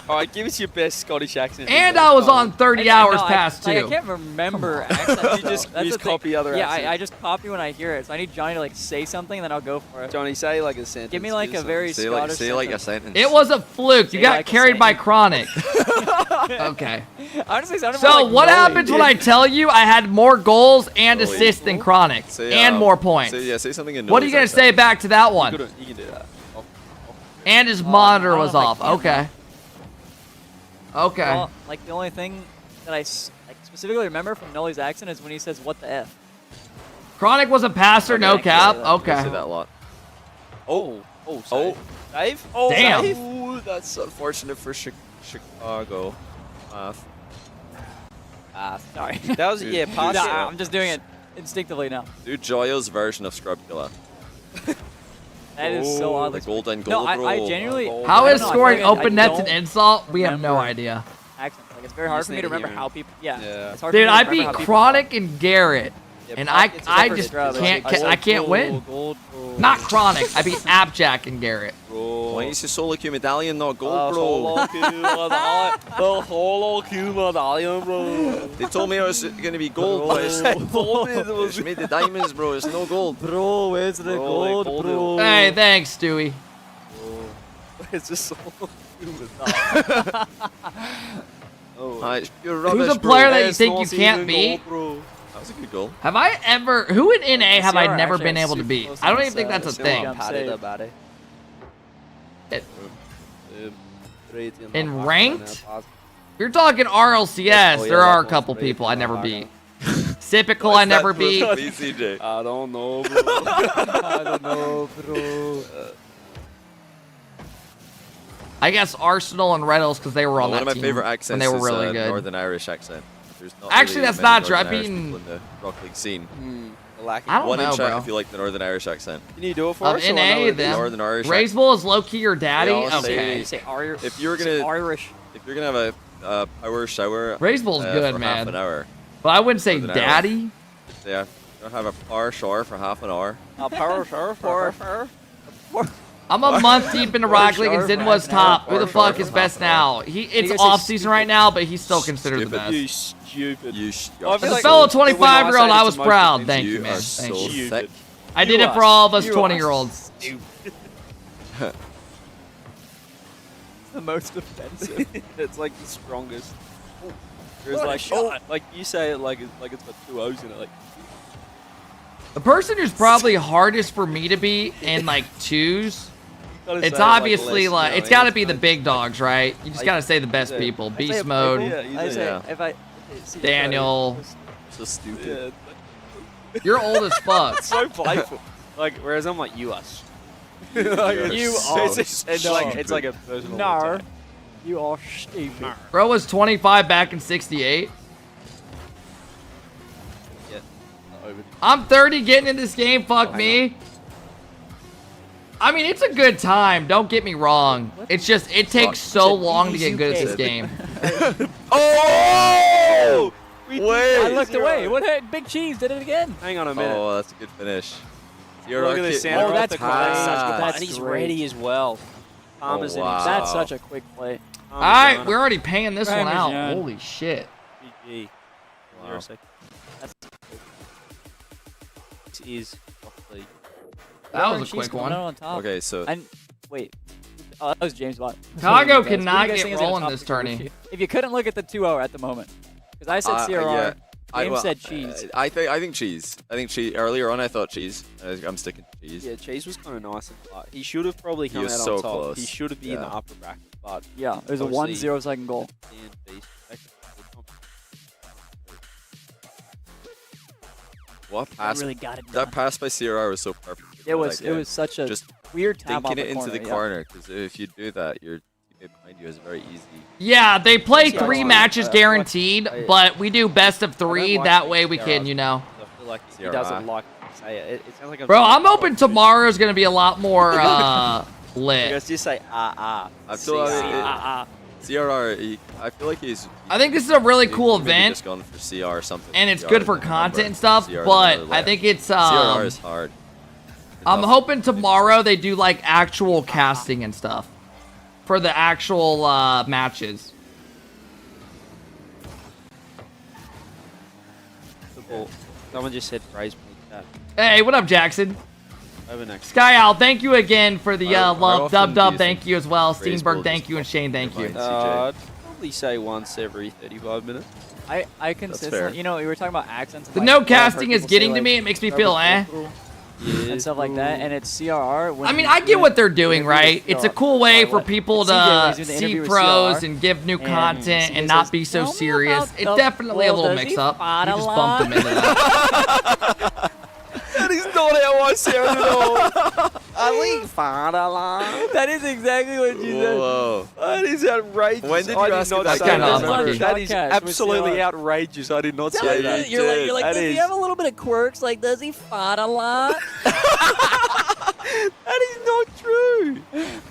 Speaker 8: All right, give us your best Scottish accent.
Speaker 1: And I was on 30 hours past
Speaker 7: I
Speaker 1: too.
Speaker 7: can't remember accents.
Speaker 8: You just
Speaker 7: That's the thing.
Speaker 8: copy other
Speaker 7: Yeah,
Speaker 8: accents.
Speaker 7: I just copy when I hear it. So I need Johnny to like say something, then I'll go for it.
Speaker 8: Johnny, say like a sentence.
Speaker 7: Give me like a very Scottish sentence.
Speaker 1: It was a fluke. You
Speaker 7: Say
Speaker 1: got
Speaker 7: like a
Speaker 1: carried by
Speaker 7: sentence.
Speaker 1: Chronic. Okay.
Speaker 7: Honestly, sounded
Speaker 1: So
Speaker 7: more like
Speaker 1: what
Speaker 7: Nolly.
Speaker 1: happens when I tell you I had more goals and assists than Chronic and more points?
Speaker 9: Say something in
Speaker 1: What are you gonna
Speaker 9: Nolly's
Speaker 1: say back to that one?
Speaker 8: You can do that.
Speaker 1: And his monitor
Speaker 7: I don't
Speaker 1: was
Speaker 7: know if I
Speaker 1: off.
Speaker 7: can.
Speaker 1: Okay. Okay.
Speaker 7: Well, like the only thing that I specifically remember from Nolly's accent is when he says "What the f."
Speaker 1: Chronic was a passer, no
Speaker 7: Okay.
Speaker 1: cap.
Speaker 7: I
Speaker 1: Okay.
Speaker 9: say that a lot.
Speaker 8: Oh,
Speaker 9: Oh,
Speaker 8: Dave.
Speaker 9: oh,
Speaker 1: Damn.
Speaker 9: Dave. Ooh, that's unfortunate for Chicago.
Speaker 7: Sorry.
Speaker 8: That was yeah. Pass it.
Speaker 7: Nah, I'm just doing it instinctively now.
Speaker 9: Do Joyo's version of Scrub Killer.
Speaker 7: That is so odd.
Speaker 9: The golden
Speaker 7: No,
Speaker 9: goal,
Speaker 7: I
Speaker 9: bro.
Speaker 7: genuinely.
Speaker 1: How
Speaker 7: I
Speaker 1: is
Speaker 7: don't know, I
Speaker 1: scoring
Speaker 7: feel like
Speaker 1: open
Speaker 7: I
Speaker 1: nets an
Speaker 7: don't
Speaker 1: insult? We have no
Speaker 7: remember
Speaker 1: idea.
Speaker 7: accents. Like it's very hard
Speaker 8: just
Speaker 7: for me
Speaker 8: need
Speaker 7: to
Speaker 8: to
Speaker 7: remember
Speaker 8: hear
Speaker 7: how people. Yeah.
Speaker 8: Yeah.
Speaker 7: It's hard
Speaker 1: Dude,
Speaker 7: for me to
Speaker 1: I
Speaker 7: remember
Speaker 1: beat
Speaker 7: how people
Speaker 1: Chronic and Garrett, and I just can't Not Chronic. I beat Abjack and Garrett.
Speaker 9: Why is your Solo Q medallion not gold, bro?
Speaker 8: Solo Q medallion. The Solo Q medallion, bro.
Speaker 9: They told me I was going to be gold, but it's it's made the diamonds, bro. It's no gold.
Speaker 7: Bro, where's the gold, bro?
Speaker 1: Hey, thanks, Stewie.
Speaker 8: It's just Solo Q medallion.
Speaker 9: It's pure rubbish,
Speaker 1: Who's a player
Speaker 9: bro.
Speaker 1: that you think you can't beat?
Speaker 9: That was a good goal.
Speaker 1: Have I ever? Who in NA have I
Speaker 7: CR
Speaker 1: never
Speaker 7: actually
Speaker 1: been
Speaker 7: has
Speaker 1: able to
Speaker 7: super
Speaker 1: beat?
Speaker 7: close
Speaker 1: I don't
Speaker 7: on
Speaker 1: even think
Speaker 7: the
Speaker 1: that's a
Speaker 7: side.
Speaker 1: thing.
Speaker 7: Jump save.
Speaker 1: In ranked? If you're talking RLCS, there are a couple people I never beat. Sipical I never beat.
Speaker 9: BCJ.
Speaker 8: I don't know, bro. I don't know, bro.
Speaker 1: I guess Arsenal and Red Hills because they were on
Speaker 9: One
Speaker 1: that
Speaker 9: of my
Speaker 1: team
Speaker 9: favorite
Speaker 1: when
Speaker 9: accents
Speaker 1: they were
Speaker 9: is
Speaker 1: really good.
Speaker 9: Northern Irish accent. There's not
Speaker 1: Actually,
Speaker 9: really
Speaker 1: that's
Speaker 9: many
Speaker 1: not true.
Speaker 9: Northern
Speaker 1: I've
Speaker 9: Irish
Speaker 1: beaten-
Speaker 9: people in the Rock League scene.
Speaker 1: I don't
Speaker 9: One
Speaker 1: know,
Speaker 9: in chat
Speaker 1: bro.
Speaker 9: if you like the Northern Irish accent.
Speaker 8: Can you do it for
Speaker 1: Of
Speaker 8: us? so I know
Speaker 1: NA,
Speaker 8: it is?
Speaker 1: then.
Speaker 9: Northern Irish.
Speaker 1: Raisable is low key your daddy.
Speaker 9: They all
Speaker 1: Okay.
Speaker 7: Say Irish.
Speaker 9: If you're
Speaker 7: say
Speaker 9: gonna
Speaker 7: Irish.
Speaker 9: if you're gonna have a power shower,
Speaker 1: Raisable's good,
Speaker 9: for
Speaker 1: man.
Speaker 9: half an hour.
Speaker 1: But I wouldn't say
Speaker 9: Northern Irish.
Speaker 1: daddy.
Speaker 9: Yeah, you'll have a power shower for half an hour.
Speaker 8: Power shower for
Speaker 1: I'm a month deep into Rocket League and Zinwa's top. Who the fuck is best now? It's
Speaker 8: guys
Speaker 1: off
Speaker 8: say
Speaker 1: season right now, but he's still considered the
Speaker 9: Stupid.
Speaker 1: best.
Speaker 8: You stupid.
Speaker 9: You
Speaker 1: As a fellow 25-year-old, I was proud. Thank you, man.
Speaker 9: are
Speaker 1: Thank
Speaker 9: so
Speaker 1: you.
Speaker 9: thick.
Speaker 1: I did it for all of us 20-year-olds.
Speaker 8: It's the most offensive. It's like the strongest. There's like you say it like it's got two O's in it. Like
Speaker 1: The person who's probably hardest for me to beat in like twos,
Speaker 8: gotta say
Speaker 1: it's
Speaker 8: it like
Speaker 1: obviously
Speaker 8: less,
Speaker 1: like
Speaker 8: you know,
Speaker 1: it's got to
Speaker 8: it's
Speaker 1: be the big dogs, right? You just
Speaker 8: Like,
Speaker 1: got to say the best
Speaker 8: yeah.
Speaker 1: people.
Speaker 7: I'd say
Speaker 1: Beast
Speaker 7: if-
Speaker 1: mode,
Speaker 7: I say if I see
Speaker 1: Daniel.
Speaker 9: So stupid.
Speaker 1: You're old as fuck.
Speaker 8: It's so playful. Like whereas I'm like you us.
Speaker 7: You are
Speaker 8: It's like a personal
Speaker 7: No,
Speaker 8: attack.
Speaker 7: you are stupid.
Speaker 1: Bro was 25 back in 68.
Speaker 8: Yeah. Over.
Speaker 1: I'm 30 getting in this game. Fuck me. I mean, it's a good time. Don't get me wrong. It's just, it takes so long to get good at this game.
Speaker 9: Oh! Wait!
Speaker 7: I looked away. What? Big Cheese did it again.
Speaker 8: Hang on a minute.
Speaker 9: Oh, that's a good finish.
Speaker 8: Look at this sound.
Speaker 7: Oh, that's
Speaker 8: such
Speaker 7: great.
Speaker 8: and he's
Speaker 7: great.
Speaker 8: ready as well. Palmer's in
Speaker 9: wow.
Speaker 8: his
Speaker 7: That's such a quick play.
Speaker 1: All right, we're already paying this one out.
Speaker 7: Parmesan.
Speaker 1: Holy shit.
Speaker 8: GG.
Speaker 9: Wow.
Speaker 8: That's this is roughly.
Speaker 1: That was a
Speaker 7: Cheese
Speaker 1: quick
Speaker 7: coming
Speaker 1: one.
Speaker 7: out on top.
Speaker 9: Okay, so
Speaker 7: And wait. Oh, that was James Bott.
Speaker 1: Cargo
Speaker 7: What do you
Speaker 1: cannot
Speaker 7: guys
Speaker 1: get
Speaker 7: think is gonna
Speaker 1: rolling
Speaker 7: top
Speaker 1: this
Speaker 7: the group?
Speaker 1: tourney.
Speaker 7: If you couldn't look at the 2-0 at the moment, because I said CRR,
Speaker 9: yeah.
Speaker 7: James said cheese.
Speaker 9: I think cheese. I think cheese. Earlier on, I thought cheese. I'm sticking to cheese.
Speaker 8: Yeah, Cheese was kind of nice and flat. He should have probably come
Speaker 9: was
Speaker 8: out
Speaker 9: so
Speaker 8: on top.
Speaker 9: close.
Speaker 8: He should have been in the
Speaker 9: Yeah.
Speaker 8: upper bracket, but
Speaker 7: Yeah, it was a
Speaker 8: obviously
Speaker 7: 1-0 second goal.
Speaker 8: Dan beat
Speaker 9: What pass?
Speaker 7: really got it done.
Speaker 9: That pass by CRR was so perfect.
Speaker 7: It was
Speaker 9: Like,
Speaker 7: such a
Speaker 9: just
Speaker 7: weird tap off
Speaker 9: dinking it
Speaker 7: the
Speaker 9: into the
Speaker 7: yeah.
Speaker 9: corner because if you do that, your teammate behind you is very easy.
Speaker 1: Yeah, they play
Speaker 8: Yeah,
Speaker 1: 3
Speaker 8: I-
Speaker 1: matches
Speaker 8: I-
Speaker 1: guaranteed,
Speaker 8: I-
Speaker 1: but we do best of 3.
Speaker 8: like
Speaker 1: That
Speaker 8: the
Speaker 1: way we
Speaker 8: CRR.
Speaker 1: can, you know.
Speaker 8: I feel like he
Speaker 9: CRI.
Speaker 8: doesn't like to say it. It sounds like
Speaker 1: Bro, I'm hoping tomorrow's going to be a lot more
Speaker 8: You
Speaker 1: lit.
Speaker 8: guys just say
Speaker 9: I feel like CRR. I feel like he's.
Speaker 1: I think this is a really cool
Speaker 9: maybe
Speaker 1: event,
Speaker 9: just gone for CR or something.
Speaker 1: and it's
Speaker 9: CR
Speaker 1: good
Speaker 9: is
Speaker 1: for
Speaker 9: the number.
Speaker 1: content and stuff,
Speaker 9: CR is
Speaker 1: but
Speaker 9: another
Speaker 1: I
Speaker 9: layer.
Speaker 1: think it's
Speaker 9: CRR is hard.
Speaker 1: I'm hoping tomorrow they do like actual casting and stuff. for the actual matches.
Speaker 8: Someone just said phrase me chat.
Speaker 1: Hey, what up, Jackson?
Speaker 8: Over next.
Speaker 1: Sky Owl, thank you again for the love.
Speaker 8: often
Speaker 1: Dub,
Speaker 8: do you
Speaker 1: thank
Speaker 8: think
Speaker 1: you as well.
Speaker 8: phrase
Speaker 1: Steenberg,
Speaker 8: will
Speaker 1: thank
Speaker 8: just
Speaker 1: you, and Shane, thank you.
Speaker 8: I'd probably say once every 35 minutes.
Speaker 7: I consistently, you know, we were talking about accents.
Speaker 1: The no casting is getting to me. It makes me feel
Speaker 7: and stuff like that, and it's CRR.
Speaker 1: I mean, I get what they're doing, right? It's a cool way for people to see pros and give new content and not be so serious. It's definitely a little mix-up. You just bumped him into that.
Speaker 8: That is not how I sound at all. That is exactly what you said.
Speaker 9: Whoa.
Speaker 8: That is outrageous.
Speaker 9: When did you
Speaker 8: I
Speaker 9: ask
Speaker 8: not
Speaker 9: that?
Speaker 8: say
Speaker 1: Kinda
Speaker 8: that.
Speaker 1: unlucky.
Speaker 8: That is absolutely outrageous. I did not say that.
Speaker 7: You're like, does he have a little bit of quirks? Like, does he fart a lot?
Speaker 8: That is not true.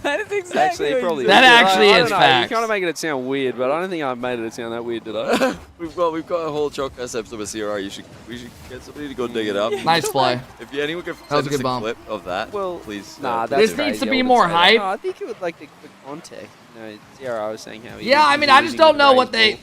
Speaker 7: That is exactly what
Speaker 8: probably
Speaker 7: you
Speaker 1: That
Speaker 7: said.
Speaker 1: actually
Speaker 8: I
Speaker 1: is
Speaker 8: don't know.
Speaker 1: facts.
Speaker 8: You're kind of making it sound weird, but I don't think I made it sound that weird, did I?
Speaker 9: We've got a whole Chalkcast episode of CRR. We should get somebody to go dig it up.
Speaker 1: Nice play.
Speaker 9: If anyone could
Speaker 1: That was
Speaker 9: send
Speaker 1: a
Speaker 9: us
Speaker 1: good
Speaker 9: a
Speaker 1: bump.
Speaker 9: clip of that,
Speaker 8: Well,
Speaker 9: please.
Speaker 8: Nah,
Speaker 9: please
Speaker 8: that's
Speaker 1: This
Speaker 9: do.
Speaker 1: needs to
Speaker 8: crazy.
Speaker 1: be
Speaker 8: I wouldn't
Speaker 1: more
Speaker 8: say that.
Speaker 1: hype.
Speaker 8: No, I think it would like the context. You know, CRR was saying how he
Speaker 1: Yeah, I mean, I just don't know what they...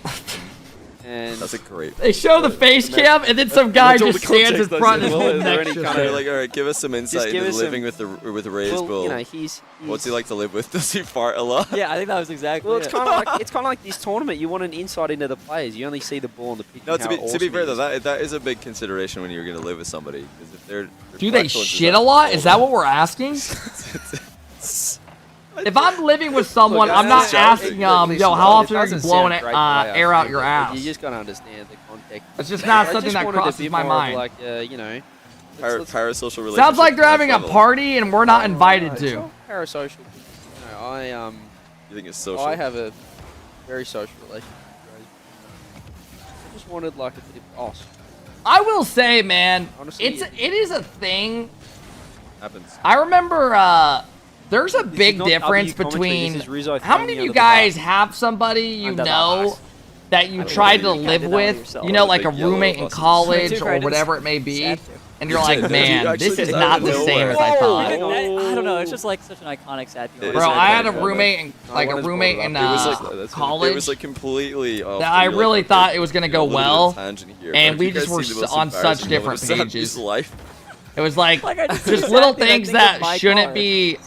Speaker 8: And
Speaker 9: That's a great.
Speaker 1: They show the face cam, and then some guy just stands in front of him
Speaker 9: They're
Speaker 1: next to
Speaker 9: like, all right, give us some insight
Speaker 8: give
Speaker 9: into
Speaker 8: us
Speaker 9: living
Speaker 8: some-
Speaker 9: with a raised
Speaker 8: well,
Speaker 9: bull.
Speaker 8: you know, he's
Speaker 9: What's he like to live with? Does he fart a lot?
Speaker 7: Yeah, I think that was exactly
Speaker 8: Well, it's
Speaker 7: it.
Speaker 8: kind of like this tournament. You want an insight into the players. You only see the ball on the pitch.
Speaker 9: No,
Speaker 8: and
Speaker 9: to
Speaker 8: how
Speaker 9: be
Speaker 8: awesome
Speaker 9: fair
Speaker 8: it
Speaker 9: though,
Speaker 8: is.
Speaker 9: that is a big consideration when you're going to live with somebody. Because if they're
Speaker 1: Do they shit a lot? Is that what we're asking? If I'm living with someone, I'm not asking, yo, how often are you blowing air out your ass?
Speaker 8: You just gotta understand the context.
Speaker 1: It's just not
Speaker 8: I
Speaker 1: something
Speaker 8: just
Speaker 1: that
Speaker 8: wanted a
Speaker 1: crosses
Speaker 8: bit
Speaker 1: my
Speaker 8: more of,
Speaker 1: mind.
Speaker 8: Like, you know,
Speaker 9: parasocial relationship.
Speaker 1: Sounds like they're having a party and we're not invited to.
Speaker 8: Parasocial. You know,
Speaker 9: You think it's social?
Speaker 8: I have a very social relationship. I just wanted like a bit of us.
Speaker 1: I will say, man,
Speaker 8: Honestly,
Speaker 1: it is a thing.
Speaker 9: Happens.
Speaker 1: I remember there's a
Speaker 8: This is
Speaker 1: big
Speaker 8: not
Speaker 1: difference
Speaker 8: W commentary,
Speaker 1: between
Speaker 8: this is Rizzo
Speaker 1: how
Speaker 8: throwing
Speaker 1: many
Speaker 8: me
Speaker 1: of you
Speaker 8: under the
Speaker 1: guys
Speaker 8: bus.
Speaker 1: have somebody you
Speaker 8: Under the
Speaker 1: know
Speaker 8: bus.
Speaker 1: that you tried to live with, you know, like a roommate in college or whatever it may be, and you're like, man, this is not the same as I thought.
Speaker 7: I don't know. It's just like such an iconic sad thing.
Speaker 1: Bro, I had a roommate in
Speaker 9: It
Speaker 1: college
Speaker 9: was like completely off
Speaker 1: that I really thought it was gonna go
Speaker 9: a little bit of
Speaker 1: well,
Speaker 9: tangent here,
Speaker 1: and
Speaker 9: but
Speaker 1: we
Speaker 9: you guys
Speaker 1: just were
Speaker 9: see the most
Speaker 1: on such
Speaker 9: embarrassing
Speaker 1: different
Speaker 9: moment of
Speaker 1: pages.
Speaker 9: Sammy's life.
Speaker 1: It was like
Speaker 7: I just
Speaker 1: just
Speaker 7: see
Speaker 1: little
Speaker 7: that thing, I
Speaker 1: things
Speaker 7: think of
Speaker 1: that
Speaker 7: my
Speaker 1: shouldn't
Speaker 7: car.
Speaker 1: be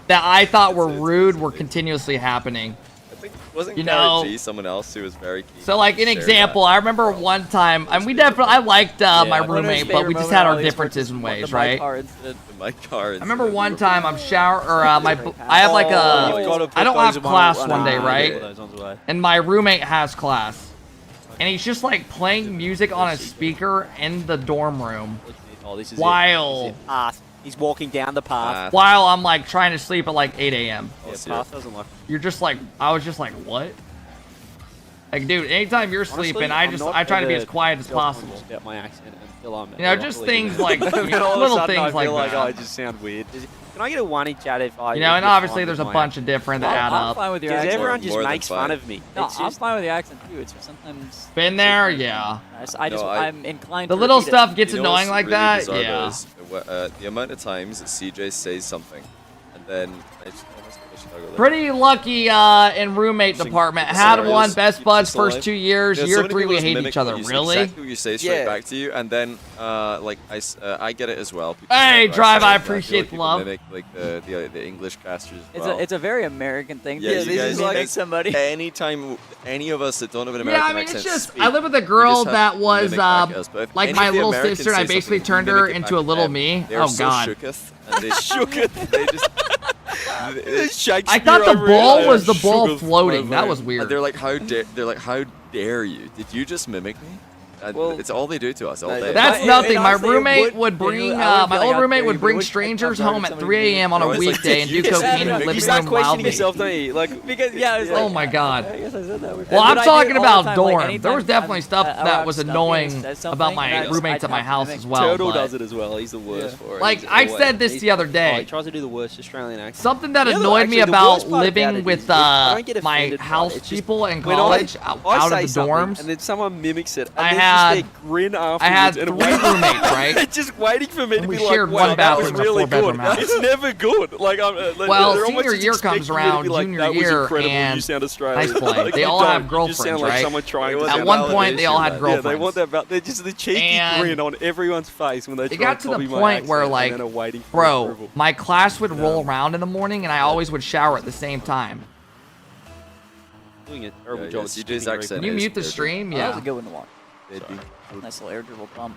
Speaker 1: that I thought were rude were continuously happening.
Speaker 9: I think wasn't
Speaker 1: You
Speaker 9: Cara
Speaker 1: know,
Speaker 9: G someone else who was very keen.
Speaker 1: so like
Speaker 9: to
Speaker 1: an
Speaker 9: share
Speaker 1: example, I remember one time, and we definitely, I liked my roommate, but we just had our differences in ways, right?
Speaker 9: My car.
Speaker 1: I remember one time I'm I have like I don't have class one day, right? And my roommate has class, and he's just like playing music on a speaker in the dorm room while
Speaker 8: He's walking down the path.
Speaker 1: while I'm like trying to sleep at like 8 a.m.
Speaker 8: Yeah, path doesn't like.
Speaker 1: You're just like, I was just like, what? Like, dude, anytime you're
Speaker 8: Honestly,
Speaker 1: sleeping,
Speaker 8: I'm not
Speaker 1: I try to be
Speaker 8: ever
Speaker 1: as quiet as possible.
Speaker 8: self-conscious about my accent until I'm.
Speaker 1: You know, just things like
Speaker 8: Then all of a
Speaker 1: little
Speaker 8: sudden
Speaker 1: things
Speaker 8: I
Speaker 1: like
Speaker 8: feel like
Speaker 1: that.
Speaker 8: I just sound weird. Can I get a one in chat if I?
Speaker 1: You know, and
Speaker 8: if
Speaker 1: obviously
Speaker 8: I'm
Speaker 1: there's a
Speaker 8: with my
Speaker 1: bunch of different that add
Speaker 7: I'm
Speaker 1: up.
Speaker 7: fine with your
Speaker 8: Because
Speaker 7: accent.
Speaker 8: everyone just makes fun of me.
Speaker 7: No,
Speaker 8: It's
Speaker 7: I'm
Speaker 8: just-
Speaker 7: fine with the accent too. It's just sometimes.
Speaker 1: Been there, yeah.
Speaker 7: I'm inclined.
Speaker 1: The
Speaker 7: to
Speaker 1: little
Speaker 7: repeat it.
Speaker 1: stuff gets
Speaker 9: You know
Speaker 1: annoying
Speaker 9: what's
Speaker 1: like
Speaker 9: really
Speaker 1: that,
Speaker 9: bizarre, though,
Speaker 1: yeah.
Speaker 9: is, the amount of times that CJ says something, and then I just almost got a struggle there.
Speaker 1: Pretty lucky in roommate department. Had one, best buds first 2 years.
Speaker 9: Yeah, so
Speaker 1: Year
Speaker 9: many
Speaker 1: 3
Speaker 9: people
Speaker 1: we
Speaker 9: just
Speaker 1: hate
Speaker 9: mimic
Speaker 1: each other.
Speaker 9: what you say,
Speaker 1: Really?
Speaker 9: Exactly what you say straight
Speaker 8: Yeah.
Speaker 9: back to you, and then I get it as well. People
Speaker 1: Hey,
Speaker 9: say,
Speaker 1: Drive, I
Speaker 9: feel
Speaker 1: appreciate
Speaker 9: like
Speaker 1: the
Speaker 9: people
Speaker 1: love.
Speaker 9: Mimic like the English casters as
Speaker 7: It's
Speaker 9: well.
Speaker 7: a very American thing.
Speaker 9: Yeah,
Speaker 7: to
Speaker 9: you guys
Speaker 7: mimic
Speaker 9: think
Speaker 7: somebody.
Speaker 9: Anytime any of us that don't have an
Speaker 1: Yeah,
Speaker 9: American
Speaker 1: I mean, it's
Speaker 9: accent
Speaker 1: just,
Speaker 9: speak,
Speaker 1: I live with a
Speaker 9: we
Speaker 1: girl
Speaker 9: just have
Speaker 1: that
Speaker 9: to
Speaker 1: was,
Speaker 9: mimic back us, but if
Speaker 1: like
Speaker 9: any
Speaker 1: my
Speaker 9: of the
Speaker 1: little
Speaker 9: Americans
Speaker 1: sister, and I
Speaker 9: say
Speaker 1: basically
Speaker 9: something,
Speaker 1: turned
Speaker 9: we
Speaker 1: her
Speaker 9: mimic it
Speaker 1: into
Speaker 9: back
Speaker 1: a little
Speaker 9: them.
Speaker 1: me.
Speaker 9: They're
Speaker 1: Oh,
Speaker 9: so
Speaker 1: God.
Speaker 9: shooketh, and they shooketh. They just
Speaker 1: I thought the ball was the ball floating. That was weird.
Speaker 9: And they're like, how dare you? Did you just mimic me? It's all they do to us all day.
Speaker 1: That's nothing. My roommate would bring, my old roommate would bring strangers home at 3 a.m. on a weekday and do cocaine in the living room
Speaker 8: questioning
Speaker 1: loudly.
Speaker 8: yourself, don't you? Like
Speaker 7: because it's
Speaker 1: Oh
Speaker 7: like,
Speaker 1: my God.
Speaker 7: I guess I said that weird.
Speaker 1: Well, I'm
Speaker 7: But I
Speaker 1: talking
Speaker 7: do all
Speaker 1: about
Speaker 7: the time,
Speaker 1: dorm.
Speaker 7: like,
Speaker 1: There
Speaker 7: anytime
Speaker 1: was definitely
Speaker 7: I'm
Speaker 1: stuff that
Speaker 7: around
Speaker 1: was
Speaker 7: stuff,
Speaker 1: annoying
Speaker 7: he says
Speaker 1: about my
Speaker 7: something,
Speaker 1: roommates at my house as well.
Speaker 8: Turtle
Speaker 1: but-
Speaker 8: does it as well. He's the worst for it.
Speaker 1: Like,
Speaker 8: He's
Speaker 1: I
Speaker 8: always-
Speaker 1: said this the other day.
Speaker 8: He tries to do the worst Australian accent.
Speaker 1: Something that
Speaker 8: You know,
Speaker 1: annoyed me
Speaker 8: actually, the
Speaker 1: about
Speaker 8: worst part
Speaker 1: living
Speaker 8: about it
Speaker 1: with
Speaker 8: is I don't get
Speaker 1: my
Speaker 8: offended by it.
Speaker 1: house
Speaker 8: It's just
Speaker 1: people in
Speaker 8: when
Speaker 1: college
Speaker 8: I
Speaker 1: out
Speaker 8: say
Speaker 1: of the
Speaker 8: something
Speaker 1: dorms.
Speaker 8: and then someone mimics it. And
Speaker 1: I
Speaker 8: then
Speaker 1: had
Speaker 8: just their grin afterwards.
Speaker 1: I had
Speaker 8: and
Speaker 1: 3
Speaker 8: waiting-
Speaker 1: roommates, right?
Speaker 8: just waiting for me to
Speaker 1: we
Speaker 8: be like,
Speaker 1: shared
Speaker 8: wow,
Speaker 1: one
Speaker 8: that was
Speaker 1: bathroom in a
Speaker 8: really
Speaker 1: 4-bedroom
Speaker 8: good.
Speaker 1: house.
Speaker 8: It's never good. Like,
Speaker 1: Well,
Speaker 8: they're almost
Speaker 1: senior
Speaker 8: just
Speaker 1: year
Speaker 8: expecting
Speaker 1: comes
Speaker 8: me to
Speaker 1: around,
Speaker 8: be like,
Speaker 1: junior
Speaker 8: that was
Speaker 1: year,
Speaker 8: incredible.
Speaker 1: and
Speaker 8: You sound Australian.
Speaker 1: nice play.
Speaker 8: Like,
Speaker 1: They
Speaker 8: you
Speaker 1: all
Speaker 8: don't.
Speaker 1: have
Speaker 8: You
Speaker 1: girlfriends,
Speaker 8: just sound like
Speaker 1: right?
Speaker 8: someone trying to
Speaker 1: At
Speaker 8: sound
Speaker 1: one point, they all
Speaker 8: validation.
Speaker 1: had
Speaker 8: Yeah,
Speaker 1: girlfriends.
Speaker 8: they want that. They're just the cheeky
Speaker 1: And
Speaker 8: grin on everyone's face when they
Speaker 1: It
Speaker 8: try
Speaker 1: got
Speaker 8: and
Speaker 1: to the
Speaker 8: copy my
Speaker 1: point where,
Speaker 8: accent
Speaker 1: like,
Speaker 8: and then are waiting for
Speaker 1: bro,
Speaker 8: approval.
Speaker 1: my class would roll around in the morning, and I always would shower at the same time.
Speaker 8: Doing a terrible
Speaker 9: Yeah,
Speaker 8: job.
Speaker 9: yes, CJ's accent
Speaker 1: Can you
Speaker 9: is
Speaker 1: mute the
Speaker 9: good.
Speaker 1: stream?
Speaker 2: Oh, that was
Speaker 1: Yeah.
Speaker 2: a good one to watch.
Speaker 9: Sorry.
Speaker 2: Nice little air dribble pump.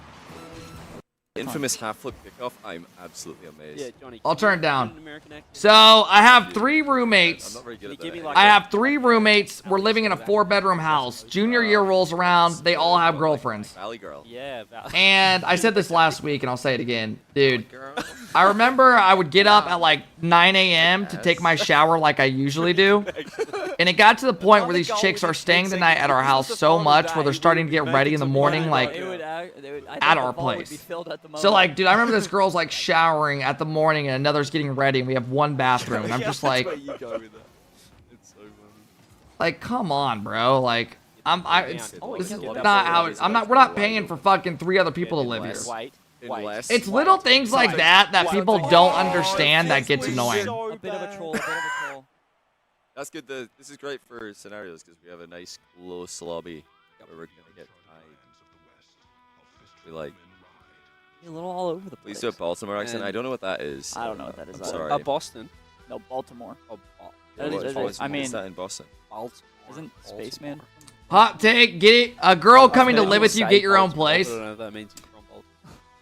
Speaker 9: Infamous half flip kickoff. I'm absolutely amazed.
Speaker 8: Yeah, Johnny.
Speaker 1: I'll turn it down. So I have 3 roommates.
Speaker 9: I'm not very good at that.
Speaker 1: I have 3 roommates. We're living in a 4-bedroom house. Junior year rolls around. They all have girlfriends.
Speaker 9: Valley girl.
Speaker 8: Yeah, Valley.
Speaker 1: And I said this last week, and I'll say it again. Dude, I remember I would get up at like 9 a.m. to take my shower like I usually do. And it got to the point where these chicks are staying the night at our house so much where they're starting to get ready in the morning, like, at our place. So, like, dude, I remember this girl's, like, showering at the morning and another's getting ready, and we have 1 bathroom. And I'm just like, like, come on, bro. Like, this is not how it's, we're not paying for fucking 3 other people to live here. It's little things like that people don't understand that gets annoying.
Speaker 7: A bit of a troll. A bit of a troll.
Speaker 9: That's good. This is great for scenarios because we have a nice close lobby where we're gonna get tied. We like.
Speaker 2: A little all over the
Speaker 9: Please
Speaker 2: place.
Speaker 9: do a Baltimore accent. I don't know what that is.
Speaker 2: I don't know what that is.
Speaker 9: I'm sorry.
Speaker 8: Boston.
Speaker 2: No, Baltimore.
Speaker 9: What is that in Boston?
Speaker 2: Isn't Spaceman?
Speaker 1: Hot take, get it. A girl coming to live with you, get your own place.
Speaker 8: I don't know if that means he's from Baltimore.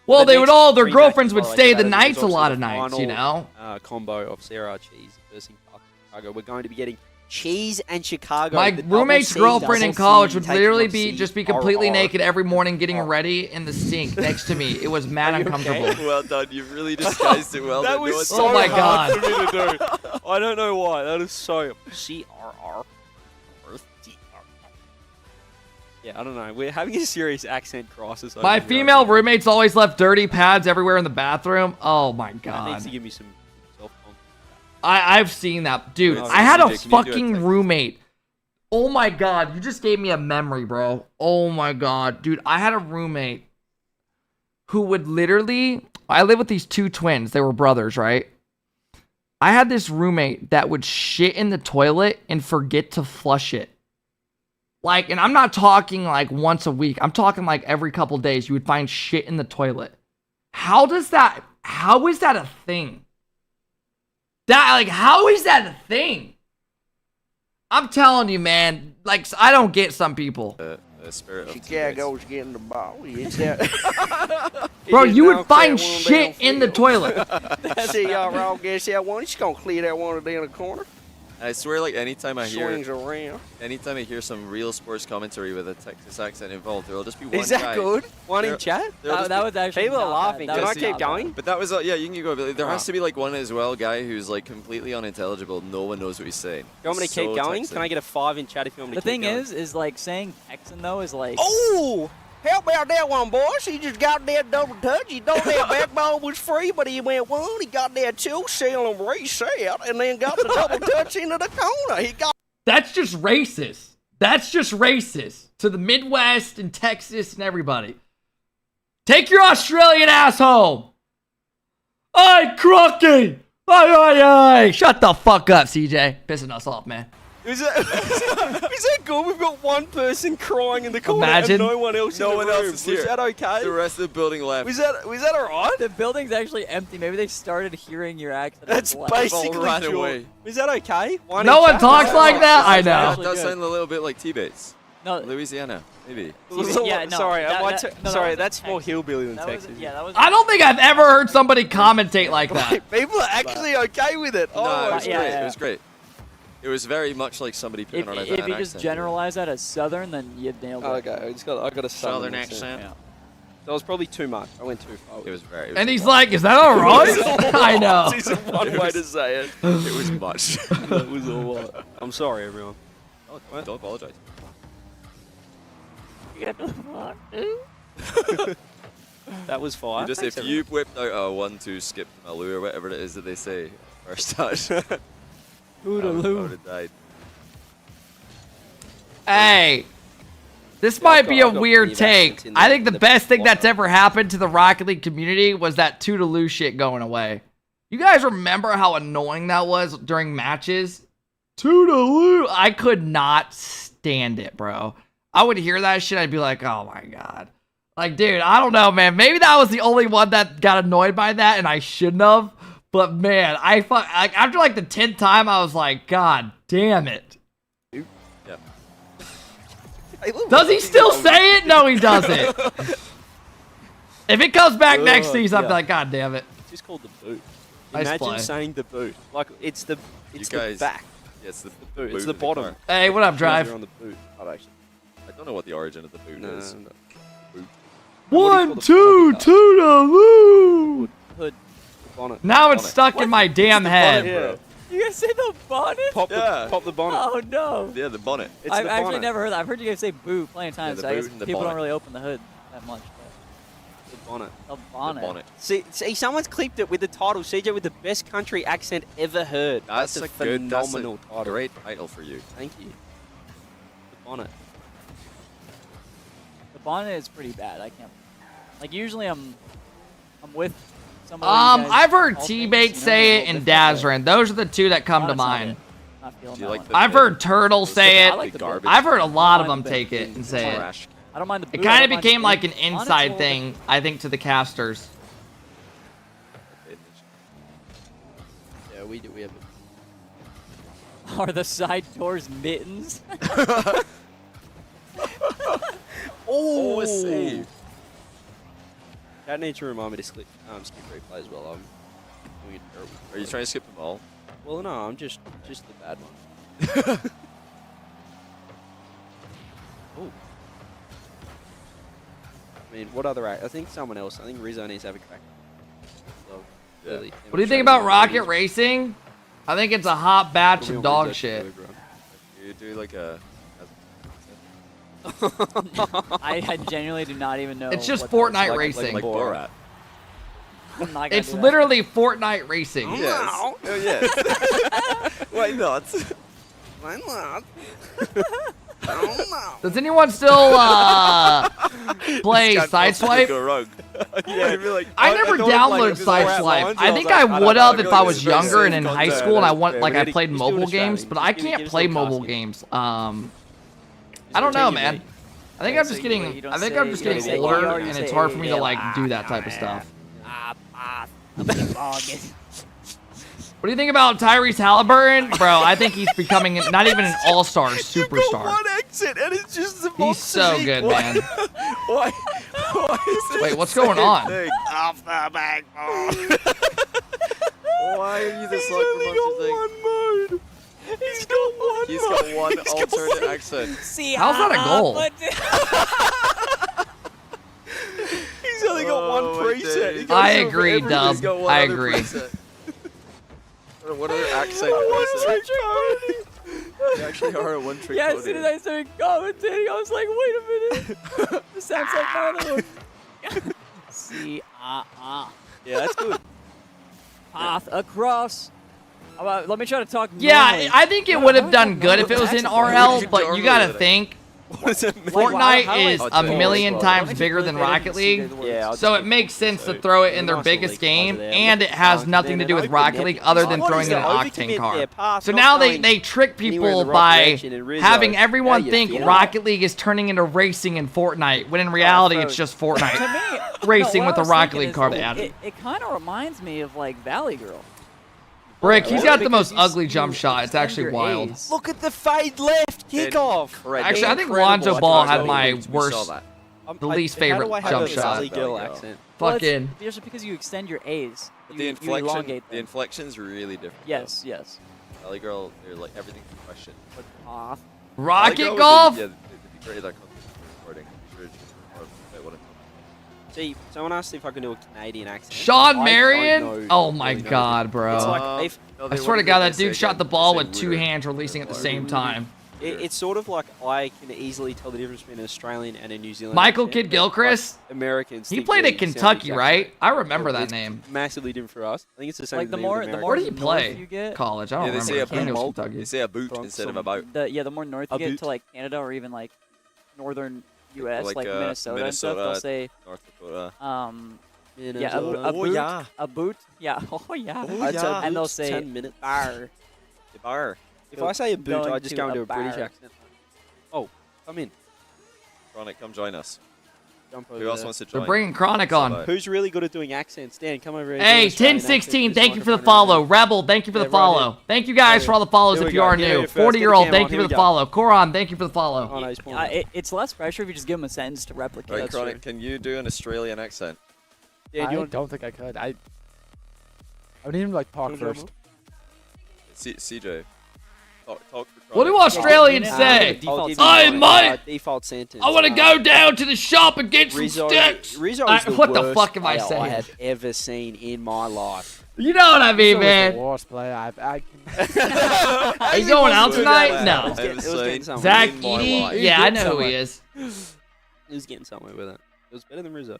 Speaker 1: Well, they would all, their
Speaker 8: Three
Speaker 1: girlfriends
Speaker 8: matches
Speaker 1: would
Speaker 8: I
Speaker 1: stay
Speaker 8: like
Speaker 1: the
Speaker 8: about it.
Speaker 1: nights
Speaker 8: There's
Speaker 1: a lot
Speaker 8: also
Speaker 1: of
Speaker 8: the
Speaker 1: nights, you know?
Speaker 8: final, combo of Sarah cheese versus Chicago. We're going to be getting cheese and Chicago.
Speaker 1: My
Speaker 8: the double
Speaker 1: roommate's
Speaker 8: C,
Speaker 1: girlfall in
Speaker 8: double
Speaker 1: college
Speaker 8: C,
Speaker 1: would
Speaker 8: taking
Speaker 1: literally
Speaker 8: off
Speaker 1: be
Speaker 8: C,
Speaker 1: just be completely
Speaker 8: RR.
Speaker 1: naked every morning getting ready in the sink next to me. It was mad uncomfortable.
Speaker 9: Well done. You really disguised it well.
Speaker 8: That
Speaker 9: there.
Speaker 8: was
Speaker 9: No
Speaker 8: so
Speaker 1: Oh my
Speaker 8: hard
Speaker 1: God.
Speaker 8: for me to do. I don't know why. That is so CRR. Yeah, I don't know. We're having a serious accent crisis. over
Speaker 1: My
Speaker 8: here.
Speaker 1: female roommates always left dirty pads everywhere in the bathroom. Oh my
Speaker 8: That needs
Speaker 1: God.
Speaker 8: to give me some self-confidence.
Speaker 1: I've seen that. Dude,
Speaker 8: No,
Speaker 1: I had a
Speaker 9: CJ, can you do a
Speaker 1: fucking
Speaker 9: text?
Speaker 1: roommate. Oh my God, you just gave me a memory, bro. Oh my God. Dude, I had a roommate who would literally, I live with these 2 twins. They were brothers, right? I had this roommate that would shit in the toilet and forget to flush it. Like, and I'm not talking like once a week. I'm talking like every couple days you would find shit in the toilet. How is that a thing? How is that a thing? I'm telling you, man. Like, I don't get some people.
Speaker 9: The spirit of
Speaker 11: Chicago's getting the ball. It's that.
Speaker 1: Bro, you would find shit in the toilet.
Speaker 11: See y'all all guess that one. She's gonna clear that one down the corner.
Speaker 9: I swear, like anytime I
Speaker 11: Swings around.
Speaker 9: anytime I hear some real sports commentary with a Texas accent involved, there'll just be one
Speaker 8: Is that
Speaker 9: guy.
Speaker 8: good? One in
Speaker 9: There-
Speaker 8: chat?
Speaker 9: there'll just
Speaker 7: That
Speaker 9: be-
Speaker 7: was actually
Speaker 8: People are
Speaker 7: not
Speaker 8: laughing.
Speaker 7: bad.
Speaker 8: Can
Speaker 7: That
Speaker 8: I
Speaker 7: was
Speaker 8: keep
Speaker 7: not
Speaker 8: going?
Speaker 7: bad.
Speaker 9: But that was yeah, you can keep going. But there has
Speaker 8: Wow.
Speaker 9: to be like one as well, guy who's like completely unintelligible. No one knows what he's saying.
Speaker 8: You want me to keep
Speaker 9: So
Speaker 8: going?
Speaker 9: Texan.
Speaker 8: Can I get a 5 in chat if you want me
Speaker 7: The
Speaker 8: to keep
Speaker 7: thing
Speaker 8: going?
Speaker 7: is like saying Texan though is like.
Speaker 11: Oh, how about that one, boys? He just got that double touch. He thought that backball was free, but he went one. He got that 2 cell and reset, and then got the double touch into the corner. He got.
Speaker 1: That's just racist. That's just racist to the Midwest and Texas and everybody. Take your Australian ass home. Aye, Crocky. Aye. Shut the fuck up, CJ. Pissing us off, man.
Speaker 8: Is that good? We've got one person crying in the corner
Speaker 1: Imagine.
Speaker 8: and no one else in the room.
Speaker 9: is here.
Speaker 8: Was that okay?
Speaker 9: The rest of the building left.
Speaker 8: Was that alright?
Speaker 7: The building's actually empty. Maybe they started hearing your accent.
Speaker 8: That's
Speaker 7: and left.
Speaker 8: basically
Speaker 9: ran
Speaker 8: true.
Speaker 9: away.
Speaker 8: Was that okay?
Speaker 1: No one talks like that? I know.
Speaker 9: That does sound a little bit like T-Bates.
Speaker 7: No.
Speaker 9: Louisiana, maybe.
Speaker 7: Yeah, no,
Speaker 8: sorry,
Speaker 7: that
Speaker 8: sorry,
Speaker 7: was
Speaker 8: that's more hillbilly than
Speaker 7: That was,
Speaker 8: Texas.
Speaker 7: yeah, that was.
Speaker 1: I don't think I've ever heard somebody commentate like that.
Speaker 8: People are actually okay with it.
Speaker 9: No, it was
Speaker 7: yeah,
Speaker 9: great.
Speaker 7: yeah.
Speaker 9: It was great. It was very much like somebody putting on
Speaker 7: If
Speaker 9: an
Speaker 7: you just
Speaker 9: accent.
Speaker 7: generalize that as Southern, then you nailed it.
Speaker 8: Okay, I got a
Speaker 9: Southern accent.
Speaker 7: Yeah.
Speaker 8: That was probably too much. I went too far.
Speaker 9: It was very. It was
Speaker 1: And
Speaker 9: a
Speaker 1: he's
Speaker 9: lot.
Speaker 1: like, is that all right? I know.
Speaker 8: It's one way to say it.
Speaker 9: It was much.
Speaker 8: That was a lot. I'm sorry, everyone.
Speaker 9: Don't apologize.
Speaker 8: That was fire.
Speaker 9: Just if you whipped out a 1-2 skip Maloo or whatever it is that they say first touch, I would have died.
Speaker 1: Hey, This might be a weird take. I think the best thing that's ever happened to the Rocket League community was that Toodaloo shit going away. You guys remember how annoying that was during matches? Toodaloo! I could not stand it, bro. I would hear that shit, I'd be like, oh my god. Like, dude, I don't know, man. Maybe that was the only one that got annoyed by that, and I shouldn't have. But man, like, after like the 10th time, I was like, god damn it.
Speaker 9: Yeah.
Speaker 1: Does he still say it? No, he doesn't. If it comes back next season, I'll be like, god damn it.
Speaker 8: It's just called the boot.
Speaker 1: Nice
Speaker 8: Imagine
Speaker 1: play.
Speaker 8: saying the boot. Like, it's the back.
Speaker 9: Yeah, it's the
Speaker 8: boot. It's
Speaker 9: boot
Speaker 8: the
Speaker 9: of
Speaker 8: bottom.
Speaker 9: car.
Speaker 1: Hey, what up, Drive?
Speaker 8: You're on the boot.
Speaker 9: Oh, actually, I don't know what the origin of the boot is.
Speaker 8: No.
Speaker 9: Boot.
Speaker 1: 1, 2, Toodaloo!
Speaker 8: Hood. Bonnet.
Speaker 1: Now it's stuck in my damn head.
Speaker 8: Yeah.
Speaker 7: You guys say the bonnet?
Speaker 8: Pop the bonnet.
Speaker 7: Oh no.
Speaker 9: Yeah, the bonnet.
Speaker 8: It's
Speaker 7: I've
Speaker 8: the
Speaker 7: actually
Speaker 8: bonnet.
Speaker 7: never heard that. I've heard you guys say boo plenty of times.
Speaker 9: the
Speaker 7: So I
Speaker 9: boot
Speaker 7: guess
Speaker 9: and the
Speaker 7: people don't
Speaker 9: bonnet.
Speaker 7: really open the hood that much.
Speaker 8: The bonnet.
Speaker 7: The bonnet.
Speaker 9: The bonnet.
Speaker 8: See, someone's clipped it with the title, CJ with the best country accent ever heard.
Speaker 9: That's
Speaker 8: a
Speaker 9: a good,
Speaker 8: phenomenal
Speaker 9: that's a
Speaker 8: title.
Speaker 9: great title for you.
Speaker 8: Thank you. The bonnet.
Speaker 7: The bonnet is pretty bad. I can't. Like usually I'm with somebody. you guys
Speaker 1: I've heard
Speaker 7: all
Speaker 1: T-Bait
Speaker 7: things,
Speaker 1: say
Speaker 7: you
Speaker 1: it
Speaker 7: know,
Speaker 1: and
Speaker 7: different, but
Speaker 1: Dazrin. Those are the two that come to
Speaker 7: bonet's not
Speaker 1: mind.
Speaker 7: it. Not feeling
Speaker 9: Do you
Speaker 7: that
Speaker 9: like
Speaker 7: one.
Speaker 9: the
Speaker 1: I've heard Turtle say
Speaker 7: I
Speaker 1: it.
Speaker 7: like the
Speaker 9: garbage?
Speaker 1: I've heard a lot of
Speaker 7: I
Speaker 1: them
Speaker 7: like the
Speaker 1: take it and say it.
Speaker 9: Trash.
Speaker 7: I don't mind the.
Speaker 1: It
Speaker 7: boot, I
Speaker 1: kind
Speaker 7: don't
Speaker 1: of
Speaker 7: mind
Speaker 1: became
Speaker 7: the
Speaker 1: like
Speaker 7: boot.
Speaker 1: an
Speaker 7: Bonnet's
Speaker 1: inside
Speaker 7: a little
Speaker 1: thing, I think, to the casters.
Speaker 8: Yeah, we do. We have.
Speaker 7: Are the side doors mittens?
Speaker 8: Oh,
Speaker 9: a save.
Speaker 8: That needs to remind me to skip replay as well. I'm doing it terrible.
Speaker 9: Are you trying to skip them all?
Speaker 8: Well, no, I'm just the bad one. Oh. I mean, what other act? I think someone else. I think Rizzo needs to have a crack. So,
Speaker 9: Yeah.
Speaker 8: really
Speaker 1: What do you think about Rocket Racing? I think it's a hot batch of dog shit.
Speaker 9: You do like a.
Speaker 7: I genuinely do not even know.
Speaker 1: It's just
Speaker 7: what those-
Speaker 1: Fortnite racing.
Speaker 9: Like Borat.
Speaker 7: I'm not gonna
Speaker 1: It's
Speaker 7: do that.
Speaker 1: literally Fortnite racing.
Speaker 9: Yes. Oh, yes. Why not?
Speaker 11: Why not?
Speaker 1: Does anyone still play
Speaker 9: This can't possibly
Speaker 1: Sideswipe?
Speaker 9: go wrong. Yeah, I'd be like,
Speaker 1: I never downloaded Sideswipe. I think I would have if I was younger and in high school and I played mobile games, but I can't play mobile games. I don't know, man. I think I'm just getting older and it's hard for me to like do that type of stuff. What do you think about Tyrese Halliburton? Bro, I think he's becoming not even an all-star, superstar.
Speaker 9: one exit and it's just the
Speaker 1: He's so good, man.
Speaker 9: Why? Why is this
Speaker 1: Wait, what's
Speaker 9: the
Speaker 1: going
Speaker 9: same
Speaker 1: on?
Speaker 9: thing?
Speaker 11: Off the backbone.
Speaker 9: Why are you this lucky monster thing?
Speaker 8: He's got one.
Speaker 9: He's got one alternate accent.
Speaker 7: See,
Speaker 1: How's that a goal?
Speaker 8: He's only got one preset. He goes
Speaker 1: I
Speaker 8: over
Speaker 1: agree,
Speaker 8: everything.
Speaker 1: Dub.
Speaker 9: He's got one
Speaker 1: I
Speaker 9: other
Speaker 1: agree.
Speaker 9: preset. What other accent? preset? You actually are a one-trick
Speaker 7: Yeah, as
Speaker 9: pony.
Speaker 7: soon as I started commentating, I was like, wait a minute. This sounds like my other one. See,
Speaker 8: Yeah, that's good.
Speaker 7: path across. Let me try to talk.
Speaker 1: Yeah,
Speaker 7: normally.
Speaker 1: I think it would have done good if it was in RL, but you gotta think. Fortnite is a million times bigger than Rocket League, so it makes sense to throw it in their biggest game, and it has nothing to do with Rocket League other than throwing in an Octane car. So now they trick people by having everyone think Rocket League is turning into racing in Fortnite, when in reality it's just Fortnite racing with a Rocket League car they added.
Speaker 7: It kind of reminds me of like Valley Girl.
Speaker 1: Rick, he's got the most ugly jump shot. It's actually wild.
Speaker 8: Look at the fade left kickoff.
Speaker 1: Actually, I think Lonzo Ball had my worst, the least favorite jump shot. Fucking.
Speaker 7: Just because you extend your A's,
Speaker 9: The
Speaker 7: you
Speaker 9: inflection,
Speaker 7: elongate
Speaker 9: the
Speaker 7: them.
Speaker 9: inflection's really different.
Speaker 7: Yes, yes.
Speaker 9: Valley Girl, they're like everything's a question.
Speaker 1: Rocket golf?
Speaker 9: Yeah, it'd be great that comes with recording. I'm sure it's just more of what it
Speaker 8: See, someone asked if I can do a Canadian accent.
Speaker 1: Sean
Speaker 8: I
Speaker 1: Marion?
Speaker 8: don't know
Speaker 1: Oh my
Speaker 8: really know.
Speaker 1: god, bro.
Speaker 8: It's like
Speaker 1: I swear to god, that dude shot the ball with two hands releasing at the same time.
Speaker 8: It's sort of like I can easily tell the difference between an Australian and a New Zealand.
Speaker 1: Michael
Speaker 8: accent,
Speaker 1: Kidd
Speaker 8: but,
Speaker 1: Gilchrist?
Speaker 8: like, Americans.
Speaker 1: He
Speaker 8: think
Speaker 1: played
Speaker 8: we
Speaker 1: at
Speaker 8: sound
Speaker 1: Kentucky,
Speaker 8: exact
Speaker 1: right?
Speaker 8: same.
Speaker 1: I remember that
Speaker 8: It's
Speaker 1: name.
Speaker 8: Massively different for us. I think it's the same.
Speaker 7: Like
Speaker 8: as
Speaker 7: the
Speaker 8: name
Speaker 7: more
Speaker 8: of
Speaker 7: the
Speaker 8: America.
Speaker 7: more
Speaker 1: Where did he
Speaker 7: north
Speaker 1: play?
Speaker 7: you get,
Speaker 1: College. I don't
Speaker 9: Yeah, they say
Speaker 1: remember.
Speaker 9: a
Speaker 1: I think it was
Speaker 9: boot.
Speaker 1: Kentucky.
Speaker 9: They say a boot instead of about.
Speaker 7: the more north you get to like Canada or even like northern U.S.,
Speaker 9: Like,
Speaker 7: like Minnesota and stuff, they'll say,
Speaker 9: North Dakota.
Speaker 7: yeah, a boot,
Speaker 9: yeah.
Speaker 7: a boot, yeah, oh yeah,
Speaker 9: Oh, yeah.
Speaker 7: and they'll say
Speaker 8: 10 minutes.
Speaker 7: bar.
Speaker 9: The bar.
Speaker 8: If I say a boot,
Speaker 7: Going
Speaker 8: I just
Speaker 7: to
Speaker 8: go into
Speaker 7: a
Speaker 8: a British
Speaker 7: bar.
Speaker 8: accent. Oh, come in.
Speaker 9: Chronic, come join us.
Speaker 8: Jump over
Speaker 9: Who else
Speaker 8: there.
Speaker 9: wants to
Speaker 1: They're
Speaker 9: join?
Speaker 1: bringing Chronic on.
Speaker 8: Who's really good at doing accents? Dan, come over here.
Speaker 1: Hey, 1016, thank you for the follow. Rebel, thank you for the follow. Thank you guys for all the follows
Speaker 8: Here
Speaker 1: if
Speaker 8: we
Speaker 1: you
Speaker 8: go.
Speaker 1: are
Speaker 8: Get here
Speaker 1: new.
Speaker 8: first.
Speaker 1: 40-year-old,
Speaker 8: Get the
Speaker 1: thank
Speaker 8: cam
Speaker 1: you
Speaker 8: on.
Speaker 1: for the
Speaker 8: Here we
Speaker 1: follow. Koran, thank you for the follow.
Speaker 8: Oh, no, he's pointing.
Speaker 7: It's less pressure if you just give them a sentence to replicate.
Speaker 9: Right, Chronic, can you do an Australian accent?
Speaker 8: Dan,
Speaker 3: I don't think I could. I would need him to like talk first.
Speaker 9: CJ, talk for
Speaker 1: What do
Speaker 9: Chronic.
Speaker 1: Australians say? Hey, mate!
Speaker 8: Default sentence.
Speaker 1: I want to go down to the shop and get some
Speaker 8: Rizzo,
Speaker 1: sticks.
Speaker 8: Rizzo is the
Speaker 1: What the
Speaker 8: worst
Speaker 1: fuck am I
Speaker 8: player
Speaker 1: saying?
Speaker 8: I have ever seen in my life.
Speaker 1: You know what I mean,
Speaker 3: Rizzo is
Speaker 1: man.
Speaker 3: the worst player I've
Speaker 1: Are you going out tonight? No.
Speaker 8: It was getting somewhere.
Speaker 1: Zach
Speaker 8: In my
Speaker 1: Eady?
Speaker 8: life.
Speaker 1: Yeah, I know who he is.
Speaker 8: He was getting somewhere with it. It was better than Rizzo.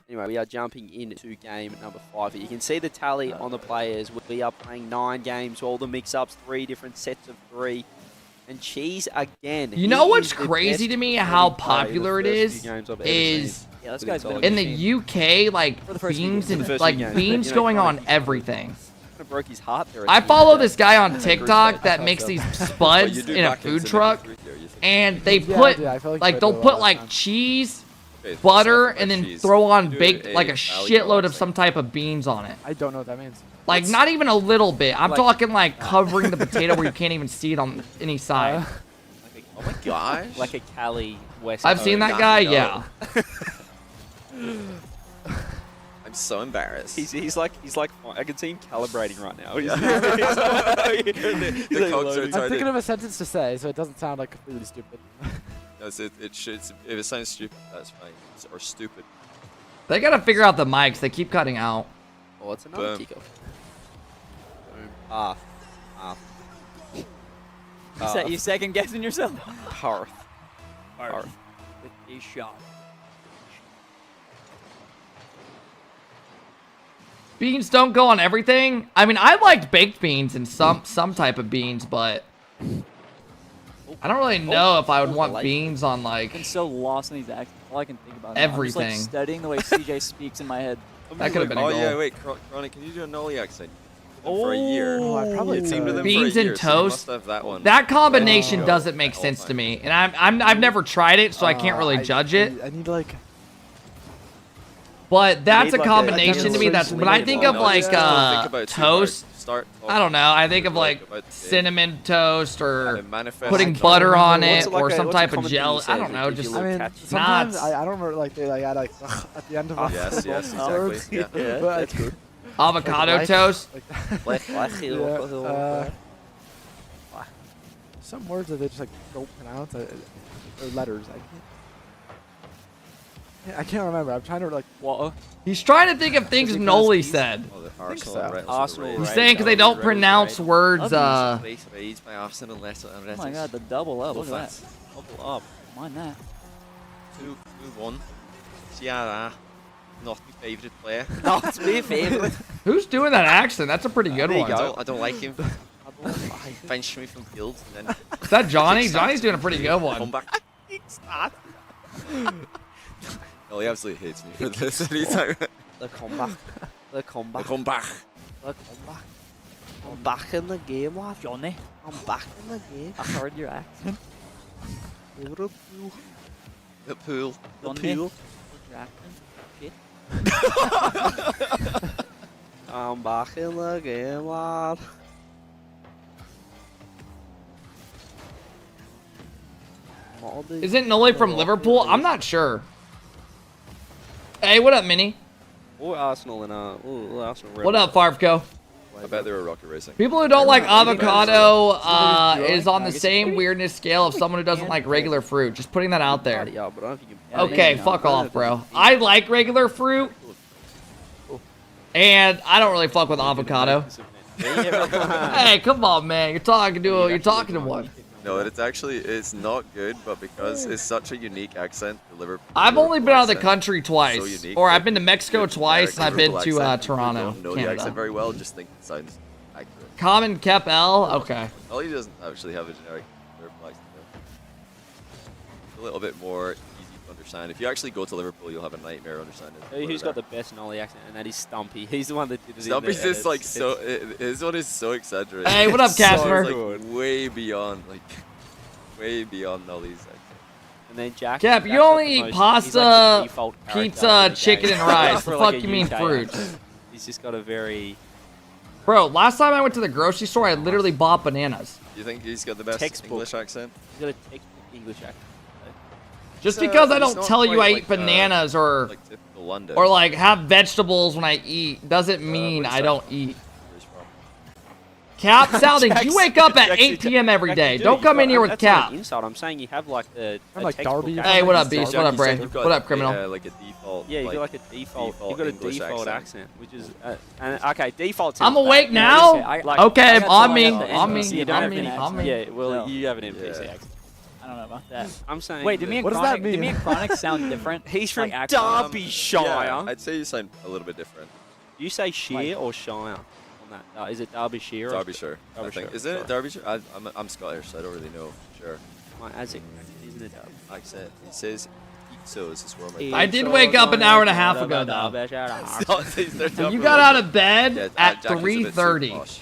Speaker 8: Anyway, we are jumping into game number 5. You can see the tally on the players. We are playing 9 games, all the mix-ups, 3 different sets of 3. And Cheese again.
Speaker 1: You know
Speaker 8: he
Speaker 1: what's
Speaker 8: is the
Speaker 1: crazy
Speaker 8: best
Speaker 1: to me how
Speaker 8: performing player in the
Speaker 1: popular it
Speaker 8: first
Speaker 1: is
Speaker 8: few games I've ever
Speaker 1: is
Speaker 8: seen.
Speaker 7: Yeah, this guy's been
Speaker 1: in the UK, like beams and like beams going on everything.
Speaker 8: Kind of broke his heart there.
Speaker 1: I follow this guy on TikTok that makes these spuds in a food truck, and they put like they'll put like cheese, butter, and then throw on baked like a shitload of some type of beans on it.
Speaker 3: I don't know what that means.
Speaker 1: Like not even a little bit. I'm
Speaker 3: Like-
Speaker 1: talking like covering the potato where you can't even see it on any side.
Speaker 9: Oh my gosh.
Speaker 8: Like a Cali West.
Speaker 1: I've seen that guy.
Speaker 9: no.
Speaker 1: Yeah.
Speaker 9: I'm so embarrassed.
Speaker 8: He's like I can see him calibrating right now.
Speaker 9: Yeah.
Speaker 8: The
Speaker 9: cogs are
Speaker 3: I'm
Speaker 9: started.
Speaker 3: thinking of a sentence to say, so it doesn't sound like completely stupid.
Speaker 9: No, it should. If it sounds stupid, that's fine. Or stupid.
Speaker 1: They gotta figure out the mics. They keep cutting out.
Speaker 8: Oh, it's another
Speaker 9: Boom.
Speaker 8: kickoff. Boom.
Speaker 7: You second guessing yourself?
Speaker 8: Hearth.
Speaker 7: With a shot.
Speaker 1: Beans don't go on everything. I mean, I liked baked beans and some type of beans, but I don't really know if I would want beans on
Speaker 7: I've
Speaker 1: like
Speaker 7: been so lost in these accents. All I can think about.
Speaker 1: Everything.
Speaker 7: I'm just like studying the way CJ speaks in my head.
Speaker 1: That could have been a
Speaker 9: Oh
Speaker 1: goal.
Speaker 9: yeah, wait, Chronic, can you do a Nolly accent? For a year.
Speaker 3: Oh, I probably
Speaker 9: You teamed with
Speaker 3: could.
Speaker 9: him
Speaker 1: Beans
Speaker 9: for a
Speaker 1: and
Speaker 9: year, so you must
Speaker 1: toast.
Speaker 9: have that one.
Speaker 1: That combination
Speaker 9: Go
Speaker 1: doesn't make
Speaker 9: all
Speaker 1: sense to
Speaker 9: time.
Speaker 1: me, and I've never tried it, so I can't really judge it.
Speaker 3: I need like.
Speaker 1: But that's
Speaker 8: need
Speaker 1: a
Speaker 8: like a
Speaker 1: combination to me. That's when I think of
Speaker 9: No,
Speaker 1: like
Speaker 9: just don't think about it too hard.
Speaker 1: toast.
Speaker 9: Start
Speaker 1: I don't know. I think of
Speaker 9: talking
Speaker 1: like
Speaker 9: about the day.
Speaker 1: cinnamon toast or
Speaker 9: And manifest
Speaker 1: putting
Speaker 9: it.
Speaker 1: butter on
Speaker 8: What's
Speaker 1: it
Speaker 8: it like
Speaker 1: or
Speaker 8: a-
Speaker 1: some
Speaker 8: what's a
Speaker 1: type of
Speaker 8: common thing
Speaker 1: gel.
Speaker 8: you say
Speaker 1: I don't
Speaker 8: if
Speaker 1: know.
Speaker 8: you
Speaker 1: Just
Speaker 8: look
Speaker 3: I mean,
Speaker 8: catchy?
Speaker 3: sometimes
Speaker 1: nuts.
Speaker 3: I don't remember like they like add like at the end of
Speaker 9: Yes, yes,
Speaker 3: words.
Speaker 9: exactly. Yeah.
Speaker 8: Yeah,
Speaker 3: But,
Speaker 8: that's good.
Speaker 1: avocado
Speaker 3: like-
Speaker 1: toast.
Speaker 3: Some words that they just like don't pronounce. They're letters. I can't remember. I'm trying to like.
Speaker 7: Water.
Speaker 1: He's trying to think of things Noli said.
Speaker 9: Oh, the
Speaker 3: think
Speaker 9: Arsenal
Speaker 3: so.
Speaker 9: and Red-
Speaker 8: Arsenal
Speaker 9: Red-
Speaker 1: He's
Speaker 8: Right,
Speaker 1: saying because they don't
Speaker 9: Red-
Speaker 1: pronounce
Speaker 9: Red-
Speaker 1: words.
Speaker 9: Raised by Arsenal, Leicester and
Speaker 7: Oh my
Speaker 9: Red-
Speaker 7: god, the double up. Look at that.
Speaker 8: Double up.
Speaker 7: Mind that.
Speaker 9: 2-1. Ciara, not my favourite player.
Speaker 8: Not my favourite.
Speaker 1: Who's doing that accent? That's a pretty good
Speaker 8: There you
Speaker 1: one.
Speaker 8: go.
Speaker 9: I don't like him. Benched me from field and then
Speaker 1: Is that Johnny? Johnny's doing a pretty good
Speaker 9: come
Speaker 1: one.
Speaker 9: back. Oh, he absolutely hates me for this. Anytime.
Speaker 8: The comeback. The comeback.
Speaker 9: Come back.
Speaker 8: The comeback. I'm back in the game, lad.
Speaker 7: Johnny,
Speaker 8: I'm back in the game.
Speaker 7: I heard your accent.
Speaker 8: Liverpool.
Speaker 9: The pool.
Speaker 8: The
Speaker 7: Johnny.
Speaker 8: pool.
Speaker 7: Your accent. Shit.
Speaker 8: I'm back in the game, lad.
Speaker 1: Isn't Noli from Liverpool? I'm not sure. Hey, what up, Minnie?
Speaker 8: Or Arsenal and Arsenal.
Speaker 1: What up, Farfco?
Speaker 9: I bet they were rocket racing.
Speaker 1: People who don't like avocado is on the same weirdness scale of someone who doesn't like regular fruit. Just putting that out there.
Speaker 8: Yeah, but I don't think you
Speaker 1: Okay, fuck off, bro. I like regular fruit, and I don't really fuck with avocado. Hey, come on, man. You're talking to one.
Speaker 9: No, it's not good, but because it's such a unique accent, the Liverpool.
Speaker 1: I've only been out of the
Speaker 9: accent
Speaker 1: country
Speaker 9: is
Speaker 1: twice,
Speaker 9: so unique
Speaker 1: or
Speaker 9: that
Speaker 1: I've been to Mexico
Speaker 9: your
Speaker 1: twice, and I've been
Speaker 9: Liverpool
Speaker 1: to
Speaker 9: accent, if you
Speaker 1: Toronto,
Speaker 9: don't know the accent
Speaker 1: Canada.
Speaker 9: very well, just think it sounds accurate.
Speaker 1: Common Kep L? Okay.
Speaker 9: Well, he doesn't actually have a generic Liverpool accent. a little bit more easy to understand. If you actually go to Liverpool, you'll have a nightmare understanding.
Speaker 8: Who's got the best Nolly accent? And that is Stumpy. He's the one that did it.
Speaker 9: Stumpy's just like so. His one is so exaggerated.
Speaker 1: Hey, what up, Casper?
Speaker 9: So, like, way beyond Nolly's accent.
Speaker 8: And then Jack.
Speaker 1: Cap, you only eat pasta, pizza, chicken, and rice. The fuck you mean fruit?
Speaker 8: He's just got a very...
Speaker 1: Bro, last time I went to the grocery store, I literally bought bananas.
Speaker 9: You think he's got the best English accent?
Speaker 8: He's got a textbook English accent.
Speaker 1: Just because I don't tell you I eat bananas or
Speaker 9: like typical London.
Speaker 1: or like have vegetables when I eat doesn't mean I don't eat. Cap, Sounding, you wake up at 8 p.m. every day. Don't come in here with Cap.
Speaker 8: Insult. I'm saying you have like a
Speaker 3: like
Speaker 8: textbook
Speaker 3: Darby.
Speaker 8: accent.
Speaker 1: Hey, what up, Beast? What up, Bray? What up, criminal?
Speaker 9: Yeah, like a default.
Speaker 8: Yeah, you got like a default. You got a
Speaker 9: English
Speaker 8: default accent, which is okay. Default.
Speaker 1: I'm awake now. Okay, on me.
Speaker 8: Yeah, well, you have an NPC accent.
Speaker 7: I don't know about that.
Speaker 8: I'm saying.
Speaker 7: Wait, do me and Chronic, do me and Chronic sound different?
Speaker 8: He's from
Speaker 7: like,
Speaker 8: Derbyshire.
Speaker 9: Yeah, I'd say you sound a little bit different.
Speaker 8: Do you say Shire or Shire? On that, is it Derbyshire?
Speaker 9: Derbyshire. I think. Isn't it Derbyshire? I'm Scottish, so I don't really know for sure.
Speaker 8: My Isaac, isn't it Derby?
Speaker 9: Accent. He says Ixos is where my.
Speaker 1: I did wake up an hour and a half ago, though. You got out of bed at 3:30.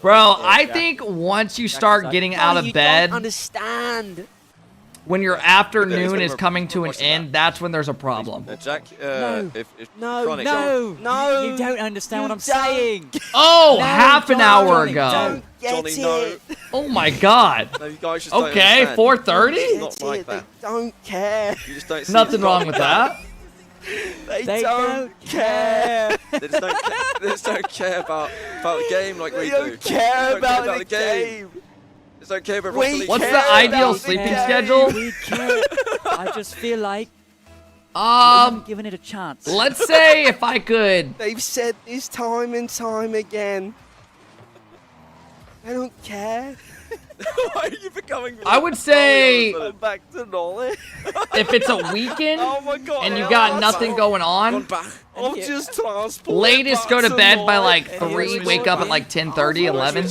Speaker 1: Bro, I think once you start getting out of bed,
Speaker 11: understand.
Speaker 1: when your afternoon is coming to an end, that's when there's a problem.
Speaker 9: Jack,
Speaker 7: No.
Speaker 9: if
Speaker 7: No, you don't understand what I'm saying.
Speaker 1: Oh, half an hour ago.
Speaker 9: Johnny, no.
Speaker 1: Oh my God.
Speaker 9: No, you guys just don't
Speaker 1: Okay,
Speaker 9: understand.
Speaker 1: 4:30.
Speaker 9: It's not like that.
Speaker 11: Don't care.
Speaker 9: You just don't see
Speaker 1: Nothing
Speaker 9: it's
Speaker 1: wrong
Speaker 9: not
Speaker 1: with
Speaker 9: like
Speaker 1: that.
Speaker 11: They don't care.
Speaker 9: They just don't care about the game like we do.
Speaker 11: They don't care about
Speaker 9: the game. They just don't care about
Speaker 1: What's the ideal sleeping schedule?
Speaker 7: We can't. I just feel like giving it a chance.
Speaker 1: Let's say if I could.
Speaker 11: They've said this time and time again. They don't care.
Speaker 9: Why are you becoming?
Speaker 1: I would say
Speaker 11: I'm back to Nolly.
Speaker 1: if it's a weekend
Speaker 11: Oh my God,
Speaker 1: and you got nothing going on,
Speaker 11: I'm just transported.
Speaker 1: latest go to
Speaker 11: back
Speaker 1: bed by
Speaker 11: Nolly.
Speaker 1: like 3, wake up at like 10:30, 11.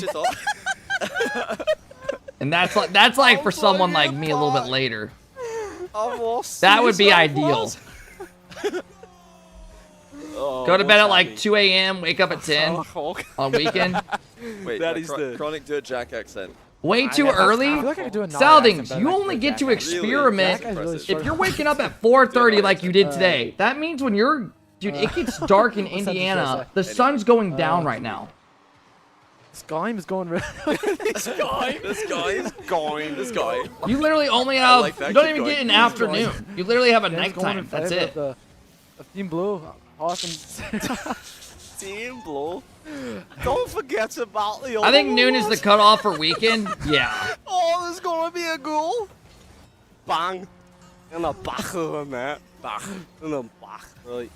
Speaker 1: And that's like for someone like me a little bit later.
Speaker 11: I've lost
Speaker 1: That would be
Speaker 11: this.
Speaker 1: ideal. Go to bed at like 2 a.m., wake up at 10 on weekend.
Speaker 9: Wait,
Speaker 8: That is the-
Speaker 9: Chronic do a Jack accent.
Speaker 1: Way too early.
Speaker 3: I feel like I could do a Nolly
Speaker 1: Soundings,
Speaker 3: accent, but
Speaker 1: you
Speaker 3: I
Speaker 1: only
Speaker 3: could
Speaker 1: get to
Speaker 3: Jack accent.
Speaker 1: experiment
Speaker 3: Jack is really
Speaker 1: if you're waking up at 4:30 like you did today. That means when you're, dude, it gets dark in
Speaker 3: What's that
Speaker 1: Indiana.
Speaker 3: say?
Speaker 1: The sun's going down right now.
Speaker 3: This game is going really.
Speaker 9: This guy.
Speaker 1: You literally only
Speaker 9: I
Speaker 1: have.
Speaker 9: like that.
Speaker 1: You don't
Speaker 9: Keep
Speaker 1: even
Speaker 9: going.
Speaker 1: get an afternoon. You literally have a
Speaker 3: Game's going
Speaker 1: nighttime.
Speaker 3: in
Speaker 1: That's
Speaker 3: favor
Speaker 1: it.
Speaker 3: of Team Blue. Awesome.
Speaker 11: Team Blue. Don't forget about the
Speaker 1: I think
Speaker 11: other
Speaker 1: noon is the
Speaker 11: ones.
Speaker 1: cutoff for weekend. Yeah.
Speaker 11: Oh, there's gonna be a goal. Bang. And a bach on that. Bach. And a bach. Right.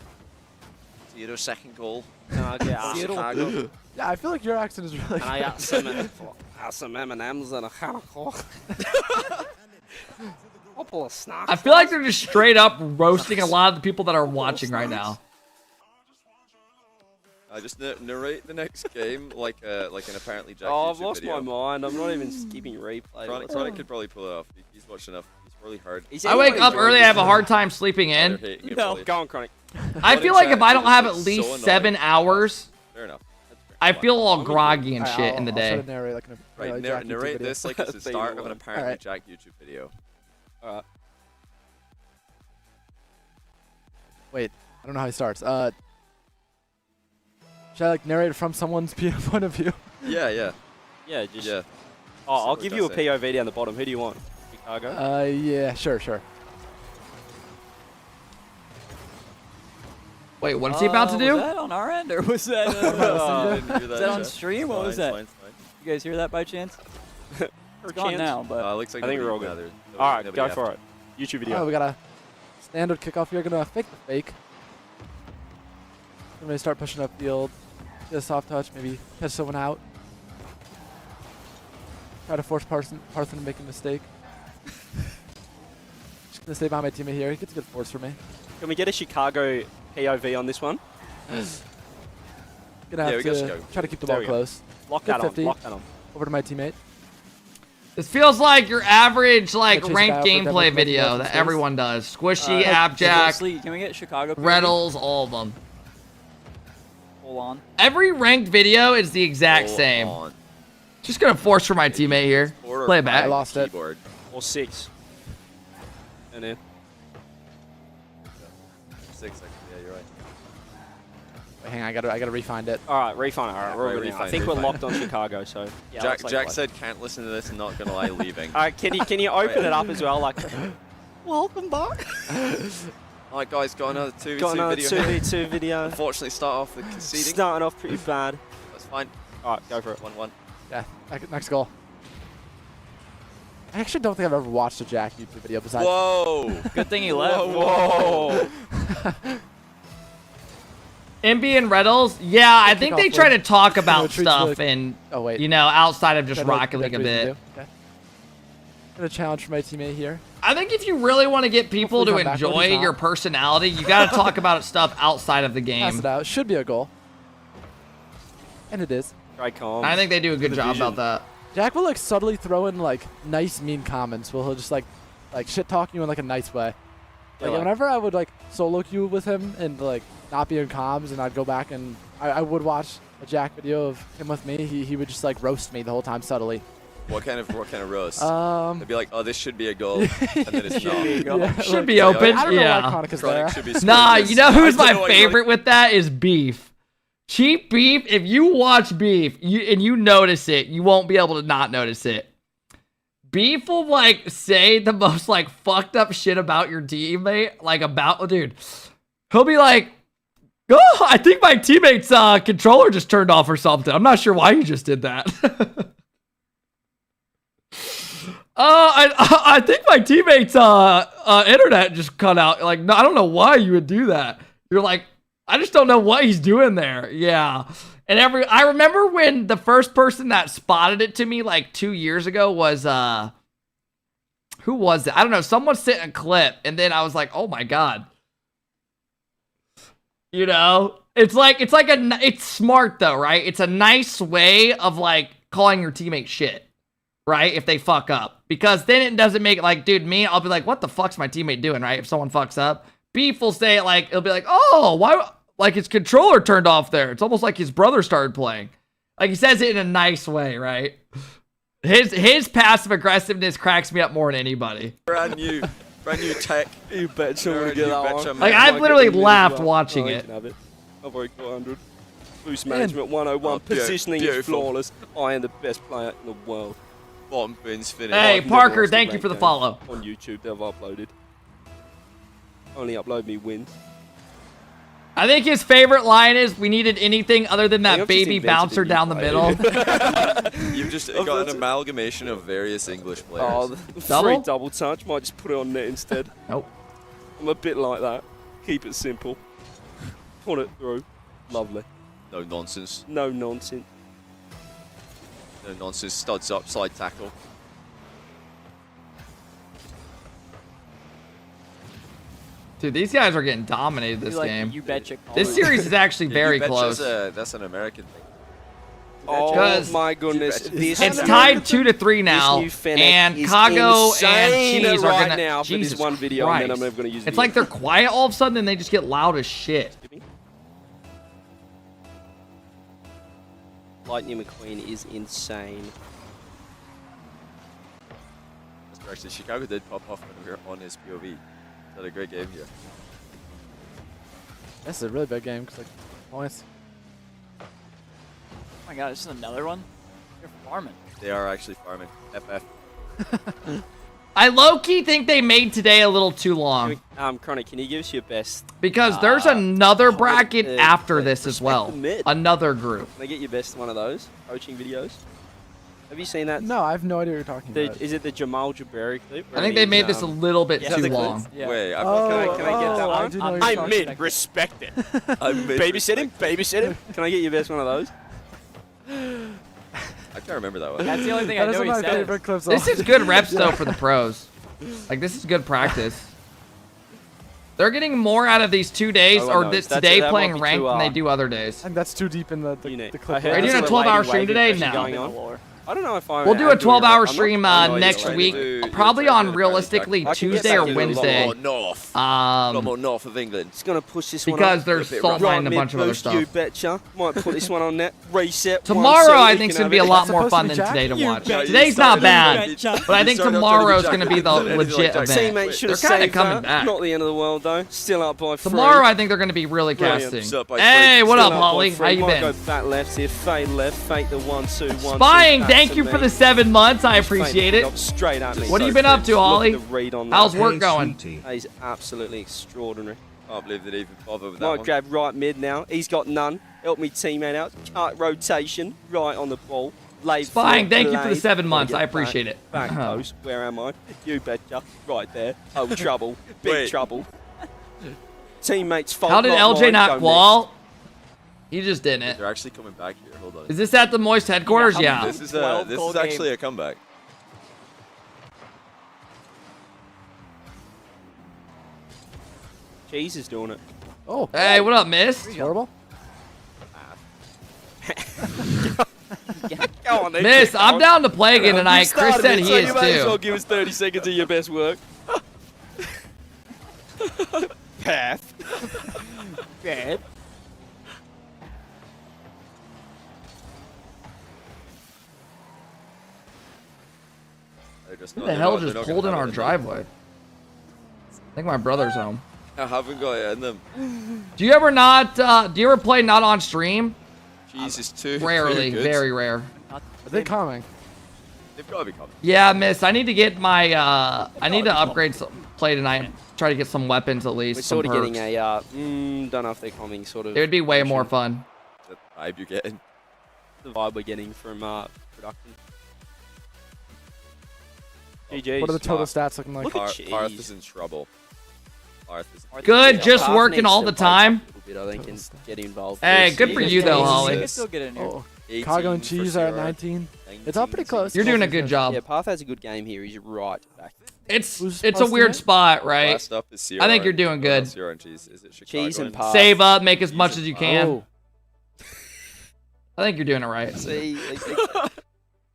Speaker 9: 0-second goal.
Speaker 11: Can I get Chicago?
Speaker 3: Yeah, I feel like your accent is really.
Speaker 11: And I got some M&Ms and a can of Coke. Couple of snacks.
Speaker 1: I feel like they're just straight up roasting a lot of the people that are watching right now.
Speaker 9: I just narrate the next game like an apparently Jack
Speaker 8: Oh, I've
Speaker 9: YouTube
Speaker 8: lost
Speaker 9: video.
Speaker 8: my mind. I'm not even skipping replay.
Speaker 9: Chronic could probably pull it off. He's watched enough. He's really hard.
Speaker 1: I wake up early. I have a hard time sleeping in.
Speaker 8: No, go on, Chronic.
Speaker 1: I feel like if I don't have at least 7 hours,
Speaker 9: Fair enough.
Speaker 1: I feel all groggy and shit in the day.
Speaker 3: I'll narrate like an
Speaker 9: Right,
Speaker 3: Jack YouTube
Speaker 9: narrate
Speaker 3: video.
Speaker 9: this like it's the start of an apparently
Speaker 3: Alright.
Speaker 9: Jack YouTube video.
Speaker 8: Alright.
Speaker 3: Wait, I don't know how he starts. Should I like narrate it from someone's point of view?
Speaker 9: Yeah, yeah.
Speaker 8: Yeah, just.
Speaker 9: Yeah.
Speaker 8: Oh, I'll
Speaker 9: So
Speaker 8: give you a
Speaker 9: that's it.
Speaker 8: POV down the bottom. Who do you want? Chicago?
Speaker 3: Yeah, sure.
Speaker 1: Wait, what is he about to do?
Speaker 7: Was that on our end, or was that,
Speaker 9: I didn't hear
Speaker 7: was that on stream? What was that?
Speaker 9: Fine.
Speaker 7: You guys hear that by chance? It's gone
Speaker 8: chance?
Speaker 7: now, but
Speaker 9: Looks like
Speaker 8: I think we're all
Speaker 9: nobody
Speaker 8: good.
Speaker 9: gathered.
Speaker 8: Alright,
Speaker 9: Nobody
Speaker 8: go
Speaker 9: have
Speaker 8: for
Speaker 9: to.
Speaker 8: it. YouTube video.
Speaker 3: Alright, we got a standard kickoff here. Gonna fake the fake. Gonna start pushing upfield. Get a soft touch, maybe catch someone out. Try to force Parson to make a mistake. Just gonna stay behind my teammate here. He gets a good force for me.
Speaker 8: Can we get a Chicago POV on this one?
Speaker 3: Gonna have
Speaker 9: we got
Speaker 3: to
Speaker 9: Chicago.
Speaker 3: try to keep the
Speaker 8: There
Speaker 3: ball
Speaker 8: we go.
Speaker 3: close.
Speaker 8: Lock
Speaker 3: Good
Speaker 8: that on.
Speaker 3: 50.
Speaker 8: Lock that on.
Speaker 3: Over to my teammate.
Speaker 1: This feels like your average like
Speaker 3: Chase
Speaker 1: ranked
Speaker 3: Kyle for
Speaker 1: gameplay
Speaker 3: Denver
Speaker 1: video
Speaker 3: Collective
Speaker 1: that
Speaker 3: Space.
Speaker 1: everyone does. Squishy,
Speaker 7: Hey,
Speaker 1: Abjack,
Speaker 7: seriously, can we get Chicago?
Speaker 1: Reddles, all of them.
Speaker 7: Hold on.
Speaker 1: Every ranked video is the exact
Speaker 9: Hold
Speaker 1: same.
Speaker 9: on.
Speaker 1: Just gonna force for my teammate here. Play it back.
Speaker 3: I lost it.
Speaker 9: Keyboard.
Speaker 8: Or 6. And then
Speaker 9: 6, actually. Yeah, you're right.
Speaker 3: Wait, hang on, I gotta refind it.
Speaker 8: all right, refund. All right, we're all good now. I
Speaker 9: refine,
Speaker 8: think we're
Speaker 9: refine.
Speaker 8: locked on Chicago. So yeah,
Speaker 9: Jack,
Speaker 8: looks like
Speaker 9: Jack
Speaker 8: what?
Speaker 9: said can't listen to this and not gonna lie, leaving.
Speaker 8: All right, can you open it up as well? Like, welcome back.
Speaker 9: Alright guys, got another 2v2
Speaker 8: Got another
Speaker 9: video.
Speaker 8: 2v2 video.
Speaker 9: Unfortunately start off with conceding.
Speaker 8: Starting off pretty bad.
Speaker 9: That's fine.
Speaker 8: Alright, go for it.
Speaker 9: 1-1.
Speaker 3: Yeah, next goal. I actually don't think I've ever watched a Jack YouTube video besides.
Speaker 9: Whoa!
Speaker 7: Good thing he left.
Speaker 8: Whoa!
Speaker 1: MB and Reddles, yeah, I think they try to talk about
Speaker 3: treat
Speaker 1: stuff
Speaker 3: the-
Speaker 1: and,
Speaker 3: Oh wait.
Speaker 1: you know, outside of just
Speaker 3: Got no-
Speaker 1: Rocket League a
Speaker 3: got reason
Speaker 1: bit.
Speaker 3: to do. Okay. Got a challenge for my teammate here.
Speaker 1: I think if you really want to get people
Speaker 3: Hopefully
Speaker 1: to
Speaker 3: come back, but
Speaker 1: enjoy
Speaker 3: he's not.
Speaker 1: your personality, you got to talk about stuff outside of the
Speaker 3: Pass
Speaker 1: game.
Speaker 3: it out. Should be a goal. And it is.
Speaker 8: Great calm.
Speaker 1: I think they do a good job about that.
Speaker 3: Jack will like subtly throw in like nice mean comments where he'll just like shit talk you in like a nice way.
Speaker 8: Yeah,
Speaker 3: Like whenever I would like solo queue with him and like not be in comms and I'd go back and I would watch a Jack video of him with me, he would just like roast me the whole time subtly.
Speaker 9: What kind of roast? They'd be like, oh, this should be a goal, and then it's not.
Speaker 3: Yeah,
Speaker 1: Should
Speaker 3: like-
Speaker 1: be open,
Speaker 3: I don't know
Speaker 1: yeah.
Speaker 3: why Chronic is
Speaker 9: Chronic
Speaker 3: there.
Speaker 9: should be
Speaker 1: Nah,
Speaker 9: scoring
Speaker 1: you know who's
Speaker 9: this. I
Speaker 1: my
Speaker 9: don't know why
Speaker 1: favorite with that is Beef. Cheap Beef, if you watch Beef and you notice it, you won't be able to not notice it. Beef will like say the most like fucked up shit about your teammate, like about, dude. He'll be like, oh, I think my teammate's controller just turned off or something. I'm not sure why he just did that. I think my teammate's internet just cut out. Like, no, I don't know why you would do that. You're like, I just don't know what he's doing there. Yeah. And I remember when the first person that spotted it to me like 2 years ago was who was it? I don't know. Someone sent a clip and then I was like, oh my God. You know, it's smart though, right? It's a nice way of like calling your teammate shit, right? If they fuck up, because then it doesn't make it like, dude, I'll be like, what the fuck's my teammate doing, right? If someone fucks up, Beef will say it like, it'll be like, oh, why? Like his controller turned off there. It's almost like his brother started playing. Like he says it in a nice way, right? His passive aggressiveness cracks me up more than anybody.
Speaker 9: Brand new tech.
Speaker 8: You betcha I'm gonna get that one.
Speaker 1: Like I've literally laughed watching it.
Speaker 8: I've already 400. Boost management 101. Positioning is flawless. I am the best player in the world.
Speaker 9: Bottom bins finished.
Speaker 1: Hey Parker, thank you for the follow.
Speaker 8: On YouTube, they've uploaded. Only upload me wins.
Speaker 1: I think his favorite line is, we needed anything other than that
Speaker 8: I've just
Speaker 1: baby
Speaker 8: invented
Speaker 1: bouncer
Speaker 8: a new
Speaker 1: down the middle.
Speaker 9: You've just got an amalgamation of various English players.
Speaker 8: Oh, free double touch. Might just put it on net instead.
Speaker 1: Nope.
Speaker 8: I'm a bit like that. Keep it simple. Put it through. Lovely.
Speaker 9: No nonsense.
Speaker 8: No nonsense.
Speaker 9: No nonsense. Studs up, side tackle.
Speaker 1: Dude, these guys are getting dominated this
Speaker 7: Like,
Speaker 1: game.
Speaker 7: you betcha.
Speaker 1: This series is actually very close.
Speaker 9: That's an American thing.
Speaker 8: Oh my goodness. This
Speaker 1: It's tied 2-3 now,
Speaker 8: this new Fennec
Speaker 1: and
Speaker 8: is
Speaker 1: Kago
Speaker 8: insane
Speaker 1: and Cheese are
Speaker 8: right
Speaker 1: gonna.
Speaker 8: now for
Speaker 1: Jesus
Speaker 8: this one video,
Speaker 1: Christ.
Speaker 8: and then I'm never gonna use it
Speaker 1: It's like
Speaker 8: again.
Speaker 1: they're quiet all of a sudden, and they just get loud as shit.
Speaker 8: Lightning McQueen is insane.
Speaker 9: Actually, Chicago did pop off when we were on his POV. Had a great game here.
Speaker 3: This is a really big game because like points.
Speaker 7: Oh my God, this is another one. You're farming.
Speaker 9: They are actually farming. FF.
Speaker 1: I low-key think they made today a little too long.
Speaker 8: Chronic, can you give us your best?
Speaker 1: Because there's another bracket
Speaker 8: uh,
Speaker 1: after this as well.
Speaker 8: the mid.
Speaker 1: Another group.
Speaker 8: Can I get your best one of those coaching videos? Have you seen that?
Speaker 3: No, I have no idea what you're talking about.
Speaker 8: Is it the Jamal Jabari clip?
Speaker 1: I think they made this a little bit too long.
Speaker 8: Yeah.
Speaker 9: Wait,
Speaker 8: can I get that
Speaker 3: I
Speaker 8: one?
Speaker 3: do know what you're
Speaker 8: I'm
Speaker 3: talking
Speaker 8: mid.
Speaker 3: about.
Speaker 8: Respect it.
Speaker 9: I'm mid.
Speaker 8: Babysit him. Babysit him. Can I get your best one of those?
Speaker 9: I can't remember that one.
Speaker 7: That's the only thing
Speaker 3: That
Speaker 7: I
Speaker 3: is
Speaker 7: know
Speaker 3: one
Speaker 7: he
Speaker 3: of my
Speaker 7: said.
Speaker 3: favorite clips.
Speaker 1: This is good reps though for the pros. Like this is good practice. They're getting more out of these 2 days
Speaker 8: Oh,
Speaker 1: or
Speaker 8: no,
Speaker 1: this
Speaker 8: that
Speaker 1: today
Speaker 8: might
Speaker 1: playing
Speaker 8: be
Speaker 1: ranked
Speaker 8: too,
Speaker 1: than they do other days.
Speaker 3: And that's too deep in the
Speaker 8: Unit.
Speaker 3: clip.
Speaker 8: I heard
Speaker 1: Are you
Speaker 8: there's
Speaker 1: doing a
Speaker 8: a
Speaker 1: 12-hour
Speaker 8: lady
Speaker 1: stream
Speaker 8: waving
Speaker 1: today?
Speaker 8: actually
Speaker 1: No.
Speaker 8: going on.
Speaker 11: I don't know if I'm.
Speaker 1: We'll do a
Speaker 11: I'm doing it
Speaker 1: 12-hour
Speaker 11: right.
Speaker 1: stream
Speaker 11: I'm not-
Speaker 1: next week, probably on realistically Tuesday or Wednesday.
Speaker 9: North. A lot more north of England.
Speaker 11: Just gonna push this one
Speaker 1: Because
Speaker 11: on.
Speaker 1: there's salt mine and a
Speaker 11: Right
Speaker 1: bunch of other
Speaker 11: mid-boost,
Speaker 1: stuff.
Speaker 11: You betcha. Might put this one on net. Reset.
Speaker 1: Tomorrow, I
Speaker 11: you
Speaker 1: think, is
Speaker 11: can
Speaker 1: going to be a
Speaker 11: have
Speaker 1: lot
Speaker 11: it.
Speaker 1: more fun than today to watch. Today's not bad, but I think tomorrow is going to be the legit event.
Speaker 11: Teammates should
Speaker 1: They're
Speaker 11: have
Speaker 1: kind of
Speaker 11: saved
Speaker 1: coming
Speaker 11: that.
Speaker 1: back.
Speaker 11: Not the end of the world though. Still up by 3.
Speaker 1: Tomorrow, I think they're going to be really
Speaker 11: Brilliant.
Speaker 1: casting. Hey, what up, Holly? How you
Speaker 11: Might go
Speaker 1: been?
Speaker 11: back left here. Fade left. Fake the 1-2. 1-2.
Speaker 1: Spying,
Speaker 11: back
Speaker 1: thank
Speaker 11: to
Speaker 1: you
Speaker 11: me.
Speaker 1: for the 7 months. I
Speaker 11: Just fade
Speaker 1: appreciate
Speaker 11: it
Speaker 1: it.
Speaker 11: up Straight at me.
Speaker 1: What have you been up to, Holly?
Speaker 11: Look at the read on that.
Speaker 1: How's work going?
Speaker 11: He's absolutely extraordinary.
Speaker 9: Can't believe they'd even bother with that
Speaker 11: Might
Speaker 9: one.
Speaker 11: grab right mid now. He's got none. Help me teammate out. Cut rotation. Right on the ball. Late
Speaker 1: Spying,
Speaker 11: foot,
Speaker 1: thank you for the
Speaker 11: blade.
Speaker 1: 7
Speaker 11: Gotta
Speaker 1: months.
Speaker 11: get
Speaker 1: I appreciate it.
Speaker 11: Back post. Where am I? You betcha. Right there. Oh, trouble. Big trouble. Teammates fault.
Speaker 1: How did
Speaker 11: not
Speaker 1: LJ
Speaker 11: mine.
Speaker 1: not
Speaker 11: Go
Speaker 1: qual? He just didn't.
Speaker 9: They're actually coming back here. Hold on.
Speaker 1: Is this at the Moist headquarters? Yeah.
Speaker 9: This is actually a comeback.
Speaker 11: Cheese is doing it.
Speaker 3: Oh.
Speaker 1: Hey, what up, miss?
Speaker 3: It's horrible.
Speaker 11: Go on then.
Speaker 1: Miss,
Speaker 11: kick
Speaker 1: I'm
Speaker 11: on.
Speaker 1: down to play again
Speaker 11: You
Speaker 1: tonight. Chris
Speaker 11: started
Speaker 1: said
Speaker 11: it,
Speaker 1: he
Speaker 11: so
Speaker 1: is
Speaker 11: you may as well
Speaker 1: too.
Speaker 11: give us 30 seconds of your best work. Path. Bad.
Speaker 1: Who the hell just pulled in our driveway? I think my brother's home.
Speaker 9: I haven't got it in them.
Speaker 1: Do you ever not? Do you ever play not on stream?
Speaker 9: Jesus, too.
Speaker 1: Rarely,
Speaker 9: good.
Speaker 1: very rare.
Speaker 3: Are they coming?
Speaker 9: They've got to be coming.
Speaker 1: Yeah, miss. I need to get my. I need to upgrade some play tonight. Try to get some weapons at least.
Speaker 11: We're
Speaker 1: some
Speaker 11: sort of getting
Speaker 1: perks.
Speaker 11: a, don't know if they're coming, sort of.
Speaker 1: It would be way more fun.
Speaker 9: The vibe you're getting.
Speaker 11: The vibe we're getting from production. GG's.
Speaker 3: What are the total stats looking like?
Speaker 11: Look at
Speaker 9: Parth
Speaker 11: Cheese.
Speaker 9: is in trouble. Parth is
Speaker 1: Good, just
Speaker 11: Parth
Speaker 1: working
Speaker 11: needs
Speaker 1: all
Speaker 11: to
Speaker 1: the
Speaker 11: bite
Speaker 1: time.
Speaker 11: a little bit, I think, and get involved.
Speaker 1: Hey, good for you though, Holly.
Speaker 7: You can still get in here.
Speaker 3: Oh, Cargo and Cheese are at 19. It's all pretty close.
Speaker 1: You're doing a good job.
Speaker 11: Yeah, Parth has a good game here. He's right back.
Speaker 1: It's
Speaker 3: Who's
Speaker 1: a
Speaker 3: posting
Speaker 1: weird
Speaker 3: it?
Speaker 1: spot, right?
Speaker 9: Last up is CR.
Speaker 1: I think you're doing good.
Speaker 9: CR and Cheese. Is it Chicago?
Speaker 11: Cheese and Parth.
Speaker 1: Save up, make as much as you can.
Speaker 3: Oh.
Speaker 1: I think you're doing it right.
Speaker 11: See,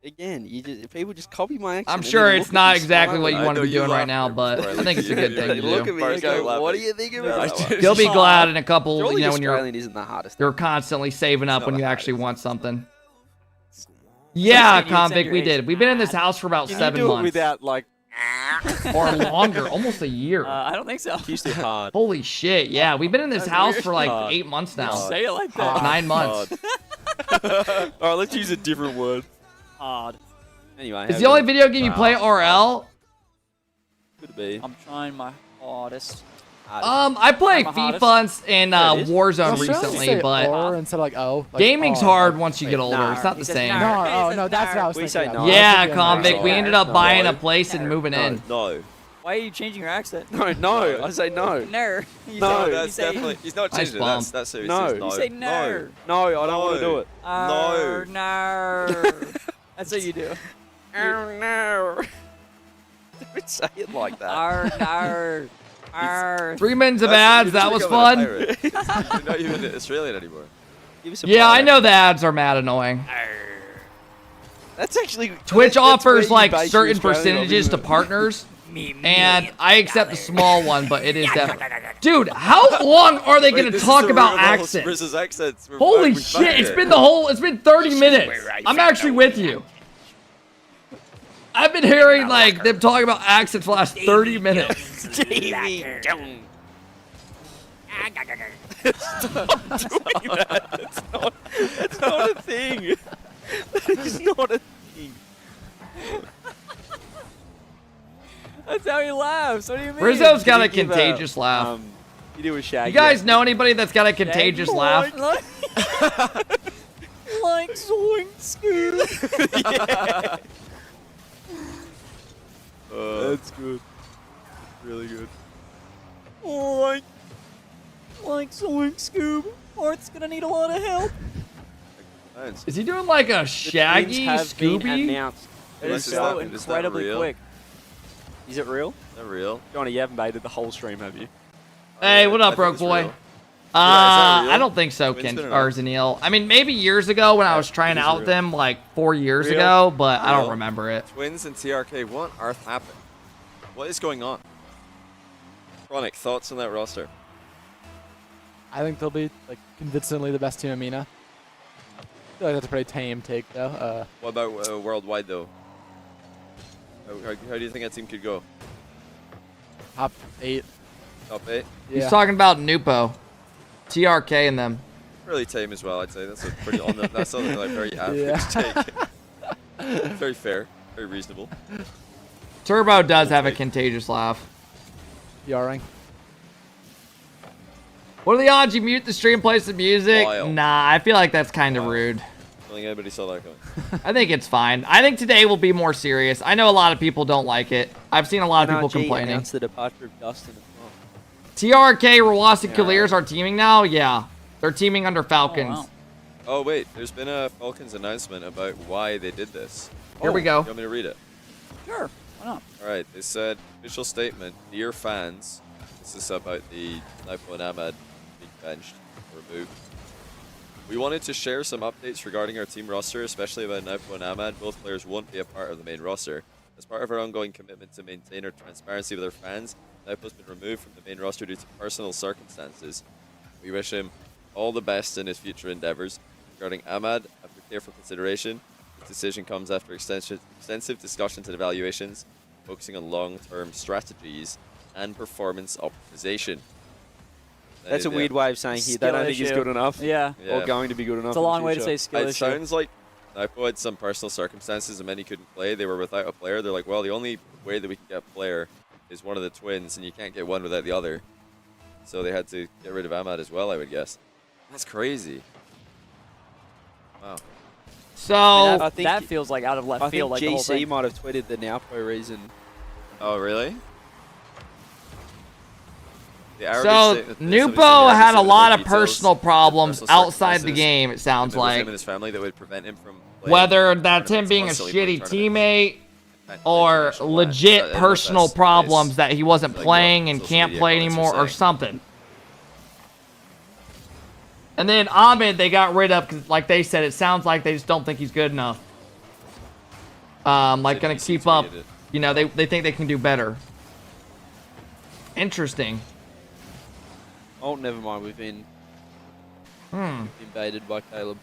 Speaker 11: again, people just copy my accent.
Speaker 1: I'm
Speaker 11: and
Speaker 1: sure
Speaker 11: then
Speaker 1: it's
Speaker 11: look at
Speaker 1: not
Speaker 11: me
Speaker 1: exactly what
Speaker 11: smiling.
Speaker 1: you want to be
Speaker 9: know you
Speaker 1: doing right
Speaker 9: laughed
Speaker 1: now,
Speaker 9: there
Speaker 1: but
Speaker 9: before I
Speaker 1: I think it's a good thing to
Speaker 11: You look
Speaker 1: do.
Speaker 11: at me and go, what do you think about it?
Speaker 1: You'll be glad in a couple,
Speaker 11: Surely
Speaker 1: when
Speaker 11: Australian isn't the hardest.
Speaker 1: you're constantly saving up when you actually want something.
Speaker 7: So
Speaker 1: Yeah,
Speaker 7: you send
Speaker 1: convict,
Speaker 7: your
Speaker 1: we
Speaker 7: age.
Speaker 1: did. We've been in this house for about
Speaker 11: Can
Speaker 1: 7
Speaker 11: you do
Speaker 1: months.
Speaker 11: it without like?
Speaker 1: Or longer, almost a year.
Speaker 7: I don't think so.
Speaker 11: She's too hard.
Speaker 1: Holy shit, yeah. We've been in this
Speaker 7: That's
Speaker 1: house
Speaker 7: weird.
Speaker 1: for like
Speaker 11: Hard.
Speaker 1: 8 months now.
Speaker 7: Say it like that.
Speaker 1: 9 months.
Speaker 11: All right, let's use a different word.
Speaker 7: Hard.
Speaker 11: Anyway,
Speaker 1: Is the only video game you play RL?
Speaker 11: Could be.
Speaker 7: I'm trying my hardest.
Speaker 1: I play
Speaker 7: I'm a hottest.
Speaker 1: FIFA and
Speaker 11: There it is.
Speaker 1: Warzone
Speaker 3: Australians
Speaker 1: recently,
Speaker 3: say
Speaker 1: but
Speaker 3: or instead of like O. Like
Speaker 1: gaming's
Speaker 3: R.
Speaker 1: hard once you get
Speaker 11: Wait,
Speaker 1: older.
Speaker 11: nah.
Speaker 1: It's not
Speaker 7: He
Speaker 1: the
Speaker 7: says
Speaker 1: same.
Speaker 7: nah.
Speaker 3: No, no, that's what I was
Speaker 11: We
Speaker 3: thinking.
Speaker 11: say
Speaker 3: of.
Speaker 11: no.
Speaker 1: Yeah,
Speaker 3: That's
Speaker 1: convict. We ended up
Speaker 9: No.
Speaker 1: buying a place and moving in.
Speaker 9: No.
Speaker 7: Why are you changing your accent?
Speaker 11: No, I say no.
Speaker 7: No. You
Speaker 11: No,
Speaker 7: say,
Speaker 9: That's
Speaker 7: you say,
Speaker 9: definitely. He's not
Speaker 1: Nice
Speaker 9: changing it.
Speaker 1: bump.
Speaker 9: That's serious.
Speaker 11: No.
Speaker 9: No.
Speaker 7: You say no.
Speaker 11: No, I don't want to do it.
Speaker 7: No. That's what you do.
Speaker 11: Oh no. Don't say it like that.
Speaker 7: Arr.
Speaker 1: 3 minutes of ads. That was fun.
Speaker 9: You're not even Australian anymore.
Speaker 11: Give us a
Speaker 1: Yeah, I
Speaker 11: pirate.
Speaker 1: know the ads are mad annoying.
Speaker 11: That's actually
Speaker 1: Twitch
Speaker 11: that's where
Speaker 1: offers
Speaker 11: you
Speaker 1: like
Speaker 11: base your
Speaker 1: certain
Speaker 11: Australian off,
Speaker 1: percentages
Speaker 11: isn't
Speaker 1: to
Speaker 11: it?
Speaker 1: partners, and I accept the small one, but it is definitely. Dude, how long are they going to talk about accents?
Speaker 9: Versus accents.
Speaker 1: Holy shit! It's been 30 minutes. I'm actually with you. I've been hearing like them talking about accents for the last 30 minutes.
Speaker 11: Stop doing that. That's not a thing. It's not a thing.
Speaker 7: That's how he laughs. What do you mean?
Speaker 1: Rizzo's got a
Speaker 11: Give
Speaker 1: contagious laugh.
Speaker 11: You do a Shaggy.
Speaker 1: You guys know anybody that's got a contagious laugh?
Speaker 7: Like Zoink Scoot.
Speaker 11: Yeah.
Speaker 9: That's good. Really good.
Speaker 7: Like Zoink Scoob. Art's gonna need a lot of help.
Speaker 1: Is he doing like a Shaggy Scooby?
Speaker 11: It is so incredibly quick. Is it real?
Speaker 9: Is that real?
Speaker 11: Johnny, you haven't baited the whole stream, have you?
Speaker 1: Hey, what up, broke boy? I don't think so,
Speaker 9: Twins been
Speaker 1: or Zanil. I mean, maybe years ago when I was trying out them, like 4 years ago, but I don't remember it.
Speaker 9: Twins and TRK, what on earth happened? What is going on? Chronic, thoughts on that roster?
Speaker 3: I think they'll be like convincingly the best team in MENA. I feel like that's a pretty tame take, though.
Speaker 9: What about worldwide, though? How do you think that team could go?
Speaker 3: Top 8.
Speaker 9: Top 8?
Speaker 1: He's talking about Nupo, TRK, and them.
Speaker 9: Really tame as well, I'd say. That's a pretty that's something like very average take. Very fair, very reasonable.
Speaker 1: Turbo does have a contagious laugh.
Speaker 3: PRing.
Speaker 1: What are the odds you mute the stream, play some music?
Speaker 9: Wild.
Speaker 1: Nah, I feel like that's kind of rude.
Speaker 9: I don't think anybody saw that coming.
Speaker 1: I think it's fine. I think today will be more serious. I know a lot of people don't like it. I've seen a lot of people complaining.
Speaker 8: announced the departure of Dustin as well.
Speaker 1: TRK, Rowas, and Cavaliers are teaming now? Yeah. They're teaming under Falcons.
Speaker 9: Oh, wait. There's been a Falcons announcement about why they did this.
Speaker 1: Here we go.
Speaker 9: You want me to read it?
Speaker 2: Sure. Why not?
Speaker 9: All right. They said, official statement, dear fans. This is about the Naipo and Ahmad being benched or removed. We wanted to share some updates regarding our team roster, especially about Naipo and Ahmad. Both players won't be a part of the main roster. As part of our ongoing commitment to maintain our transparency with our fans, Naipo's been removed from the main roster due to personal circumstances. We wish him all the best in his future endeavors. Regarding Ahmad, after careful consideration, this decision comes after extensive discussions and evaluations, focusing on long-term strategies and performance optimization.
Speaker 8: That's a weird way of saying he don't think he's good enough.
Speaker 7: Yeah.
Speaker 8: Or going to be good enough.
Speaker 7: It's a long way to say skill
Speaker 9: It
Speaker 7: issue.
Speaker 9: sounds like Naipo had some personal circumstances and many couldn't play. They were without a player. They're like, well, the only way that we can get a player is one of the twins, and you can't get one without the other. So they had to get rid of Ahmad as well, I would guess. That's crazy. Wow.
Speaker 1: So
Speaker 7: I think that feels like out of left field.
Speaker 8: I
Speaker 7: Like
Speaker 8: think
Speaker 7: the whole
Speaker 8: GC
Speaker 7: thing.
Speaker 8: might have tweeted the Naipo reason.
Speaker 9: Oh, really?
Speaker 1: So Nupo had a lot of personal problems outside the game, it sounds
Speaker 9: Him
Speaker 1: like.
Speaker 9: and his family that would prevent him from playing.
Speaker 1: Whether that's him being a shitty teammate or legit personal problems that he wasn't playing and can't play anymore or something. And then Ahmed, they got rid of because, like they said, it sounds like they just don't think he's good enough. Like, gonna keep up. You know, they think they can do better. Interesting.
Speaker 8: Oh, never mind. We've been baited by Caleb.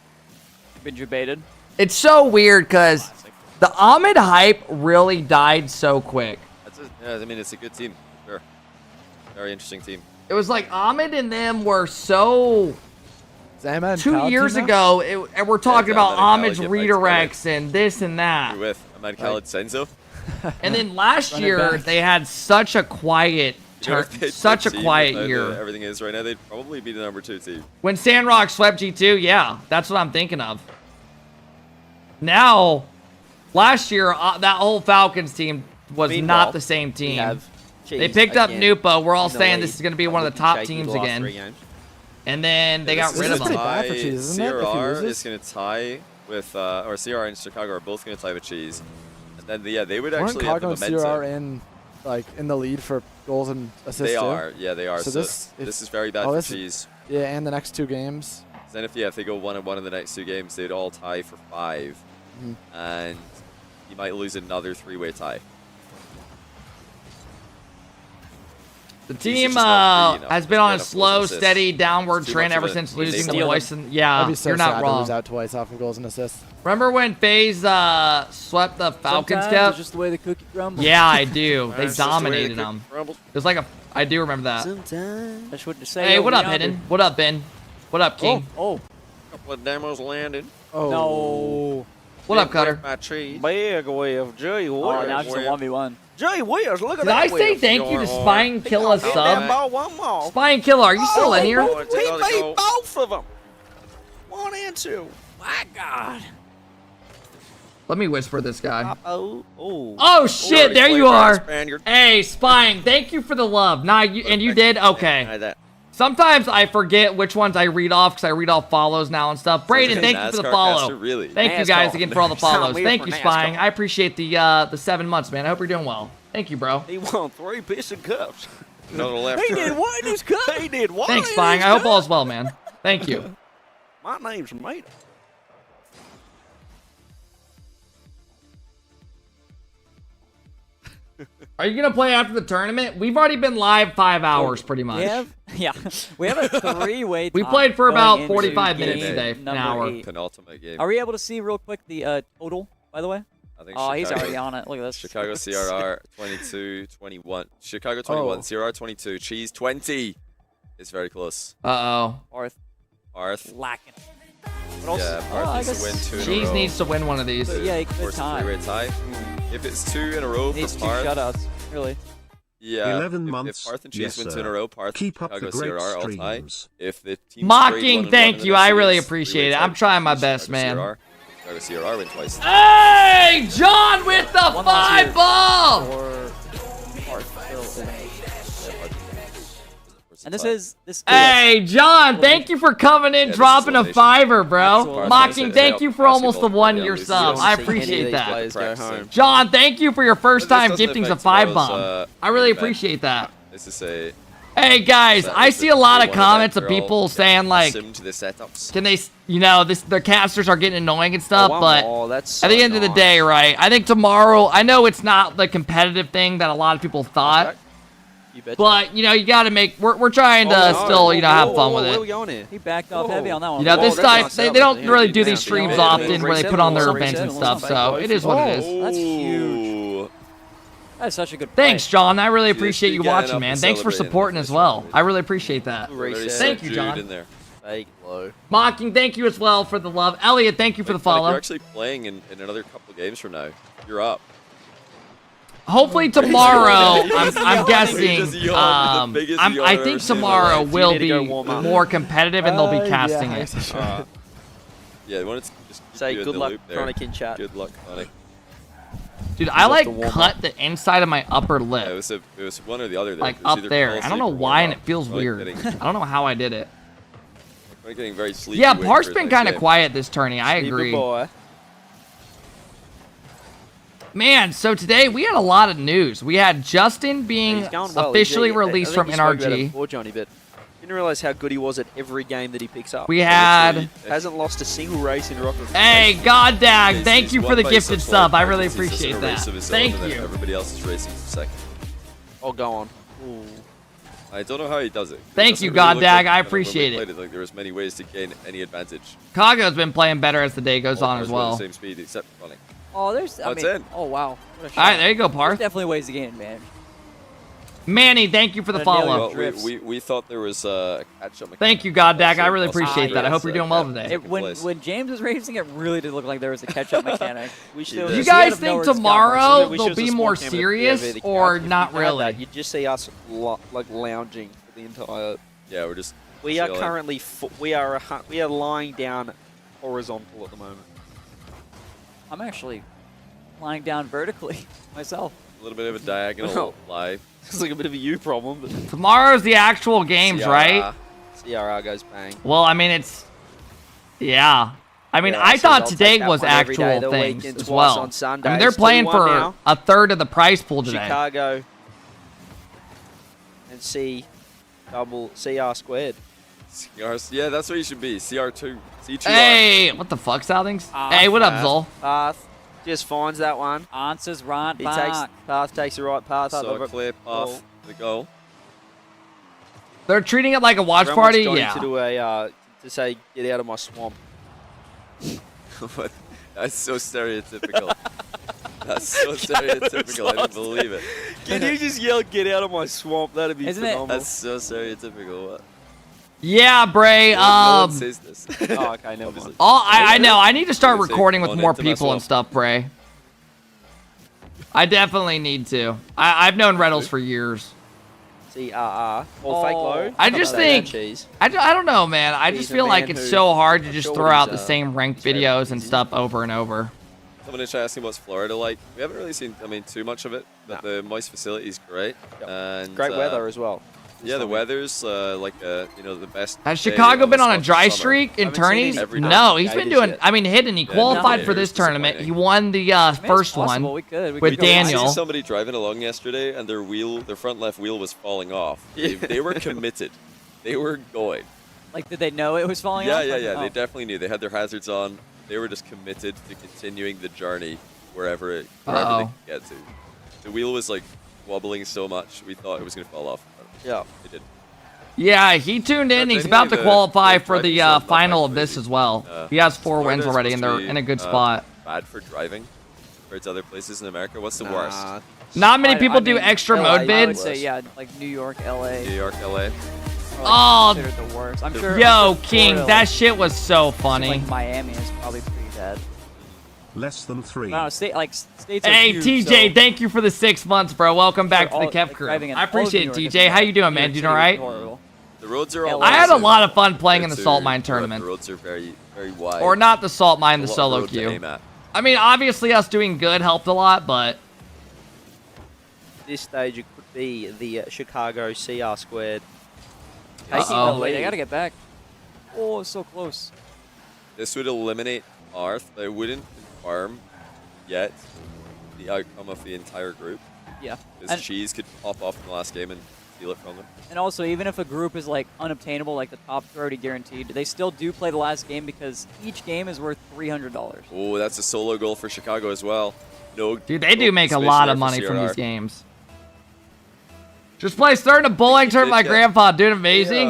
Speaker 7: Been debated.
Speaker 1: It's so weird because the Ahmed hype really died so quick.
Speaker 9: Yeah, I mean, it's a good team. Sure. Very interesting team.
Speaker 1: It was like Ahmed and them were so... 2 years ago, and we're talking about Ahmed's redirects and this and that.
Speaker 9: You're with Ahmad Khaled Senzo.
Speaker 1: And then last year, they had such a quiet such a quiet year.
Speaker 9: Everything is right now. They'd probably be the number 2 team.
Speaker 1: When Sandrock swept G2, yeah, that's what I'm thinking of. Now, last year, that whole Falcons team was not the same team. They picked up Nupo. We're all saying this is going to be one of the top teams again. And then they got rid of him.
Speaker 9: CRR is going to tie with, or CRR and Chicago are both going to tie with Cheese. And then, yeah, they would actually have the momentum.
Speaker 3: CRR in the lead for goals and assists.
Speaker 9: They
Speaker 3: too?
Speaker 9: are, yeah, they are. So this is very bad for Cheese.
Speaker 3: Yeah, and the next 2 games.
Speaker 9: Then if they go 1-1 in the next 2 games, they'd all tie for 5, and you might lose another 3-way tie.
Speaker 1: The team has been on a slow, steady downward trend ever since losing the voice. And yeah, you're not wrong.
Speaker 3: Lose out twice off of goals and assists.
Speaker 1: Remember when FaZe swept the Falcons?
Speaker 7: Sometimes it's just the way the cookie crumbles.
Speaker 1: Yeah, I do. They dominated them. It was like I do remember that.
Speaker 7: Sometimes. That's what to say.
Speaker 1: Hey, what up, Hidden? What up, Ben? What up, King?
Speaker 7: Oh.
Speaker 9: Couple of demos landed.
Speaker 7: Oh. No.
Speaker 1: What up, Cutter?
Speaker 11: Big wave, Jay Williams.
Speaker 7: Oh, now it's a 1v1.
Speaker 11: Jay Williams, look at
Speaker 1: Did
Speaker 11: that.
Speaker 1: I say thank you to Spy and Killa sub? Spy and Killa, are you still in here?
Speaker 11: He beat both of them. 1 and 2. My God.
Speaker 1: Let me whisper this guy.
Speaker 11: Oh
Speaker 1: shit, there you are. Hey, Spying, thank you for the love. Nah, you did? Okay. Sometimes I forget which ones I read off because I read off follows now and stuff. Braden, thank you for the follow.
Speaker 9: Really?
Speaker 1: Thank you guys again for all the follows. Thank you, Spying. I appreciate the 7 months, man. I hope you're doing well. Thank you, bro.
Speaker 11: He won 3 pieces of cups.
Speaker 9: Not on the left.
Speaker 11: He did what in his cut? He did what?
Speaker 1: Thanks,
Speaker 11: in
Speaker 1: Spying.
Speaker 11: his
Speaker 1: I hope
Speaker 11: cut?
Speaker 1: all's well, man. Thank you.
Speaker 11: My name's Mater.
Speaker 1: Are you gonna play after the tournament? We've already been live 5 hours, pretty much.
Speaker 7: We have a three-way.
Speaker 1: We
Speaker 7: tie
Speaker 1: played for
Speaker 7: going
Speaker 1: about
Speaker 7: into
Speaker 1: 45 minutes
Speaker 7: game
Speaker 1: today. An
Speaker 7: number
Speaker 1: hour.
Speaker 7: 8.
Speaker 9: Penultimate game.
Speaker 7: Are we able to see real quick the total, by the way?
Speaker 9: I think
Speaker 7: Oh, he's
Speaker 9: Chicago-
Speaker 7: already on it. Look at this.
Speaker 9: Chicago CRR 22, 21. Chicago 21,
Speaker 7: Oh.
Speaker 9: CRR 22, Cheese 20. It's very close.
Speaker 1: Uh-oh.
Speaker 9: Parth.
Speaker 7: Lacking.
Speaker 9: Yeah, Parth needs to win 2 in a row.
Speaker 1: Cheese needs to win one of these.
Speaker 7: But yeah, he could
Speaker 9: Force a
Speaker 7: tie.
Speaker 9: three-way tie. If it's 2 in a row
Speaker 7: He needs
Speaker 9: for
Speaker 7: 2
Speaker 9: Parth.
Speaker 7: shutouts, really.
Speaker 9: Yeah.
Speaker 13: 11
Speaker 9: if
Speaker 13: months.
Speaker 9: Parth and Cheese
Speaker 13: Yes,
Speaker 9: win 2
Speaker 13: sir.
Speaker 9: in a row, Parth
Speaker 13: Keep up
Speaker 9: Chicago
Speaker 13: the great
Speaker 9: CRR all tie.
Speaker 13: streams.
Speaker 9: If the team
Speaker 1: Mocking, thank you. I really appreciate it. I'm trying my best, man.
Speaker 9: Chicago CRR win twice.
Speaker 1: Hey, John with the 5 ball.
Speaker 7: And this is
Speaker 1: Hey, John, thank you for coming in, dropping a 5er, bro. Mocking, thank you for almost the 1-year sub. I appreciate that. John, thank you for your first time giftings a 5 bomb. I really appreciate that.
Speaker 9: This is a
Speaker 1: Hey guys, I see a lot of comments of people saying like,
Speaker 9: sim to the setups.
Speaker 1: can they, you know, their casters are getting annoying and stuff,
Speaker 11: Oh,
Speaker 1: but
Speaker 11: that's
Speaker 1: at the end of the day, right, I think tomorrow, I know it's not the competitive thing that a lot of people thought, but, you know, you got to make, we're trying to still, you know, have fun with
Speaker 11: Where are we
Speaker 1: it.
Speaker 11: going here?
Speaker 7: He backed off heavy on that one.
Speaker 1: You know, this time, they don't really do these
Speaker 11: streams
Speaker 1: streams often where they put on their events and stuff, so it is what it is.
Speaker 7: That's huge. That's such a good
Speaker 1: Thanks, John. I really appreciate you
Speaker 9: getting
Speaker 1: watching,
Speaker 9: up
Speaker 1: man.
Speaker 9: and
Speaker 1: Thanks for
Speaker 9: celebrating
Speaker 1: supporting as well. I really appreciate that. Thank you,
Speaker 9: Jude
Speaker 1: John.
Speaker 9: in there.
Speaker 11: Fake low.
Speaker 1: Mocking, thank you as well for the love. Elliot, thank you for the
Speaker 9: You're
Speaker 1: follow.
Speaker 9: actually playing in another couple of games from now. You're up.
Speaker 1: Hopefully tomorrow, I'm
Speaker 9: He
Speaker 1: guessing,
Speaker 9: just yawned, the biggest yawn
Speaker 1: I
Speaker 9: I've
Speaker 1: think
Speaker 9: ever seen in my
Speaker 1: tomorrow
Speaker 9: life.
Speaker 1: will
Speaker 9: You need to go
Speaker 1: be
Speaker 9: warm up.
Speaker 1: more competitive and they'll be casting it.
Speaker 9: Yeah, you want to just keep
Speaker 11: Say
Speaker 9: you in
Speaker 11: good
Speaker 9: the
Speaker 11: luck,
Speaker 9: loop there.
Speaker 11: Chronic in chat.
Speaker 9: Good luck, Chronic.
Speaker 1: Dude, I like cut the inside of my upper
Speaker 9: Yeah,
Speaker 1: lip.
Speaker 9: it was one or the other there.
Speaker 1: Like
Speaker 9: It was
Speaker 1: up
Speaker 9: either
Speaker 1: there.
Speaker 9: fall
Speaker 1: I don't
Speaker 9: asleep
Speaker 1: know
Speaker 9: or
Speaker 1: why
Speaker 9: warm
Speaker 1: and
Speaker 9: up.
Speaker 1: it feels
Speaker 9: Chronic
Speaker 1: weird.
Speaker 9: getting-
Speaker 1: I don't know how I did it.
Speaker 9: Chronic getting very sleepy.
Speaker 1: Yeah,
Speaker 9: waiting for
Speaker 1: Parth's
Speaker 9: his
Speaker 1: been
Speaker 9: next
Speaker 1: kind of
Speaker 9: game.
Speaker 1: quiet this tourney. I agree.
Speaker 11: Boy.
Speaker 1: Man, so today we had a lot of news. We had Justin being
Speaker 11: He's going well.
Speaker 1: officially
Speaker 11: I
Speaker 1: released
Speaker 11: think
Speaker 1: from
Speaker 11: you spoke about it
Speaker 1: NRG.
Speaker 11: before, Johnny, but didn't realize how good he was at every game that he picks up.
Speaker 1: We had...
Speaker 11: Hasn't lost a single race in Rocket.
Speaker 1: Hey, Goddag, thank
Speaker 9: He's
Speaker 1: you for
Speaker 9: won
Speaker 1: the
Speaker 9: by
Speaker 1: gifted
Speaker 9: such large
Speaker 1: sub. I really
Speaker 9: margins, he's just in
Speaker 1: appreciate
Speaker 9: a race
Speaker 1: that.
Speaker 9: of his own,
Speaker 1: Thank
Speaker 9: and then
Speaker 1: you.
Speaker 9: Everybody else is racing for second.
Speaker 11: Oh, go on.
Speaker 9: I don't know how he does it.
Speaker 1: Thank you, Goddag. I appreciate it.
Speaker 9: Like there was many ways to gain any advantage.
Speaker 1: Kago's been playing better as the day goes on as
Speaker 9: Cars were
Speaker 1: well.
Speaker 9: The same speed except Chronic.
Speaker 7: Oh, there's. I
Speaker 9: That's
Speaker 7: mean,
Speaker 9: it.
Speaker 7: oh wow. What a
Speaker 1: All right,
Speaker 7: shot.
Speaker 1: there you go, Parth.
Speaker 7: There's definitely ways to gain advantage.
Speaker 1: Manny, thank you for the follow.
Speaker 9: Well, we thought there was a catch-up mechanic.
Speaker 1: Thank you, Goddag. I really
Speaker 9: Also,
Speaker 1: appreciate that. I hope you're doing well today.
Speaker 7: When James was racing, it really did look like there was a catch-up mechanic.
Speaker 11: We
Speaker 1: Do you guys think tomorrow they'll be more serious or not really?
Speaker 11: You just see us like lounging for the entire.
Speaker 9: Yeah, we're just.
Speaker 11: We are
Speaker 9: chilling.
Speaker 11: currently we are lying down horizontal at the moment.
Speaker 7: I'm actually lying down vertically myself.
Speaker 9: A little bit of a diagonal lie.
Speaker 11: It's like a bit of a you problem, but
Speaker 1: Tomorrow's the actual games, right?
Speaker 11: CRR goes bang.
Speaker 1: Well, I mean, it's... Yeah. I mean,
Speaker 11: Yeah,
Speaker 1: I
Speaker 11: so
Speaker 1: thought
Speaker 11: they'll take
Speaker 1: today
Speaker 11: that
Speaker 1: was
Speaker 11: one every day of
Speaker 1: actual
Speaker 11: the
Speaker 1: things
Speaker 11: week and
Speaker 1: as
Speaker 11: twice
Speaker 1: well.
Speaker 11: on
Speaker 1: I mean,
Speaker 11: Sundays.
Speaker 1: they're playing
Speaker 11: 2-1
Speaker 1: for
Speaker 11: now.
Speaker 1: a third of the prize pool today.
Speaker 11: Chicago and CR squared.
Speaker 9: Yeah, that's what you should be. CR2. C2R.
Speaker 1: Hey, what the fuck, Southings? Hey, what up, Zol?
Speaker 11: Path just finds that one.
Speaker 7: Answers right
Speaker 11: He
Speaker 7: back.
Speaker 11: takes Path takes the right path.
Speaker 9: So a clear path to the goal.
Speaker 1: They're treating it like a watch
Speaker 11: Everyone
Speaker 1: party?
Speaker 11: wants Johnny
Speaker 1: Yeah.
Speaker 11: to do a to say get out of my swamp.
Speaker 9: What? That's so stereotypical. That's so stereotypical. I don't believe it.
Speaker 11: Can you just yell "Get out of my swamp"? That'd be phenomenal.
Speaker 9: That's so stereotypical. What?
Speaker 1: Yeah, Bray.
Speaker 9: No one says this.
Speaker 11: Oh, okay, never mind.
Speaker 1: I know. I need to start
Speaker 9: Let's say
Speaker 1: recording with
Speaker 9: on
Speaker 1: more
Speaker 9: into my
Speaker 1: people and
Speaker 9: swamp.
Speaker 1: stuff, Bray. I definitely need to. I've known Reynolds for years.
Speaker 11: CRR. Or fake low.
Speaker 1: I just think I don't know, man. I
Speaker 11: He's
Speaker 1: just
Speaker 11: a
Speaker 1: feel like
Speaker 11: man
Speaker 1: it's
Speaker 11: who-
Speaker 1: so hard to
Speaker 11: I'm
Speaker 1: just
Speaker 11: sure
Speaker 1: throw
Speaker 11: he's,
Speaker 1: out the same ranked videos and stuff over and over.
Speaker 9: Someone is asking what's Florida like. We haven't really seen, too much of it, but the moist facility is great. And
Speaker 11: Great weather as well.
Speaker 9: Yeah, the weather's like the best.
Speaker 1: Has
Speaker 9: day
Speaker 1: Chicago
Speaker 9: on
Speaker 1: been
Speaker 9: this
Speaker 1: on a
Speaker 9: month
Speaker 1: dry
Speaker 9: of summer.
Speaker 1: streak in
Speaker 9: Haven't seen
Speaker 1: tourneys?
Speaker 9: any
Speaker 1: No, he's been
Speaker 9: guided
Speaker 1: doing.
Speaker 9: yet.
Speaker 1: I mean, hidden. He
Speaker 9: Yeah,
Speaker 1: qualified
Speaker 9: no,
Speaker 1: for
Speaker 9: it
Speaker 1: this
Speaker 9: was
Speaker 1: tournament. He
Speaker 9: disappointing.
Speaker 1: won the first one with
Speaker 9: I
Speaker 1: Daniel.
Speaker 9: see somebody driving along yesterday, and their front left wheel was falling off. They were committed. They were going.
Speaker 7: Like, did they know it was falling
Speaker 9: Yeah,
Speaker 7: off?
Speaker 9: yeah, yeah.
Speaker 7: Oh.
Speaker 9: They definitely knew. They had their hazards on. They were just committed to continuing the journey wherever they could get to. The wheel was like wobbling so much, we thought it was going to fall off. Yeah, it did.
Speaker 1: Yeah, he tuned in. He's about to qualify for the final of this as well. He has 4 wins already, and they're in a good spot.
Speaker 9: Bad for driving compared to other places in America. What's the worst?
Speaker 1: Not many people do extra mode
Speaker 7: I would
Speaker 1: bids.
Speaker 7: say, yeah, like New York, LA.
Speaker 9: New York, LA.
Speaker 1: Oh,
Speaker 7: Considered the worst. I'm sure.
Speaker 1: yo, King, that shit was so funny.
Speaker 7: Like Miami is probably pretty bad.
Speaker 13: Less than 3.
Speaker 7: No, states are
Speaker 1: Hey,
Speaker 7: huge,
Speaker 1: TJ,
Speaker 7: so
Speaker 1: thank you for the 6 months, bro. Welcome back to the
Speaker 7: all-
Speaker 1: Kev
Speaker 7: like
Speaker 1: crew.
Speaker 7: driving in
Speaker 1: I
Speaker 7: all of
Speaker 1: appreciate
Speaker 7: New
Speaker 1: it,
Speaker 7: York
Speaker 1: TJ.
Speaker 7: is
Speaker 1: How you doing, man?
Speaker 7: New
Speaker 1: Doing
Speaker 7: York
Speaker 1: all
Speaker 7: City
Speaker 1: right?
Speaker 7: is horrible.
Speaker 9: The roads are all.
Speaker 1: I had a
Speaker 9: massive
Speaker 1: lot of fun playing in the
Speaker 9: compared
Speaker 1: Salt
Speaker 9: to
Speaker 1: Mine
Speaker 9: Europe.
Speaker 1: tournament.
Speaker 9: The roads are very, very wide.
Speaker 1: Or not the Salt Mine, the
Speaker 9: A lot of
Speaker 1: Solo
Speaker 9: road to
Speaker 1: Q.
Speaker 9: aim at.
Speaker 1: I mean, obviously us doing good helped a lot, but
Speaker 8: This stage, it could be the Chicago CR squared.
Speaker 7: Taking the
Speaker 1: Uh-oh.
Speaker 7: lead. They gotta get back. Oh, it's so close.
Speaker 9: This would eliminate Arth, but it wouldn't confirm yet the outcome of the entire group.
Speaker 7: Yeah.
Speaker 9: Because
Speaker 7: And-
Speaker 9: Cheese could pop off in the last game and steal it from them.
Speaker 7: And also, even if a group is like unobtainable, like the top 30 guaranteed, they still do play the last game because each game is worth $300.
Speaker 9: Oh, that's a solo goal for Chicago as well. No,
Speaker 1: dude, they do
Speaker 9: no
Speaker 1: make a
Speaker 9: space
Speaker 1: lot
Speaker 9: there
Speaker 1: of
Speaker 9: for
Speaker 1: money from
Speaker 9: CRR.
Speaker 1: these games. Just placed third in a bowling tournament. My
Speaker 9: did get-
Speaker 1: grandpa doing amazing.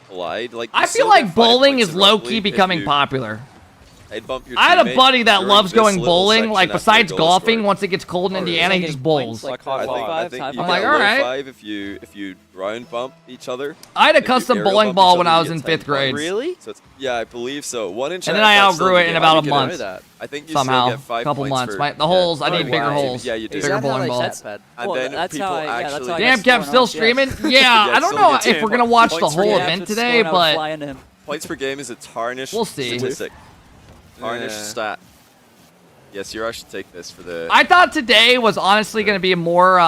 Speaker 9: Collide. Like,
Speaker 1: I
Speaker 9: you
Speaker 1: feel
Speaker 9: still
Speaker 1: like
Speaker 9: get 5
Speaker 1: bowling
Speaker 9: points
Speaker 1: is
Speaker 9: roughly
Speaker 1: low-key
Speaker 9: if
Speaker 1: becoming
Speaker 9: you
Speaker 1: popular.
Speaker 9: head bump your
Speaker 1: I had a
Speaker 9: teammate
Speaker 1: buddy that
Speaker 9: during
Speaker 1: loves
Speaker 9: this
Speaker 1: going
Speaker 9: little
Speaker 1: bowling.
Speaker 9: section
Speaker 1: Like,
Speaker 9: after a
Speaker 1: besides
Speaker 9: goal
Speaker 1: golfing,
Speaker 9: scored.
Speaker 1: once it gets cold in Indiana, he just bowls.
Speaker 7: Like
Speaker 9: I
Speaker 7: high
Speaker 9: think
Speaker 7: five.
Speaker 9: you
Speaker 1: I'm
Speaker 9: get
Speaker 1: like,
Speaker 9: a
Speaker 1: all
Speaker 9: low
Speaker 1: right.
Speaker 9: 5 if you ground bump each other.
Speaker 1: I had a
Speaker 9: If you
Speaker 1: custom
Speaker 9: aerial
Speaker 1: bowling
Speaker 9: bump
Speaker 1: ball
Speaker 9: each
Speaker 1: when
Speaker 9: other,
Speaker 1: I
Speaker 9: you
Speaker 1: was
Speaker 9: get
Speaker 1: in
Speaker 9: 10
Speaker 1: fifth grade.
Speaker 9: Really? So it's, yeah, I believe so. One in chat.
Speaker 1: And then I
Speaker 9: that's still
Speaker 1: outgrew
Speaker 9: the
Speaker 1: it in
Speaker 9: game.
Speaker 1: about
Speaker 9: I
Speaker 1: a
Speaker 9: think you
Speaker 1: month.
Speaker 9: know that. I think you
Speaker 1: Somehow,
Speaker 9: still get 5
Speaker 1: couple
Speaker 9: points
Speaker 1: months.
Speaker 9: for
Speaker 1: The holes, I
Speaker 9: yeah,
Speaker 1: need bigger
Speaker 9: wow.
Speaker 1: holes.
Speaker 9: Yeah, you do.
Speaker 1: Bigger bowling balls.
Speaker 9: And
Speaker 7: Well,
Speaker 9: then
Speaker 7: that's
Speaker 9: people
Speaker 7: how I- yeah, that's
Speaker 9: actually.
Speaker 7: how I
Speaker 1: Damn,
Speaker 7: got
Speaker 1: Kev, still
Speaker 7: scoring on,
Speaker 1: streaming? Yeah, I don't know if we're gonna watch the
Speaker 9: Points per
Speaker 1: whole
Speaker 9: game.
Speaker 1: event today, but
Speaker 9: Points per game is a tarnished
Speaker 1: We'll see.
Speaker 9: statistic. Tarnished
Speaker 8: Yeah.
Speaker 9: stat. Yes, you should take this for the.
Speaker 1: I thought today was honestly gonna be more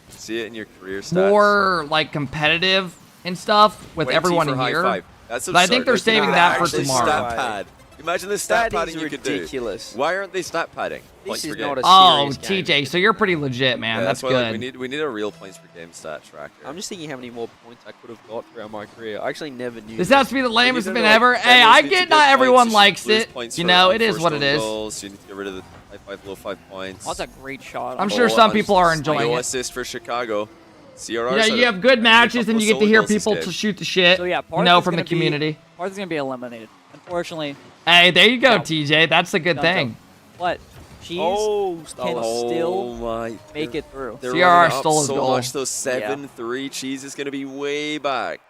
Speaker 9: see it in your career stats.
Speaker 1: more like competitive and stuff with
Speaker 9: 20
Speaker 1: everyone
Speaker 9: for high
Speaker 1: here.
Speaker 9: five. That's
Speaker 1: But I think
Speaker 9: absurd.
Speaker 1: they're
Speaker 9: They
Speaker 1: saving
Speaker 9: could
Speaker 1: that for
Speaker 9: actually
Speaker 1: tomorrow.
Speaker 9: Stat pad. Imagine the stat
Speaker 8: That is
Speaker 9: padding you could
Speaker 8: ridiculous.
Speaker 9: do. Why aren't they stat padding?
Speaker 8: This
Speaker 9: Points
Speaker 8: is
Speaker 9: per game?
Speaker 8: not a
Speaker 1: Oh,
Speaker 8: serious game.
Speaker 1: TJ, so you're pretty legit, man.
Speaker 9: Yeah,
Speaker 1: that's
Speaker 9: why,
Speaker 1: good.
Speaker 9: Like, we need a real points per game stat tracker.
Speaker 8: I'm just thinking how many more points I could have got throughout my career. I actually never knew.
Speaker 1: This has to be the lamest
Speaker 9: You
Speaker 1: event
Speaker 9: need to,
Speaker 1: ever.
Speaker 9: like,
Speaker 1: Hey,
Speaker 9: vendors
Speaker 1: I
Speaker 9: need to
Speaker 1: get
Speaker 9: give
Speaker 1: not
Speaker 9: points,
Speaker 1: everyone
Speaker 9: you
Speaker 1: likes
Speaker 9: should lose
Speaker 1: it.
Speaker 9: points
Speaker 1: You
Speaker 9: for
Speaker 1: know, it is
Speaker 9: first
Speaker 1: what
Speaker 9: own
Speaker 1: it is.
Speaker 9: goals. You need to get rid of the high 5, low 5 points.
Speaker 7: That's a great shot.
Speaker 1: I'm sure some people are enjoying
Speaker 9: No
Speaker 1: it.
Speaker 9: assist for Chicago. CRR.
Speaker 1: Yeah, you have good matches and you get to hear people to shoot the shit.
Speaker 7: So yeah,
Speaker 1: You
Speaker 7: Parth
Speaker 1: know,
Speaker 7: is
Speaker 1: from the
Speaker 7: gonna
Speaker 1: community.
Speaker 7: Parth is gonna be eliminated. Unfortunately.
Speaker 1: Hey, there you go,
Speaker 7: Yeah.
Speaker 1: TJ. That's a good
Speaker 7: Done
Speaker 1: thing.
Speaker 7: But Cheese
Speaker 8: Oh,
Speaker 7: can still make it through.
Speaker 9: They're
Speaker 1: CRR
Speaker 9: running up
Speaker 1: stole his
Speaker 9: so
Speaker 1: goal.
Speaker 9: much, though. 7-3. Cheese is going to be way back.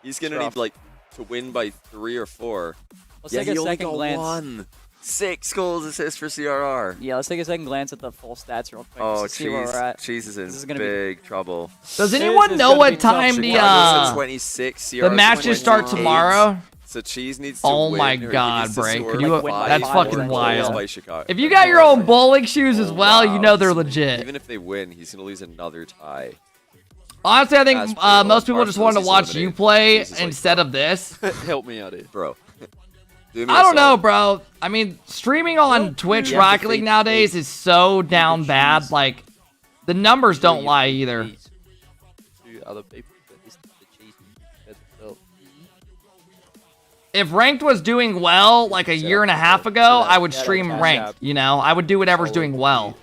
Speaker 9: He's going to need, like, to win by 3 or 4.
Speaker 7: Let's
Speaker 9: yeah,
Speaker 7: take a
Speaker 9: he only
Speaker 7: second
Speaker 9: got
Speaker 7: glance.
Speaker 9: 1. 6 goals assist for CRR.
Speaker 7: Yeah, let's take a second glance at the full stats real quick.
Speaker 9: Oh,
Speaker 7: just to see where we're at.
Speaker 9: Cheese is in
Speaker 7: This is gonna be-
Speaker 9: big trouble.
Speaker 1: Does
Speaker 7: This
Speaker 1: anyone
Speaker 7: is
Speaker 1: know
Speaker 7: gonna
Speaker 1: what
Speaker 7: be tough.
Speaker 1: time the
Speaker 9: Chicago's at 26,
Speaker 1: the
Speaker 9: CRR 's
Speaker 1: matches start
Speaker 9: 28.
Speaker 1: tomorrow?
Speaker 9: So Cheese needs to
Speaker 1: Oh
Speaker 9: win,
Speaker 1: my
Speaker 9: or he
Speaker 1: God,
Speaker 9: needs to
Speaker 1: Bray!
Speaker 9: score
Speaker 1: Could you?
Speaker 9: five
Speaker 1: That's
Speaker 9: more
Speaker 1: fucking
Speaker 9: goals
Speaker 1: wild.
Speaker 9: by Chicago.
Speaker 1: If you got your own bowling shoes as well, you know they're
Speaker 9: Wow.
Speaker 1: legit.
Speaker 9: Even if they win, he's going to lose another tie.
Speaker 1: Honestly, I think
Speaker 9: As per
Speaker 1: most people just wanted to watch
Speaker 9: Barcelona's
Speaker 1: you
Speaker 9: eliminated.
Speaker 1: play
Speaker 9: Jesus, like,
Speaker 1: instead of this.
Speaker 8: Help me out here.
Speaker 9: Bro. Do me a
Speaker 1: I don't know,
Speaker 9: solid.
Speaker 1: bro. I mean, streaming on Twitch
Speaker 8: yeah,
Speaker 1: Rocket
Speaker 8: the
Speaker 1: League
Speaker 8: fake
Speaker 1: nowadays is so down bad. Like, the numbers don't lie either.
Speaker 8: To other people, but this is the cheese as well.
Speaker 1: If ranked was doing well like a year and a half ago, I would stream ranked. You know, I would do whatever's doing well.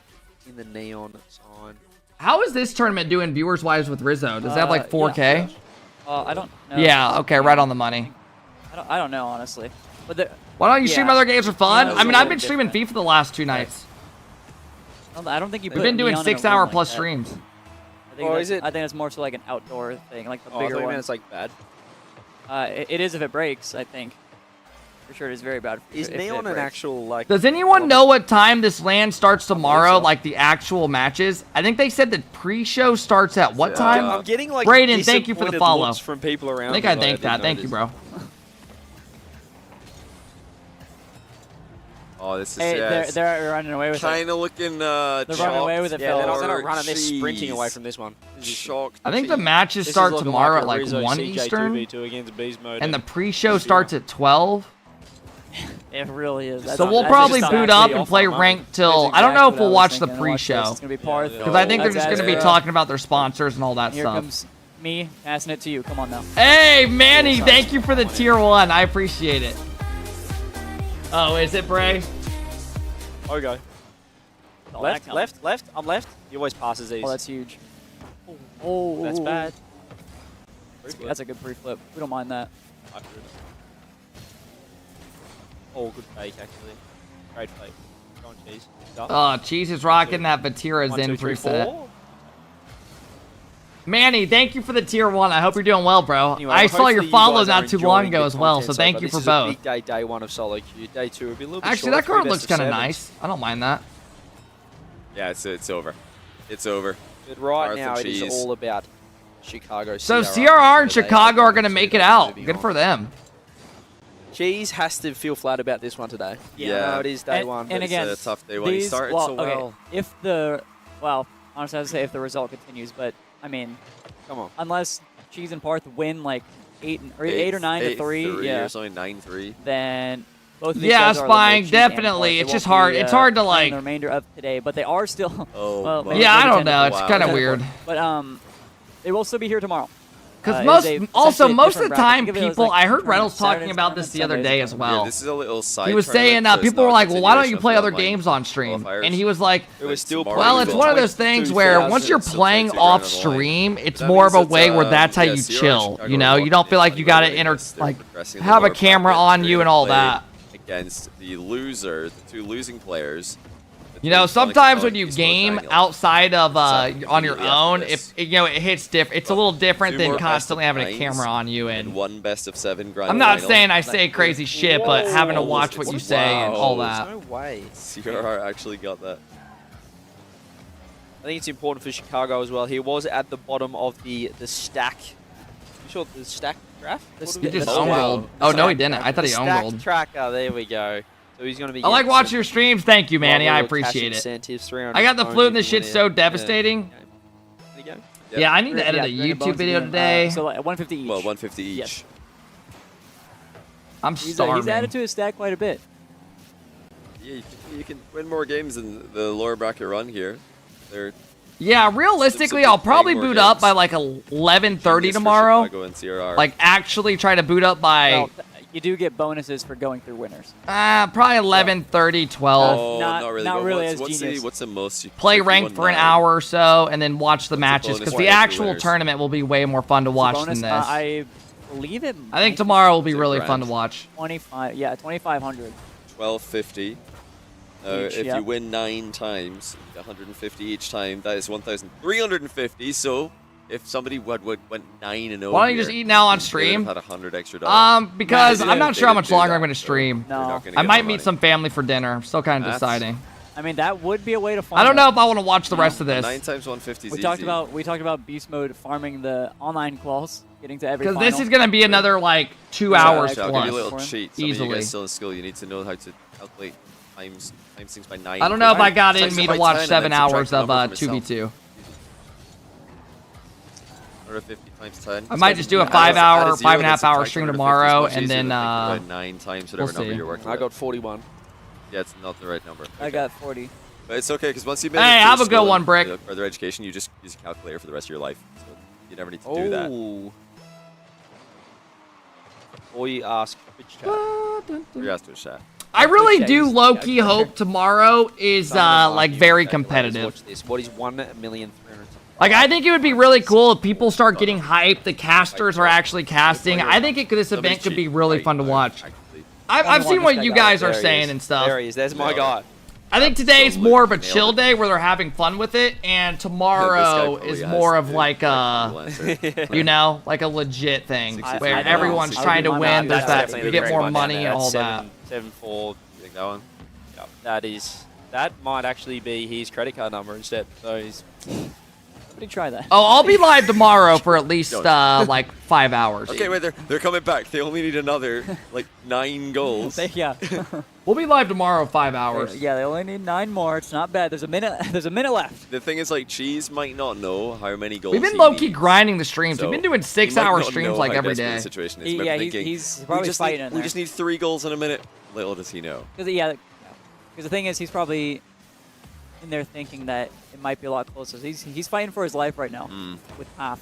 Speaker 8: In the neon sign.
Speaker 1: How is this tournament doing viewers wise with Rizzo? Does that have like 4K?
Speaker 7: I don't know.
Speaker 1: Yeah. Okay. Right on the money.
Speaker 7: I don't know, honestly. But the,
Speaker 1: Why don't you stream
Speaker 7: yeah.
Speaker 1: other games for fun?
Speaker 7: Yeah,
Speaker 1: I mean,
Speaker 7: it's
Speaker 1: I've
Speaker 7: a
Speaker 1: been
Speaker 7: little
Speaker 1: streaming
Speaker 7: different.
Speaker 1: FIFA the last 2 nights.
Speaker 7: I don't think you
Speaker 1: We've
Speaker 7: put
Speaker 1: been doing
Speaker 7: neon in a
Speaker 1: 6-hour
Speaker 7: room
Speaker 1: plus
Speaker 7: like that.
Speaker 1: streams.
Speaker 7: I think
Speaker 8: Oh,
Speaker 7: that's,
Speaker 8: is it?
Speaker 7: I think it's more so like an outdoor thing, like the
Speaker 8: Oh, I
Speaker 7: bigger
Speaker 8: thought you
Speaker 7: one.
Speaker 8: meant it's like bad.
Speaker 7: It is if it breaks, I think. For sure, it is very bad.
Speaker 8: Is
Speaker 7: if it
Speaker 8: neon an
Speaker 7: breaks.
Speaker 8: actual like?
Speaker 1: Does anyone know what time this LAN starts tomorrow? Like the actual matches? I think they said the pre-show starts at what time?
Speaker 8: I'm getting like
Speaker 1: Brayden, thank you for the
Speaker 8: disappointed
Speaker 1: follow.
Speaker 8: looks from people around.
Speaker 1: I think
Speaker 8: me,
Speaker 1: I
Speaker 8: like,
Speaker 1: think that.
Speaker 8: didn't
Speaker 1: Thank you,
Speaker 8: notice.
Speaker 1: bro.
Speaker 9: Oh, this is
Speaker 7: they're running away with it.
Speaker 9: kind of looking.
Speaker 7: They're running away with it.
Speaker 8: Yeah, they're
Speaker 7: fellas.
Speaker 8: not running. They're sprinting away from this one.
Speaker 9: Shocked.
Speaker 1: I think the matches start tomorrow at like 1 Eastern, and the pre-show starts at 12.
Speaker 7: It really is.
Speaker 1: So we'll probably boot up and play ranked till, I don't know if we'll watch the pre-show.
Speaker 7: It's going to be Parth.
Speaker 1: Because I think they're just going to be talking about their sponsors and all that
Speaker 7: Here
Speaker 1: stuff.
Speaker 7: comes me passing it to you. Come on now.
Speaker 1: Hey, Manny, thank you for the tier 1. I appreciate it. Oh, is it, Bray?
Speaker 8: Okay. Left. I'm left. He always passes these.
Speaker 7: Oh, that's huge. Oh,
Speaker 8: that's bad.
Speaker 7: That's a good pre-flip. We don't mind that.
Speaker 8: Oh, good fake, actually. Great fake. Go on, Cheese.
Speaker 1: Oh, Cheese is rocking that Vatira's
Speaker 8: 1,
Speaker 1: in
Speaker 8: 2, 3,
Speaker 1: preset.
Speaker 8: 4.
Speaker 1: Manny, thank you for the tier 1. I hope you're doing well, bro.
Speaker 8: Anyway,
Speaker 1: I saw your
Speaker 8: hopefully you
Speaker 1: follow
Speaker 8: guys are
Speaker 1: not too long
Speaker 8: enjoying
Speaker 1: ago
Speaker 8: the
Speaker 1: as well,
Speaker 8: content
Speaker 1: so
Speaker 8: so
Speaker 1: thank
Speaker 8: far.
Speaker 1: you for
Speaker 8: This is a
Speaker 1: both.
Speaker 8: big day, day 1 of Solo Q. Day 2 will be a little bit
Speaker 1: Actually,
Speaker 8: shorter,
Speaker 1: that card
Speaker 8: 3
Speaker 1: looks
Speaker 8: best of
Speaker 1: kind of
Speaker 8: 7s.
Speaker 1: nice. I don't mind that.
Speaker 9: Yeah, it's over. It's over.
Speaker 8: But right
Speaker 9: Parth
Speaker 8: now,
Speaker 9: and
Speaker 8: it is
Speaker 9: Cheese.
Speaker 8: all about Chicago.
Speaker 1: So CRR and Chicago are going to make it out. Good for them.
Speaker 8: Cheese has to feel flat about this one today.
Speaker 9: Yeah.
Speaker 8: No, it is day 1.
Speaker 7: And
Speaker 8: but
Speaker 7: again,
Speaker 9: It's a tough day when he started so well.
Speaker 7: If the, well, honestly, I would say if the result continues, but I mean,
Speaker 8: come on.
Speaker 7: Unless Cheese and Parth win like 8 or 9 to 3, yeah,
Speaker 9: or something, 9-3.
Speaker 7: then both of these
Speaker 1: Yeah,
Speaker 7: guys are
Speaker 1: Spying,
Speaker 7: eliminated, Cheese and
Speaker 1: definitely.
Speaker 7: Parth.
Speaker 1: It's
Speaker 7: They
Speaker 1: just
Speaker 7: won't
Speaker 1: hard.
Speaker 7: be,
Speaker 1: It's hard to
Speaker 7: playing
Speaker 1: like.
Speaker 7: the remainder of today, but they are still.
Speaker 9: Oh,
Speaker 7: well, maybe
Speaker 1: yeah, I
Speaker 7: 10
Speaker 1: don't
Speaker 7: to
Speaker 1: know.
Speaker 7: 4.
Speaker 1: It's kind of weird.
Speaker 7: But they will still be here tomorrow.
Speaker 1: Because
Speaker 7: It is
Speaker 1: most of the
Speaker 7: different
Speaker 1: time,
Speaker 7: bracket. Think of it as,
Speaker 1: people,
Speaker 7: like,
Speaker 1: I heard Reynolds
Speaker 7: Saturdays,
Speaker 1: talking about this the other
Speaker 7: Sundays,
Speaker 1: day as well.
Speaker 9: Yeah, this is a little side
Speaker 1: He was saying,
Speaker 9: tournament, so it's
Speaker 1: people were
Speaker 9: not
Speaker 1: like, well, why don't you
Speaker 9: continuation
Speaker 1: play
Speaker 9: of the
Speaker 1: other games on stream?
Speaker 9: qualifiers.
Speaker 1: And he was like,
Speaker 9: It was still
Speaker 1: well, it's one of those things where once you're playing off stream, it's more of a way where that's how you chill. You know, you don't feel like you got to have a camera on you and all that.
Speaker 9: Against the loser, the 2 losing players.
Speaker 1: You know, sometimes when you game outside of on your own, it hits different. It's a little different than constantly having a camera on you. And
Speaker 9: 1 best of 7 grand
Speaker 1: I'm not
Speaker 9: final.
Speaker 1: saying I say crazy shit, but having to watch what you say and all that.
Speaker 8: No way.
Speaker 9: CRR actually got that.
Speaker 8: I think it's important for Chicago as well. He was at the bottom of the stack. You sure the stack graph?
Speaker 1: He just owned. Oh no, he didn't. I thought he owned.
Speaker 8: Stack tracker. There we go. So he's going to be.
Speaker 1: I like watching your streams. Thank you, Manny. I appreciate it.
Speaker 8: Incentives,
Speaker 1: I got the flu and this shit's so devastating.
Speaker 8: There you go.
Speaker 1: Yeah, I need to edit a YouTube video today.
Speaker 7: So like 150 each.
Speaker 9: Well, 150 each.
Speaker 7: Yes.
Speaker 1: I'm
Speaker 7: He's
Speaker 1: starving.
Speaker 7: added to his stack quite a bit.
Speaker 9: Yeah, you can win more games in the lower bracket run here. They're
Speaker 1: Yeah, realistically, I'll probably boot up by like 11:30 tomorrow.
Speaker 9: Chicago and CRR.
Speaker 1: Like actually try to boot up by
Speaker 7: Well, you do get bonuses for going through winners.
Speaker 1: probably 11:30, 12.
Speaker 9: Oh,
Speaker 7: not
Speaker 9: really.
Speaker 7: not
Speaker 9: But
Speaker 7: really
Speaker 9: what's,
Speaker 7: as genius.
Speaker 9: what's the most you
Speaker 1: Play
Speaker 9: if you
Speaker 1: ranked
Speaker 9: won
Speaker 1: for an
Speaker 9: 9?
Speaker 1: hour or so, and then watch the matches
Speaker 9: bonus
Speaker 1: because
Speaker 9: for
Speaker 1: the
Speaker 9: every
Speaker 1: actual
Speaker 9: winners?
Speaker 1: tournament will be way more fun to watch
Speaker 7: bonus,
Speaker 1: than this.
Speaker 7: I believe it.
Speaker 1: I think tomorrow will be really fun to watch.
Speaker 7: 25. Yeah, 2,500.
Speaker 9: 1250.
Speaker 7: Each,
Speaker 9: if
Speaker 7: yep.
Speaker 9: you win 9 times, 150 each time, that is 1,350. So if somebody went 9-0,
Speaker 1: Why don't you just eat now on stream?
Speaker 9: Had 100 extra dollars.
Speaker 1: Because I'm not sure how much longer I'm going to stream.
Speaker 7: No.
Speaker 1: I might meet some family for dinner. I'm still kind of
Speaker 9: That's-
Speaker 1: deciding.
Speaker 7: I mean, that would be a way to farm.
Speaker 1: I don't
Speaker 7: it.
Speaker 1: know if I want to watch the rest of this.
Speaker 9: 9 times 150 is
Speaker 7: We
Speaker 9: easy.
Speaker 7: talked about beast mode farming the online quals, getting to every.
Speaker 1: Because
Speaker 7: Final.
Speaker 1: this is going to be another like 2 hours
Speaker 9: I'll
Speaker 1: plus.
Speaker 9: give you a little cheat. Some of you
Speaker 1: Easily.
Speaker 9: guys still in school, you need to know how to calculate times things by 9.
Speaker 1: I don't know if I got in
Speaker 9: Times
Speaker 1: me
Speaker 9: it
Speaker 1: to
Speaker 9: by
Speaker 1: watch
Speaker 9: 10 and
Speaker 1: 7
Speaker 9: then subtract
Speaker 1: hours
Speaker 9: the
Speaker 1: of
Speaker 9: number from itself.
Speaker 1: 2v2.
Speaker 9: 150 times 10.
Speaker 1: I might just do a 5-hour, 5.5 hour stream tomorrow, and then
Speaker 9: 9 times whatever
Speaker 1: we'll
Speaker 9: number
Speaker 1: see.
Speaker 9: you're working
Speaker 8: I
Speaker 9: with.
Speaker 8: got 41.
Speaker 9: Yeah, it's not the right number.
Speaker 7: I got 40.
Speaker 9: But it's okay, because once you've been
Speaker 1: Hey,
Speaker 9: in
Speaker 1: have a good
Speaker 9: school
Speaker 1: one,
Speaker 9: and,
Speaker 1: Brick.
Speaker 9: Further education, you just use a calculator for the rest of your life. So you never need to do that.
Speaker 8: Or you ask Twitch chat.
Speaker 9: Or you ask to chat.
Speaker 1: I really do low-key hope tomorrow is like very competitive.
Speaker 8: Watch this. What is 1,300,000?
Speaker 1: Like, I think it would be really cool if people start getting hyped, the casters are actually casting. I think this event could be really fun to watch. I've seen what you guys are saying and stuff.
Speaker 8: There he is. There's my guy.
Speaker 1: I think today is more of a chill day where they're having fun with it, and tomorrow is more of like you know, like a legit thing where everyone's trying to win. There's that you get more money and all that.
Speaker 8: 7-4.
Speaker 9: You think that one?
Speaker 8: Yep. That might actually be his credit card number instead. So he's.
Speaker 7: Somebody try that.
Speaker 1: Oh, I'll be live tomorrow for at least like 5 hours.
Speaker 9: Okay, wait, they're coming back. They only need another like 9 goals.
Speaker 7: Yeah.
Speaker 1: We'll be live tomorrow 5 hours.
Speaker 7: Yeah, they only need 9 more. It's not bad. There's a minute. There's a minute left.
Speaker 9: The thing is, like, Cheese might not know how many goals.
Speaker 1: We've been
Speaker 9: he
Speaker 1: low-key
Speaker 9: needs.
Speaker 1: grinding the streams.
Speaker 9: So,
Speaker 1: We've been doing
Speaker 9: he
Speaker 1: 6-hour
Speaker 9: might not
Speaker 1: streams
Speaker 9: know
Speaker 1: like
Speaker 9: how
Speaker 1: every
Speaker 9: desperate
Speaker 1: day.
Speaker 9: The situation is.
Speaker 7: Yeah,
Speaker 9: thinking,
Speaker 7: he's probably
Speaker 9: just
Speaker 7: fighting
Speaker 9: need,
Speaker 7: in
Speaker 9: we
Speaker 7: there.
Speaker 9: just need 3 goals in a minute. Little does he know.
Speaker 7: Because the thing is, he's probably in there thinking that it might be a lot closer. He's fighting for his life right now with half.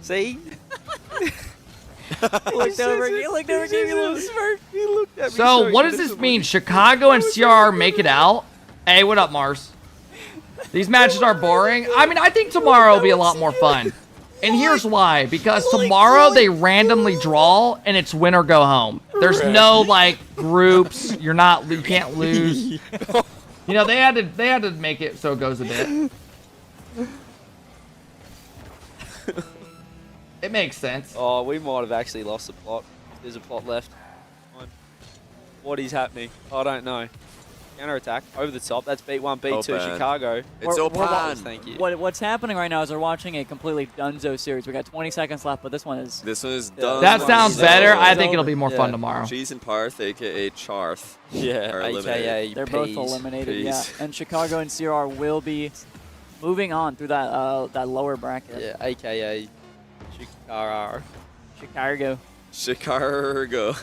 Speaker 8: See?
Speaker 7: He looked over, gave me a little smirk.
Speaker 8: He looked at me.
Speaker 1: So what does this mean? Chicago and CR make it out? Hey, what up, Mars? These matches are boring. I mean, I think tomorrow will be a lot more fun. And here's why. Because tomorrow they randomly draw and it's win or go home. There's no like groups. You can't lose. You know, they had to make it so it goes a bit. It makes sense.
Speaker 8: Oh, we might have actually lost the plot. There's a plot left. What is happening? I don't know. Counter attack over the top. That's beat 1, beat 2, Chicago.
Speaker 9: It's open.
Speaker 8: Thank you.
Speaker 7: What's happening right now is we're watching a completely Dunzo series. We got 20 seconds left, but this one is
Speaker 9: done.
Speaker 1: That sounds better. I think it'll be more fun tomorrow.
Speaker 9: Cheese and Parth, aka Charth.
Speaker 8: Yeah,
Speaker 9: are
Speaker 8: aka
Speaker 9: eliminated.
Speaker 7: They're both eliminated.
Speaker 9: Peas.
Speaker 7: Yeah, and Chicago and CR will be moving on through that lower bracket.
Speaker 8: Yeah, aka Chicago.
Speaker 7: Chicago.
Speaker 9: Chicago.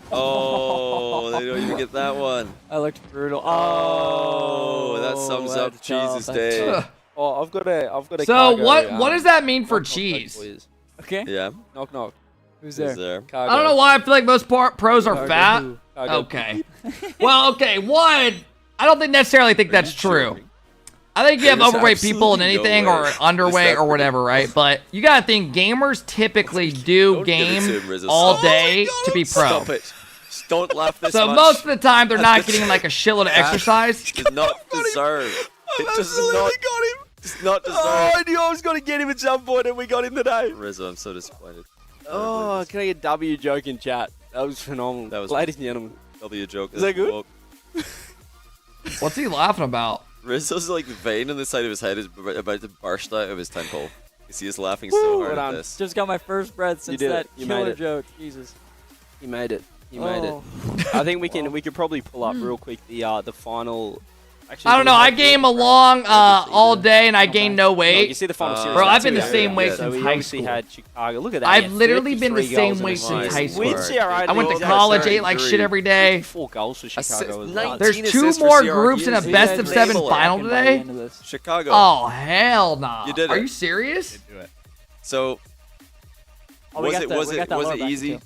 Speaker 9: Oh, they don't even get that one.
Speaker 7: I looked brutal.
Speaker 9: Oh, that sums up Cheese's day.
Speaker 8: Oh, I've got a.
Speaker 1: So
Speaker 8: cargo,
Speaker 1: what does that mean for Cheese?
Speaker 7: Okay.
Speaker 9: Yeah.
Speaker 8: Knock knock.
Speaker 7: Who's there?
Speaker 8: Cargo.
Speaker 1: I don't know why I feel like most pros are
Speaker 8: Cargo.
Speaker 1: fat.
Speaker 8: Cargo.
Speaker 1: Okay. Well, okay. One, I don't necessarily think that's true. I think you have
Speaker 9: There's
Speaker 1: overweight people in
Speaker 9: absolutely no
Speaker 1: anything
Speaker 9: way.
Speaker 1: or underweight or whatever, right? But you gotta think gamers typically do
Speaker 9: Don't give it
Speaker 1: game
Speaker 9: to him, Rizzo.
Speaker 1: all
Speaker 9: Stop.
Speaker 1: day to be pro.
Speaker 9: Stop it. Just don't laugh this
Speaker 1: So
Speaker 9: much.
Speaker 1: most of the time they're not getting like a shitload of exercise.
Speaker 9: Does not deserve. It does not deserve.
Speaker 8: Oh, I knew I was going to get him at some point, and we got him today.
Speaker 9: Rizzo, I'm so disappointed.
Speaker 8: Oh, can I get W joke in chat? That was phenomenal.
Speaker 9: That was
Speaker 8: Ladies and gentlemen.
Speaker 9: W joke.
Speaker 8: Is that good?
Speaker 1: What's he laughing about?
Speaker 9: Rizzo's like the vein on the side of his head is about to burst out of his temple. You see us laughing so hard at this.
Speaker 7: Just got my first breath since
Speaker 8: did
Speaker 7: that
Speaker 8: it. You
Speaker 7: killer
Speaker 8: made it.
Speaker 7: joke. Jesus.
Speaker 8: He made it. He made it. I think we could probably pull up real quick the final. Actually,
Speaker 1: I don't know. I game along all day and I gain no weight.
Speaker 8: You see the final series.
Speaker 1: Bro,
Speaker 8: now
Speaker 1: I've been
Speaker 8: too,
Speaker 1: the same weight
Speaker 8: So
Speaker 1: since
Speaker 8: we
Speaker 1: high
Speaker 8: obviously
Speaker 1: school.
Speaker 8: had Chicago. Look at that.
Speaker 1: I've literally been the
Speaker 8: 53
Speaker 1: same
Speaker 8: goals in
Speaker 1: weight
Speaker 8: a
Speaker 1: since
Speaker 8: season.
Speaker 1: high school.
Speaker 8: With CRI,
Speaker 1: I went to
Speaker 8: they
Speaker 1: college,
Speaker 8: also
Speaker 1: ate like shit every day.
Speaker 8: 4 goals for Chicago. as well.
Speaker 1: There's 2 more groups in a best of 7 final today.
Speaker 9: Chicago.
Speaker 1: Oh hell nah.
Speaker 9: You did
Speaker 1: Are
Speaker 9: it.
Speaker 1: you serious?
Speaker 9: So,
Speaker 7: Oh, we
Speaker 9: was
Speaker 7: got
Speaker 9: it
Speaker 7: that-
Speaker 9: was
Speaker 7: we
Speaker 9: it
Speaker 7: got that
Speaker 9: was
Speaker 7: lower
Speaker 9: it
Speaker 7: bracket
Speaker 9: easy?
Speaker 7: too.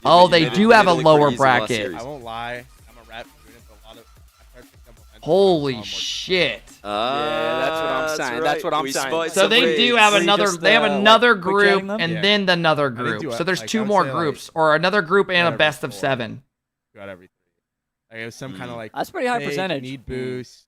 Speaker 1: Oh, they do have a lower bracket.
Speaker 16: I won't lie. I'm a rap student, but a lot of I tried to pick up momentum.
Speaker 1: Holy shit.
Speaker 8: Yeah, that's what I'm saying. That's what I'm saying.
Speaker 1: So they do have another. They have another group
Speaker 16: them?
Speaker 1: and
Speaker 16: Yeah.
Speaker 1: then another
Speaker 16: I think
Speaker 1: group.
Speaker 16: do
Speaker 1: So there's
Speaker 16: like,
Speaker 1: 2
Speaker 16: I would
Speaker 1: more
Speaker 16: say,
Speaker 1: groups, or another group and a
Speaker 16: whatever,
Speaker 1: best of
Speaker 16: 4.
Speaker 1: 7.
Speaker 16: Got every 3. Like it was some kind of like.
Speaker 7: That's pretty high
Speaker 16: fake,
Speaker 7: percentage.
Speaker 16: Need boost.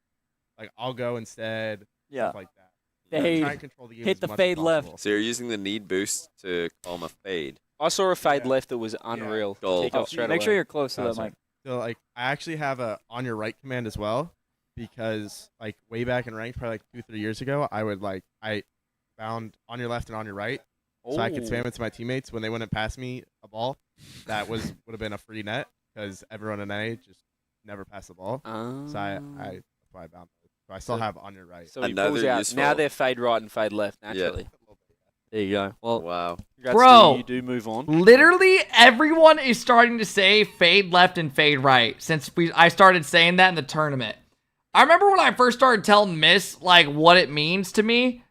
Speaker 16: Like I'll go instead.
Speaker 7: Yeah.
Speaker 16: Stuff like that.
Speaker 7: Fade.
Speaker 16: Try and control the game
Speaker 7: Hit
Speaker 16: as
Speaker 7: the
Speaker 16: much as
Speaker 7: fade left.
Speaker 16: possible.
Speaker 9: So you're using the need boost to call him a fade.
Speaker 8: I saw a fade left that was unreal.
Speaker 9: Goal.
Speaker 8: Kick off straight
Speaker 7: Make
Speaker 8: away.
Speaker 7: sure you're close to
Speaker 16: Oh,
Speaker 7: that,
Speaker 16: sorry.
Speaker 7: Mike.
Speaker 16: So like I actually have a on your right command as well, because like way back in ranked, probably like 2-3 years ago, I found on your left and on your right, so I could spam it to my teammates when they wouldn't pass me a ball. That would have been a free net because everyone in A just never passed the ball. So I that's why I bound it. So I still have on your right.
Speaker 8: So he
Speaker 9: Another
Speaker 8: pulls out.
Speaker 9: useful-
Speaker 8: Now they're fade right and fade left naturally. There you go. Well,
Speaker 9: wow.
Speaker 8: congrats
Speaker 1: Bro,
Speaker 8: to you. Do move on.
Speaker 1: Literally everyone is starting to say fade left and fade right since I started saying that in the tournament. I remember when I first started telling Miss like what it means to me,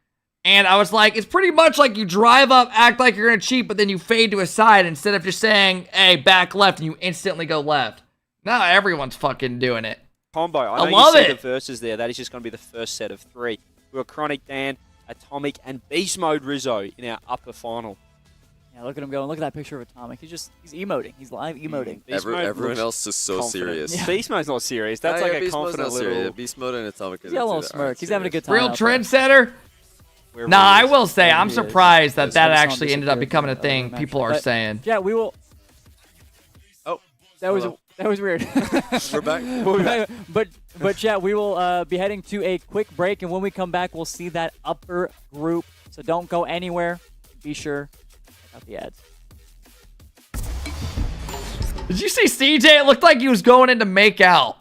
Speaker 1: and I was like, it's pretty much like you drive up, act like you're gonna cheat, but then you fade to a side instead of just saying, hey, back left, and you instantly go left. Now everyone's fucking doing it.
Speaker 8: Combo. I know
Speaker 1: love
Speaker 8: you see
Speaker 1: it.
Speaker 8: the verses there. That is just going to be the first set of 3. We got Chronic Dan, Atomic, and Beast Mode Rizzo in our upper final.
Speaker 7: Yeah, look at him going. Look at that picture of Atomic. He's emoting. He's live emoting.
Speaker 9: Everyone else is so serious.
Speaker 8: Yeah. Beast Mode's not serious. That's like a
Speaker 9: Beast Mode's
Speaker 8: confident
Speaker 9: not serious.
Speaker 8: little.
Speaker 9: Beast Mode and Atomic.
Speaker 7: He's got a little smirk. He's having a good time.
Speaker 1: Real
Speaker 7: out there.
Speaker 1: trendsetter?
Speaker 8: Wherever
Speaker 1: Nah,
Speaker 8: he
Speaker 1: I
Speaker 8: is.
Speaker 1: will say, I'm
Speaker 7: He is.
Speaker 1: surprised that
Speaker 7: Just
Speaker 1: that
Speaker 7: focus on
Speaker 1: actually ended up
Speaker 7: disappearing
Speaker 1: becoming a
Speaker 7: from
Speaker 1: thing
Speaker 7: the
Speaker 1: people
Speaker 7: match.
Speaker 1: are
Speaker 7: But,
Speaker 1: saying.
Speaker 7: Yeah, we will.
Speaker 9: Oh.
Speaker 7: That was
Speaker 9: hello.
Speaker 7: That was weird.
Speaker 9: We're back.
Speaker 7: But chat, we will be heading to a quick break, and when we come back, we'll see that upper group. So don't go anywhere. Be sure to check out the ads.
Speaker 1: Did you see CJ? It looked like he was going in to make out.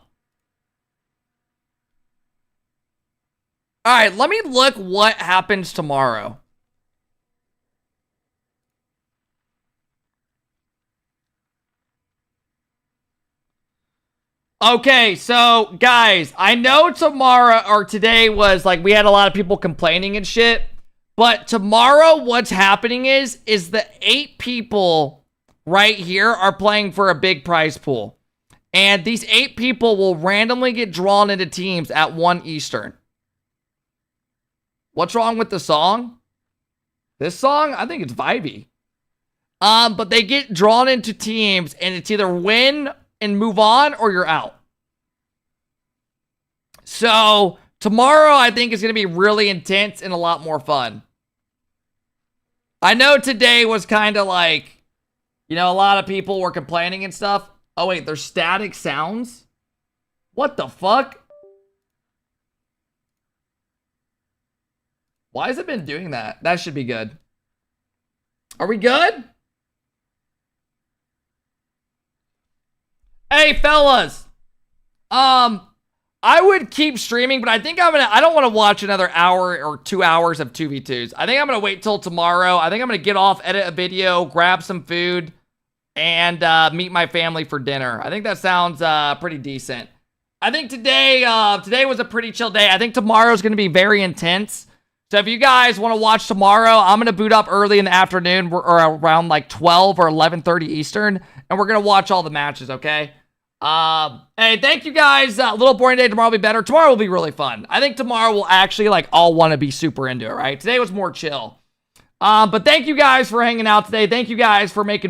Speaker 1: All right, let me look what happens tomorrow. Okay, so guys, I know tomorrow or today was like we had a lot of people complaining and shit, but tomorrow what's happening is the 8 people right here are playing for a big prize pool. And these 8 people will randomly get drawn into teams at 1 Eastern. What's wrong with the song? This song? I think it's vibey. But they get drawn into teams and it's either win and move on or you're out. So tomorrow I think is going to be really intense and a lot more fun. I know today was kind of like, you know, a lot of people were complaining and stuff. Oh wait, there's static sounds? What the fuck? Why has it been doing that? That should be good. Are we good? Hey, fellas. I would keep streaming, but I think I don't want to watch another hour or 2 hours of 2v2s. I think I'm going to wait till tomorrow. I think I'm going to get off, edit a video, grab some food, and meet my family for dinner. I think that sounds pretty decent. I think today was a pretty chill day. I think tomorrow's going to be very intense. So if you guys want to watch tomorrow, I'm going to boot up early in the afternoon or around like 12 or 11:30 Eastern, and we're going to watch all the matches, okay? Hey, thank you guys. Little boring day. Tomorrow will be better. Tomorrow will be really fun. I think tomorrow we'll actually like all want to be super into it, right? Today was more chill. But thank you guys for hanging out today. Thank you guys for making my